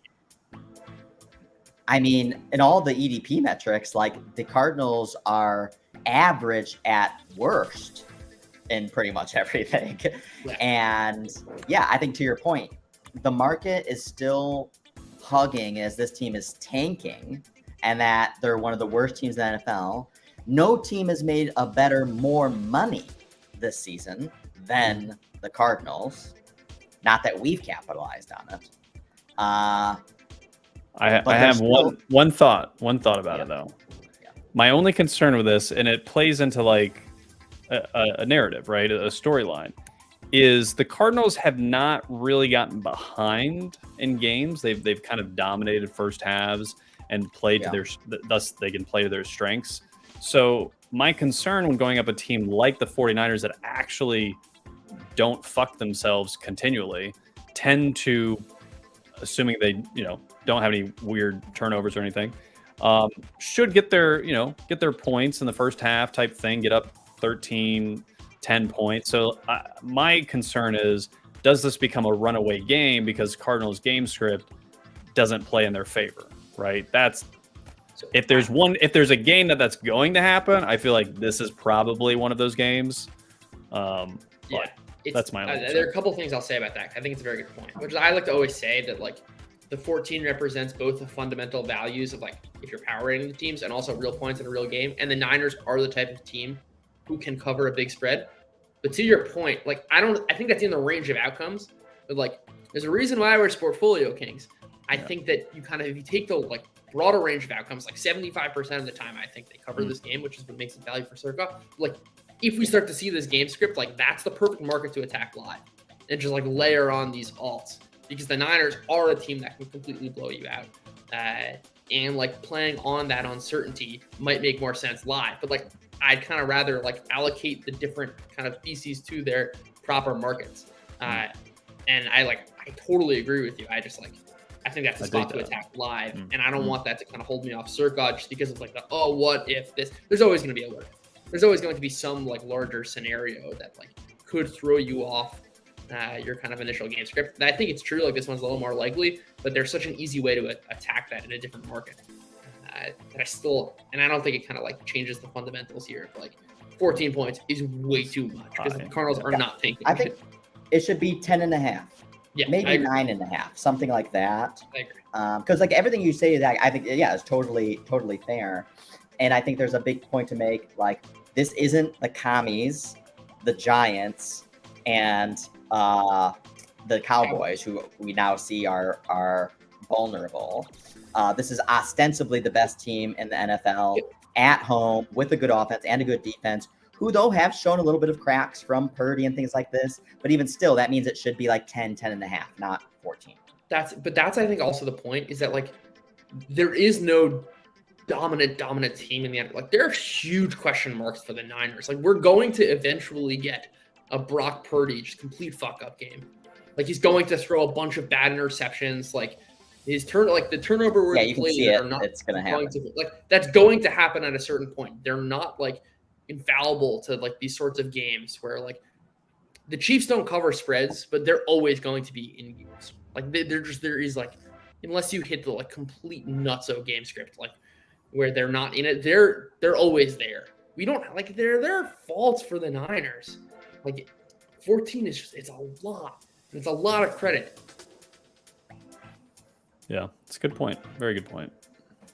I mean, in all the EDP metrics, like the Cardinals are average at worst in pretty much everything. Yeah. And yeah, I think to your point, the market is still hugging as this team is tanking and that they're one of the worst teams in the NFL. No team has made more money this season than the Cardinals. Not that we've capitalized on it. I have one thought about it though. Yeah. My only concern with this, and it plays into like a narrative, right? A storyline, is the Cardinals have not really gotten behind in games. They've kind of dominated first halves and played to their, thus they can play to their strengths. So my concern when going up a team like the 49ers that actually don't fuck themselves continually tend to, assuming they, don't have any weird turnovers or anything, should get their points in the first half type thing, get up 13, 10 points. So my concern is, does this become a runaway game because Cardinals game script doesn't play in their favor, right? If there's a game that's going to happen, I feel like this is probably one of those games. That's my own there are a couple of things I'll say about that. I think it's a very good point, which is I like to always say that like the 14 represents both the fundamental values of like if you're power rating the teams and also real points in a real game. And the Niners are the type of team who can cover a big spread. But to your point, like I think that's in the range of outcomes. But like there's a reason why we're Sportfolio Kings. I think that if you take the like broader range of outcomes, like 75% of the time, I think they cover this game, which is what makes it value for Circa. Like if we start to see this game script, like that's the perfect market to attack live and just like layer on these alts because the Niners are a team that can completely blow you out. And like playing on that uncertainty might make more sense live, but like I'd kind of rather like allocate the different kind of pieces to their proper markets. And I totally agree with you. I think that's the spot to attack live. And I don't want that to kind of hold me off Circa just because it's like, what if this? There's always going to be a what if. There's always going to be some like larger scenario that like could throw you off your kind of initial game script. And I think it's true. Like this one's a little more likely, but there's such an easy way to attack that in a different market. That I don't think it kind of like changes the fundamentals here. But like 14 points is way too much because the Cardinals are not taking. I think it should be 10.5. Yeah, maybe 9.5, something like that. I agree. Because like everything you say, that I think is totally fair, and I think there's a big point to make. Like this isn't the commies, the Giants, and the Cowboys, who we now see are vulnerable. This is ostensibly the best team in the NFL at home with a good offense and a good defense, who though have shown a little bit of cracks from Purdy and things like this. But even still, that means it should be like 10.5, not 14. That's I think also the point is that like there is no dominant team in the end. Like there are huge question marks for the Niners. Like we're going to eventually get a Brock Purdy just complete fuck up game. Like he's going to throw a bunch of bad interceptions. Like his the turnover where you can see it. It's gonna happen. That's going to happen at a certain point. They're not like infallible to like these sorts of games where like the Chiefs don't cover spreads, but they're always going to be in games. Like there is like unless you hit the like complete nutso game script, like where they're not in it, they're always there. We don't like there are faults for the Niners. Like 14 is just it's a lot. It's a lot of credit. Yeah, it's a good point. Very good point.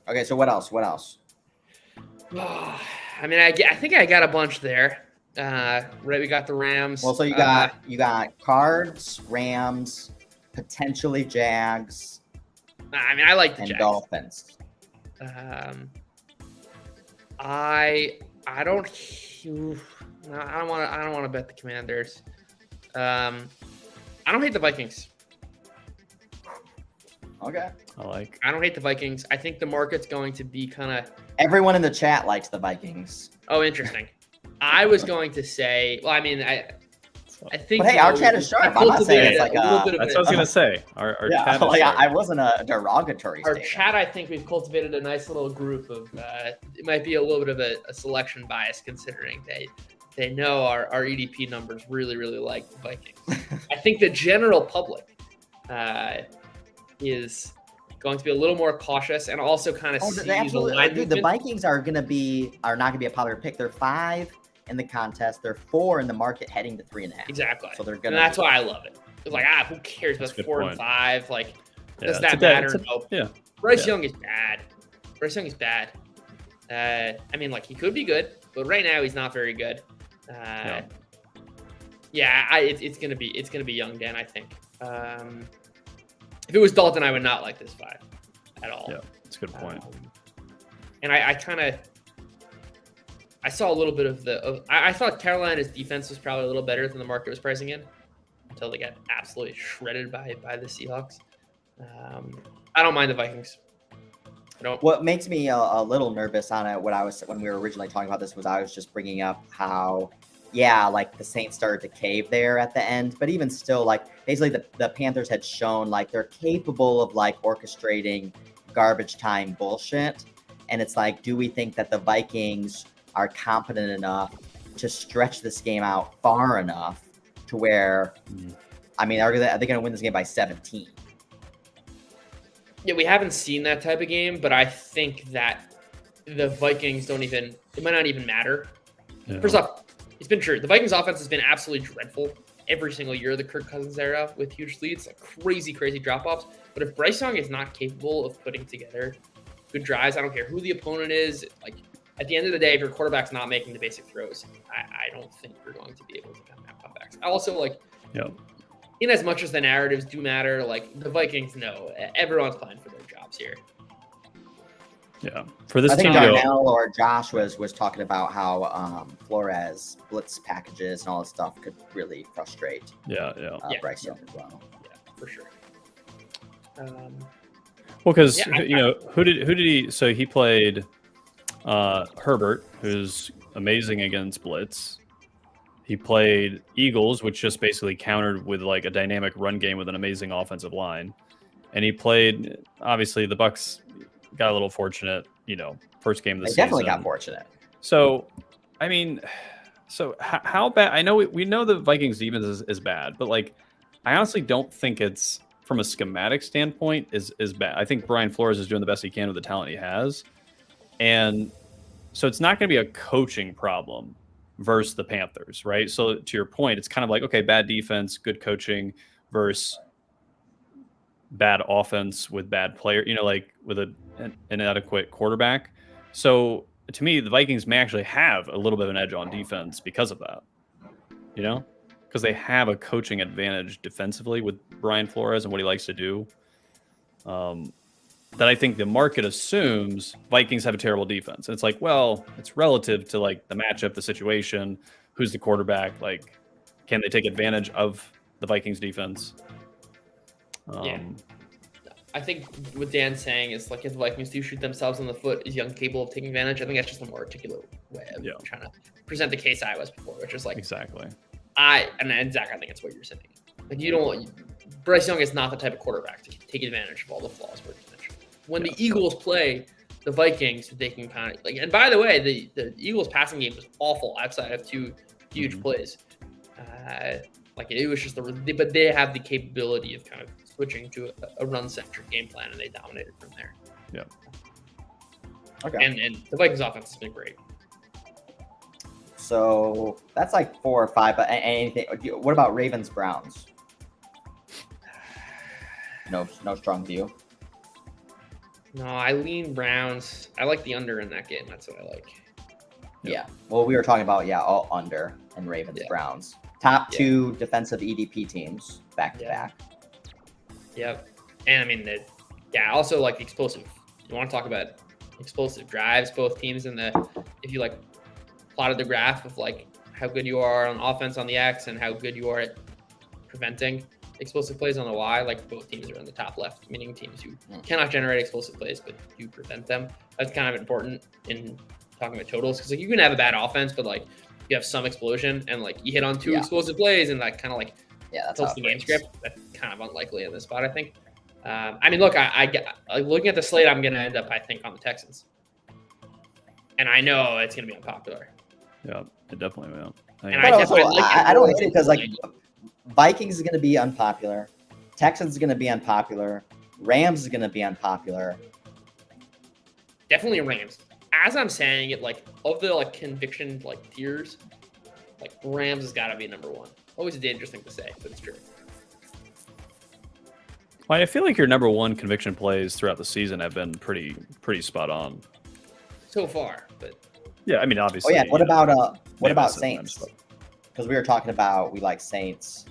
Okay, so what else? I mean, I think I got a bunch there. Right, we got the Rams. Well, so you got Cards, Rams, potentially Jags. I mean, I like the and Jags. Dolphins. I don't want to bet the Commanders. I don't hate the Vikings. Okay. I don't hate the Vikings. I think the market's going to be kind of. Everyone in the chat likes the Vikings. Oh, interesting. I was going to say. Well, I mean, I think. But hey, our chat is sharp. I'm not saying it's like that's what I was gonna say. Our chat is sharp. I wasn't a derogatory. Our chat, I think we've cultivated a nice little group of. It might be a little bit of a selection bias considering they know our EDP numbers really like the Vikings. I think the general public is going to be a little more cautious and also kind of see the Vikings are not gonna be a popular pick. They're 5 in the contest. They're 4 in the market, heading to 3.5. Exactly. So they're gonna. And that's why I love it. It's like who cares about 4 and 5? Like, does that matter? No. Bryce Young is bad. I mean, like he could be good, but right now he's not very good. It's gonna be Young Dan, I think. If it was Dalton, I would not like this 5 at all. Yeah, that's a good point. And I saw a little bit of I thought Carolina's defense was probably a little better than the market was pricing in until they got absolutely shredded by the Seahawks. I don't mind the Vikings. What makes me a little nervous on it, when we were originally talking about this, was I was just bringing up how, like the Saints started to cave there at the end, but even still, like basically the Panthers had shown like they're capable of like orchestrating garbage time bullshit. And it's like, do we think that the Vikings are competent enough to stretch this game out far enough to where, I mean, are they going to win this game by 17? Yeah, we haven't seen that type of game, but I think that the Vikings it might not even matter. Yeah. First off, it's been true. The Vikings offense has been absolutely dreadful every single year of the Kirk Cousins era with huge leads, like crazy drop-offs. But if Bryce Young is not capable of putting together good drives, I don't care who the opponent is. Like at the end of the day, if your quarterback's not making the basic throws, I don't think you're going to be able to come out comebacks. I also in as much as the narratives do matter, like the Vikings know everyone's playing for their jobs here. Yeah, for this I think team, Darnell or Josh was talking about how Flores blitz packages and all this stuff could really frustrate. Bryce Young as well. Yeah, for sure. Well, because who did he? So he played Herbert, who's amazing against blitz. He played Eagles, which just basically countered with like a dynamic run game with an amazing offensive line. And he played, obviously, the Bucs got a little fortunate, first game of the season. Definitely got fortunate. So, I mean, how bad? I know we know the Vikings defense is bad, but like, I honestly don't think it's from a schematic standpoint is bad. I think Brian Flores is doing the best he can with the talent he has. And so it's not going to be a coaching problem versus the Panthers, right? So to your point, it's kind of like, okay, bad defense, good coaching versus bad offense with bad player, like with an inadequate quarterback. So to me, the Vikings may actually have a little bit of an edge on defense because of that, because they have a coaching advantage defensively with Brian Flores and what he likes to do. That I think the market assumes Vikings have a terrible defense. And it's like, well, it's relative to like the matchup, the situation, who's the quarterback, like, can they take advantage of the Vikings defense? Yeah. I think what Dan's saying is like if the Vikings do shoot themselves in the foot, is Young capable of taking advantage? I think that's just a more articulate way of trying to present the case I was before, which is like exactly. And Zach, I think it's what you're saying. Like Bryce Young is not the type of quarterback to take advantage of all the flaws we're mentioned. When the Eagles play the Vikings, they can kind of like. And by the way, the Eagles passing game was awful outside of two huge plays. Like it was just but they have the capability of kind of switching to a run-centric game plan, and they dominated from there. Yeah. Okay. And the Vikings offense has been great. So that's like 4 or 5. But anything? What about Ravens Browns? No strong view. No, I lean Browns. I like the under in that game. That's what I like. Yeah. Well, we were talking about all under and Ravens Browns. Top 2 defensive EDP teams back to back. Yep. And I mean, also like explosive. You want to talk about explosive drives, both teams if you like plotted the graph of like how good you are on offense on the X and how good you are at preventing explosive plays on the Y, like both teams are in the top left, meaning teams who cannot generate explosive plays, but do prevent them. That's kind of important in talking about totals because like you can have a bad offense, but like you have some explosion and like you hit on 2 explosive plays and that kind of like tilts the game script. That's kind of unlikely in this spot, I think. I mean, look, I looking at the slate, I'm going to end up, I think, on the Texans. And I know it's going to be unpopular. Yeah, it definitely will. I don't hate it because like Vikings is going to be unpopular. Texans is going to be unpopular. Rams is going to be unpopular. Definitely Rams. As I'm saying it, like of the like conviction like tiers, like Rams has got to be number 1. Always a dangerous thing to say, but it's true. Well, I feel like your number 1 conviction plays throughout the season have been pretty spot on so far. But yeah, I mean, obviously. Oh yeah. What about Saints? Because we were talking about we like Saints.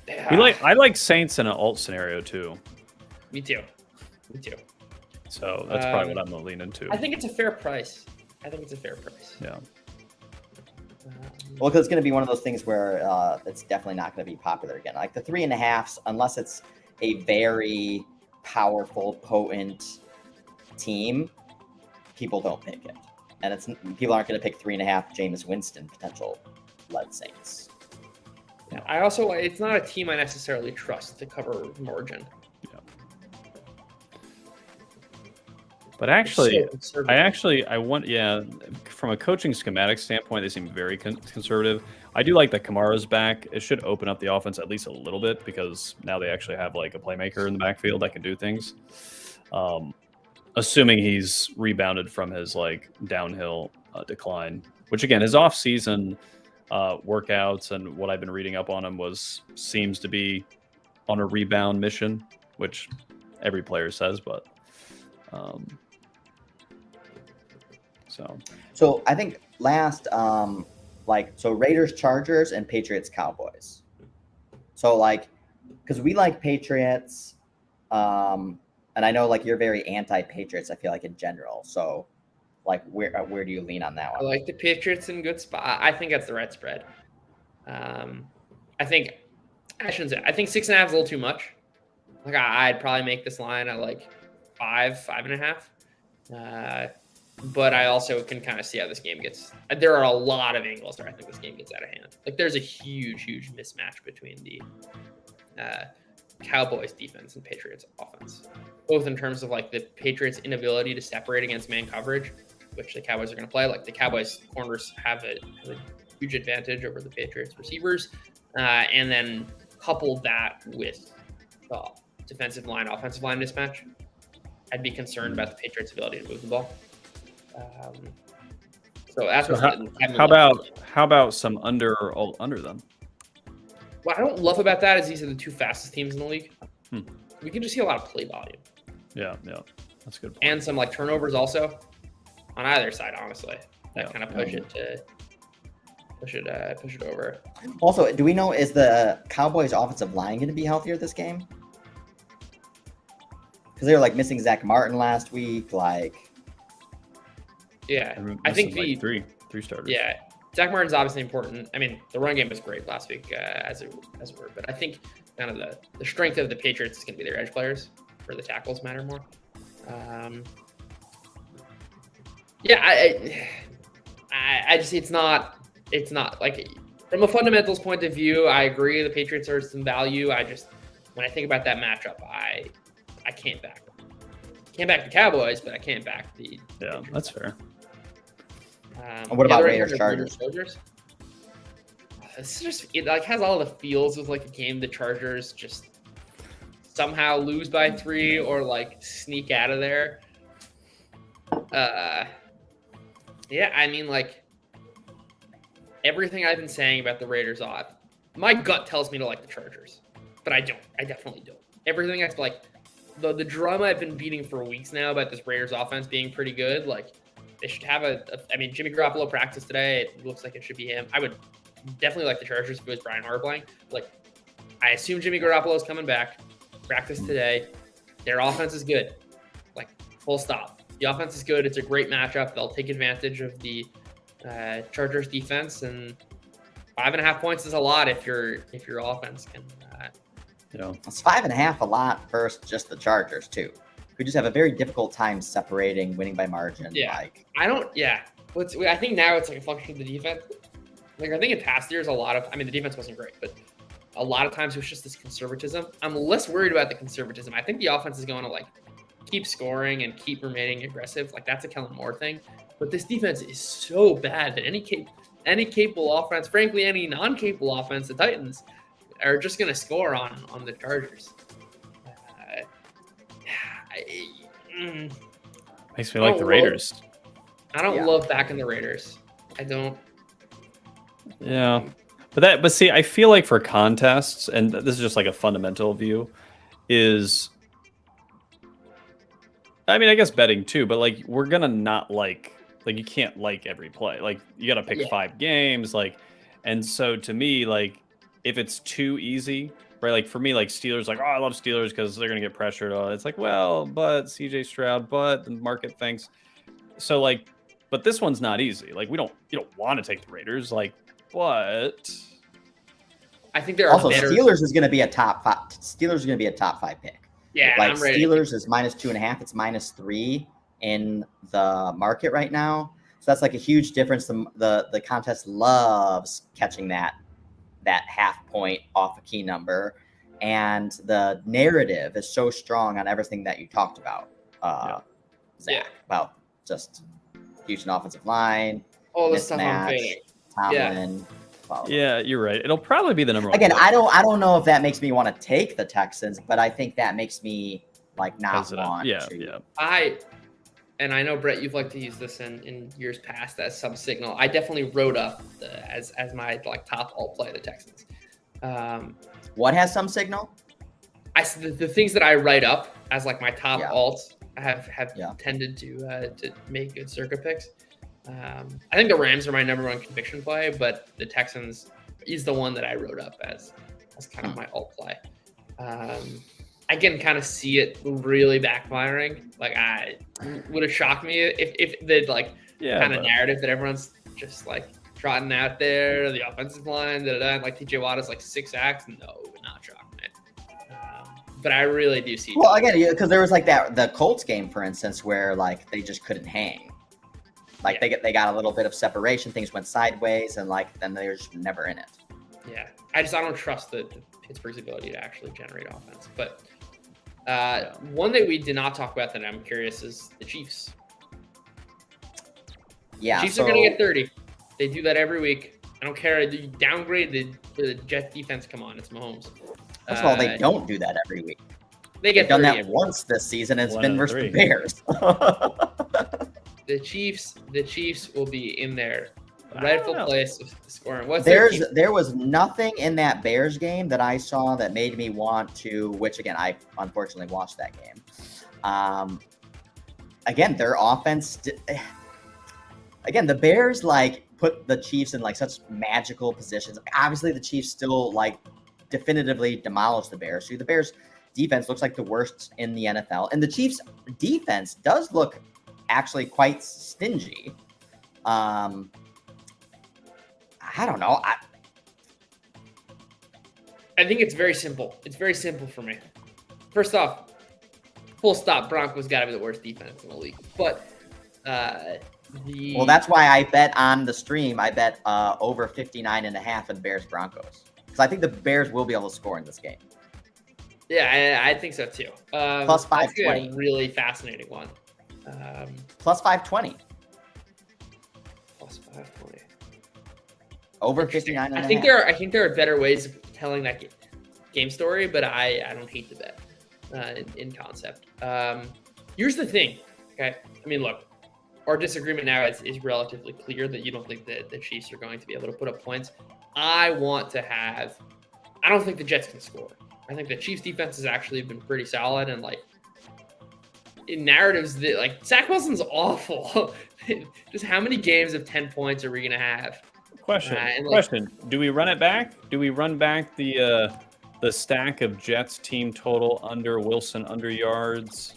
Yeah. I like Saints in an alt scenario too. Me too. So that's probably what I'm gonna lean into. I think it's a fair price. Yeah. Well, because it's going to be one of those things where it's definitely not going to be popular again. Like the 3.5s, unless it's a very powerful, potent team, people don't pick it. And people aren't going to pick 3.5 Jameis Winston potential led Saints. Yeah. It's not a team I necessarily trust to cover margin. Yeah. But actually, from a coaching schematic standpoint, they seem very conservative. I do like that Kamara's back. It should open up the offense at least a little bit because now they actually have like a playmaker in the backfield that can do things. Assuming he's rebounded from his like downhill decline, which again, his off-season workouts and what I've been reading up on him seems to be on a rebound mission, which every player says, but. So I think last, Raiders, Chargers, and Patriots, Cowboys. So like, because we like Patriots, and I know like you're very anti-Patriots. I feel like in general. So like, where do you lean on that one? I like the Patriots in good spot. I think that's the right spread. I think 6.5 is a little too much. Like I'd probably make this line at like 5.5. But I also can kind of see how this game gets. There are a lot of angles where I think this game gets out of hand. Like there's a huge mismatch between the Cowboys defense and Patriots offense, both in terms of like the Patriots' inability to separate against man coverage, which the Cowboys are going to play. Like the Cowboys corners have a huge advantage over the Patriots receivers, and then couple that with defensive line, offensive line mismatch. I'd be concerned about the Patriots' ability to move the ball. So that's how about some under them? What I don't love about that is these are the 2 fastest teams in the league. we can just see a lot of play volume. Yeah, that's a good point. And some like turnovers also on either side, honestly. That kind of push it over. Also, do we know, is the Cowboys offensive line going to be healthier this game? Because they were like missing Zach Martin last week. Like, yeah, I think like three starters. Yeah, Zach Martin's obviously important. I mean, the run game was great last week as it were, but I think kind of the strength of the Patriots is going to be their edge players, where the tackles matter more. Yeah, I just it's not like from a fundamentals point of view. I agree the Patriots are some value. I just when I think about that matchup, I can't back them. Can't back the Cowboys, but I can't back the Patriots. That's fair. What about Raiders Chargers? It's just it like has all the feels of like a game the Chargers just somehow lose by 3 or like sneak out of there. Yeah, I mean like everything I've been saying about the Raiders odd. My gut tells me to like the Chargers, but I don't. I definitely don't. Everything I've like the drum I've been beating for weeks now about this Raiders offense being pretty good. Like they should have I mean, Jimmy Garoppolo practiced today. It looks like it should be him. I would definitely like the Chargers if it was Brian Harper playing. Like I assume Jimmy Garoppolo is coming back. Practice today. Their offense is good. Like full stop. The offense is good. It's a great matchup. They'll take advantage of the Chargers defense, and 5.5 points is a lot if your offense can. It's 5.5 a lot versus just the Chargers too, who just have a very difficult time separating winning by margin. Yeah, like I don't. Yeah, I think now it's like a function of the defense. Like I think in past years, I mean, the defense wasn't great, but a lot of times it was just this conservatism. I'm less worried about the conservatism. I think the offense is going to like keep scoring and keep remaining aggressive. Like that's a Kellen Moore thing. But this defense is so bad that any capable offense, frankly, any non-capable offense, the Titans are just going to score on the Chargers. Makes me like the Raiders. I don't love backing the Raiders. I don't. Yeah. But see, I feel like for contests, and this is just like a fundamental view, is I mean, I guess betting too, but like we're gonna not like you can't like every play. Like you got to pick 5 games, like, and so to me, like if it's too easy, right? Like for me, like Steelers, like, oh, I love Steelers because they're gonna get pressured. It's like, well, but CJ Stroud, but the market thinks so. Like, but this one's not easy. Like you don't want to take the Raiders, like, but I think there are also Steelers is gonna be a top 5. Steelers is gonna be a top 5 pick. Yeah, like I'm ready. Steelers is -2.5. It's -3 in the market right now. So that's like a huge difference. The contest loves catching that half point off a key number, and the narrative is so strong on everything that you talked about, Zach, about just Houston offensive line, all the stuff I'm fading. Tomlin. Yeah, you're right. It'll probably be the number 1. Again, I don't know if that makes me want to take the Texans, but I think that makes me like not want to. And I know, Brett, you've liked to use this in years past as some signal. I definitely wrote up as my like top alt play the Texans. What has some signal? The things that I write up as like my top alts have tended to make good Circa picks. I think the Rams are my number 1 conviction play, but the Texans is the one that I wrote up as kind of my alt play. I can kind of see it really backfiring. Like I would have shocked me if the like kind of narrative that everyone's just like trotting out there, the offensive line, like TJ Watt is like 6 sacks. No, it would not shock me. But I really do see. Well, again, because there was like the Colts game, for instance, where like they just couldn't hang. Like they got a little bit of separation, things went sideways, and like then they're just never in it. Yeah, I don't trust the Pittsburgh's ability to actually generate offense. But one that we did not talk about that I'm curious is the Chiefs. Yeah, Chiefs are going to get 30. They do that every week. I don't care. You downgrade the Jets defense. Come on, it's Mahomes. First of all, they don't do that every week. They've done that once this season. It's been versus the Bears. The Chiefs will be in there rightful place of scoring. What's their team? There was nothing in that Bears game that I saw that made me want to, which again, I unfortunately watched that game. Again, their offense, again, the Bears like put the Chiefs in like such magical positions. Obviously the Chiefs still like definitively demolished the Bears. So the Bears defense looks like the worst in the NFL, and the Chiefs defense does look actually quite stingy. I don't know. I think it's very simple. It's very simple for me. First off, full stop, Broncos got to be the worst defense in the league. But well, that's why I bet on the stream. I bet over 59.5 in Bears Broncos, because I think the Bears will be able to score in this game. Yeah, I think so too. Plus 520. Really fascinating one. Plus 520. Plus 520. Over 59.5. I think there are better ways of telling that game story, but I don't hate the bet in concept. Here's the thing, okay? I mean, look, our disagreement now is relatively clear that you don't think that the Chiefs are going to be able to put up points. I don't think the Jets can score. I think the Chiefs defense has actually been pretty solid, and like in narratives that like Zach Wilson's awful. Just how many games of 10 points are we gonna have? Question. Do we run it back? Do we run back the stack of Jets team total under Wilson under yards?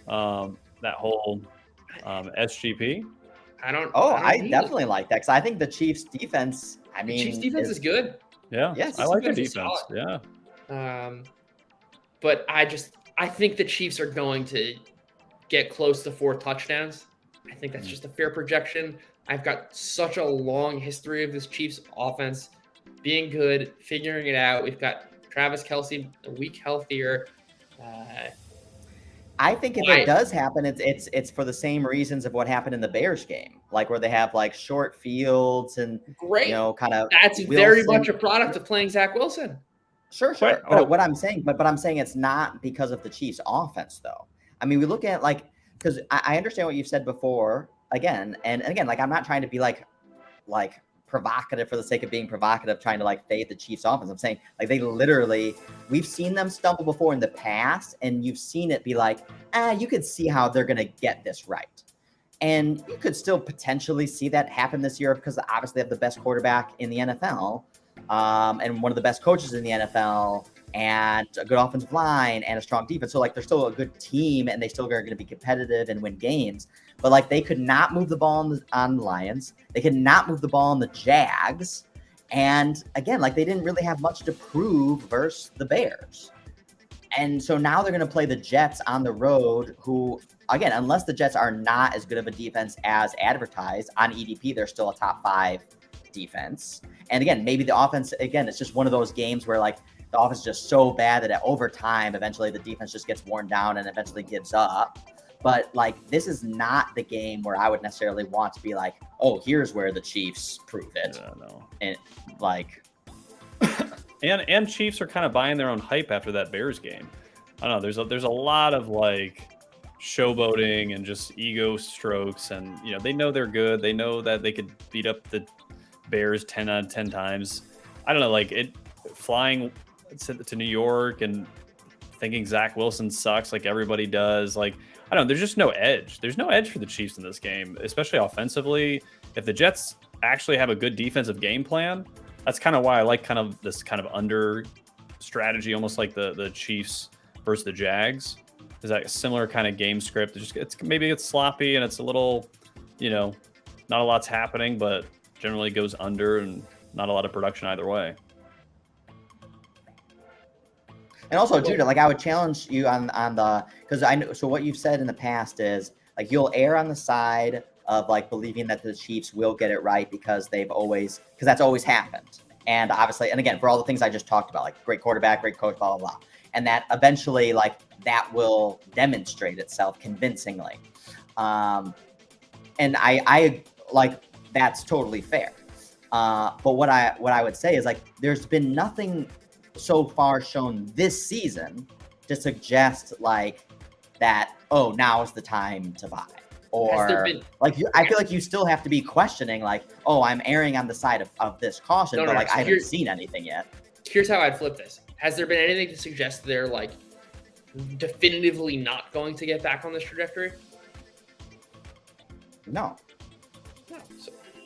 That whole SGP? I definitely like that, because I think the Chiefs defense, the Chiefs defense is good. Yeah. Yes, I like the defense. Yeah. But I think the Chiefs are going to get close to 4 touchdowns. I think that's just a fair projection. I've got such a long history of this Chiefs offense being good, figuring it out. We've got Travis Kelce a week healthier. I think if it does happen, it's for the same reasons of what happened in the Bears game, like where they have like short fields and kind of. That's very much a product of playing Zach Wilson. Sure. But what I'm saying, but I'm saying it's not because of the Chiefs' offense, though. I mean, we look at like, because I understand what you've said before again, and again, like I'm not trying to be like provocative for the sake of being provocative, trying to like fade the Chiefs' offense. I'm saying like they literally, we've seen them stumble before in the past, and you've seen it be like, you could see how they're gonna get this right. And you could still potentially see that happen this year because obviously they have the best quarterback in the NFL. And one of the best coaches in the NFL, and a good offensive line and a strong defense. So like they're still a good team, and they still are going to be competitive and win games. But like they could not move the ball on the Lions. They could not move the ball on the Jags. And again, like they didn't really have much to prove versus the Bears. And so now they're going to play the Jets on the road, who, again, unless the Jets are not as good of a defense as advertised, on EDP, they're still a top 5 defense. And again, maybe the offense, again, it's just one of those games where like the offense is just so bad that over time, eventually the defense just gets worn down and eventually gives up. But like, this is not the game where I would necessarily want to be like, oh, here's where the Chiefs prove it. Yeah, no. And like, and Chiefs are kind of buying their own hype after that Bears game. I don't know. There's a lot of like showboating and just ego strokes, and they know they're good. They know that they could beat up the Bears 10 out of 10 times. I don't know, like flying to New York and thinking Zach Wilson sucks like everybody does. Like, I don't know, there's just no edge. There's no edge for the Chiefs in this game, especially offensively. If the Jets actually have a good defensive game plan, that's kind of why I like kind of this kind of under strategy, almost like the Chiefs versus the Jags. Is that a similar kind of game script? Maybe it's sloppy and it's a little, not a lot's happening, but generally goes under and not a lot of production either way. And also, Judah, like I would challenge you on the, because I know, so what you've said in the past is like you'll err on the side of like believing that the Chiefs will get it right because because that's always happened. And obviously, and again, for all the things I just talked about, like great quarterback, great coach, blah, blah, blah. And that eventually like that will demonstrate itself convincingly. And I like, that's totally fair. But what I would say is like, there's been nothing so far shown this season to suggest like that, oh, now is the time to buy. Or been, like I feel like you still have to be questioning, like, oh, I'm erring on the side of this caution, but like so I haven't seen anything yet. Here's how I'd flip this. Has there been anything to suggest they're like definitively not going to get back on this trajectory? No.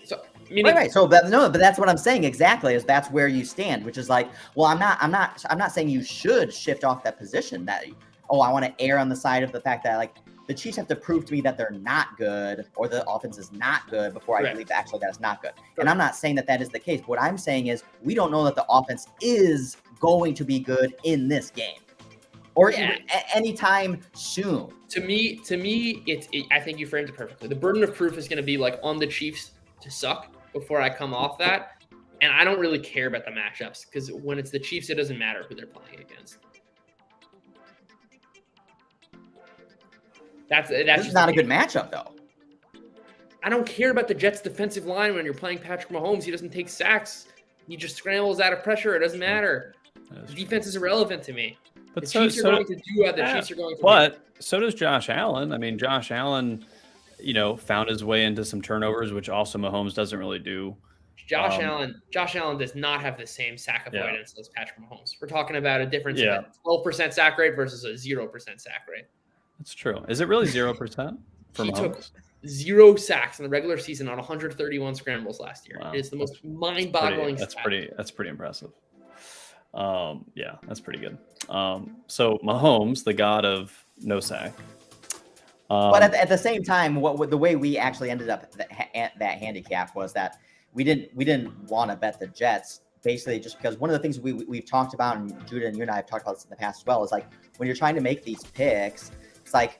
So meaning, right. So but that's what I'm saying exactly, is that's where you stand, which is like, well, I'm not saying you should shift off that position, that, oh, I want to err on the side of the fact that like the Chiefs have to prove to me that they're not good, or the offense is not good, before I believe actually that it's not good. And I'm not saying that that is the case. What I'm saying is we don't know that the offense is going to be good in this game, or anytime soon. To me, I think you framed it perfectly. The burden of proof is going to be like on the Chiefs to suck before I come off that. And I don't really care about the matchups, because when it's the Chiefs, it doesn't matter who they're playing against. That's just not a good matchup, though. I don't care about the Jets' defensive line when you're playing Patrick Mahomes. He doesn't take sacks. He just scrambles out of pressure. It doesn't matter. Defense is irrelevant to me. But the Chiefs are going to do what the Chiefs are going to do. But so does Josh Allen. I mean, Josh Allen, found his way into some turnovers, which also Mahomes doesn't really do. Josh Allen does not have the same sack avoidance as Patrick Mahomes. We're talking about a difference of a 12% sack rate versus a 0% sack rate. That's true. Is it really 0% for He Mahomes? took 0 sacks in the regular season on 131 scrambles last year. Wow. It is the most mind-boggling. That's pretty impressive. Yeah, that's pretty good. So Mahomes, the god of no sack. But at the same time, the way we actually ended up that handicap was that we didn't want to bet the Jets, basically just because one of the things we've talked about, and Judah and you and I have talked about this in the past as well, is like when you're trying to make these picks, it's like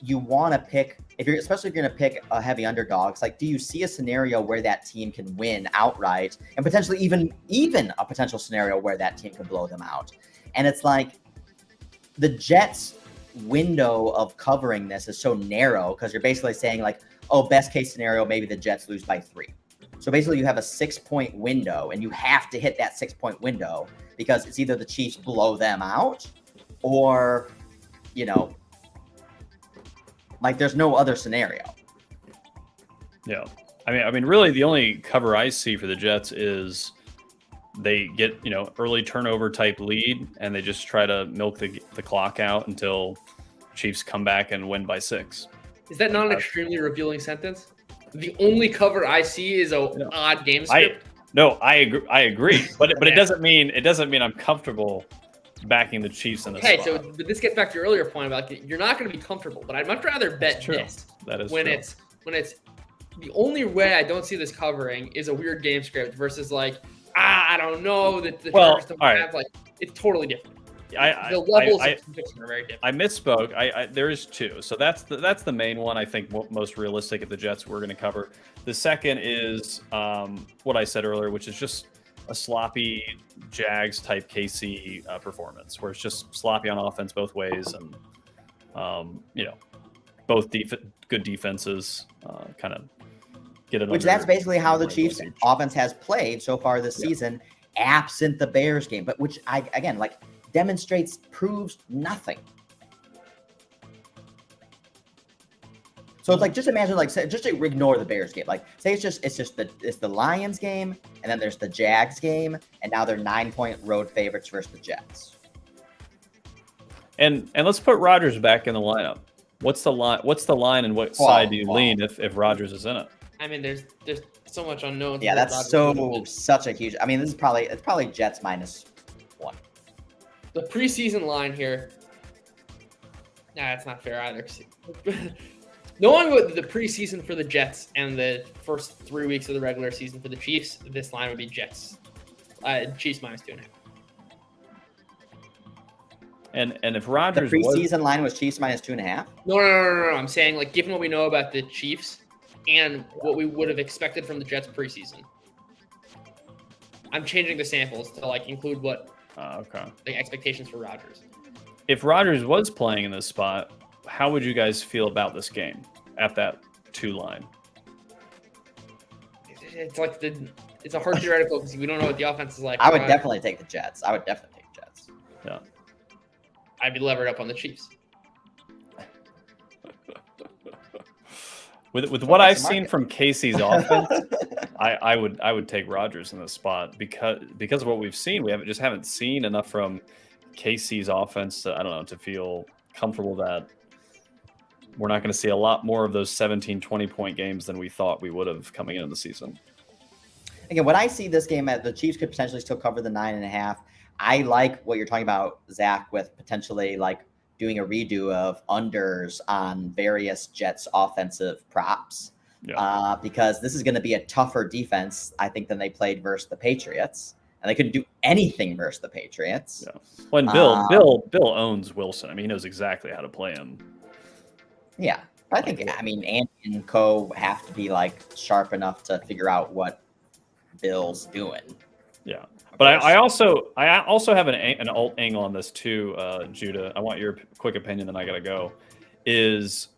you want to pick, especially if you're going to pick a heavy underdog, it's like, do you see a scenario where that team can win outright, and potentially even a potential scenario where that team can blow them out? And it's like the Jets' window of covering this is so narrow, because you're basically saying like, oh, best case scenario, maybe the Jets lose by 3. So basically you have a 6-point window, and you have to hit that 6-point window, because it's either the Chiefs blow them out, or, like there's no other scenario. Yeah. I mean, really the only cover I see for the Jets is they get, early turnover type lead, and they just try to milk the clock out until Chiefs come back and win by 6. Is that not an extremely revealing sentence? The only cover I see is an odd game script. I agree. But it doesn't mean I'm comfortable backing the Chiefs in this spot. So but this gets back to your earlier point about you're not going to be comfortable, but I'd much rather bet this. That is when true. It's the only way I don't see this covering is a weird game script versus like, I don't know that the Chargers don't have, like, it's totally different. The levels of conviction are very different. I misspoke. There is 2. So that's the main one, I think, most realistic at the Jets we're going to cover. The second is what I said earlier, which is just a sloppy Jags type KC performance, where it's just sloppy on offense both ways, and both good defenses kind of get it. Which that's basically how the Chiefs offense has played so far this season, absent the Bears game, but which proves nothing. So it's like, just imagine, like, just to ignore the Bears game. Like, say it's the Lions game, and then there's the Jags game, and now they're 9-point road favorites versus the Jets. And let's put Rodgers back in the lineup. What's the line, and what side do you lean if Rodgers is in it? I mean, there's so much unknown. Yeah, that's such a huge. I mean, it's probably Jets -1. The preseason line here. Nah, it's not fair either. Knowing what the preseason for the Jets and the first 3 weeks of the regular season for the Chiefs, this line would be Jets. Chiefs -2.5. And if Rodgers, the preseason line was Chiefs -2.5. No. I'm saying, like, given what we know about the Chiefs and what we would have expected from the Jets preseason, I'm changing the samples to like include what the expectations for Rodgers. If Rodgers was playing in this spot, how would you guys feel about this game at that 2 line? It's like it's a hard theoretical because we don't know what the offense is like. I would definitely take the Jets. Yeah. I'd be levered up on the Chiefs. With what I've seen from Casey's offense, I would take Rodgers in this spot because of what we've seen. We haven't seen enough from Casey's offense to, I don't know, to feel comfortable that we're not going to see a lot more of those 17, 20-point games than we thought we would have coming into the season. Again, when I see this game, the Chiefs could potentially still cover the 9.5. I like what you're talking about, Zach, with potentially like doing a redo of unders on various Jets offensive props. Yeah. Because this is going to be a tougher defense, I think, than they played versus the Patriots. And they couldn't do anything versus the Patriots. Yeah. When Bill owns Wilson. I mean, he knows exactly how to play him. Yeah. I think, Andy and Co have to be like sharp enough to figure out what Bill's doing. Yeah. But I also have an alt angle on this too, Judah. I want your quick opinion, then I gotta go. Is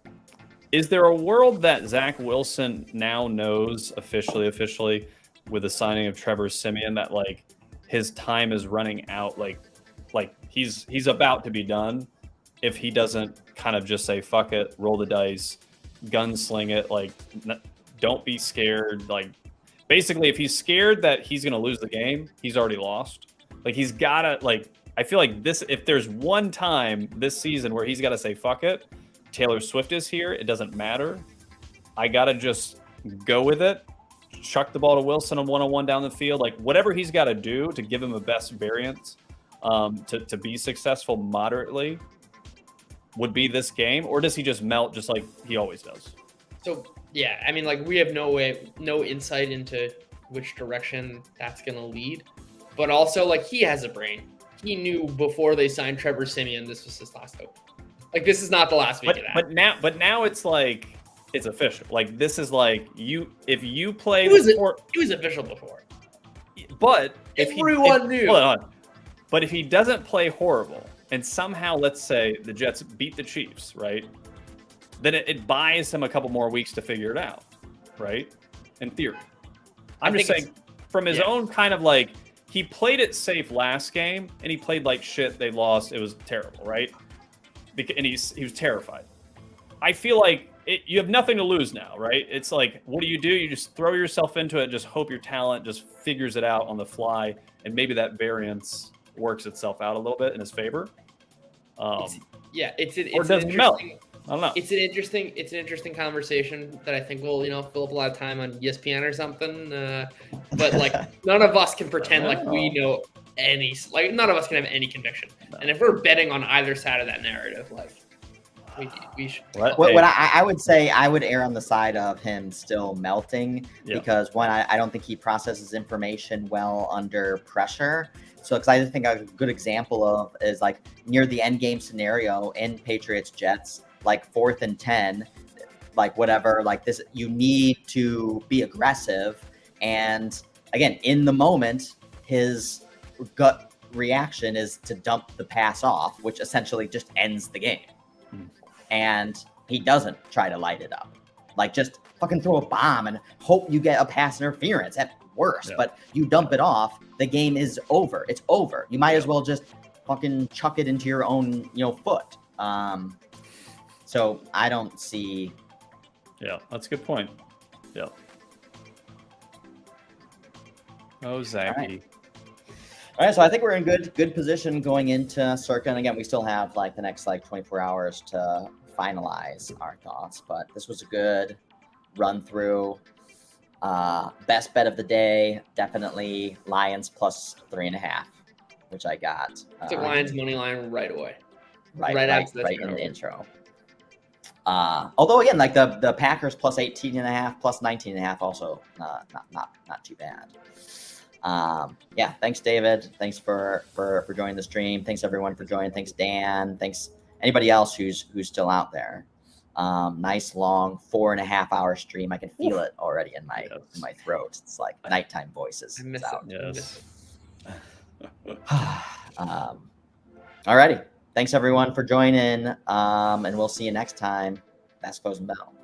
there a world that Zach Wilson now knows officially with the signing of Trevor Siemian that like his time is running out, like he's about to be done if he doesn't kind of just say fuck it, roll the dice, gunsling it, like don't be scared, like. Basically, if he's scared that he's going to lose the game, he's already lost. Like, he's got to, like, I feel like this, if there's one time this season where he's got to say, fuck it, Taylor Swift is here, it doesn't matter. I got to just go with it, chuck the ball to Wilson on one-on-one down the field. Like, whatever he's got to do to give him a best variance to be successful moderately would be this game. Or does he just melt just like he always does? So, yeah, I mean, like, we have no insight into which direction that's going to lead. But also, like, he has a brain. He knew before they signed Trevor Siemian this was his last hope. Like, this is not the last week of that. But now it's like, it's official. Like, this is like, if you play... He was official before. But everyone knew. Hold on. But if he doesn't play horrible, and somehow, let's say, the Jets beat the Chiefs, right? Then it buys him a couple more weeks to figure it out, right? In theory. I'm just saying, from his own kind of like, he played it safe last game, and he played like shit. They lost. It was terrible, right? And he was terrified. I feel like you have nothing to lose now, right? It's like, what do? You just throw yourself into it, just hope your talent just figures it out on the fly, and maybe that variance works itself out a little bit in his favor. It's doesn't melt. I don't know. It's an interesting conversation that I think will, fill up a lot of time on ESPN or something. But like, none of us can pretend like we know none of us can have any conviction. No. And if we're betting on either side of that narrative, like we should. What I would say, I would err on the side of him still melting because one, I don't think he processes information well under pressure. So, because I think a good example of is like near the end game scenario in Patriots Jets. Like 4th and 10, like whatever, like this, you need to be aggressive. And again, in the moment, his gut reaction is to dump the pass off, which essentially just ends the game. And he doesn't try to light it up. Like, just fucking throw a bomb and hope you get a pass interference at worst. Yeah. But you dump it off, the game is over. It's over. You might as well just fucking chuck it into your own, foot. So I don't see. Yeah, that's a good point. Yeah. Oh, Zachy. All right, so I think we're in good position going into Circa. And again, we still have like the next 24 hours to finalize our thoughts. But this was a good run through. Best bet of the day, definitely Lions plus 3.5, which I got. Took Lions money line right away. Right in the intro. Although again, like the Packers plus 18.5, plus 19.5, also not too bad. Thanks David. Thanks for joining the stream. Thanks everyone for joining. Thanks Dan. Thanks anybody else who's still out there. Nice long 4.5 hour stream. I can feel it already in my throat. It's like nighttime voices. I miss it. Yes. Alrighty. Thanks everyone for joining, and we'll see you next time. Best Goes and Bell.